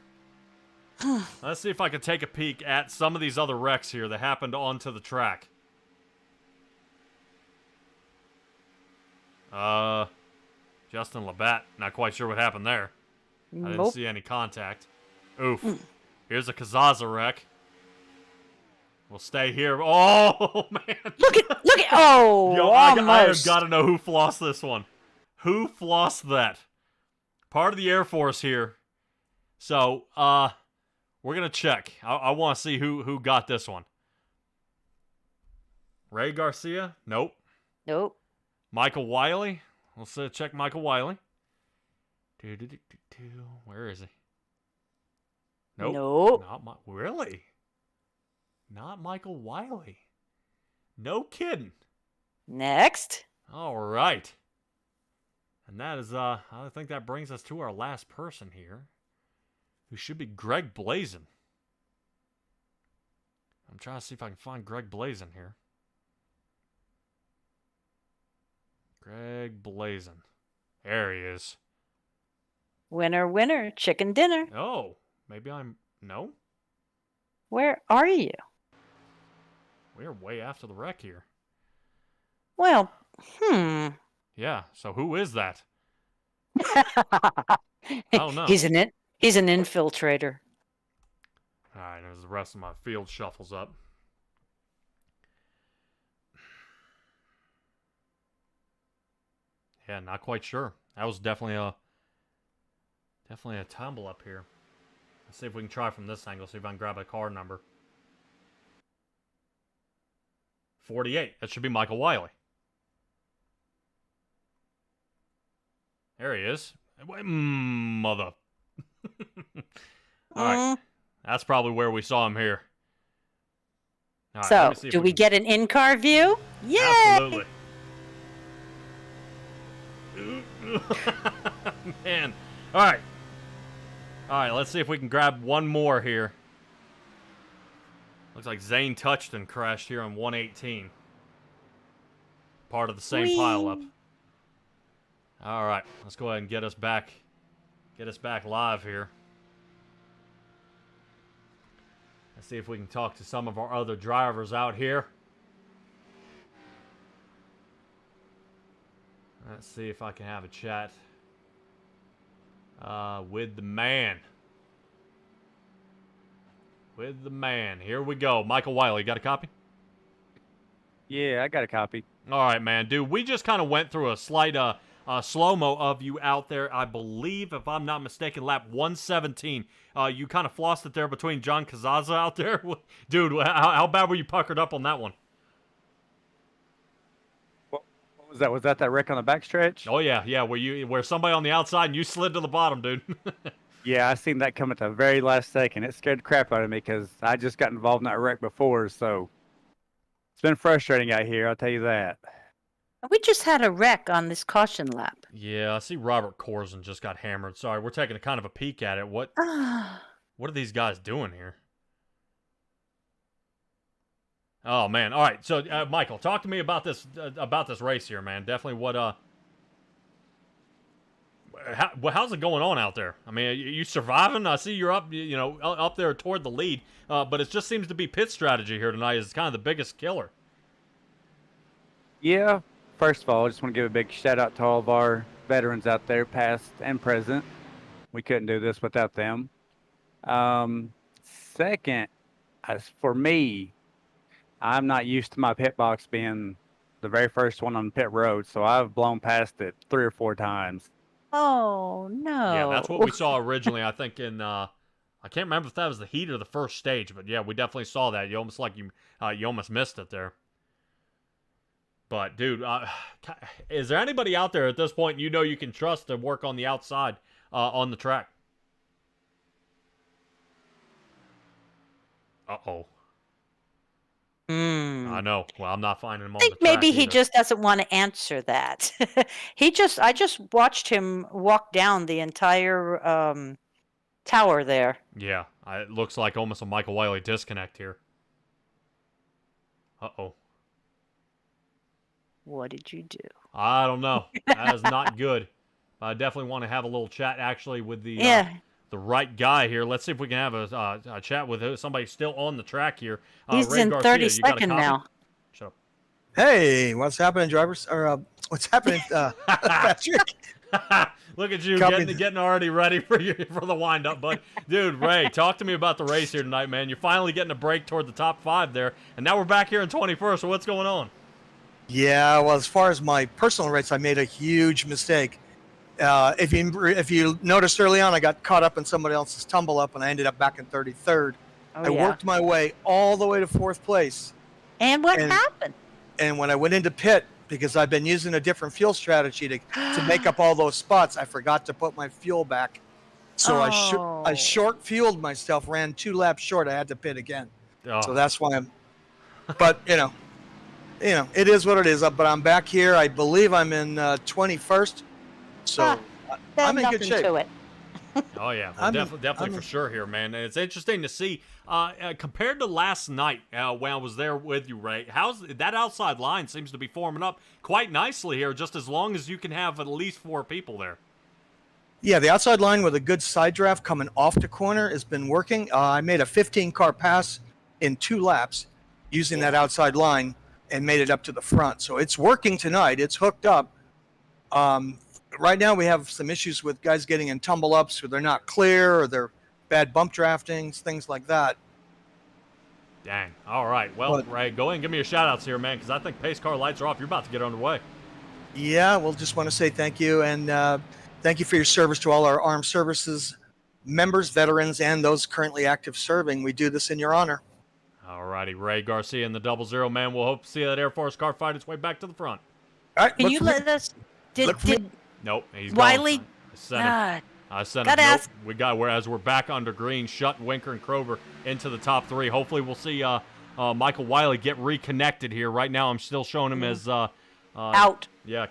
Let's see if I can take a peek at some of these other wrecks here that happened onto the track. Justin Labatt, not quite sure what happened there. I didn't see any contact. Oof. Here's a Kazaza wreck. We'll stay here. Oh, man. Look at oh, Yo, I have almost. got to know who flossed this one. Who flossed that? Part of the Air Force here. So, we're going to check. I want to see who got this one. Ray Garcia? Nope. Nope. Michael Wiley? Let's check Michael Wiley. Where is he? Nope. Really? Not Michael Wiley. No kidding. Next. All right. And that is, I think that brings us to our last person here, who should be Greg Blazin. I'm trying to see if I can find Greg Blazin here. Greg Blazin. There he is. Winner, winner, chicken dinner. Oh, maybe no? Where are you? We're way after the wreck here. Well, Yeah, so who is that? I don't know. He's an infiltrator. All right, as the rest of my field shuffles up. Yeah, not quite sure. That was definitely a tumble up here. Let's see if we can try from this angle, see if I can grab a car number. 48. That should be Michael Wiley. There he is. Mother. All right. That's probably where we saw him here. All right, let So, me see if do we can- get an in-car view? Yay! Absolutely. Man. All right. All right, let's see if we can grab one more here. Looks like Zane touched and crashed here on 118. Part of the same Whee! pileup. All right, let's go ahead and get us back live here. Let's see if we can talk to some of our other drivers out here. Let's see if I can have a chat with the man. With the man. Here we go. Michael Wiley, you got a copy? Yeah, I got a copy. All right, man. Dude, we just kind of went through a slight slow-mo of you out there. I believe, if I'm not mistaken, lap 117. You kind of flossed it there between John Kazaza out there. Dude, how bad were you puckered up on that one? What was that? Was that wreck on the backstretch? Oh, yeah. Where somebody on the outside and you slid to the bottom, dude. Yeah, I seen that come at the very last second. It scared the crap out of me because I just got involved in that wreck before, so it's been frustrating out here, I'll tell you that. We just had a wreck on this caution lap. Yeah, I see Robert Corson just got hammered. Sorry, we're taking a kind of a peek at it. What are these guys doing here? Oh man! All right, so Michael, talk to me about this race here, man. Definitely, how's it going on out there? I mean, you surviving? I see you're up, up there toward the lead, but it just seems to be pit strategy here tonight is kind of the biggest killer. Yeah, first of all, I just want to give a big shout out to all of our veterans out there, past and present. We couldn't do this without them. Second, as for me, I'm not used to my pit box being the very first one on pit road, so I've blown past it 3 or 4 times. Oh, no. Yeah, that's what we saw originally. I think in I can't remember if that was the heat or the first stage, but yeah, we definitely saw that. You almost missed it there. But dude, is there anybody out there at this point you can trust to work on the outside on the track? Uh-oh. I know. Well, I'm not finding him on I the think track maybe he either. just doesn't want to answer that. I just watched him walk down the entire tower there. Yeah, it looks like almost a Michael Wiley disconnect here. Uh-oh. What did you do? I don't know. That is not good. I definitely want to have a little chat actually with the right guy here. Let's see if we can have a chat with somebody still on the track here. He's Ray in Garcia, 32nd now. Shut up. Hey, what's happening, drivers? Or what's happening, Patrick? Look at you Copy. getting already ready for the wind up, bud. Dude, Ray, talk to me about the race here tonight, man. You're finally getting a break toward the top 5 there, and now we're back here in 21st. So what's going on? Yeah, well, as far as my personal race, I made a huge mistake. If you noticed early on, I got caught up in somebody else's tumble up, and I ended up back in 33rd. I worked my way all the way to 4th place. And what happened? And when I went into pit, because I've been using a different fuel strategy to make up all those spots, I forgot to put my fuel back. So I short fueled myself, ran 2 laps short. I had to pit again. Oh. So that's why I'm. But it is what it is. But I'm back here. I believe I'm in 21st. So I'm in good shape. To it. Oh yeah, well, definitely for sure here, man. And it's interesting to see compared to last night when I was there with you, Ray. How's that outside line seems to be forming up quite nicely here, just as long as you can have at least 4 people there. Yeah, the outside line with a good side draft coming off the corner has been working. I made a 15-car pass in 2 laps using that outside line and made it up to the front. So it's working tonight. It's hooked up. Right now we have some issues with guys getting in tumble ups, or they're not clear, or they're bad bump draftings, things like that. Dang. All right. Well, Ray, go ahead and give me your shout-outs here, man, because I think pace car lights are off. You're about to get underway. Yeah, we'll just want to say thank you, and thank you for your service to all our armed services members, veterans, and those currently active serving. We do this in your honor. All righty. Ray Garcia and the 00, man. We'll hope to see that Air Force car fight its way back to the front. All right. Can you let us... Nope, he's Wiley. gone. I sent him. Ah, I sent him. gotta Nope. ask. We got, whereas we're back under green, Shutt, Winker, and Krover into the top 3. Hopefully we'll see Michael Wiley get reconnected here. Right now I'm still showing him as out. Yeah,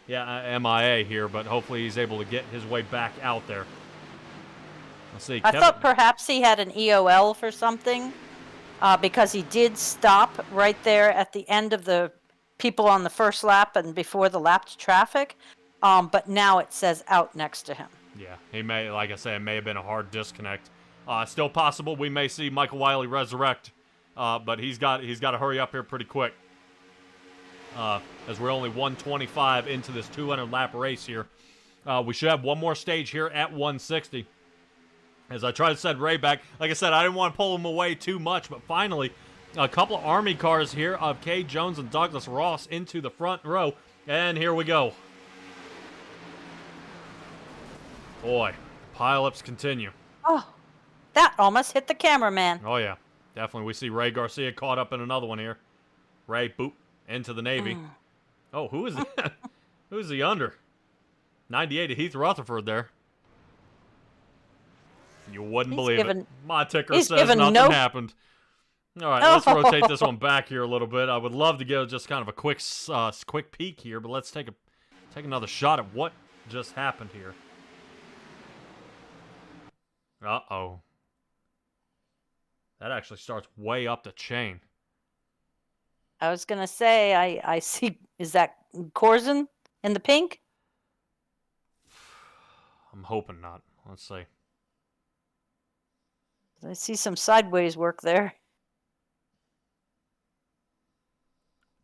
yeah, MIA here, but hopefully he's able to get his way back out there. Let's see. I thought perhaps he had an EOL for something, because he did stop right there at the end of the people on the first lap and before the lapped traffic. But now it says out next to him. Yeah, he may, like I said, it may have been a hard disconnect. Still possible we may see Michael Wiley resurrect, but he's got to hurry up here pretty quick. As we're only 125 into this 200 lap race here. We should have one more stage here at 160. As I tried to send Ray back, like I said, I didn't want to pull him away too much, but finally, a couple of Army cars here of Kay Jones and Douglas Ross into the front row, and here we go. Boy, pileups continue. Oh, that almost hit the cameraman. Oh, yeah. Definitely. We see Ray Garcia caught up in another one here. Ray, boop, into the Navy. Oh, who is that? Who's he under? 98 of Heath Rutherford there. You wouldn't believe it. My ticker says nothing happened. All right, let's rotate this one back here a little bit. I would love to get just kind of a quick peek here, but let's take another shot at what just happened here. Uh-oh. That actually starts way up the chain. I was going to say, I see, is that Corzin in the pink? I'm hoping not. Let's see. I see some sideways work there.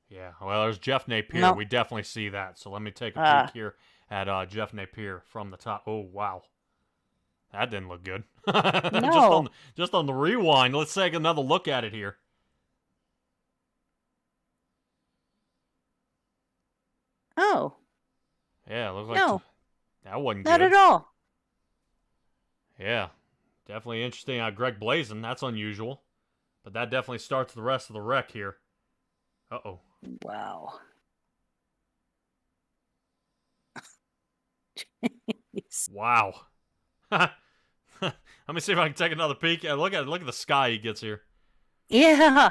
Yeah, well, there's Jeff Napier. No. We definitely see that. So let me take a peek here at Jeff Napier from the top. Oh, wow. That didn't look good. No. just on the rewind. Let's take another look at it here. Oh. Yeah, it looks like No. that wasn't Not good. at all. Yeah, definitely interesting. Greg Blazin, that's unusual. But that definitely starts the rest of the wreck here. Uh-oh. Wow. Wow. Let me see if I can take another peek. Yeah, look at the sky he gets here. Yeah.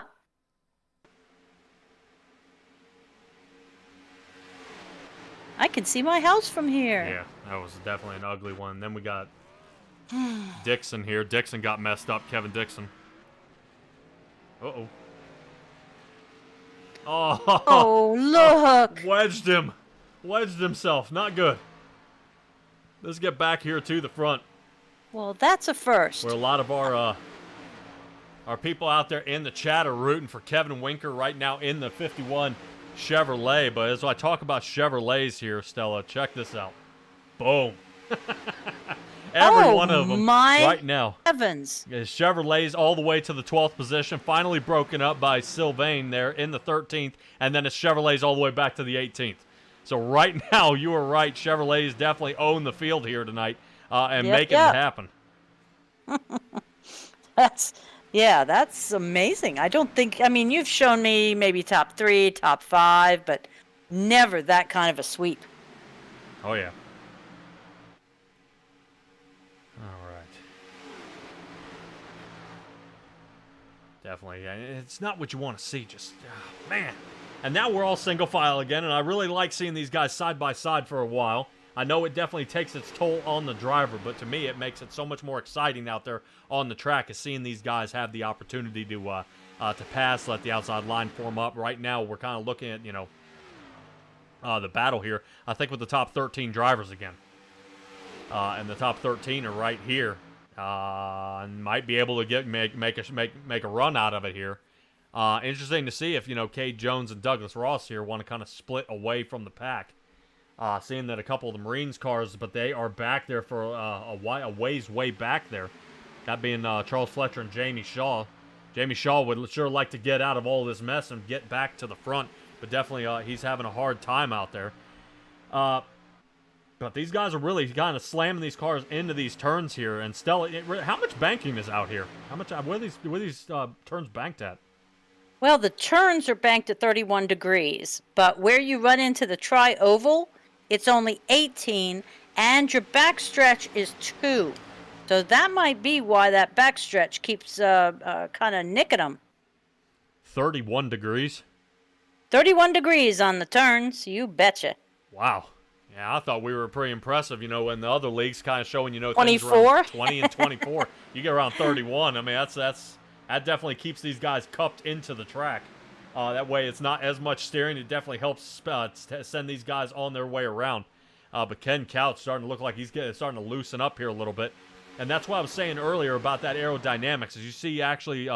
I can see my house from here. Yeah, that was definitely an ugly one. Then we got Dixon here. Dixon got messed up. Kevin Dixon. Uh-oh. Oh, Oh, look. wedged him. Wedged himself. Not good. Let's get back here to the front. Well, that's a first. Where a lot of our people out there in the chat are rooting for Kevin Winker right now in the 51 Chevrolet. But as I talk about Chevrolets here, Stella, check this out. Boom. Every one of them right now. Heavens. Chevrolets all the way to the 12th position, finally broken up by Sylvain there in the 13th, and then it's Chevrolets all the way back to the 18th. So right now, you were right. Chevrolets definitely own the field here tonight and making it happen. That's amazing. I mean, you've shown me maybe top 3, top 5, but never that kind of a sweep. Oh, yeah. All right. Definitely. It's not what you want to see, just, man. And now we're all single file again, and I really like seeing these guys side by side for a while. I know it definitely takes its toll on the driver, but to me it makes it so much more exciting out there on the track is seeing these guys have the opportunity to pass, let the outside line form up. Right now we're kind of looking at, the battle here, I think with the top 13 drivers again. And the top 13 are right here. And might be able to make a run out of it here. Interesting to see if, Kay Jones and Douglas Ross here want to kind of split away from the pack. Seeing that a couple of the Marines cars, but they are back there for a ways way back there. That being Charles Fletcher and Jamie Shaw. Jamie Shaw would sure like to get out of all this mess and get back to the front, but definitely he's having a hard time out there. But these guys are really kind of slamming these cars into these turns here. And Stella, how much banking is out here? Where are these turns banked at? Well, the turns are banked at 31 degrees, but where you run into the tri-oval it's only 18, and your backstretch is 2. So that might be why that backstretch keeps kind of nicking them. 31 degrees. 31 degrees on the turns, you betcha. Wow. Yeah, I thought we were pretty impressive, in the other leagues kind of showing, things 24? around 20 and 24. You get around 31. I mean, that definitely keeps these guys cupped into the track. That way it's not as much steering. It definitely helps send these guys on their way around. But Ken Couch starting to look like he's starting to loosen up here a little bit. And that's what I was saying earlier about that aerodynamics. As you see, actually,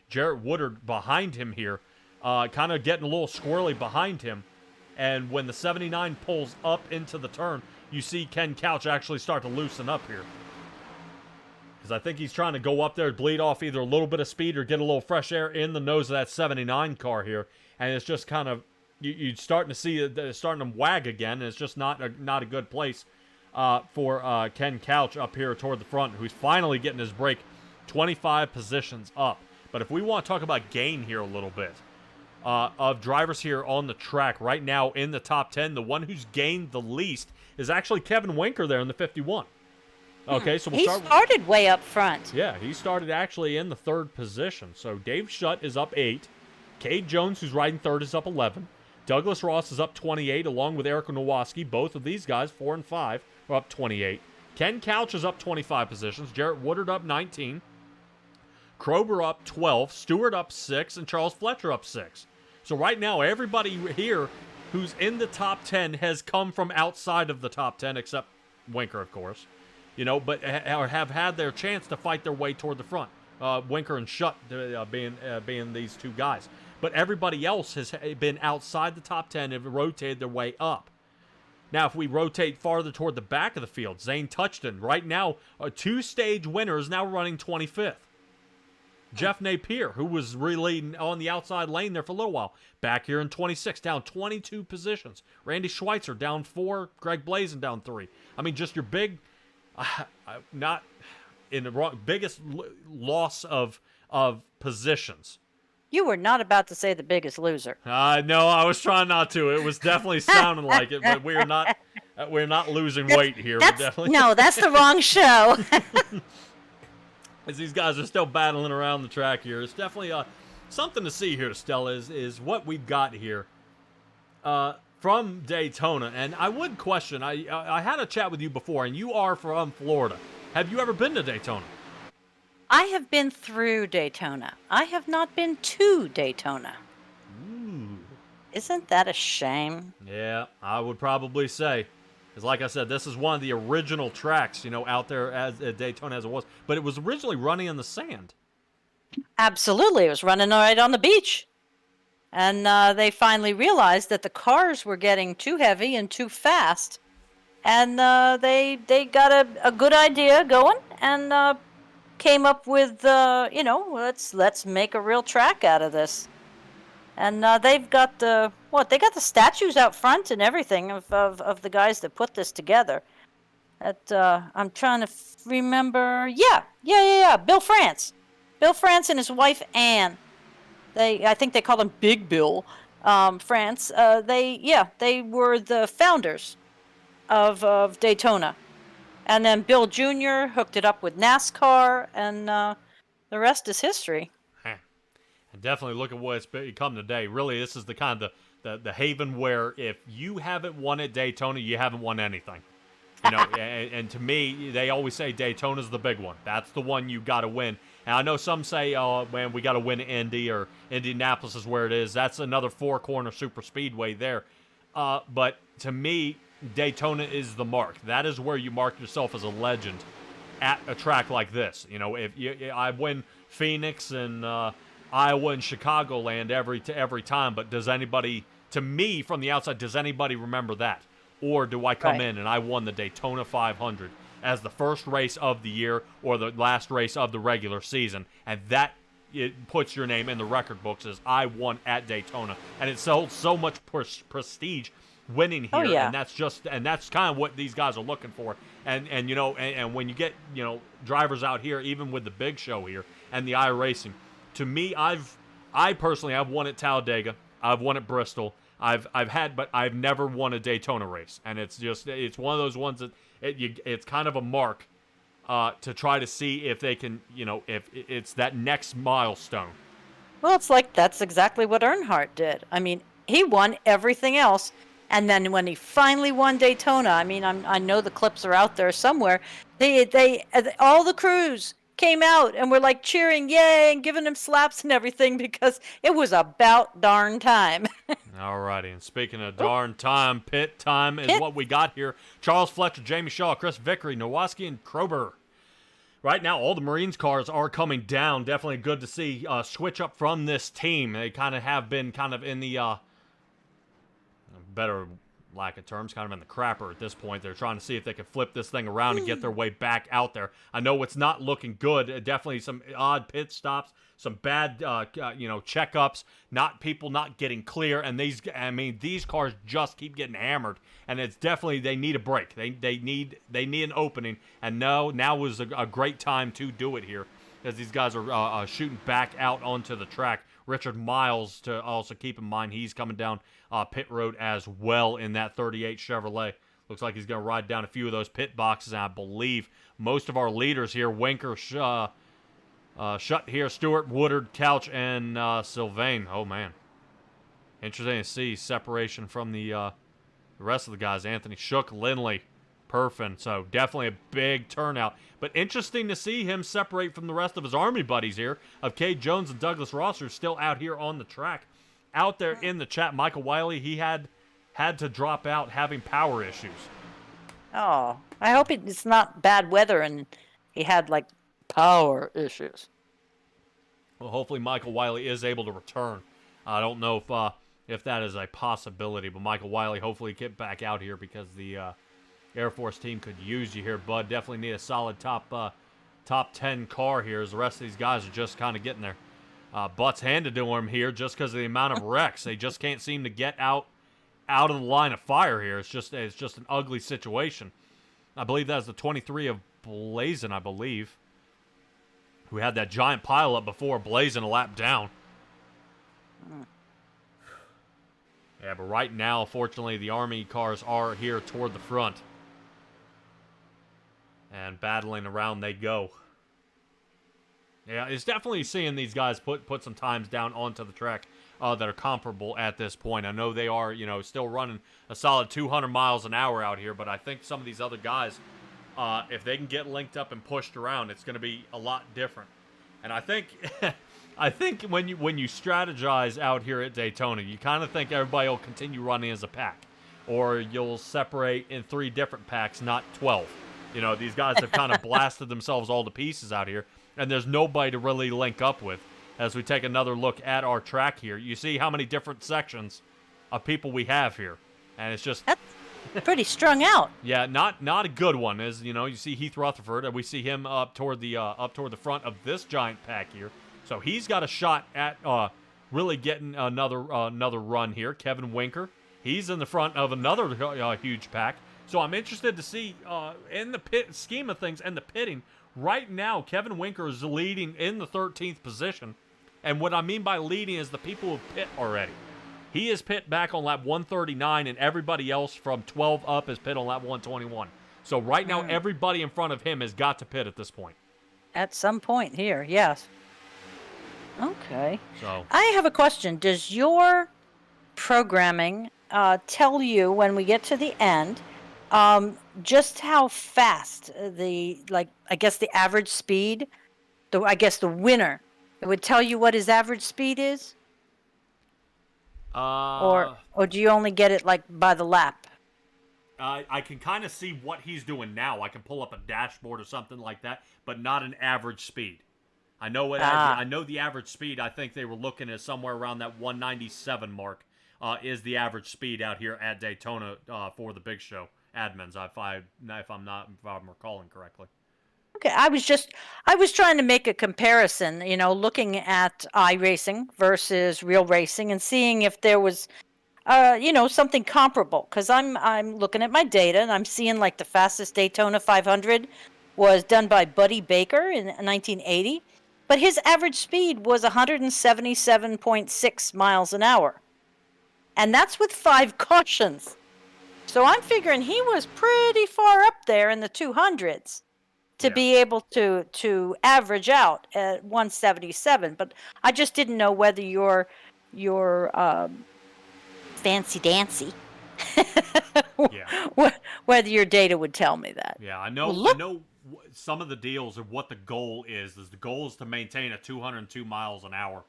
Jarrett Woodard behind him here, kind of getting a little squirrely behind him. And when the 79 pulls up into the turn, you see Ken Couch actually start to loosen up here. Because I think he's trying to go up there, bleed off either a little bit of speed or get a little fresh air in the nose of that 79 car here. And it's just kind of, you're starting to see it starting to wag again. And it's just not a good place for Ken Couch up here toward the front, who's finally getting his break 25 positions up. But if we want to talk about gain here a little bit, of drivers here on the track right now in the top 10, the one who's gained the least is actually Kevin Winker there in the 51. Okay, so we'll start. He started way up front. Yeah, he started actually in the 3rd position. So Dave Shutt is up 8. Cade Jones, who's riding 3rd, is up 11. Douglas Ross is up 28, along with Eric Nowoski. Both of these guys, 4 and 5, are up 28. Ken Couch is up 25 positions. Jarrett Woodard up 19. Krober up 12. Stewart up 6. And Charles Fletcher up 6. So right now, everybody here who's in the top 10 has come from outside of the top 10, except Winker, of course. But have had their chance to fight their way toward the front. Winker and Shutt being these two guys. But everybody else has been outside the top 10 and have rotated their way up. Now, if we rotate farther toward the back of the field, Zane Touchton, right now, a 2-stage winner, is now running 25th. Jeff Napier, who was really on the outside lane there for a little while, back here in 26, down 22 positions. Randy Schweitzer down 4, Greg Blazin down 3. I mean, just your big, not in the wrong, biggest loss of positions. You were not about to say the biggest loser. No, I was trying not to. It was definitely sounding like it, but we're not losing weight here. No, that's the wrong show. As these guys are still battling around the track here, it's definitely something to see here, Stella, is what we've got here from Daytona. And I would question, I had a chat with you before, and you are from Florida. Have you ever been to Daytona? I have been through Daytona. I have not been to Daytona. Ooh. Isn't that a shame? Yeah, I would probably say. Because like I said, this is one of the original tracks, out there as at Daytona as it was. But it was originally running in the sand. Absolutely. It was running right on the beach. And they finally realized that the cars were getting too heavy and too fast. And they got a good idea going and came up with, let's make a real track out of this. And they've got the statues out front and everything of the guys that put this together. I'm trying to remember. Yeah. Bill France and his wife Ann. I think they call him Big Bill France. They were the founders of Daytona. And then Bill Jr. hooked it up with NASCAR, and the rest is history. And definitely look at what it's become today. Really, this is the kind of the haven where if you haven't won at Daytona, you haven't won anything. And to me, they always say Daytona's the big one. That's the one you got to win. And I know some say, oh, man, we got to win Indy, or Indianapolis is where it is. That's another 4-corner super speedway there. But to me, Daytona is the mark. That is where you mark yourself as a legend at a track like this. If I win Phoenix and Iowa and Chicagoland every time, but does anybody, to me from the outside, does anybody remember that? Or do I come in and I won the Daytona 500 as the first race of the year or the last race of the regular season, and that it puts your name in the record books as I won at Daytona, and it holds so much prestige winning here. Oh, yeah. And that's kind of what these guys are looking for. And when you get drivers out here, even with the big show here and the iRacing. To me, I personally, I've won at Talladega, I've won at Bristol, I've had, but I've never won a Daytona race, and it's one of those ones that it's kind of a mark to try to see if they can, if it's that next milestone. Well, it's like that's exactly what Earnhardt did. I mean, he won everything else, and then when he finally won Daytona, I mean, I know the clips are out there somewhere. They all the crews came out and were like cheering, yay, and giving him slaps and everything because it was about darn time. Alrighty, and speaking of darn time, pit time is what we got here. Charles Fletcher, Jamie Shaw, Chris Vickery, Nowaski, and Krober. Right now, all the Marines cars are coming down. Definitely good to see switch up from this team. They kind of have been kind of in the better lack of terms, kind of in the crapper at this point. They're trying to see if they can flip this thing around and get their way back out there. I know it's not looking good. Definitely some odd pit stops, some bad, checkups, people not getting clear, and these cars just keep getting hammered, and it's definitely they need a break. They need an opening, and now was a great time to do it here, as these guys are shooting back out onto the track. Richard Miles, to also keep in mind, he's coming down pit road as well in that 38 Chevrolet. Looks like he's going to ride down a few of those pit boxes, and I believe most of our leaders here, Winker, Shutt here, Stewart, Woodard, Couch, and Sylvain. Oh, man. Interesting to see separation from the rest of the guys. Anthony Shook, Lindley, Perfin. So definitely a big turnout. But interesting to see him separate from the rest of his Army buddies here of Cade Jones and Douglas Ross, who's still out here on the track. Out there in the chat, Michael Wiley, he had to drop out having power issues. Oh, I hope it's not bad weather and he had like power issues. Well, hopefully Michael Wiley is able to return. I don't know if that is a possibility, but Michael Wiley hopefully get back out here because the Air Force team could use you here, bud. Definitely need a solid top 10 car here, as the rest of these guys are just kind of getting their butts handed to them here just because of the amount of wrecks. They just can't seem to get out of the line of fire here. It's just an ugly situation. I believe that's the 23 of Blazin, I believe, who had that giant pile up before Blazin a lap down. Yeah, but right now, fortunately, the Army cars are here toward the front. And battling around they go. Yeah, it's definitely seeing these guys put some times down onto the track that are comparable at this point. I know they are, still running a solid 200 miles an hour out here, but I think some of these other guys, if they can get linked up and pushed around, it's going to be a lot different. And I think when you strategize out here at Daytona, you kind of think everybody will continue running as a pack, or you'll separate in 3 different packs, not 12. These guys have kind of blasted themselves all to pieces out here, and there's nobody to really link up with. As we take another look at our track here, you see how many different sections of people we have here, and it's just That's pretty strung out. yeah, not a good one. As you see Heath Rutherford, and we see him up toward the front of this giant pack here. So he's got a shot at really getting another run here. Kevin Winker, he's in the front of another huge pack. So I'm interested to see in the pit scheme of things and the pitting. Right now, Kevin Winker is leading in the 13th position. And what I mean by leading is the people who pit already. He is pit back on lap 139, and everybody else from 12 up is pit on lap 121. So right now, everybody in front of him has got to pit at this point. At some point here, yes. Okay. So I have a question. Does your programming tell you when we get to the end just how fast the average speed, the winner, it would tell you what his average speed is? Or do you only get it like by the lap? I can kind of see what he's doing now. I can pull up a dashboard or something like that, but not an average speed. I know I know the average speed. I think they were looking at somewhere around that 197 mark is the average speed out here at Daytona for the Big Show admins. If I'm recalling correctly. Okay, I was trying to make a comparison, looking at iRacing versus real racing and seeing if there was, something comparable. Because I'm looking at my data and I'm seeing like the fastest Daytona 500 was done by Buddy Baker in 1980, but his average speed was 177.6 miles an hour. and that's with 5 cautions. So I'm figuring he was pretty far up there in the 200s to Yeah. be able to average out at 177. But I just didn't know whether your fancy dancy, Yeah. whether your data would tell me that. Yeah, I know. Well, look- I know some of the deals of what the goal is. The goal is to maintain a 202 miles an hour.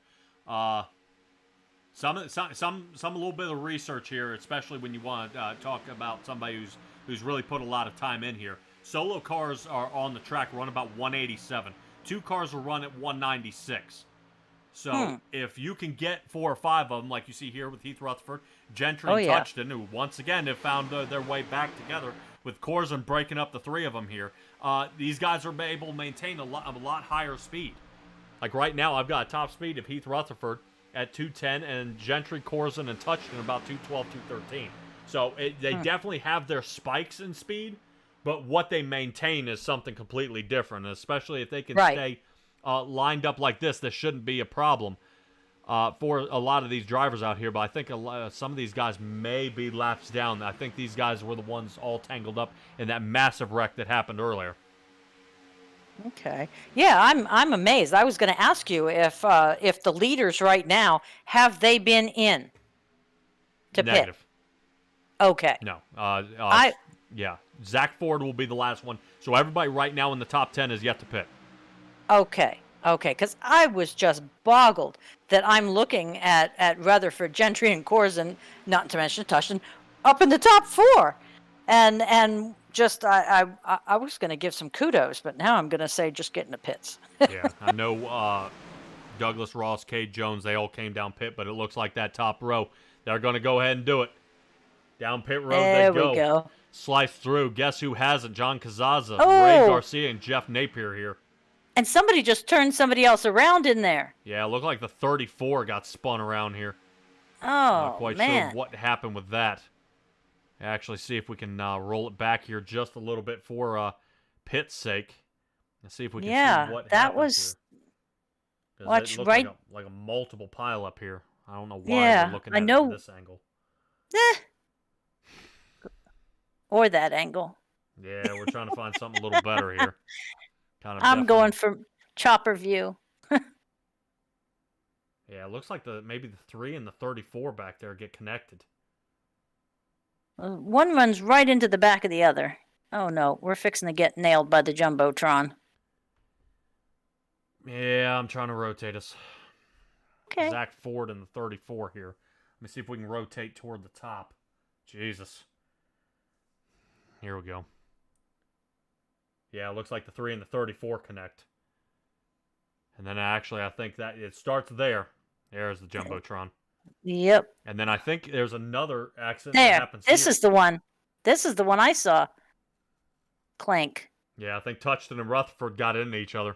Some a little bit of research here, especially when you want to talk about somebody who's really put a lot of time in here. Solo cars are on the track run about 187. 2 cars will run at 196. So if you can get 4 or 5 of them, like you see here with Heath Rutherford, Gentry, and Touchton, who once again have found their way back together, with Corzine breaking up the 3 of them here, these guys are able to maintain a lot higher speed. Like right now, I've got a top speed of Heath Rutherford at 210, and Gentry, Corzine, and Touchton about 212, 213. So they definitely have their spikes in speed, but what they maintain is something completely different, especially if they can stay lined up like this. This shouldn't be a problem for a lot of these drivers out here, but I think some of these guys may be laps down. I think these guys were the ones all tangled up in that massive wreck that happened earlier. Okay. Yeah, I'm amazed. I was going to ask you if the leaders right now, have they been in to Negative. pit? Okay. No. Yeah. Zach Ford will be the last one. So everybody right now in the top 10 is yet to pit. Okay. Because I was just boggled that I'm looking at Rutherford, Gentry, and Corzine, not to mention Touchton, up in the top 4, and just I was going to give some kudos, but now I'm going to say just get in the pits. Yeah, I know Douglas Ross, Cade Jones, they all came down pit, but it looks like that top row, they're going to go ahead and do it. Down pit road there they go. We go. Slice through. Guess who hasn't? John Cazaza, Oh! Ray Garcia, and Jeff Napier here. And somebody just turned somebody else around in there. Yeah, it looked like the 34 got spun around here. Oh, Not quite man. sure what happened with that. Actually, see if we can roll it back here just a little bit for Pitt's sake. Let's see if we can see what that happened was. here. 'Cause Watch it looked right. like a multiple pile up here. I don't know why Yeah, we're looking I at it know. from this angle. Or that angle. Yeah, we're trying to find something a little better here. Kind of. I'm going for chopper view. Yeah, it looks like maybe the 3 and the 34 back there get connected. One runs right into the back of the other. Oh no, we're fixing to get nailed by the Jumbotron. Yeah, I'm trying to rotate us. Okay. Zach Ford and the 34 here. Let me see if we can rotate toward the top. Jesus. Here we go. Yeah, it looks like the 3 and the 34 connect. And then actually, I think that it starts there. There's the Jumbotron. Yep. And then I think there's another accident There. that happens This here. is the one. This is the one I saw. Clank. Yeah, I think Touchton and Rutherford got into each other.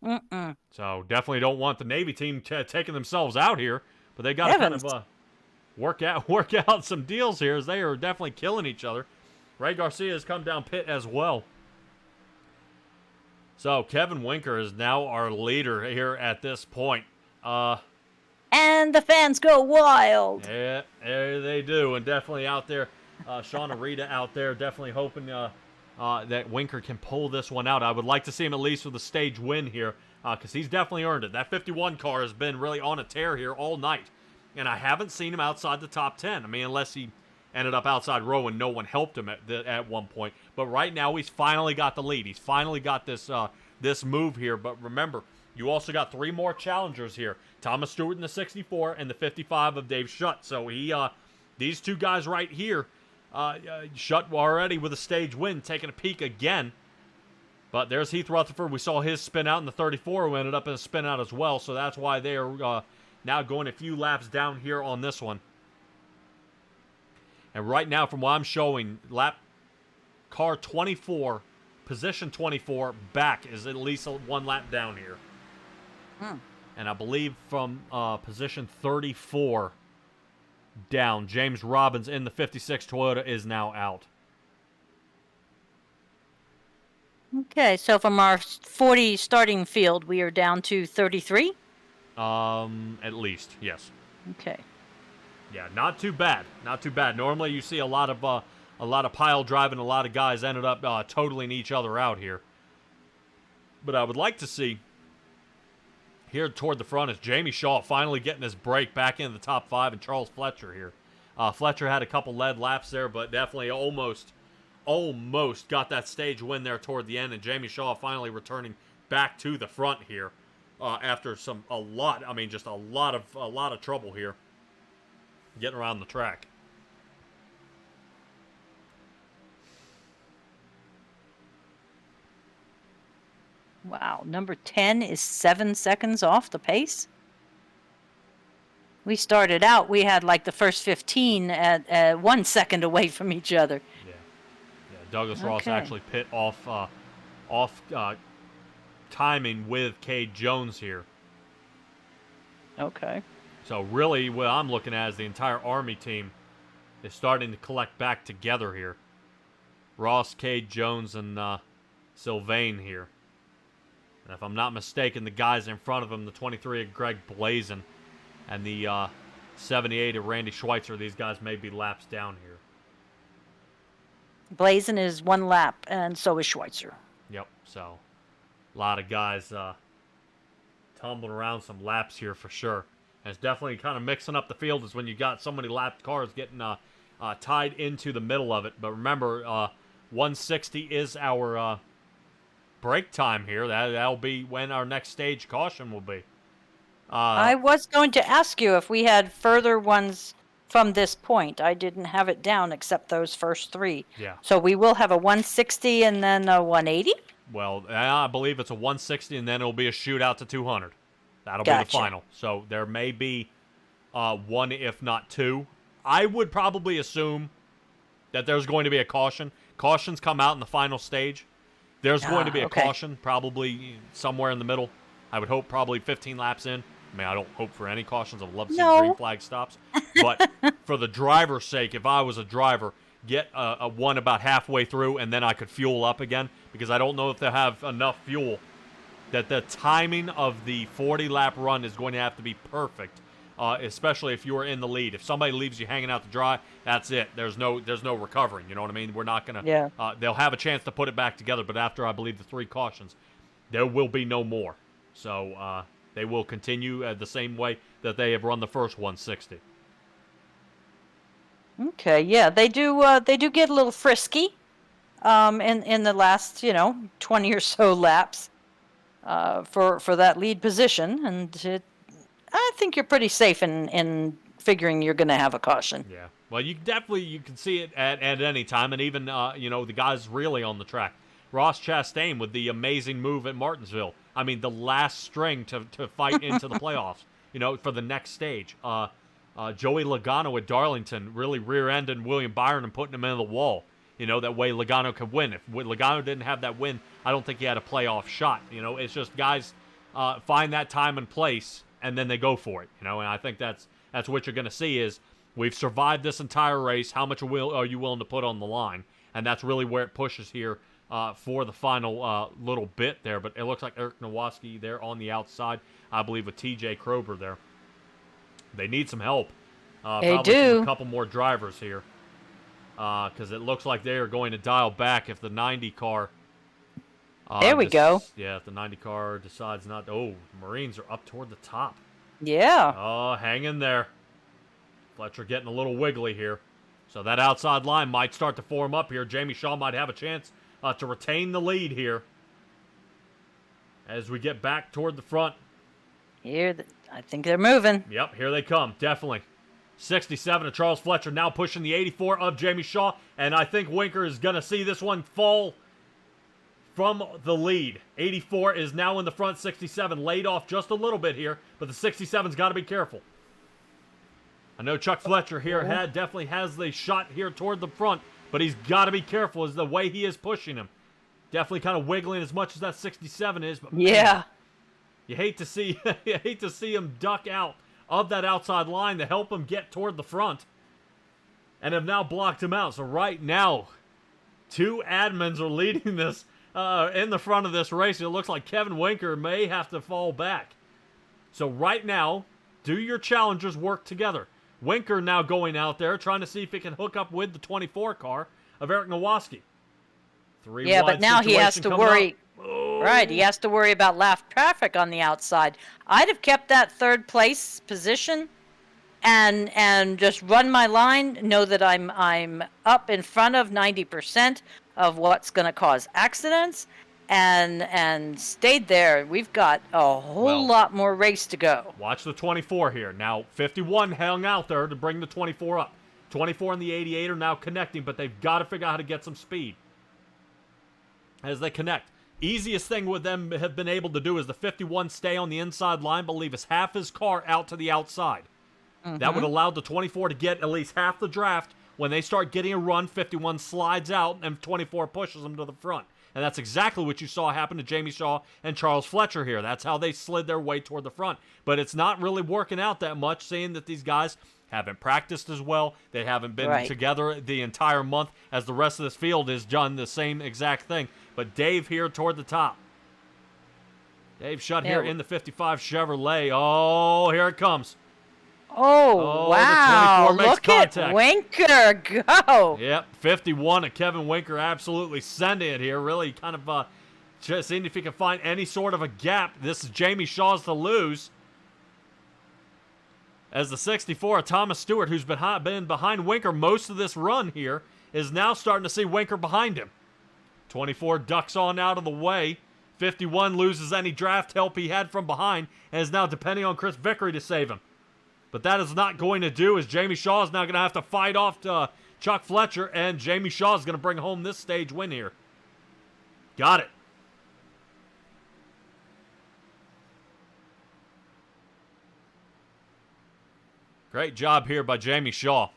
Mm-mm. So definitely don't want the Navy team taking themselves out here. But they got to kind Heavens. of work out some deals here, as they are definitely killing each other. Ray Garcia has come down pit as well. So Kevin Winker is now our leader here at this point. And the fans go wild. Yeah, there they do, and definitely out there, Shauna Rita out there, definitely hoping that Winker can pull this one out. I would like to see him at least with a stage win here, because he's definitely earned it. That 51 car has been really on a tear here all night, and I haven't seen him outside the top 10. I mean, unless he ended up outside row and no one helped him at one point. But right now, he's finally got the lead. He's finally got this move here. But remember, you also got 3 more challengers here. Thomas Stewart in the 64 and the 55 of Dave Shutt. So these 2 guys right here, Shutt already with a stage win, taking a peek again. But there's Heath Rutherford. We saw his spin out in the 34, who ended up in a spin out as well. So that's why they are now going a few laps down here on this one. And right now, from what I'm showing, car 24, position 24, back is at least 1 lap down here. And I believe from position 34 down, James Robbins in the 56 Toyota is now out. Okay, so from our 40 starting field, we are down to 33? At least, yes. Okay. Yeah, not too bad. Not too bad. Normally you see a lot of pile driving, a lot of guys ended up totaling each other out here. But I would like to see here toward the front is Jamie Shaw finally getting his break back into the top 5, and Charles Fletcher here. Fletcher had a couple lead laps there, but definitely almost got that stage win there toward the end, and Jamie Shaw finally returning back to the front here after a lot of trouble here getting around the track. Wow, number 10 is 7 seconds off the pace. We started out, we had like the first 15 at 1 second away from each other. Yeah, Douglas Ross Okay. actually pit off timing with Cade Jones here. Okay. So really what I'm looking at is the entire Army team is starting to collect back together here. Ross, Cade Jones, and Sylvain here. And if I'm not mistaken, the guys in front of him, the 23 of Greg Blazin and the 78 of Randy Schweitzer, these guys may be laps down here. Blazin is 1 lap, and so is Schweitzer. Yep, so a lot of guys tumbling around some laps here for sure. And it's definitely kind of mixing up the field is when you got so many lapped cars getting tied into the middle of it. But remember, 160 is our break time here. That'll be when our next stage caution will be. I was going to ask you if we had further ones from this point. I didn't have it down except those first 3. Yeah. So we will have a 160 and then a 180? Well, I believe it's a 160, and then it'll be a shootout to 200. That'll be the Gotcha. final. So there may be 1, if not 2. I would probably assume that there's going to be a caution. Cautions come out in the final stage. There's going to be a okay. caution, probably somewhere in the middle. I would hope probably 15 laps in. I mean, I don't hope for any cautions. I would love to see No. green flag stops. But for the driver's sake, if I was a driver, get a 1 about halfway through, and then I could fuel up again, because I don't know if they'll have enough fuel. That the timing of the 40-lap run is going to have to be perfect, especially if you are in the lead. If somebody leaves you hanging out to dry, that's it. There's no recovering. You know what I mean? We're not gonna. Yeah. They'll have a chance to put it back together, but after I believe the 3 cautions, there will be no more. So they will continue the same way that they have run the first 160. Okay, yeah, they do get a little frisky in the last, 20 or so laps for that lead position, and I think you're pretty safe in figuring you're going to have a caution. Yeah. Well, you can see it at any time, and even the guys really on the track. Ross Chastain with the amazing move at Martinsville. I mean, the last string to fight into the playoffs. For the next stage. Joey Logano at Darlington really rear-ending William Byron and putting him into the wall. That way Logano could win. If Logano didn't have that win, I don't think he had a playoff shot. It's just guys find that time and place, and then they go for it. And I think that's what you're going to see is we've survived this entire race. How much are you willing to put on the line? And that's really where it pushes here for the final little bit there. But it looks like Eric Nowaski there on the outside, I believe, with T.J. Krober there. They need some help. They Probably do. A couple more drivers here. Because it looks like they are going to dial back if the 90 car... There we go. Yeah, if the 90 car decides not... Oh, Marines are up toward the top. Yeah. Oh, hang in there. Fletcher getting a little wiggly here. So that outside line might start to form up here. Jamie Shaw might have a chance to retain the lead here. As we get back toward the front. I think they're moving. Yep, here they come, definitely. 67 of Charles Fletcher now pushing the 84 of Jamie Shaw. And I think Winker is going to see this one fall from the lead. 84 is now in the front. 67 laid off just a little bit here. But the 67's got to be careful. I know Chuck Fletcher here definitely has the shot here toward the front. But he's got to be careful as the way he is pushing him. Definitely kind of wiggling as much as that 67 is. But Yeah. Man, you hate to see him duck out of that outside line to help him get toward the front. And have now blocked him out. So right now, 2 admins are leading this in the front of this race. It looks like Kevin Winker may have to fall back. So right now, do your challengers work together. Winker now going out there, trying to see if he can hook up with the 24 car of Eric Nowaski. Yeah, but now he has to worry. Oh. Right, he has to worry about lap traffic on the outside. I'd have kept that third place position and just run my line, know that I'm up in front of 90% of what's going to cause accidents, and stayed there. We've got a whole lot more race to go. Watch the 24 here. Now, 51 hung out there to bring the 24 up. 24 and the 88 are now connecting, but they've got to figure out how to get some speed as they connect. Easiest thing with them have been able to do is the 51 stay on the inside line, but leave us half his car out to the outside. That would allow the 24 to get at least half the draft. When they start getting a run, 51 slides out, and 24 pushes them to the front. And that's exactly what you saw happen to Jamie Shaw and Charles Fletcher here. That's how they slid their way toward the front. But it's not really working out that much, seeing that these guys haven't practiced as well. They haven't been together the entire month as the rest of this field has done the same exact thing. But Dave here toward the top. Dave Shutt here in the 55 Chevrolet. Oh, here it comes. Oh, wow. The 24 makes Look contact. at Winker go. Yep, 51 and Kevin Winker absolutely sending it here. Really kind of just seeing if he can find any sort of a gap. This is Jamie Shaw's to lose. As the 64, Thomas Stewart, who's been behind Winker most of this run here, is now starting to see Winker behind him. 24 ducks on out of the way. 51 loses any draft help he had from behind and is now depending on Chris Vickery to save him. But that is not going to do, as Jamie Shaw is now going to have to fight off Chuck Fletcher, and Jamie Shaw is going to bring home this stage win here. Got it. Great job here by Jamie Shaw.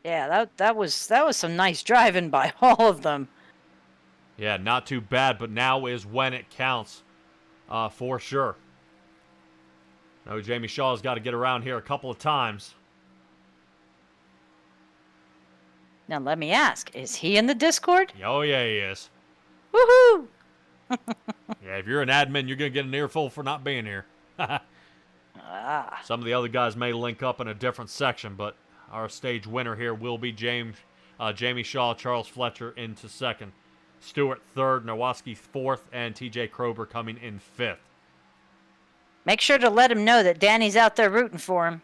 Yeah, that was some nice driving by all of them. Yeah, not too bad, but now is when it counts, for sure. No, Jamie Shaw's got to get around here a couple of times. Now let me ask, is he in the Discord? Oh, yeah, he is. Woohoo! Yeah, if you're an admin, you're going to get an earful for not being here. Some of the other guys may link up in a different section, but our stage winner here will be Jamie Shaw, Charles Fletcher into second. Stewart third, Nowaski fourth, and TJ Krober coming in fifth. Make sure to let him know that Danny's out there rooting for him.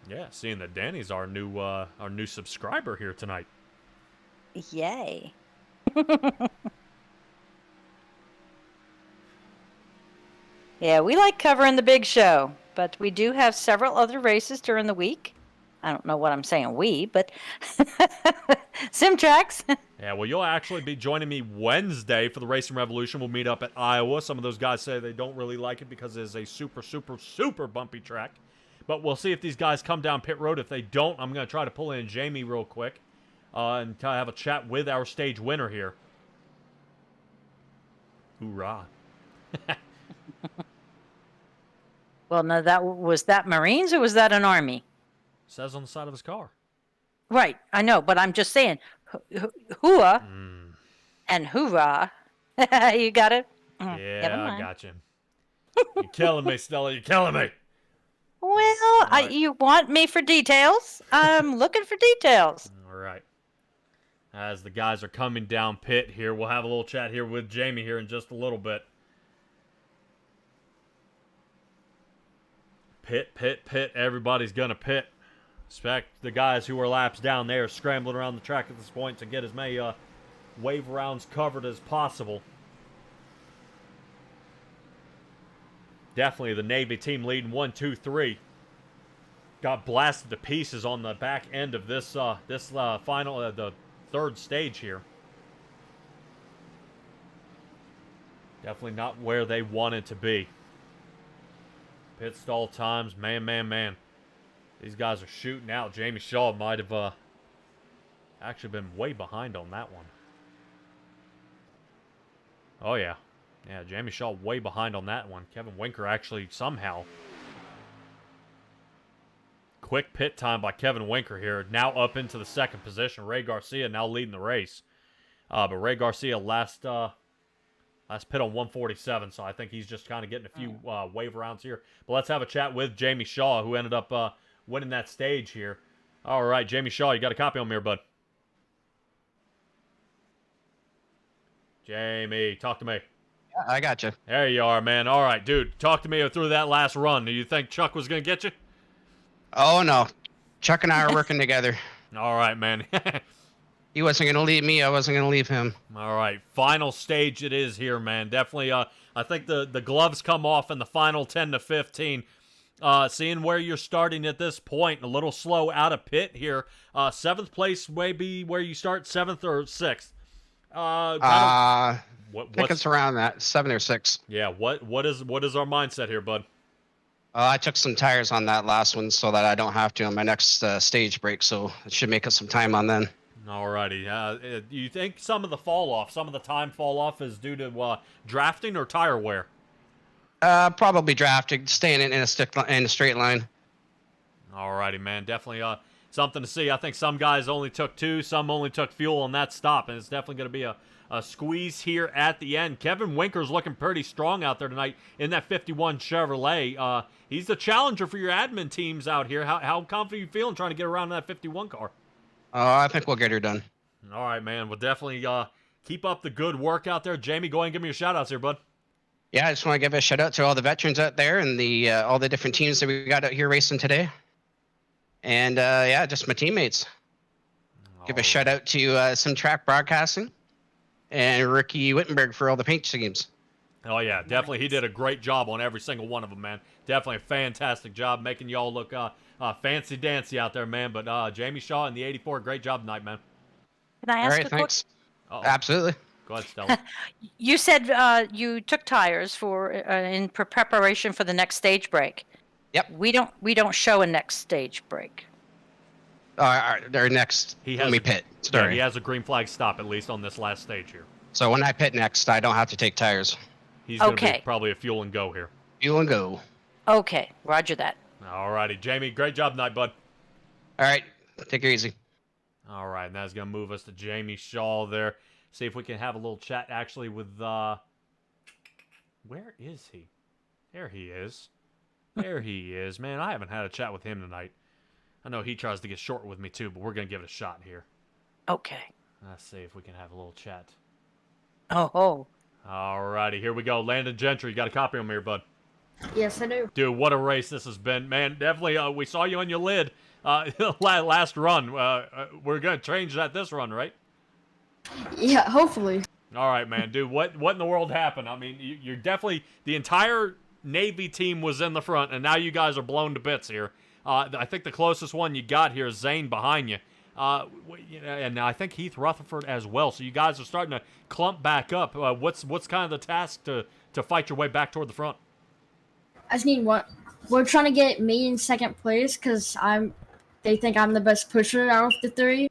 Yeah, seeing that Danny's our new subscriber here tonight. Yay. Yeah, we like covering the big show, but we do have several other races during the week. I don't know what I'm saying we, but Simtrax. Yeah, well, you'll actually be joining me Wednesday for the Racing Revolution. We'll meet up at Iowa. Some of those guys say they don't really like it because it is a super, super, super bumpy track. But we'll see if these guys come down pit road. If they don't, I'm going to try to pull in Jamie real quick and kind of have a chat with our stage winner here. Hoorah. Well, no, was that Marines or was that an Army? Says on the side of his car. Right, I know, but I'm just saying, hooah and hoorah. You got it? Yeah, I got you. You're killing me, Stella. You're killing me. Well, Right. You want me for details? I'm looking for details. All right. As the guys are coming down pit here, we'll have a little chat here with Jamie here in just a little bit. Pit. Everybody's going to pit. Expect the guys who are laps down there scrambling around the track at this point to get as many wave rounds covered as possible. Definitely the Navy team leading 1-2-3. Got blasted to pieces on the back end of this final, the third stage here. Definitely not where they wanted to be. Pit stall times, man. These guys are shooting out. Jamie Shaw might have actually been way behind on that one. Oh, yeah. Yeah, Jamie Shaw way behind on that one. Kevin Winker actually somehow. Quick pit time by Kevin Winker here. Now up into the second position. Ray Garcia now leading the race. But Ray Garcia last Last pit on 147, so I think he's just kind of getting a few wave rounds here. But let's have a chat with Jamie Shaw, who ended up winning that stage here. All right, Jamie Shaw, you got a copy on me here, bud. Jamie, talk to me. Yeah, I got you. There you are, man. All right, dude, talk to me through that last run. Do you think Chuck was going to get you? Oh no, Chuck and I are working together. All right, man. He wasn't gonna leave me. I wasn't gonna leave him. All right, final stage it is here, man. Definitely, I think the gloves come off in the final 10 to 15. Seeing where you're starting at this point, a little slow out of pit here. 7th place may be where you start, 7th or 6th. I think it's around that 7 or 6. Yeah. What is our mindset here, bud? I took some tires on that last one so that I don't have to on my next stage break, so it should make us some time on then. Alrighty. Do you think some of the time fall off is due to drafting or tire wear? Probably drafting, staying in a straight line. Alrighty, man. Definitely something to see. I think some guys only took 2, some only took fuel on that stop, and it's definitely going to be a squeeze here at the end. Kevin Winker's looking pretty strong out there tonight in that 51 Chevrolet. He's the challenger for your admin teams out here. How confident are you feeling trying to get around in that 51 car? I think we'll get her done. All right, man. We'll definitely keep up the good work out there. Jamie, go ahead and give me your shout-outs here, bud. Yeah, I just want to give a shout out to all the veterans out there and the all the different teams that we got out here racing today. And yeah, just my teammates. Give a shout out to Sim Track Broadcasting and Ricky Wittenberg for all the paint schemes. Oh, yeah, definitely. He did a great job on every single one of them, man. Definitely a fantastic job making y'all look fancy-dancy out there, man. But Jamie Shaw and the 84, great job tonight, man. Can I ask All right, a thanks. Uh-oh. Absolutely. Go ahead, Stella. You said you took tires for in preparation for the next stage break. Yep. We don't show a next stage break. Our next, when we pit. Yeah, Sorry. he has a green flag stop, at least on this last stage here. So when I pit next, I don't have to take tires. He's going to Okay. be probably a fuel and go here. Fuel and go. Okay, roger that. All righty. Jamie, great job tonight, bud. All right. Take it easy. All right, and that's going to move us to Jamie Shaw there. See if we can have a little chat, actually, with, where is he? There he is. There he is. Man, I haven't had a chat with him tonight. I know he tries to get short with me, too, but we're going to give it a shot here. Okay. Let's see if we can have a little chat. Oh. All righty, here we go. Landon Gentry, you got a copy on me here, bud. Yes, I do. Dude, what a race this has been. Man, definitely, we saw you on your lid last run. We're going to change that this run, right? Yeah, hopefully. All right, man. Dude, what in the world happened? I mean, you're definitely... The entire Navy team was in the front, and now you guys are blown to bits here. I think the closest one you got here is Zane behind you. And I think Heath Rutherford as well. So you guys are starting to clump back up. What's kind of the task to fight your way back toward the front? I just need one. We're trying to get me in second place because they think I'm the best pusher out of the 3.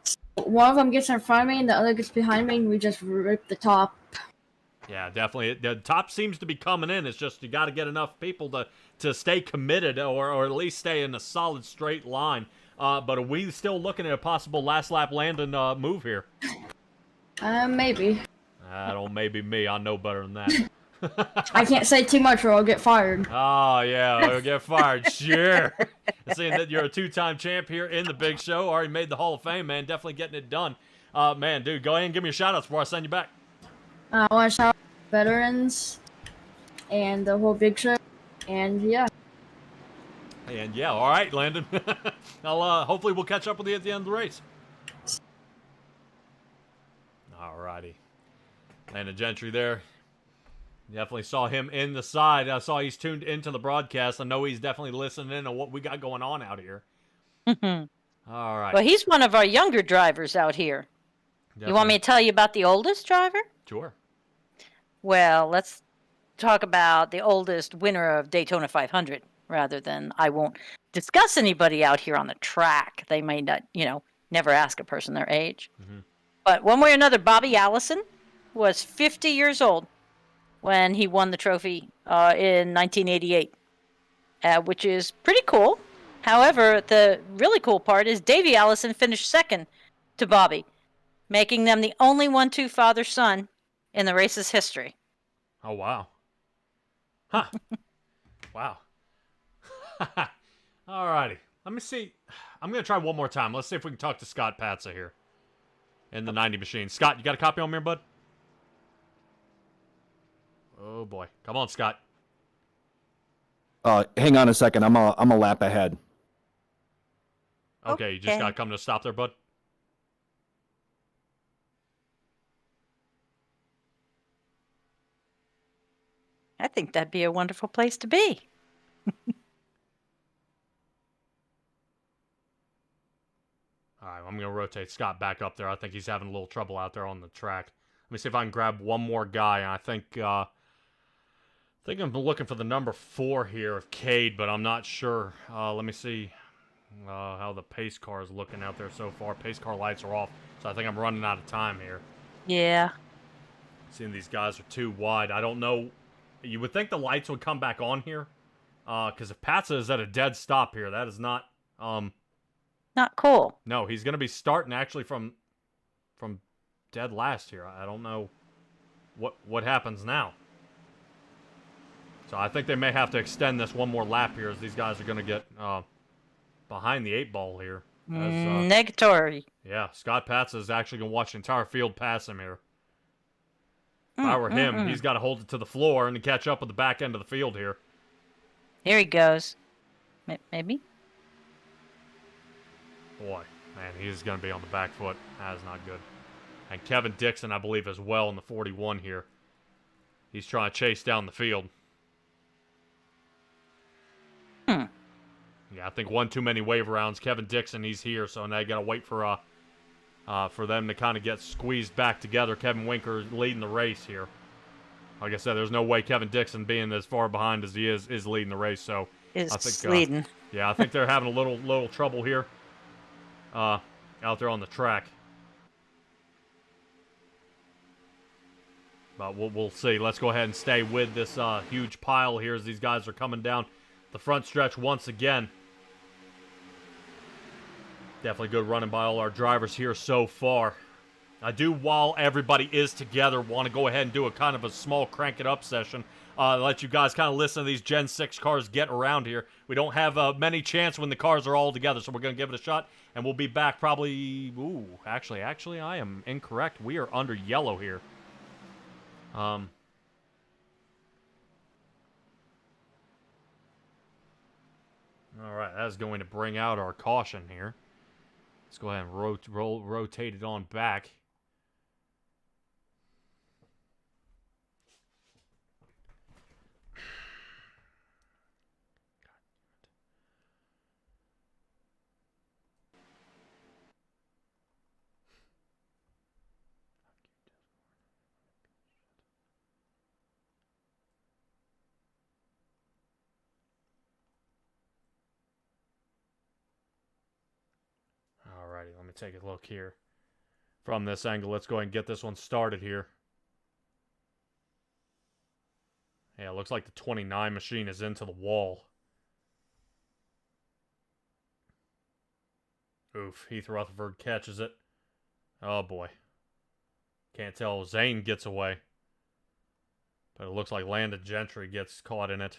So one of them gets in front of me and the other gets behind me, and we just rip the top. Yeah, definitely. The top seems to be coming in. It's just you got to get enough people to stay committed or at least stay in a solid straight line. But are we still looking at a possible last lap Landon move here? Maybe. Don't maybe me. I know better than that. I can't say too much or I'll get fired. Oh, yeah, I'll get fired. Sure. Seeing that you're a 2-time champ here in the big show, already made the Hall of Fame, man. Definitely getting it done. Man, dude, go ahead and give me a shout-out before I send you back. I want to shout out veterans and the whole big show. And yeah. And yeah, all right, Landon. Hopefully we'll catch up with you at the end of the race. All righty. Landon Gentry there. Definitely saw him in the side. I saw he's tuned into the broadcast. I know he's definitely listening in on what we got going on out here. All right. Well, he's one of our younger drivers out here. Definitely. You want me to tell you about the oldest driver? Sure. Well, let's talk about the oldest winner of Daytona 500 rather than I won't discuss anybody out here on the track. They may not, never ask a person their age. Mm-hmm. But one way or another, Bobby Allison was 50 years old when he won the trophy in 1988, which is pretty cool. However, the really cool part is Davey Allison finished second to Bobby, making them the only 1-2 father-son in the race's history. Oh, wow. Huh. Wow. Alrighty. Let me see. I'm going to try one more time. Let's see if we can talk to Scott Patza here in the 90 machine. Scott, you got a copy on me, bud? Oh, boy. Come on, Scott. Hang on a second. I'm a lap ahead. Okay, you just got to Okay. come to a stop there, bud? I think that'd be a wonderful place to be. All right, I'm going to rotate Scott back up there. I think he's having a little trouble out there on the track. Let me see if I can grab one more guy. I think I'm looking for the number 4 here of Cade, but I'm not sure. Let me see how the pace car is looking out there so far. Pace car lights are off, so I think I'm running out of time here. Yeah. Seeing these guys are too wide. I don't know. You would think the lights would come back on here, because if Patza is at a dead stop here, that is not... Not cool. No, he's going to be starting actually from dead last here. I don't know what happens now. So I think they may have to extend this one more lap here as these guys are going to get behind the 8 ball here. As, Negatory. yeah, Scott Patza is actually going to watch the entire field pass him here. If I were him, he's got to hold it to the floor and to catch up with the back end of the field here. Here he goes. Maybe? Boy, man, he's going to be on the back foot. That is not good. And Kevin Dixon, I believe, as well in the 41 here. He's trying to chase down the field. Yeah, I think one too many wave rounds. Kevin Dixon, he's here, so now you got to wait for them to kind of get squeezed back together. Kevin Winker leading the race here. Like I said, there's no way Kevin Dixon, being as far behind as he is leading the race. So I think Leading. yeah, I think they're having a little trouble here out there on the track. But we'll see. Let's go ahead and stay with this huge pile here as these guys are coming down the front stretch once again. Definitely good running by all our drivers here so far. I do, while everybody is together, want to go ahead and do a kind of a small crank it up session. Let you guys kind of listen to these Gen 6 cars get around here. We don't have many chance when the cars are all together, so we're going to give it a shot. And we'll be back probably... Ooh, actually, I am incorrect. We are under yellow here. All right, that's going to bring out our caution here. Let's go ahead and rotate it on back. Alrighty, let me take a look here. From this angle, let's go ahead and get this one started here. Yeah, it looks like the 29 machine is into the wall. Oof, Heath Rutherford catches it. Oh boy. Can't tell. Zane gets away. But it looks like Landon Gentry gets caught in it.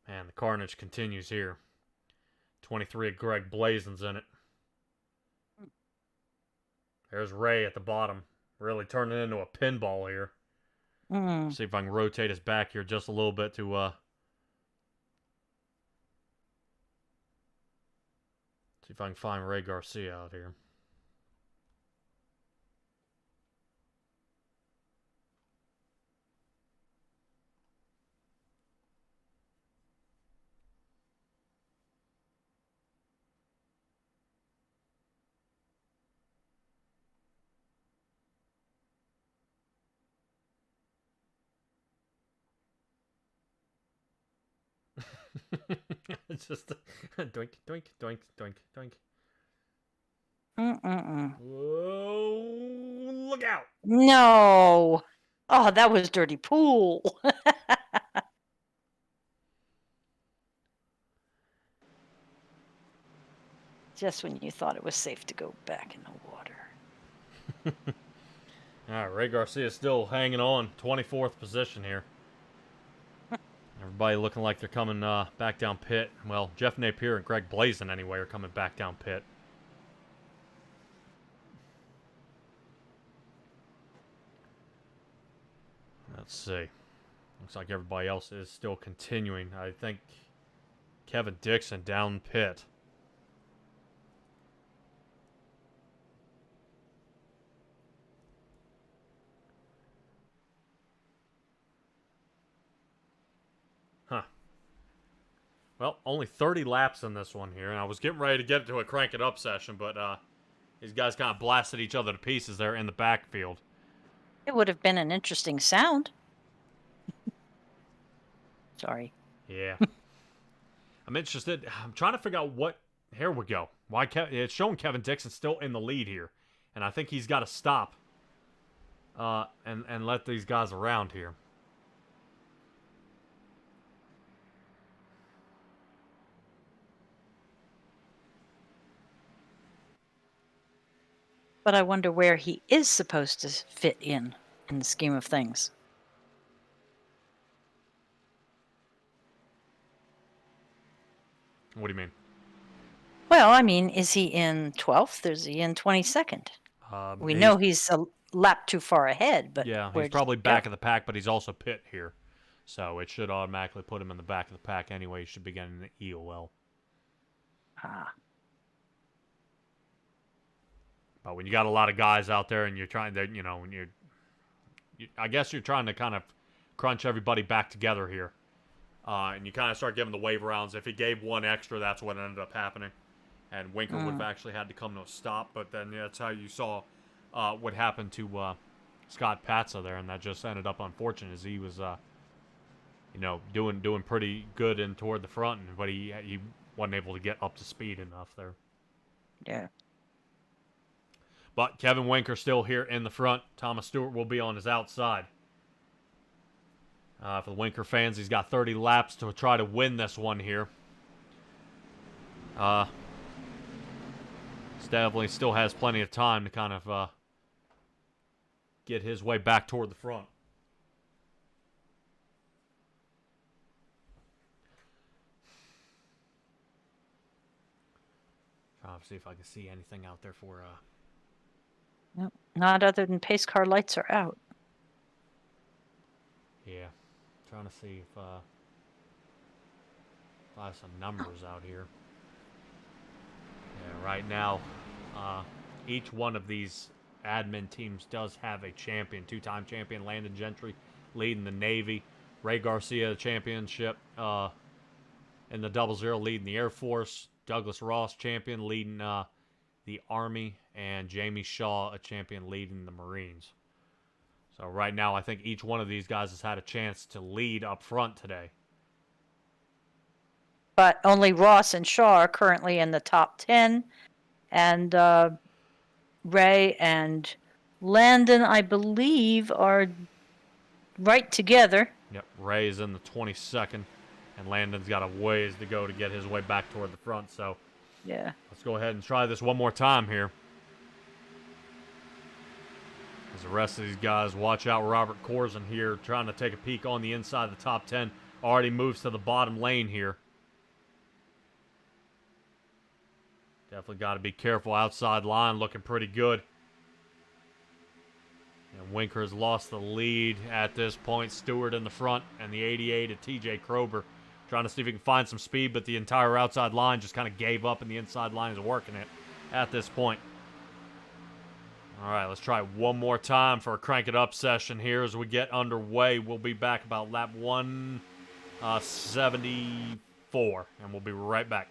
Man, the carnage continues here. 23 of Greg Blazen's in it. There's Ray at the bottom. Really turning into a pinball here. See if I can rotate his back here just a little bit to see if I can find Ray Garcia out here. It's just doink, doink, doink, doink, doink. Whoa, look out! No. Oh, that was dirty pool. Just when you thought it was safe to go back in the water. All right, Ray Garcia still hanging on, 24th position here. Everybody looking like they're coming back down pit. Well, Jeff Napier and Greg Blazin, anyway, are coming back down pit. Let's see. Looks like everybody else is still continuing. I think Kevin Dixon down pit. Huh. Well, only 30 laps in this one here, and I was getting ready to get it to a crank it up session, but these guys kind of blasted each other to pieces there in the backfield. It would have been an interesting sound. Sorry. Yeah. I'm interested. I'm trying to figure out what. Here we go. Why it's showing Kevin Dixon still in the lead here, and I think he's got to stop and let these guys around here. But I wonder where he is supposed to fit in the scheme of things. What do you mean? Well, I mean, is he in 12th or is he in 22nd? We know he's a lap too far ahead, but yeah, where he's probably back of the pack, but he's also pit here. So it should automatically put him in the back of the pack anyway. He should be getting the EOL. Ah. But when you got a lot of guys out there and you're trying to, when I guess you're trying to kind of crunch everybody back together here. And you kind of start giving the wave rounds. If he gave one extra, that's what ended up happening. And Winker would have actually had to come to a stop. But then that's how you saw what happened to Scott Patza there. And that just ended up unfortunate as he was, doing pretty good in toward the front. But he wasn't able to get up to speed enough there. Yeah. But Kevin Winker still here in the front. Thomas Stewart will be on his outside. For the Winker fans, he's got 30 laps to try to win this one here. Definitely still has plenty of time to kind of get his way back toward the front. Trying to see if I can see anything out there for... Nope, not other than pace car lights are out. Yeah. Trying to see if I have some numbers out here. Yeah, right now, each one of these admin teams does have a champion. Two-time champion Landon Gentry leading the Navy. Ray Garcia, the championship in the 00 leading the Air Force. Douglas Ross, champion leading the Army. And Jamie Shaw, a champion leading the Marines. So right now, I think each one of these guys has had a chance to lead up front today. But only Ross and Shaw are currently in the top 10. And Ray and Landon, I believe, are right together. Yep, Ray is in the 22nd. And Landon's got a ways to go to get his way back toward the front. So yeah, let's go ahead and try this one more time here. As the rest of these guys, watch out. Robert Corzin here trying to take a peek on the inside of the top 10. Already moves to the bottom lane here. Definitely got to be careful. Outside line looking pretty good. And Winker has lost the lead at this point. Stewart in the front and the 88 at TJ Krober. Trying to see if he can find some speed, but the entire outside line just kind of gave up and the inside line is working it at this point. All right, let's try one more time for a crank it up session here as we get underway. We'll be back about lap 174, and we'll be right back.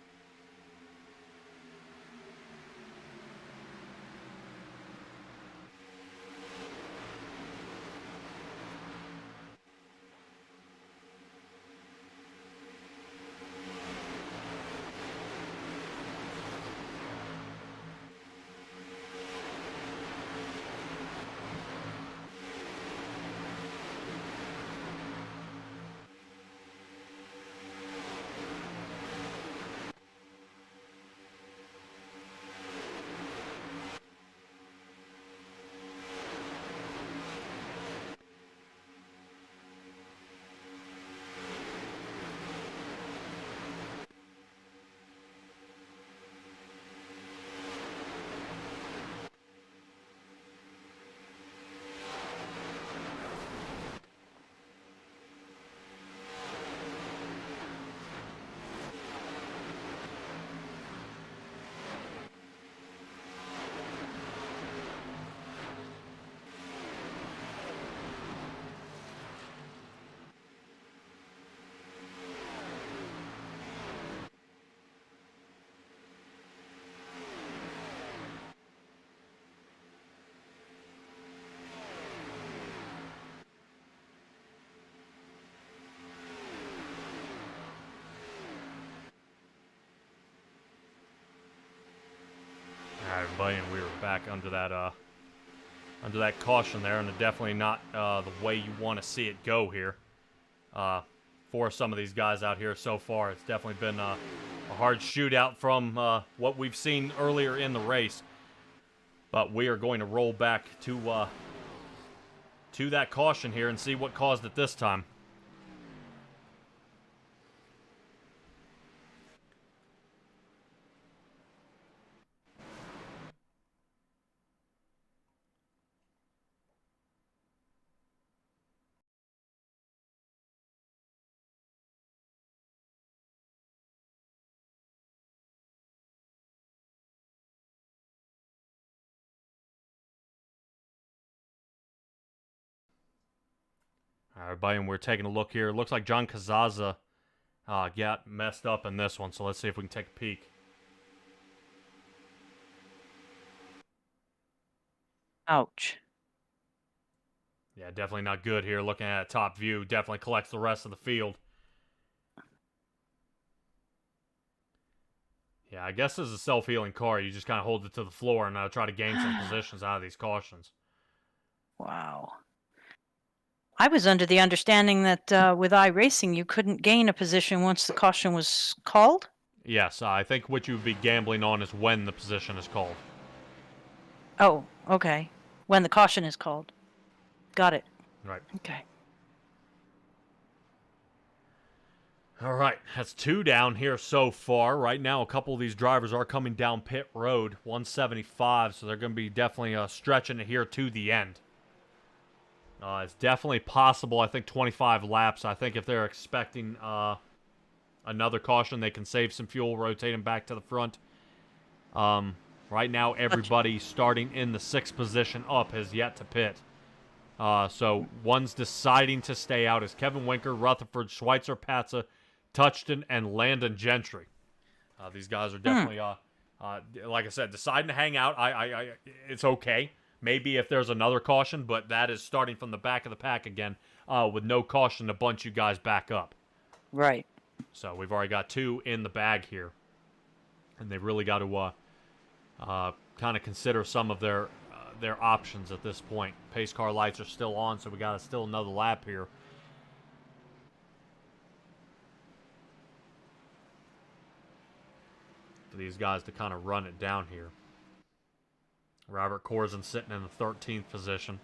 buddy, and we were back under that caution there, and definitely not the way you want to see it go here. For some of these guys out here so far, it's definitely been a hard shootout from what we've seen earlier in the race. But we are going to roll back to that caution here and see what caused it this time. All right, everybody, and we're taking a look here. It looks like John Kazaza got messed up in this one, so let's see if we can take a peek. Ouch. Yeah, definitely not good here. Looking at a top view, definitely collects the rest of the field. Yeah, I guess this is a self-healing car. You just kind of hold it to the floor and try to gain some positions out of these cautions. Wow. I was under the understanding that with iRacing, you couldn't gain a position once the caution was called. Yes, I think what you would be gambling on is when the position is called. Oh, okay. When the caution is called. Got it. Right. Okay. All right, that's 2 down here so far. Right now, a couple of these drivers are coming down pit road, 175, so they're going to be definitely stretching it here to the end. It's definitely possible, I think, 25 laps. I think if they're expecting another caution, they can save some fuel, rotating back to the front. Right now, everybody starting in the 6th position up has yet to pit. So one's deciding to stay out is Kevin Winker, Rutherford, Schweitzer, Patza, Touchton, and Landon Gentry. These guys are definitely, like I said, deciding to hang out. It's okay. Maybe if there's another caution, but that is starting from the back of the pack again with no caution to bunch you guys back up. Right. So we've already got 2 in the bag here. And they've really got to kind of consider some of their options at this point. Pace car lights are still on, so we got still another lap here. For these guys to kind of run it down here. Robert Corzin sitting in the 13th position.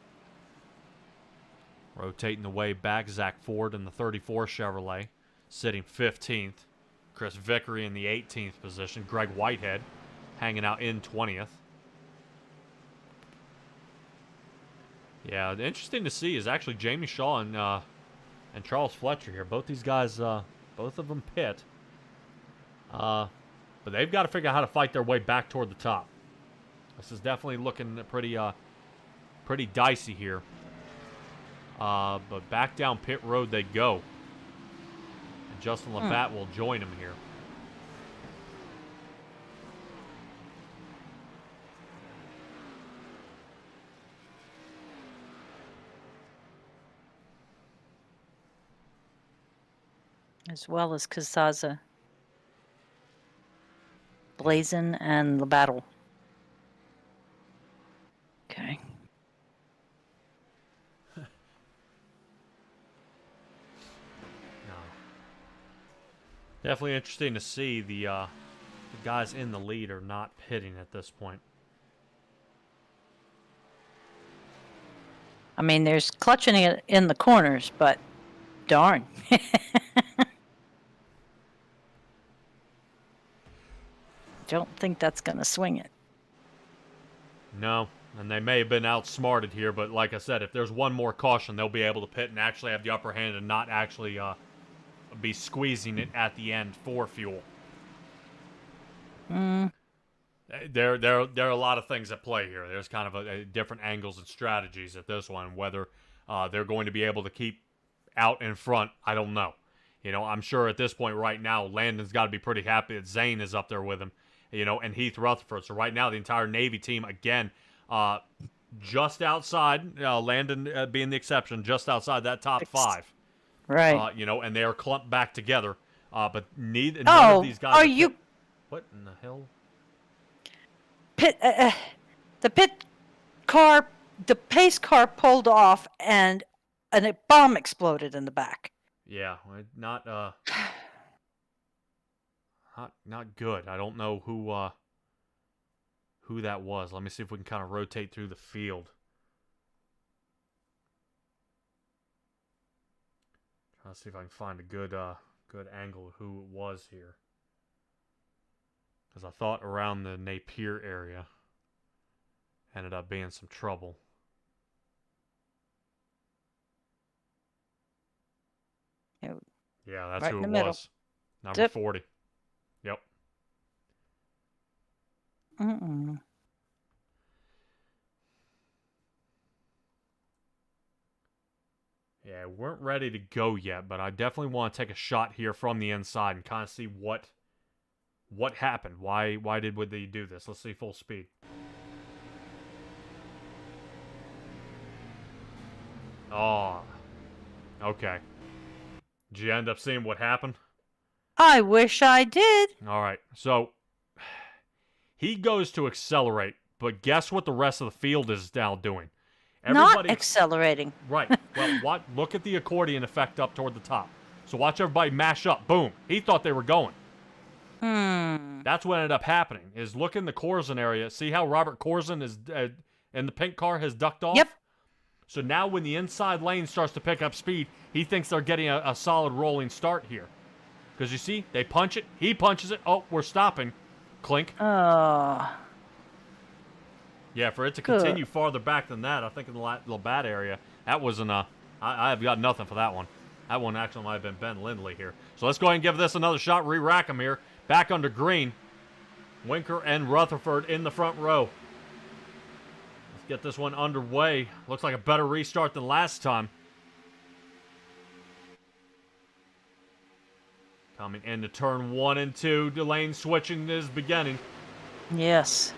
Rotating the way back, Zach Ford in the 34 Chevrolet, sitting 15th. Chris Vickery in the 18th position. Greg Whitehead hanging out in 20th. Yeah, interesting to see is actually Jamie Shaw and Charles Fletcher here. Both these guys, both of them pit. But they've got to figure out how to fight their way back toward the top. This is definitely looking pretty dicey here. But back down pit road they go. And Justin Labatt will join him here. As well as Kazaza, Blazin, and Labattle. Okay. Definitely interesting to see the guys in the lead are not pitting at this point. I mean, there's clutching it in the corners, but darn. Don't think that's going to swing it. No, and they may have been outsmarted here, but like I said, if there's one more caution, they'll be able to pit and actually have the upper hand and not actually be squeezing it at the end for fuel. There are a lot of things at play here. There's kind of different angles and strategies at this one. Whether they're going to be able to keep out in front, I don't know. You know, I'm sure at this point right now, Landon's got to be pretty happy that Zane is up there with him, you know, and Heath Rutherford. So right now, the entire Navy team, again, just outside, Landon being the exception, just outside that top 5. Right. You know, and they are clumped back together. But none of these guys... Are you... What in the hell? the pace car pulled off, and a bomb exploded in the back. Yeah, not good. I don't know who that was. Let me see if we can kind of rotate through the field. Trying to see if I can find a good angle of who it was here. Because I thought around the Napier area ended up being some trouble. Yeah, that's Right who in it the middle. was. Number Zip. 40. Yep. Mm-mm. Yeah, we weren't ready to go yet, but I definitely want to take a shot here from the inside and kind of see what happened. Why did they do this? Let's see full speed. Oh, okay. Did you end up seeing what happened? I wish I did. All right, so he goes to accelerate, but guess what the rest of the field is now doing? Not accelerating. Right. Well, look at the accordion effect up toward the top. So watch everybody mash up. Boom. He thought they were going. That's what ended up happening. Is look in the Corzine area. See how Robert Corzine is in the pink car has ducked off? Yep. So now when the inside lane starts to pick up speed, he thinks they're getting a solid rolling start here. Because you see, they punch it. He punches it. Oh, we're stopping. Clink. Oh. Yeah, for it to continue farther back than that, I think in the Labatt area, that wasn't I have got nothing for that one. That one actually might have been Ben Lindley here. So let's go ahead and give this another shot, re-rack him here. Back under green. Winker and Rutherford in the front row. Let's get this one underway. Looks like a better restart than last time. Coming into turn 1 and 2. The lane switching is beginning. Yes.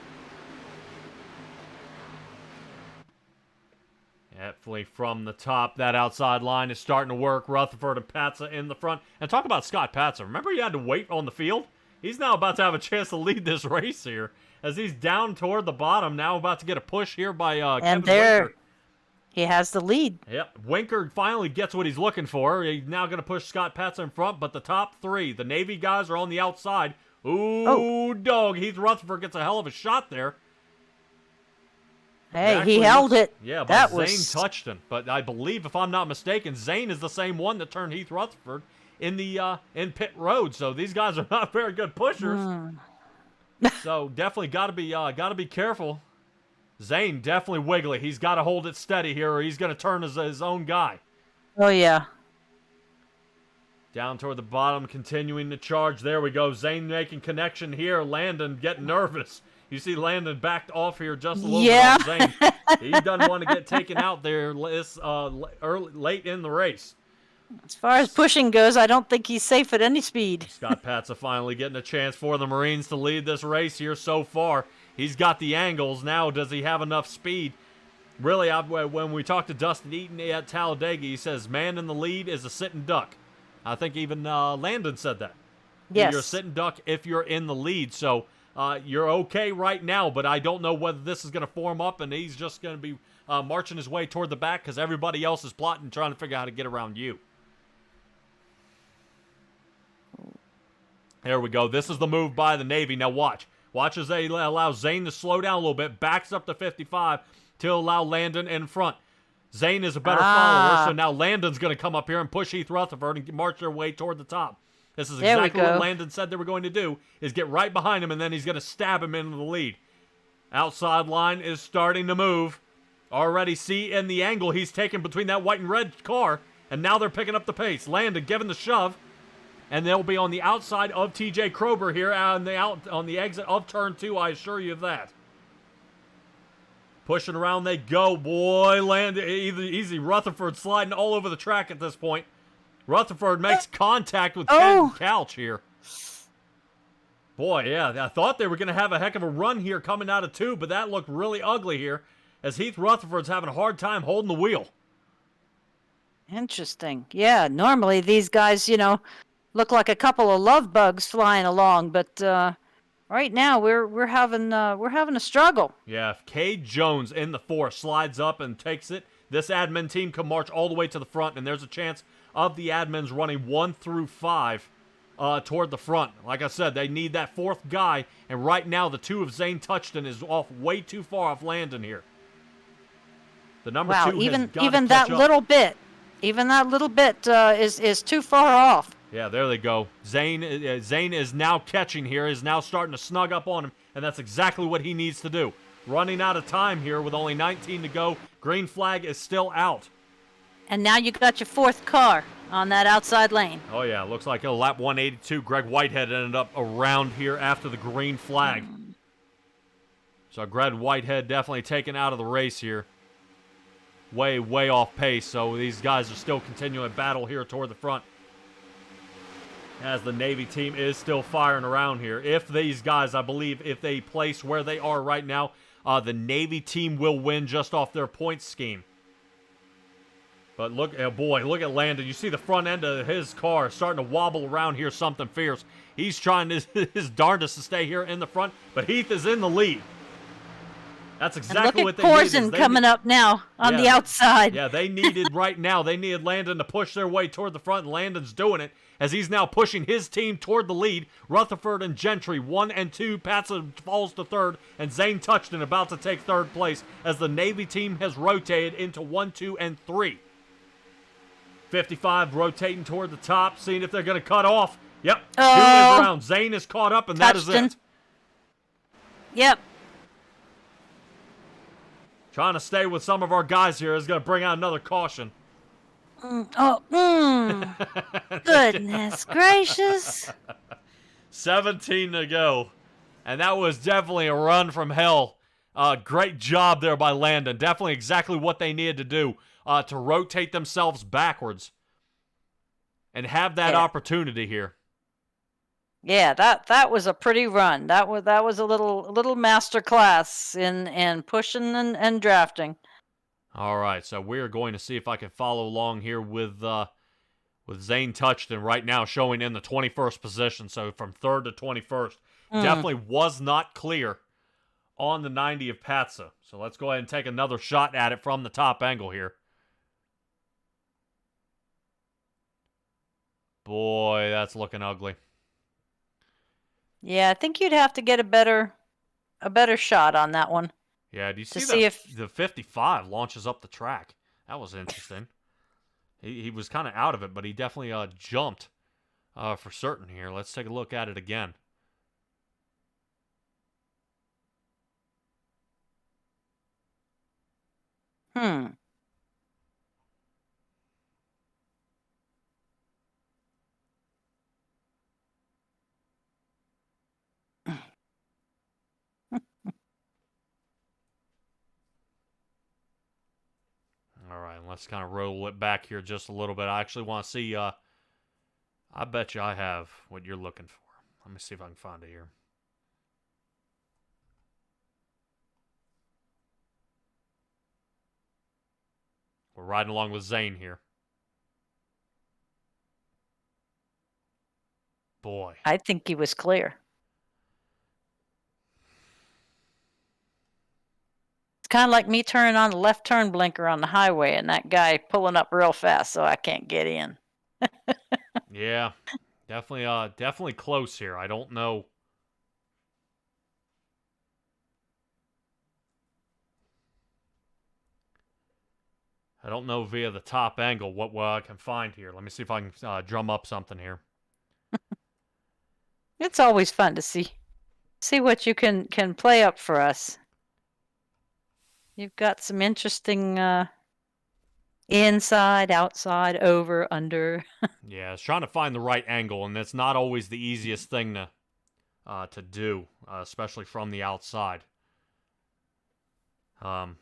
Definitely from the top, that outside line is starting to work. Rutherford and Patsa in the front. And talk about Scott Patsa. Remember he had to wait on the field? He's now about to have a chance to lead this race here. As he's down toward the bottom, now about to get a push here by Kevin Winker. He has the lead. Yep, Winker finally gets what he's looking for. He's now going to push Scott Patsa in front, but the top three, the Navy guys, are on the outside. Ooh, dog. Heath Rutherford gets a hell of a shot there. Hey, he held it. Yeah, but Zane touched him. But I believe, if I'm not mistaken, Zane is the same one that turned Heath Rutherford in the in pit road. So these guys are not very good pushers. So definitely got to be careful. Zane definitely wiggly. He's got to hold it steady here, or he's going to turn his own guy. Oh yeah. Down toward the bottom, continuing the charge. There we go. Zane making connection here. Landon getting nervous. You see Landon backed off here just a little bit on Zane. He doesn't want to get taken out there late in the race. As far as pushing goes, I don't think he's safe at any speed. Scott Patsa finally getting a chance for the Marines to lead this race here so far. He's got the angles. Now, does he have enough speed? Really, when we talked to Dustin Eaton at Talladega, he says, man in the lead is a sitting duck. I think even Landon said that. Yes. You're a sitting duck if you're in the lead. So you're okay right now, but I don't know whether this is going to form up and he's just going to be marching his way toward the back because everybody else is plotting, trying to figure out how to get around you. There we go. This is the move by the Navy. Now watch. Watch as they allow Zane to slow down a little bit. Backs up to 55 to allow Landon in front. Zane is a better follower, so now Landon's going to come up here and push Heath Rutherford and march their way toward the top. This is exactly what Landon said they were going to do, is get right behind him, and then he's going to stab him into the lead. Outside line is starting to move. Already see in the angle he's taken between that white and red car, and now they're picking up the pace. Landon giving the shove, and they'll be on the outside of TJ Krober here on the exit of turn 2, I assure you of that. Pushing around they go. Boy, Landon, easy. Rutherford sliding all over the track at this point. Rutherford makes contact with Ken Couch here. Boy, yeah, I thought they were going to have a heck of a run here coming out of 2, but that looked really ugly here as Heath Rutherford's having a hard time holding the wheel. Interesting. Yeah, normally these guys, look like a couple of love bugs flying along, but right now we're having a struggle. Yeah, if Cade Jones in the 4 slides up and takes it, this admin team can march all the way to the front, and there's a chance of the admins running 1 through 5 toward the front. Like I said, they need that 4th guy, and right now the 2 of Zane Touchton is off way too far off Landon here. The number 2 even has got to even catch that up. little bit, is too far off. Yeah, there they go. Zane is now catching here, is now starting to snug up on him, and that's exactly what he needs to do. Running out of time here with only 19 to go. Green flag is still out. And now you got your 4th car on that outside lane. Oh, yeah, looks like a lap 182. Greg Whitehead ended up around here after the green flag. So Greg Whitehead definitely taken out of the race here. Way, way off pace, so these guys are still continuing to battle here toward the front. As the Navy team is still firing around here. If these guys, I believe, if they place where they are right now, the Navy team will win just off their points scheme. But look, oh boy, look at Landon. You see the front end of his car starting to wobble around here, something fierce. He's trying his darndest to stay here in the front, but Heath is in the lead. That's exactly what they needed. Corson coming up now on the outside. Yeah, they needed right now. They needed Landon to push their way toward the front, and Landon's doing it as he's now pushing his team toward the lead. Rutherford and Gentry 1 and 2. Patsa falls to 3rd, and Zane Touchton about to take 3rd place as the Navy team has rotated into 1, 2, and 3. 55 rotating toward the top, seeing if they're going to cut off. Yep, 2 is around. Zane is caught up, and that is it. Yep. Trying to stay with some of our guys here is going to bring out another caution. Goodness gracious. 17 to go. And that was definitely a run from hell. Great job there by Landon. Definitely exactly what they needed to do to rotate themselves backwards and have that opportunity here. Yeah, that was a pretty run. That was a little master class in pushing and drafting. All right, so we're going to see if I can follow along here with Zane Touchton right now showing in the 21st position. So from 3rd to 21st, definitely was not clear on the 90 of Patsa. So let's go ahead and take another shot at it from the top angle here. Boy, that's looking ugly. Yeah, I think you'd have to get a better shot on that one. Yeah, do you see, see if the 55 launches up the track? That was interesting. He was kind of out of it, but he definitely jumped for certain here. Let's take a look at it again. All right, let's kind of roll it back here just a little bit. I actually want to see, I bet you I have what you're looking for. Let me see if I can find it here. We're riding along with Zane here. Boy. I think he was clear. It's kind of like me turning on the left turn blinker on the highway and that guy pulling up real fast so I can't get in. Yeah, definitely close here. I don't know. I don't know via the top angle what I can find here. Let me see if I can drum up something here. It's always fun to see what you can play up for us. You've got some interesting inside, outside, over, under. Yeah, it's trying to find the right angle, and it's not always the easiest thing to do, especially from the outside. I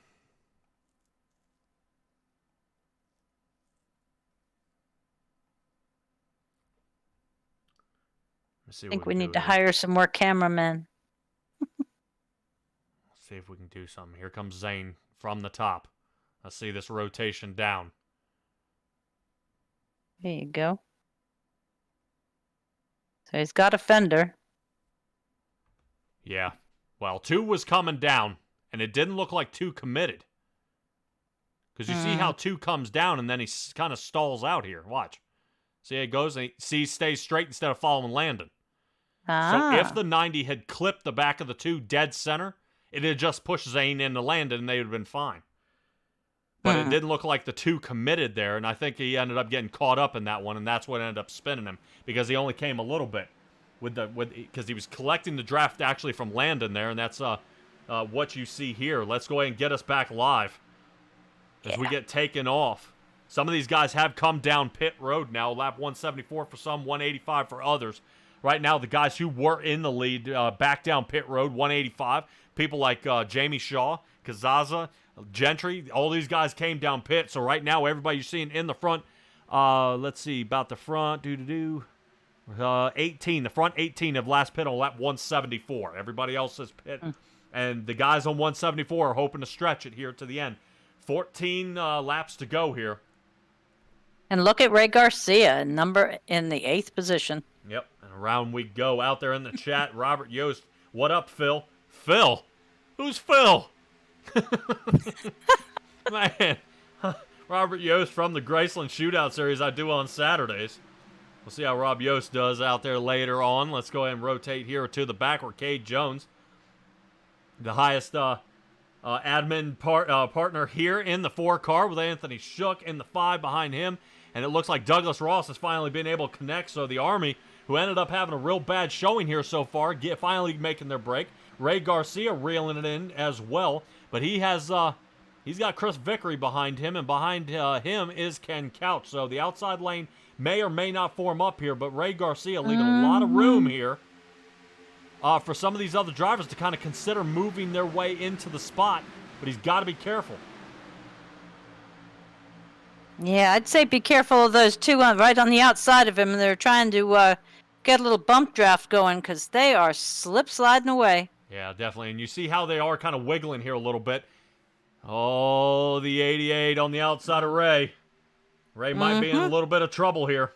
think we need to hire some more cameramen. Let's see if we can do something. Here comes Zane from the top. Let's see this rotation down. There you go. So he's got a fender. Yeah. Well, 2 was coming down, and it didn't look like 2 committed. Because you see how 2 comes down, and then he kind of stalls out here. Watch. See how it goes? And he stays straight instead of following Landon. So if the 90 had clipped the back of the 2 dead center, it had just pushed Zane into Landon, and they would have been fine. But it didn't look like the 2 committed there, and I think he ended up getting caught up in that one, and that's what ended up spinning him, because he only came a little bit because he was collecting the draft actually from Landon there, and that's what you see here. Let's go ahead and get us back live as we get taken off. Some of these guys have come down pit road now, lap 174 for some, 185 for others. Right now, the guys who were in the lead back down pit road, 185. People like Jamie Shaw, Kazaza, Gentry, all these guys came down pit. So right now, everybody you're seeing in the front, let's see, about the front, 18. The front 18 have last pit on lap 174. Everybody else is pit. And the guys on 174 are hoping to stretch it here to the end. 14 laps to go here. And look at Ray Garcia, number in the 8th position. Yep, and around we go. Out there in the chat, Robert Yost. What up, Phil? Phil? Who's Phil? Man, Robert Yost from the Graceland Shootout Series I do on Saturdays. We'll see how Rob Yost does out there later on. Let's go ahead and rotate here to the back where Cade Jones, the highest admin partner here in the 4 car, with Anthony Shook in the 5 behind him. And it looks like Douglas Ross has finally been able to connect. So the Army, who ended up having a real bad showing here so far, finally making their break. Ray Garcia reeling it in as well. But he has he's got Chris Vickery behind him, and behind him is Ken Couch. So the outside lane may or may not form up here, but Ray Garcia leaving a lot of room here for some of these other drivers to kind of consider moving their way into the spot. But he's got to be careful. Yeah, I'd say be careful of those 2 right on the outside of him. They're trying to get a little bump draft going because they are sliding away. Yeah, definitely. And you see how they are kind of wiggling here a little bit. Oh, the 88 on the outside of Ray. Ray might be in a little bit of trouble here.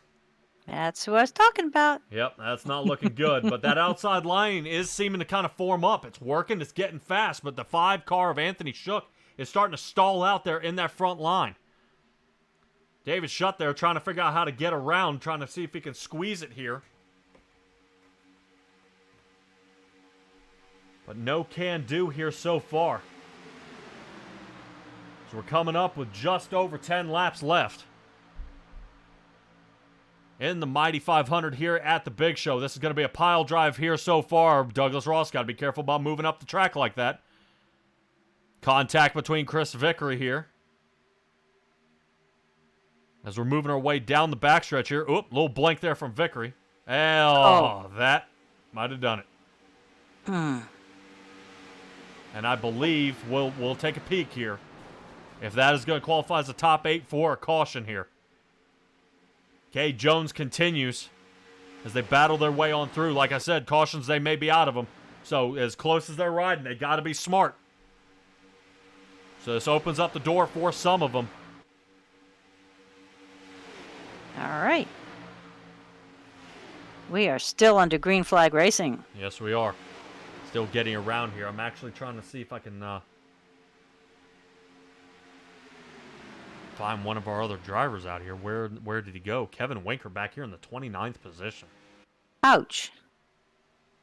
That's who I was talking about. Yep, that's not looking good. But that outside line is seeming to kind of form up. It's working. It's getting fast. But the 5 car of Anthony Shook is starting to stall out there in that front line. David Shutt there trying to figure out how to get around, trying to see if he can squeeze it here. But no can do here so far. So we're coming up with just over 10 laps left in the Mighty 500 here at the Big Show. This is going to be a pile drive here so far. Douglas Ross got to be careful about moving up the track like that. Contact between Chris Vickery here. As we're moving our way down the backstretch here. Oop, little blink there from Vickery. That might have done it. And I believe we'll take a peek here. If that is going to qualify as a top 8 for a caution here. Cade Jones continues as they battle their way on through. Like I said, cautions, they may be out of them. So as close as they're riding, they got to be smart. So this opens up the door for some of them. All right. We are still under green flag racing. Yes, we are. Still getting around here. I'm actually trying to see if I can find one of our other drivers out here. Where did he go? Kevin Winker back here in the 29th position. Ouch.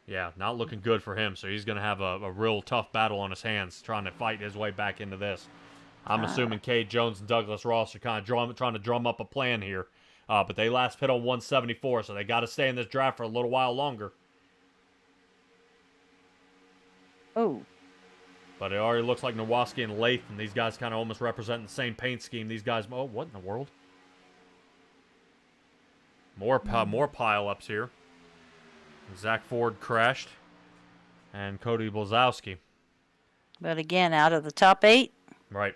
Yeah, not looking good for him. So he's going to have a real tough battle on his hands trying to fight his way back into this. I'm assuming Cade Jones and Douglas Ross are kind of trying to drum up a plan here. But they last pit on 174, so they got to stay in this draft for a little while longer. Oh. But it already looks like Nowoski and Latham, these guys kind of almost represent the same paint scheme. These guys, oh, what in the world? More pile-ups here. Zach Ford crashed. And Cody Blazowski. But again, out of the top 8. Right.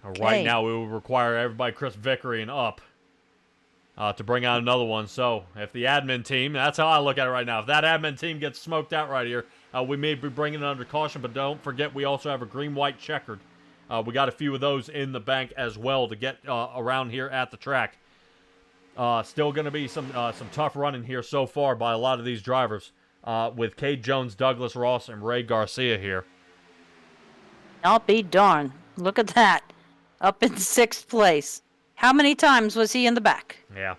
Okay. Right now, we will require everybody Chris Vickery and up to bring out another one. So, if the admin team, that's how I look at it right now. If that admin team gets smoked out right here, we may be bringing it under caution. But don't forget, we also have a green-white checkered. We got a few of those in the bank as well to get around here at the track. Still going to be some tough running here so far by a lot of these drivers. with Cade Jones, Douglas Ross, and Ray Garcia here. I'll be darned. Look at that. Up in 6th place. How many times was he in the back? Yeah,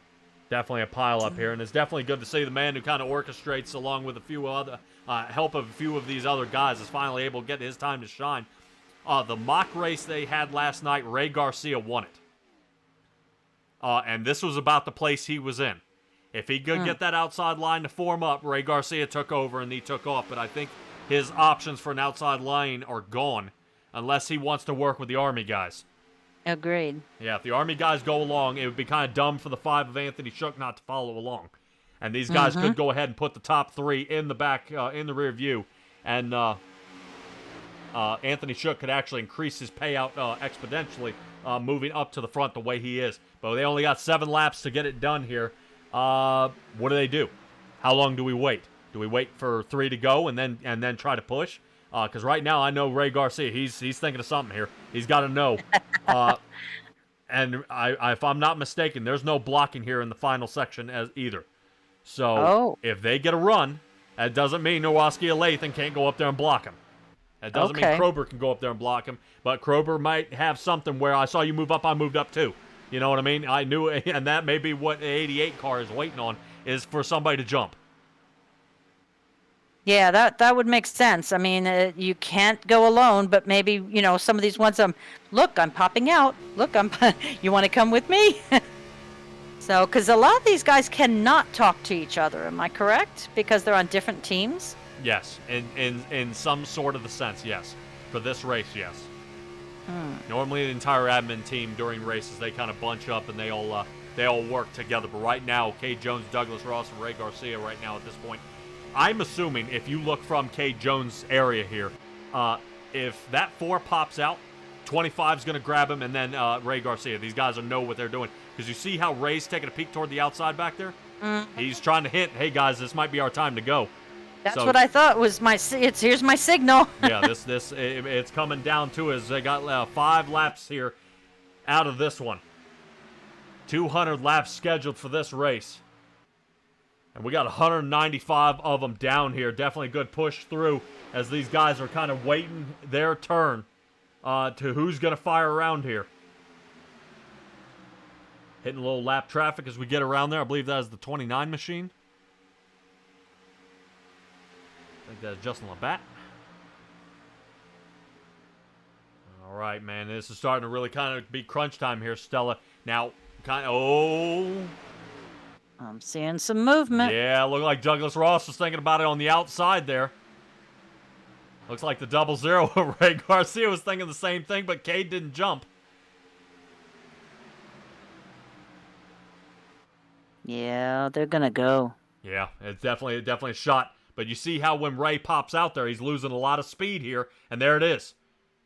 definitely a pile up here, and it's definitely good to see the man who kind of orchestrates along with a few other help of a few of these other guys is finally able to get his time to shine. The mock race they had last night, Ray Garcia won it. And this was about the place he was in. If he could get that outside line to form up, Ray Garcia took over and he took off. But I think his options for an outside line are gone unless he wants to work with the Army guys. Agreed. Yeah, if the Army guys go along, it would be kind of dumb for the 5 of Anthony Shook not to follow along. And these guys could go ahead and put the top 3 in the back, in the rear view. And Anthony Shook could actually increase his payout exponentially moving up to the front the way he is. But they only got 7 laps to get it done here. What do? How long do we wait? Do we wait for 3 to go and then try to push? Because right now I know Ray Garcia, he's thinking of something here. He's got to know. And if I'm not mistaken, there's no blocking here in the final section as either. So if they get a run, that doesn't mean Nowaski or Lathan can't go up there and block him. That doesn't mean Krober can go up there and block him. But Krober might have something where I saw you move up, I moved up too. You know what I mean? I knew, and that may be what the 88 car is waiting on, is for somebody to jump. Yeah, that would make sense. I mean, you can't go alone, but maybe, some of these ones, look, I'm popping out. Look, you want to come with me? So, because a lot of these guys cannot talk to each other, am I correct? Because they're on different teams? Yes, in some sort of the sense, yes. For this race, yes. Normally, the entire admin team during races, they kind of bunch up and they all work together. But right now, Cade Jones, Douglas Ross, and Ray Garcia right now at this point, I'm assuming if you look from Cade Jones' area here, if that 4 pops out, 25's going to grab him, and then Ray Garcia. These guys will know what they're doing. Because you see how Ray's taking a peek toward the outside back there? He's trying to hint, hey, guys, this might be our time to go. That's what I thought was here's my signal. Yeah, it's coming down to us. They got 5 laps here out of this one. 200 laps scheduled for this race. And we got 195 of them down here. Definitely a good push through as these guys are kind of waiting their turn to who's going to fire around here. Hitting a little lap traffic as we get around there. I believe that is the 29 machine. I think that's Justin Labatt. All right, man. This is starting to really kind of be crunch time here, Stella. Now, I'm seeing some movement. Yeah, looked like Douglas Ross was thinking about it on the outside there. Looks like the 00. Ray Garcia was thinking the same thing, but Cade didn't jump. Yeah, they're going to go. Yeah, it's definitely a shot. But you see how when Ray pops out there, he's losing a lot of speed here. And there it is.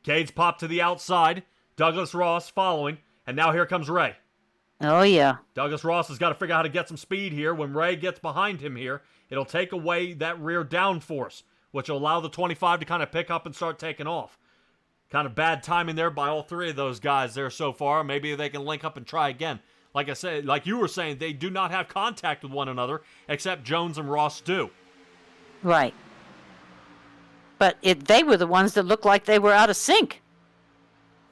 Cade's popped to the outside. Douglas Ross following. And now here comes Ray. Oh, yeah. Douglas Ross has got to figure out how to get some speed here. When Ray gets behind him here, it'll take away that rear downforce, which will allow the 25 to kind of pick up and start taking off. Kind of bad timing there by all 3 of those guys there so far. Maybe they can link up and try again. Like I said, like you were saying, they do not have contact with one another, except Jones and Ross do. Right. But they were the ones that looked like they were out of sync.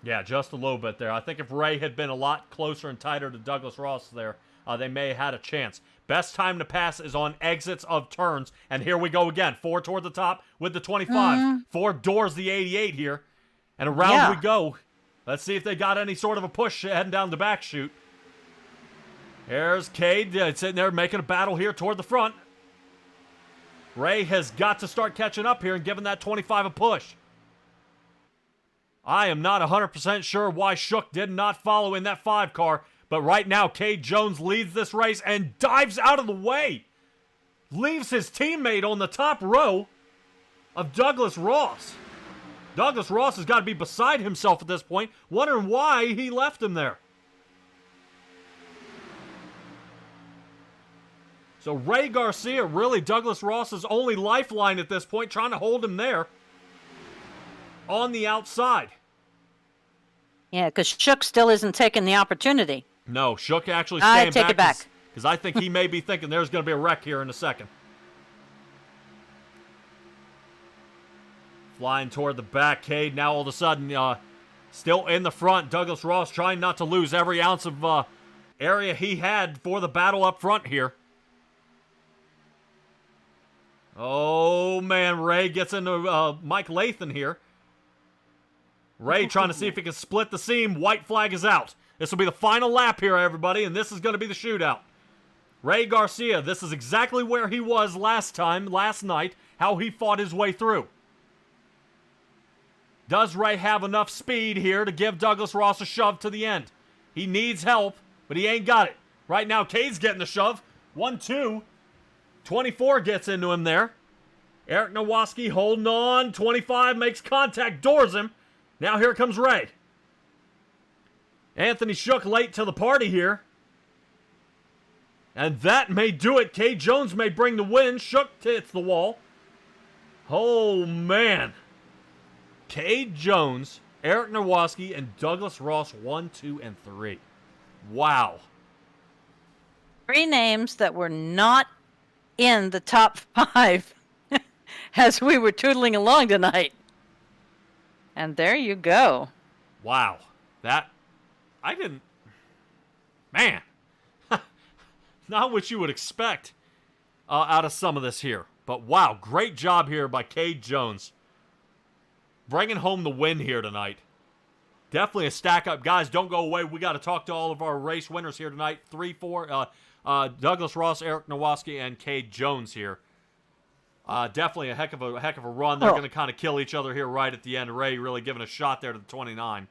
Yeah, just a little bit there. I think if Ray had been a lot closer and tighter to Douglas Ross there, they may have had a chance. Best time to pass is on exits of turns. And here we go again. 4 toward the top with the 25. 4 doors the 88 here. And around we go. Let's see if they got any sort of a push heading down the back chute. There's Cade sitting there making a battle here toward the front. Ray has got to start catching up here and giving that 25 a push. I am not 100% sure why Shook did not follow in that 5 car, but right now Cade Jones leads this race and dives out of the way. Leaves his teammate on the top row of Douglas Ross. Douglas Ross has got to be beside himself at this point, wondering why he left him there. So Ray Garcia, really Douglas Ross's only lifeline at this point, trying to hold him there on the outside. Yeah, because Shook still isn't taking the opportunity. No, Shook actually staying I take it back. Because I think he may be thinking there's going to be a wreck here in a second. Flying toward the back. Cade now all of a sudden still in the front. Douglas Ross trying not to lose every ounce of area he had for the battle up front here. Oh, man. Ray gets into Mike Lathan here. Ray trying to see if he can split the seam. White flag is out. This will be the final lap here, everybody, and this is going to be the shootout. Ray Garcia, this is exactly where he was last night, how he fought his way through. Does Ray have enough speed here to give Douglas Ross a shove to the end? He needs help, but he ain't got it. Right now, Cade's getting the shove. 1-2. 24 gets into him there. Eric Nowaski holding on. 25 makes contact, doors him. Now here comes Ray. Anthony Shook late to the party here. And that may do it. Cade Jones may bring the win. Shook hits the wall. Oh, man. Cade Jones, Eric Nowaski, and Douglas Ross 1, 2, and 3. Wow. 3 names that were not in the top 5 as we were tootling along tonight. And there you go. Wow. I didn't... Man. Not what you would expect out of some of this here. But wow, great job here by Cade Jones. Bringing home the win here tonight. Definitely a stack up. Guys, don't go away. We got to talk to all of our race winners here tonight. 3-4. Douglas Ross, Eric Nowaski, and Cade Jones here. Definitely a heck of a run. They're going to kind of kill each other here right at the end. Ray really giving a shot there to the 29.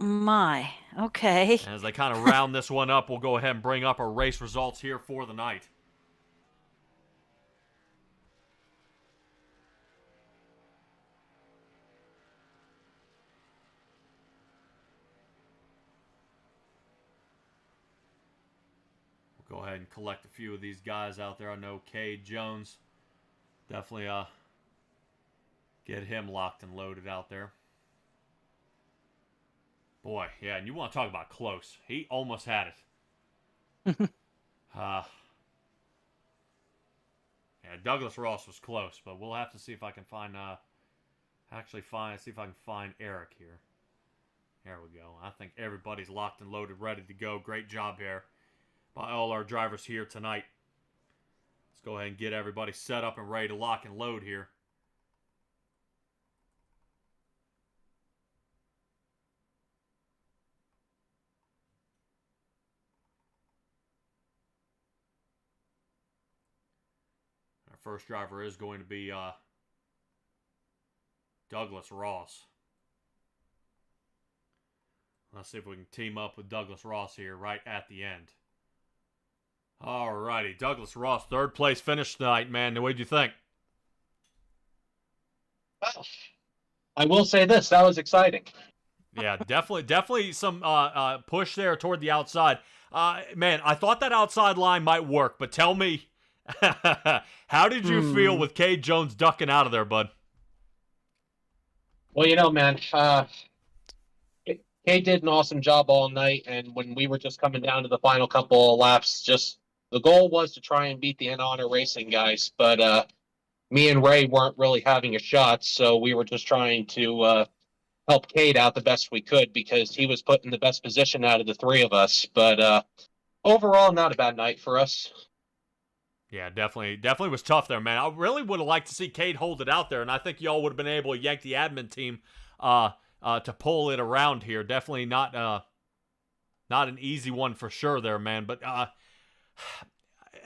My, okay. As they kind of round this one up, we'll go ahead and bring up our race results here for the night. We'll go ahead and collect a few of these guys out there. I know Cade Jones, definitely get him locked and loaded out there. Boy, yeah, and you want to talk about close. He almost had it. Yeah, Douglas Ross was close, but we'll have to see if I can find, see if I can find Eric here. There we go. I think everybody's locked and loaded, ready to go. Great job here by all our drivers here tonight. Let's go ahead and get everybody set up and ready to lock and load here. First driver is going to be Douglas Ross. Let's see if we can team up with Douglas Ross here right at the end. Alrighty, Douglas Ross, third place finish tonight, man. What did you think? Well, I will say this, that was exciting. Yeah, definitely some push there toward the outside. Man, I thought that outside line might work, but tell me, how did you feel with Cade Jones ducking out of there, bud? Well, you know, man, Cade did an awesome job all night, and when we were just coming down to the final couple of laps, just the goal was to try and beat the Honor Racing guys, but me and Ray weren't really having a shot, so we were just trying to help Cade out the best we could because he was put in the best position out of the three of us. But overall, not a bad night for us. Yeah, definitely was tough there, man. I really would have liked to see Cade hold it out there, and I think y'all would have been able to yank the admin team to pull it around here. Definitely not an easy one for sure there, man. But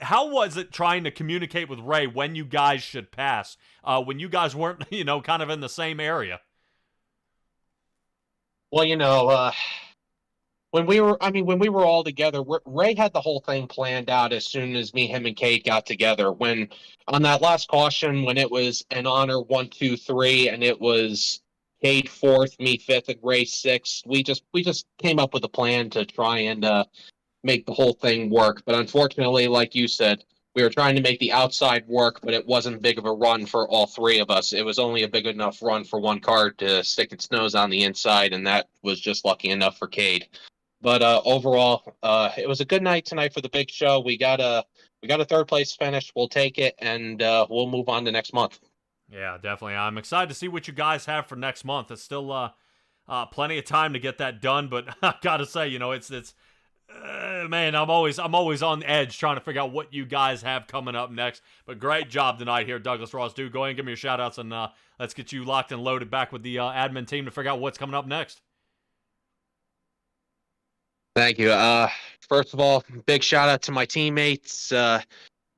how was it trying to communicate with Ray when you guys should pass, when you guys weren't, kind of in the same area? Well, when we were all together, Ray had the whole thing planned out as soon as me, him, and Cade got together. When on that last caution, when it was an Honor 1, 2, 3, and it was Cade 4th, me 5th, and Ray 6th, we just came up with a plan to try and make the whole thing work. But unfortunately, like you said, we were trying to make the outside work, but it wasn't big of a run for all three of us. It was only a big enough run for one car to stick its nose on the inside, and that was just lucky enough for Cade. But overall, it was a good night tonight for the big show. We got a third place finish. We'll take it, and we'll move on to next month. Yeah, definitely. I'm excited to see what you guys have for next month. It's still plenty of time to get that done, but I gotta say, it's man, I'm always on edge trying to figure out what you guys have coming up next. But great job tonight here, Douglas Ross. Dude, go ahead and give me your shout outs, and let's get you locked and loaded back with the admin team to figure out what's coming up next. Thank you. First of all, big shout out to my teammates,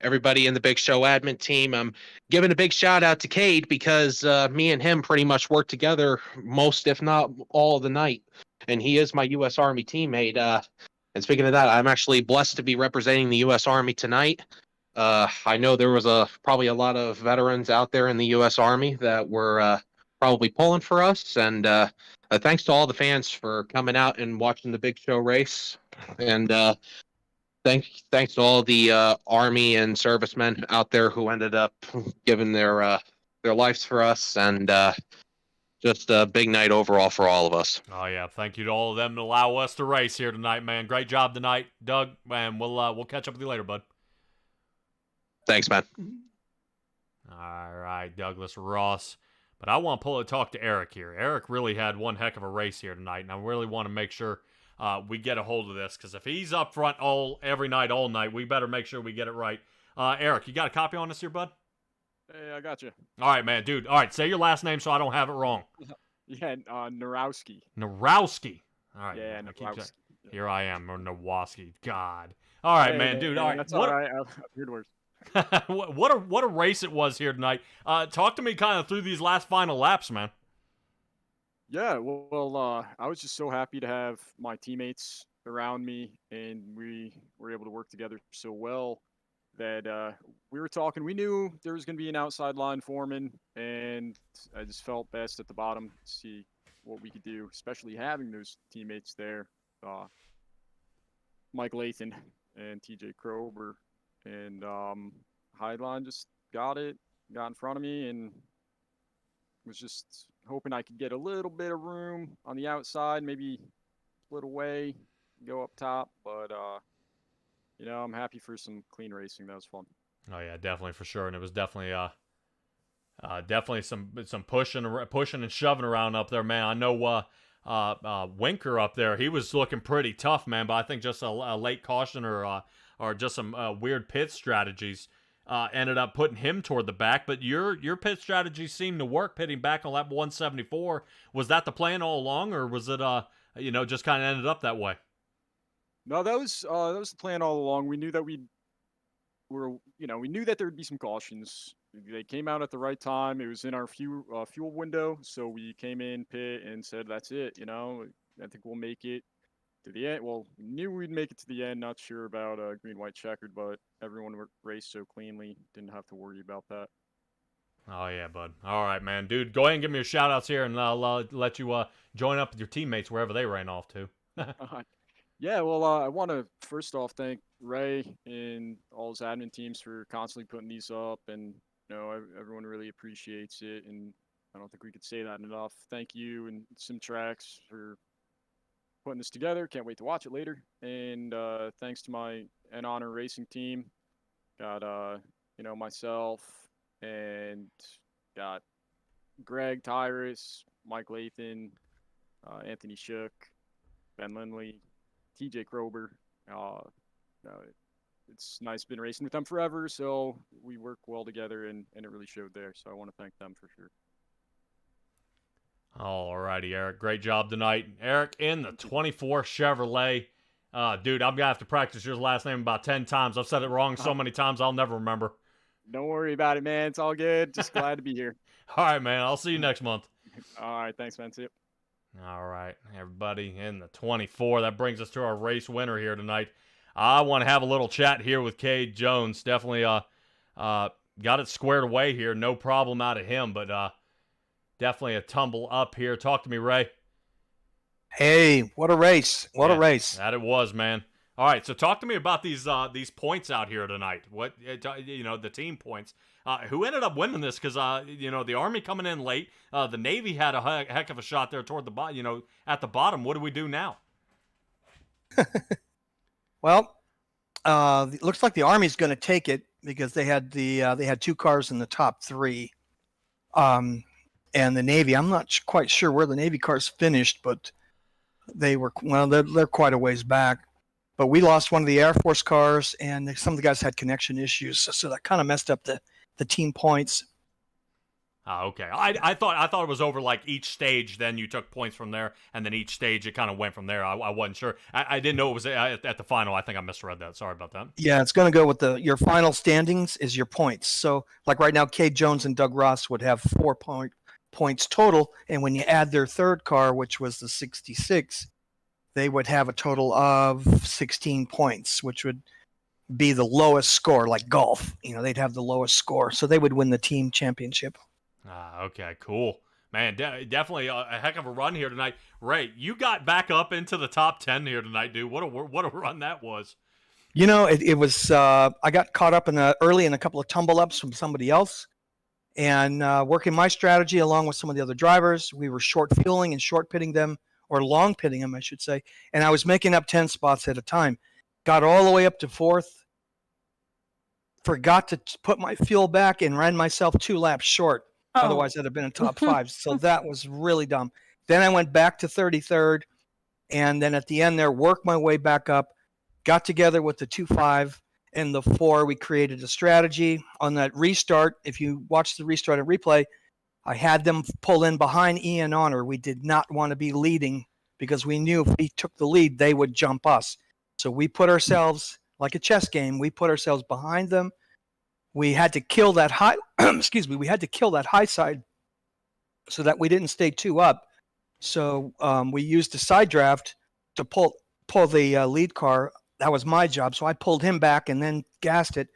everybody in the Big Show admin team. I'm giving a big shout out to Cade because me and him pretty much work together most, if not all, of the night, and he is my U.S. Army teammate. And speaking of that, I'm actually blessed to be representing the U.S. Army tonight. I know there was probably a lot of veterans out there in the U.S. Army that were probably pulling for us, and thanks to all the fans for coming out and watching the Big Show race. And thanks to all the Army and servicemen out there who ended up giving their lives for us. And just a big night overall for all of us. Oh yeah, thank you to all of them to allow us to race here tonight, man. Great job tonight, Doug. And we'll catch up with you later, bud. Thanks, man. All right, Douglas Ross. But I want to talk to Eric here. Eric really had one heck of a race here tonight, and I really want to make sure we get a hold of this, because if he's up front every night, all night, we better make sure we get it right. Eric, you got a copy on this here, bud? Hey, I got you. All right, man, dude. All right, say your last name so I don't have it wrong. Yeah, Narowski. Narowski. All right. Yeah, Man, Narowski. here I am, or Nowoski. God. All right, man, dude. All right. That's all right. I've heard worse. what a race it was here tonight. Talk to me kind of through these last final laps, man. Yeah, well, I was just so happy to have my teammates around me, and we were able to work together so well that we were talking. We knew there was going to be an outside line foreman, and I just felt best at the bottom to see what we could do, especially having those teammates there, Mike Lathan and TJ Krober. And Highline just got in front of me, and was just hoping I could get a little bit of room on the outside, maybe split away, go up top. But I'm happy for some clean racing. That was fun. Oh yeah, definitely, for sure. And it was definitely definitely some pushing and shoving around up there, man. I know Winker up there, he was looking pretty tough, man, but I think just a late caution or just some weird pit strategies ended up putting him toward the back. But your pit strategy seemed to work, pitting back on lap 174. Was that the plan all along, or was it just kind of ended up that way? No, that was the plan all along. We knew that we knew that there would be some cautions. They came out at the right time. It was in our fuel window, so we came in pit and said, "That's it." I think we'll make it to the end. Well, we knew we'd make it to the end. Not sure about green, white, checkered, but everyone raced so cleanly, didn't have to worry about that. Oh yeah, bud. All right, man, dude. Go ahead and give me your shout outs here, and I'll let you join up with your teammates wherever they ran off to. Yeah, well, I want to first off thank Ray and all his admin teams for constantly putting these up, and everyone really appreciates it, and I don't think we could say that enough. Thank you and Simtrax for putting this together. Can't wait to watch it later. And thanks to my Honor Racing team. Got myself, and got Greg Tyrus, Mike Lathan, Anthony Shook, Ben Lindley, TJ Krober. It's nice been racing with them forever, so we work well together, and it really showed there. So I want to thank them for sure. All righty, Eric. Great job tonight. Eric in the 24 Chevrolet. Dude, I'm going to have to practice your last name about 10 times. I've said it wrong so many times, I'll never remember. Don't worry about it, man. It's all good. Just glad to be here. All right, man. I'll see you next month. All right. Thanks, man. See you. All right, everybody in the 24. That brings us to our race winner here tonight. I want to have a little chat here with Cade Jones. Definitely got it squared away here. No problem out of him, but definitely a tumble up here. Talk to me, Ray. Hey, what a race. What a race. That it was, man. All right, so talk to me about these points out here tonight. What the team points. Who ended up winning this? Because the Army coming in late. The Navy had a heck of a shot there toward the bottom. At the bottom. What do we do now? Well, it looks like the Army's going to take it because they had two cars in the top three, and the Navy. I'm not quite sure where the Navy cars finished, but they're quite a ways back. But we lost one of the Air Force cars, and some of the guys had connection issues, so that kind of messed up the team points. Okay. I thought it was over like each stage. Then you took points from there, and then each stage it kind of went from there. I wasn't sure. I didn't know it was at the final. I think I misread that. Sorry about that. Yeah, it's going to go with your final standings is your points. So like right now, Cade Jones and Doug Ross would have 4 points total, and when you add their third car, which was the 66, they would have a total of 16 points, which would be the lowest score, like golf. They'd have the lowest score, so they would win the team championship. Okay, cool. Man, definitely a heck of a run here tonight. Ray, you got back up into the top 10 here tonight, dude. What a run that was. It was, I got caught up early in a couple of tumble ups from somebody else, and working my strategy along with some of the other drivers. We were short fueling and short pitting them, or long pitting them, I should say. And I was making up 10 spots at a time. Got all the way up to 4th. Forgot to put my fuel back and ran myself 2 laps short. Otherwise, I'd have been in top 5. So that was really dumb. Then I went back to 33rd, and then at the end there, worked my way back up, got together with the 2.5 and the 4. We created a strategy on that restart. If you watch the restart and replay, I had them pull in behind Ian Honor. We did not want to be leading because we knew if we took the lead, they would jump us. So we put ourselves, like a chess game, we put ourselves behind them. We had to kill that high, we had to kill that high side so that we didn't stay 2 up. So we used the side draft to pull the lead car. That was my job. So I pulled him back and then gassed it.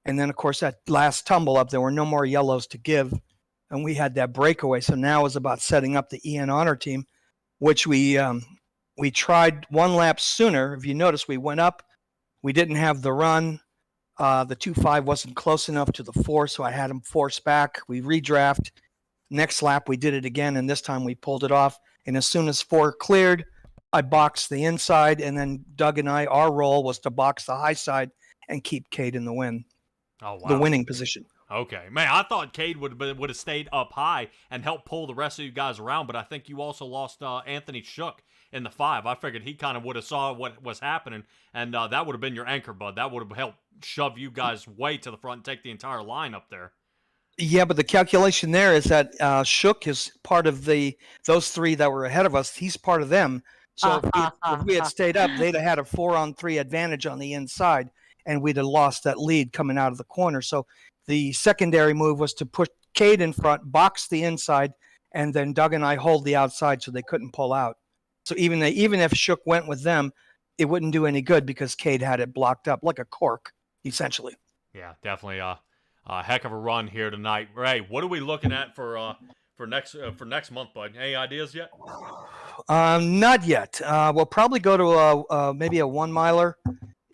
And then, of course, that last tumble up, there were no more yellows to give. And we had that breakaway. So now it was about setting up the Ian Honor team, which we tried 1 lap sooner. If you notice, we went up. We didn't have the run. The 2.5 wasn't close enough to the 4, so I had him force back. We redraft. Next lap, we did it again, and this time we pulled it off. And as soon as 4 cleared, I boxed the inside, and then Doug and our role was to box the high side and keep Cade in the win. Oh, wow. The winning position. Okay. Man, I thought Cade would have stayed up high and helped pull the rest of you guys around, but I think you also lost Anthony Shook in the 5. I figured he kind of would have saw what was happening, and that would have been your anchor, bud. That would have helped shove you guys way to the front and take the entire line up there. Yeah, but the calculation there is that Shook is part of those 3 that were ahead of us. He's part of them. So if we had stayed up, they'd have had a 4-on-3 advantage on the inside, and we'd have lost that lead coming out of the corner. So the secondary move was to put Cade in front, box the inside, and then Doug and I hold the outside so they couldn't pull out. So even if Shook went with them, it wouldn't do any good because Cade had it blocked up like a cork, essentially. Yeah, definitely a heck of a run here tonight. Ray, what are we looking at for next month, bud? Any ideas yet? Not yet. We'll probably go to maybe a 1-miler,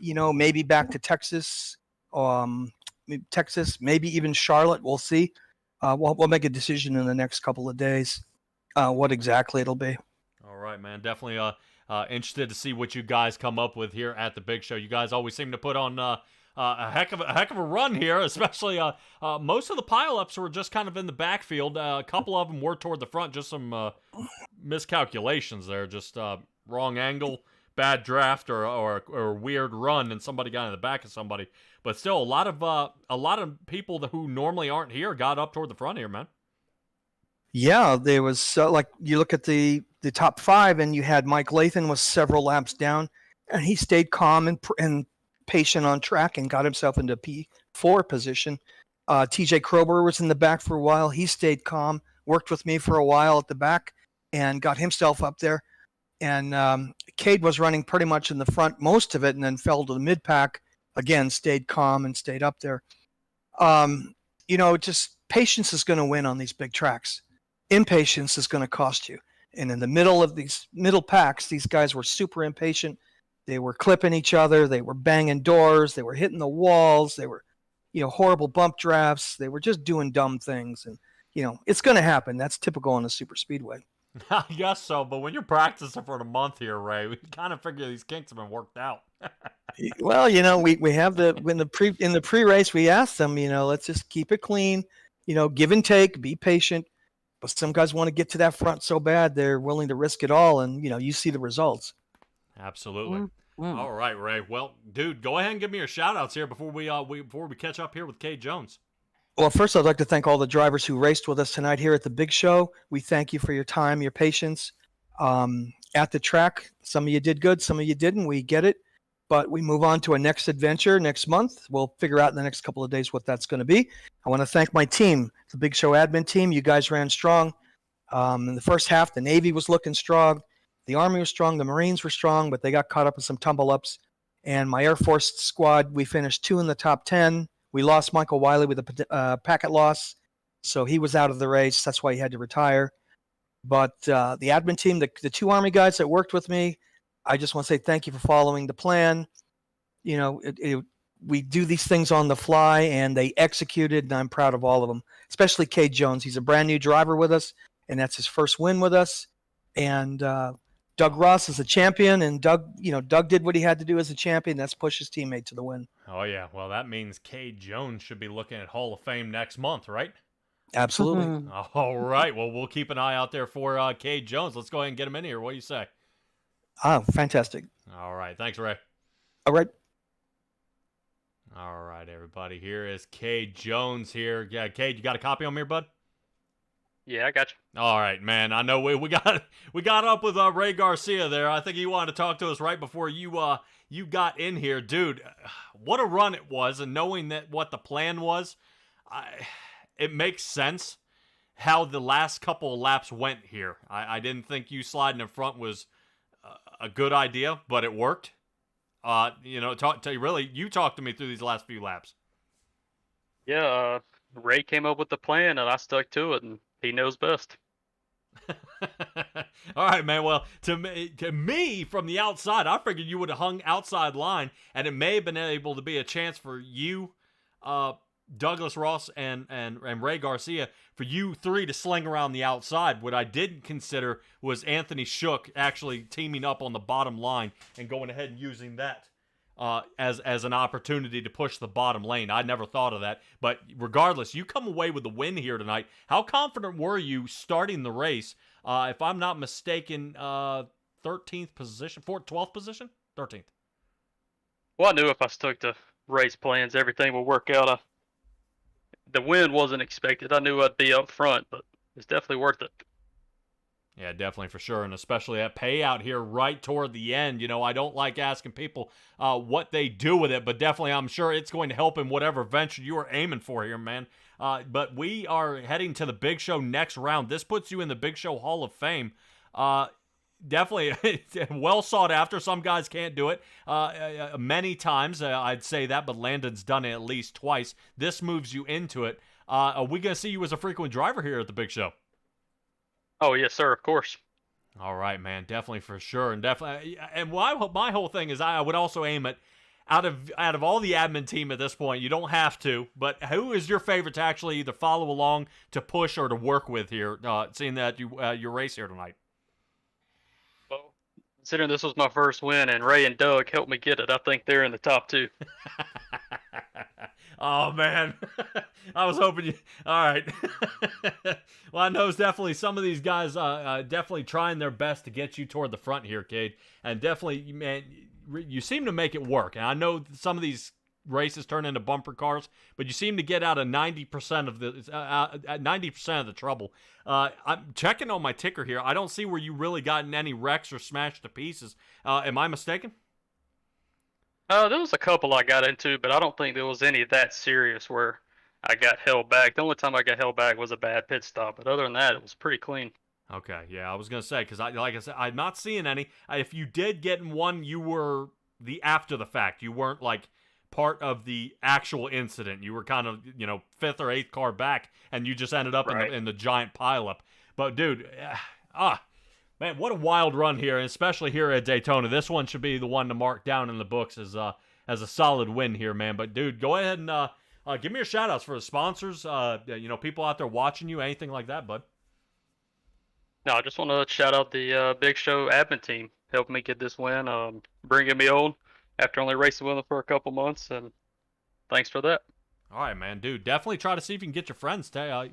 maybe back to Texas, maybe even Charlotte. We'll see. We'll make a decision in the next couple of days what exactly it'll be. All right, man. Definitely interested to see what you guys come up with here at the Big Show. You guys always seem to put on a heck of a run here, especially most of the pileups were just kind of in the backfield. A couple of them were toward the front, just some miscalculations there, just wrong angle, bad draft, or weird run, and somebody got in the back of somebody. But still, a lot of people who normally aren't here got up toward the front here, man. Yeah, there was like you look at the top 5, and you had Mike Lathan was several laps down, and he stayed calm and patient on track and got himself into P4 position. TJ Krober was in the back for a while. He stayed calm, worked with me for a while at the back, and got himself up there. And Cade was running pretty much in the front most of it, and then fell to the mid pack. Again, stayed calm and stayed up there. Just patience is going to win on these big tracks. Impatience is going to cost you. And in the middle of these middle packs, these guys were super impatient. They were clipping each other. They were banging doors. They were hitting the walls. They were, horrible bump drafts. They were just doing dumb things. And, it's going to happen. That's typical on a super speedway. I guess so, but when you're practicing for a month here, Ray, we kind of figure these kinks have been worked out. Well, we have in the pre-race, we asked them, let's just keep it clean. give and take, be patient. But some guys want to get to that front so bad they're willing to risk it all, and you see the results. Absolutely. Mm. All right, Ray. Well, dude, go ahead and give me your shout outs here before we catch up here with Cade Jones. Well, first, I'd like to thank all the drivers who raced with us tonight here at the Big Show. We thank you for your time, your patience at the track. Some of you did good, some of you didn't. We get it. But we move on to a next adventure next month. We'll figure out in the next couple of days what that's going to be. I want to thank my team, the Big Show admin team. You guys ran strong. In the first half, the Navy was looking strong. The Army was strong. The Marines were strong, but they got caught up in some tumble-ups. And my Air Force squad, we finished 2 in the top 10. We lost Michael Wiley with a packet loss, so he was out of the race. That's why he had to retire. But the admin team, the 2 Army guys that worked with me, I just want to say thank you for following the plan. We do these things on the fly, and they executed, and I'm proud of all of them, especially Cade Jones. He's a brand new driver with us, and that's his first win with us. And Doug Ross is a champion, and Doug did what he had to do as a champion. That's push his teammate to the win. Oh, yeah. Well, that means Cade Jones should be looking at Hall of Fame next month, right? Absolutely. All right. Well, we'll keep an eye out there for Cade Jones. Let's go ahead and get him in here. What do you say? Oh, fantastic. All right. Thanks, Ray. All right. All right, everybody. Here is Cade Jones here. Yeah, Cade, you got a copy on me here, bud? Yeah, I got you. All right, man. I know we got up with Ray Garcia there. I think he wanted to talk to us right before you got in here, dude. What a run it was, and knowing that what the plan was, it makes sense how the last couple of laps went here. I didn't think you sliding in front was a good idea, but it worked. You talk to me through these last few laps. Yeah, Ray came up with the plan, and I stuck to it, and he knows best. All right, man. Well, to me, from the outside, I figured you would have hung outside line, and it may have been able to be a chance for you, Douglas Ross, and Ray Garcia, for you 3 to sling around the outside. What I didn't consider was Anthony Shook actually teaming up on the bottom line and going ahead and using that as an opportunity to push the bottom lane. I never thought of that. But regardless, you come away with the win here tonight. How confident were you starting the race? If I'm not mistaken, 13th position, 12th position? 13th. Well, I knew if I stuck to race plans, everything would work out. The win wasn't expected. I knew I'd be up front, but it's definitely worth it. Yeah, definitely, for sure, and especially that payout here right toward the end. I don't like asking people what they do with it, but definitely I'm sure it's going to help in whatever venture you are aiming for here, man. But we are heading to the Big Show next round. This puts you in the Big Show Hall of Fame. Definitely well sought after. Some guys can't do it many times, I'd say that, but Landon's done it at least twice. This moves you into it. Are we going to see you as a frequent driver here at the Big Show? Oh, yes, sir, of course. All right, man, definitely, for sure. And definitely, and my whole thing is I would also aim at, out of all the admin team at this point, you don't have to, but who is your favorite to actually either follow along, to push, or to work with here, seeing that you race here tonight? Well, considering this was my first win and Ray and Doug helped me get it, I think they're in the top 2. Oh, man. I was hoping you... All right. Well, I know it's definitely some of these guys definitely trying their best to get you toward the front here, Cade. And definitely, man, you seem to make it work. And I know some of these races turn into bumper cars, but you seem to get out of 90% of the 90% of the trouble. I'm checking on my ticker here. I don't see where you really gotten any wrecks or smashed to pieces. Am I mistaken? There was a couple I got into, but I don't think there was any that serious where I got held back. The only time I got held back was a bad pit stop, but other than that, it was pretty clean. Okay, yeah, I was going to say, because like I said, I'm not seeing any. If you did get in one, you were the after the fact. You weren't, like, part of the actual incident. You were kind of, 5th or 8th car back, and you just ended up in the giant pileup. But, dude, man, what a wild run here, and especially here at Daytona. This one should be the one to mark down in the books as a solid win here, man. But, dude, go ahead and give me your shout-outs for the sponsors, people out there watching you, anything like that, bud. No, I just want to shout out the Big Show admin team, helping me get this win, bringing me on after only racing with them for a couple months, and thanks for that. All right, man, dude. Definitely try to see if you can get your friends to,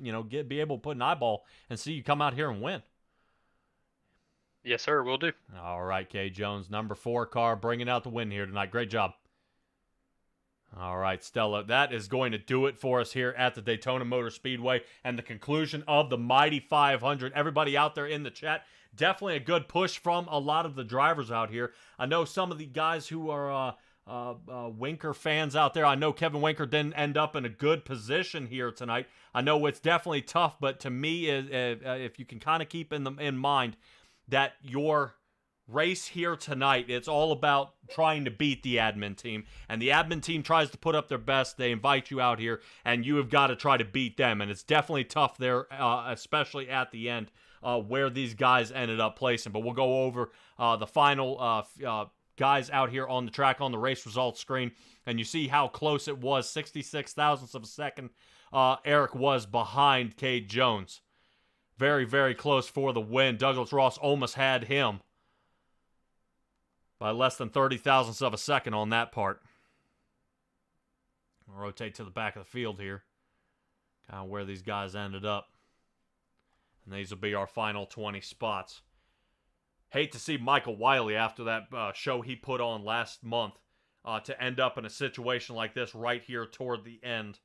be able to put an eyeball and see you come out here and win. Yes, sir. We'll do. All right, K. Jones, number 4 car, bringing out the win here tonight. Great job. All right, Stella, that is going to do it for us here at the Daytona Motor Speedway and the conclusion of the Mighty 500. Everybody out there in the chat, definitely a good push from a lot of the drivers out here. I know some of the guys who are Winker fans out there. I know Kevin Winker didn't end up in a good position here tonight. I know it's definitely tough, but to me, if you can kind of keep in mind that your race here tonight, it's all about trying to beat the admin team, and the admin team tries to put up their best. They invite you out here, and you have got to try to beat them, and it's definitely tough there, especially at the end where these guys ended up placing. But we'll go over the final guys out here on the track on the race results screen, and you see how close it was. 66 thousandths of a second Eric was behind Cade Jones. Very, very close for the win. Douglas Ross almost had him by less than 30 thousandths of a second on that part. I'll rotate to the back of the field here. Kind of where these guys ended up. And these will be our final 20 spots. Hate to see Michael Wiley after that show he put on last month to end up in a situation like this right here toward the end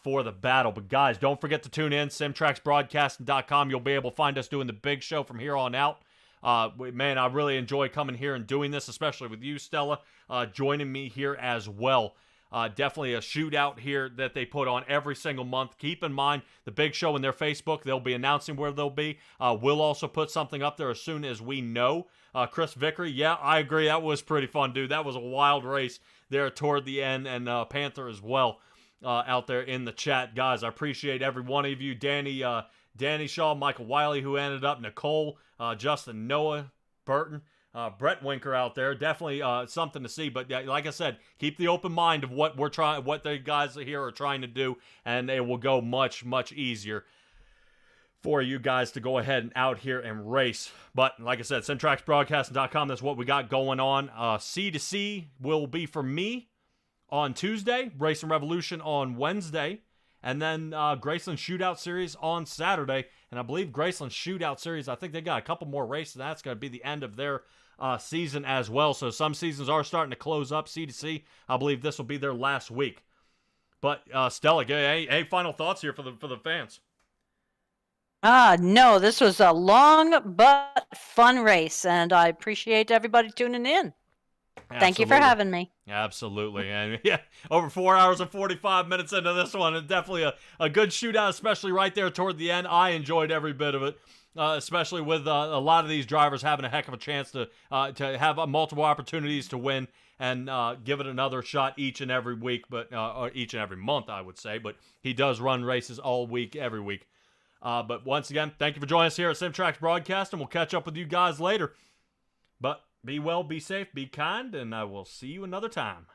for the battle. But guys, don't forget to tune in, simtracksbroadcasting.com. You'll be able to find us doing the big show from here on out. Man, I really enjoy coming here and doing this, especially with you, Stella, joining me here as well. Definitely a shootout here that they put on every single month. Keep in mind, the big show in their Facebook, they'll be announcing where they'll be. We'll also put something up there as soon as we know. Chris Vickery, yeah, I agree. That was pretty fun, dude. That was a wild race there toward the end, and Panther as well out there in the chat. Guys, I appreciate every one of you. Danny Shaw, Michael Wiley, who ended up, Nicole, Justin Noah, Burton, Brett Winker out there. Definitely something to see. But like I said, keep the open mind of what the guys here are trying to do, and it will go much, much easier for you guys to go ahead and out here and race. But like I said, simtracksbroadcasting.com, that's what we got going on. C2C will be for me on Tuesday, Racing Revolution on Wednesday, and then Graceland Shootout Series on Saturday. And I believe Graceland Shootout Series, I think they got a couple more races. That's going to be the end of their season as well. So some seasons are starting to close up. C2C, I believe this will be their last week. But Stella, any final thoughts here for the fans? No, this was a long but fun race, and I appreciate everybody tuning in. Thank you for having me. Absolutely. And yeah, over 4 hours and 45 minutes into this one, and definitely a good shootout, especially right there toward the end. I enjoyed every bit of it, especially with a lot of these drivers having a heck of a chance to have multiple opportunities to win and give it another shot each and every week, or each and every month, I would say. But he does run races all week, every week. But once again, thank you for joining us here at Simtracks Broadcast, and we'll catch up with you guys later. But be well, be safe, be kind, and I will see you another time.